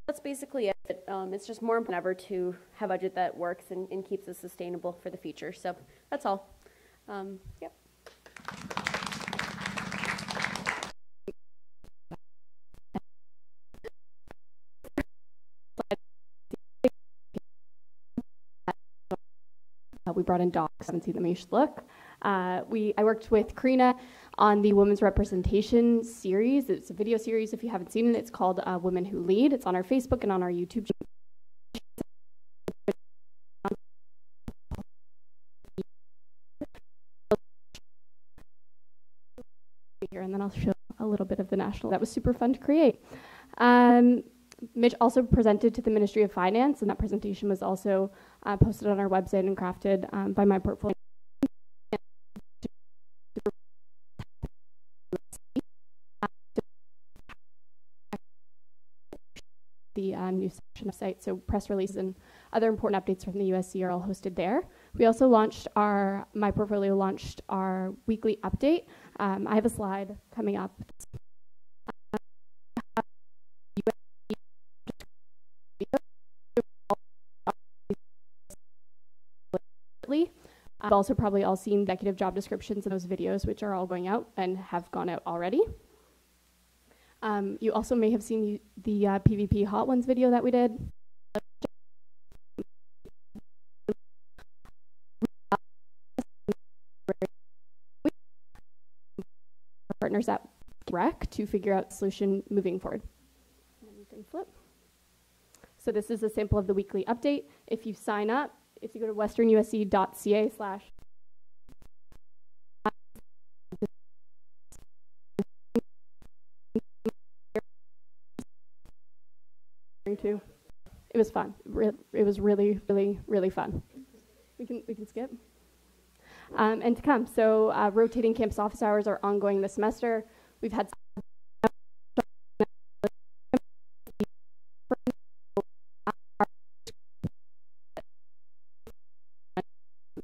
That's basically it. It's just more important than ever to have a budget that works and keeps us sustainable for the future. So that's all. Yep. We brought in docs. I haven't seen them. You should look. I worked with Karina on the Women's Representation series. It's a video series. If you haven't seen it, it's called Women Who Lead. It's on our Facebook and on our YouTube channel. Here, and then I'll show a little bit of the national. That was super fun to create. Mitch also presented to the Ministry of Finance, and that presentation was also posted on our website and crafted by my portfolio. The news section of site. So press releases and other important updates from the USC are all hosted there. We also launched My Portfolio launched our weekly update. I have a slide coming up. I've also probably all seen executive job descriptions in those videos, which are all going out and have gone out already. You also may have seen the PvP Hot Ones video that we did. Partners at REC to figure out the solution moving forward. And then you can flip. So this is a sample of the weekly update. If you sign up, if you go to westernusc.ca/ it was fun. It was really, really, really fun. We can skip. And to come. So rotating campus office hours are ongoing this semester. We've had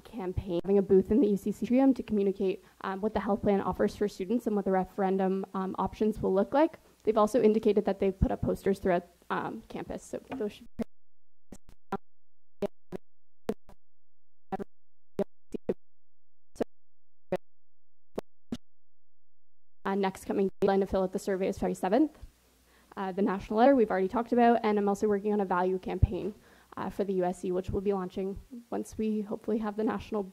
campaign, having a booth in the UCC atrium to communicate what the health plan offers for students and what the referendum options will look like. They've also indicated that they've put up posters throughout campus. So those should be next coming deadline to fill out the survey is February 7th. The national letter we've already talked about, and I'm also working on a value campaign for the USC, which we'll be launching once we hopefully have the national.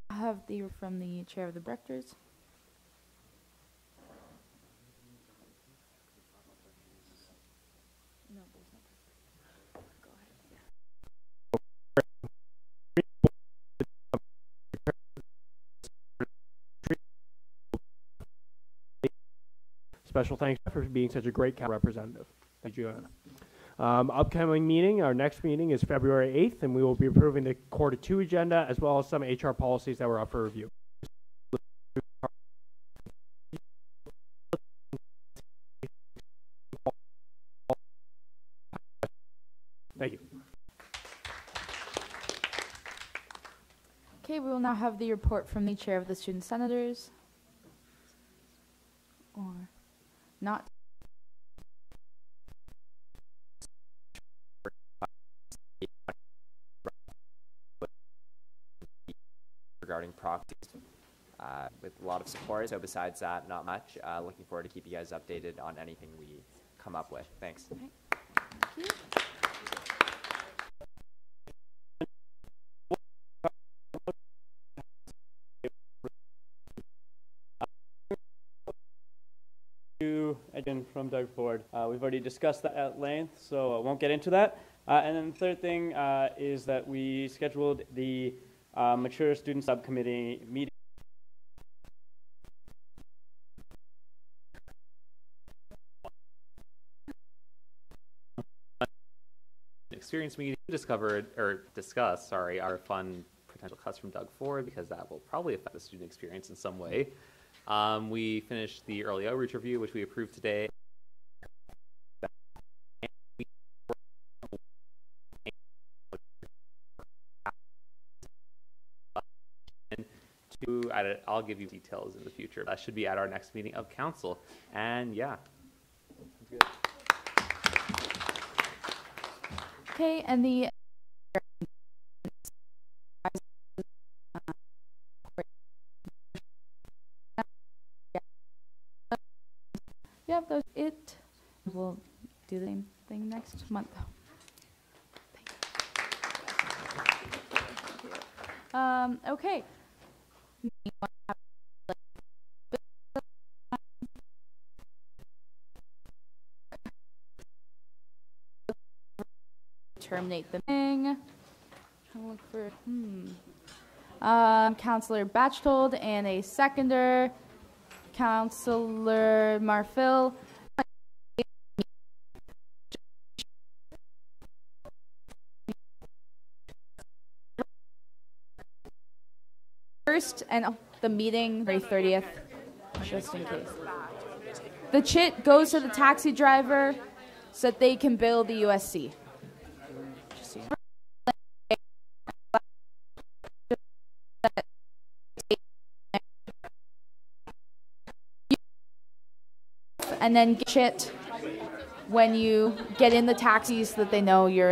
I have the from the chair of the directors. Special thanks for being such a great representative. Thank you, Joanna. Upcoming meeting, our next meeting is February 8th, and we will be approving the Quarter 2 agenda as well as some HR policies that were up for review. Thank you. Okay, we will now have the report from the chair of the student senators. Or not. Regarding proxies with a lot of support. So besides that, not much. Looking forward to keep you guys updated on anything we come up with. Thanks. Okay. Thank you. Again, from Doug Ford. We've already discussed that at length, so I won't get into that. And then the third thing is that we scheduled the Mature Student Subcommittee meeting. Experience meeting discuss our fun potential cuts from Doug Ford, because that will probably affect the student experience in some way. We finished the early outreach review, which we approved today. I'll give you details in the future. That should be at our next meeting of council. And yeah. Good. Okay, and the yeah, that's it. We'll do the same thing next month. Okay. Terminate the thing. Trying to look for Councillor Batchtold and a seconder. Councillor Marfil. 31st and the meeting, February 30th, just in case. The chit goes to the taxi driver so that they can bill the USC. And then chit when you get in the taxi so that they know you're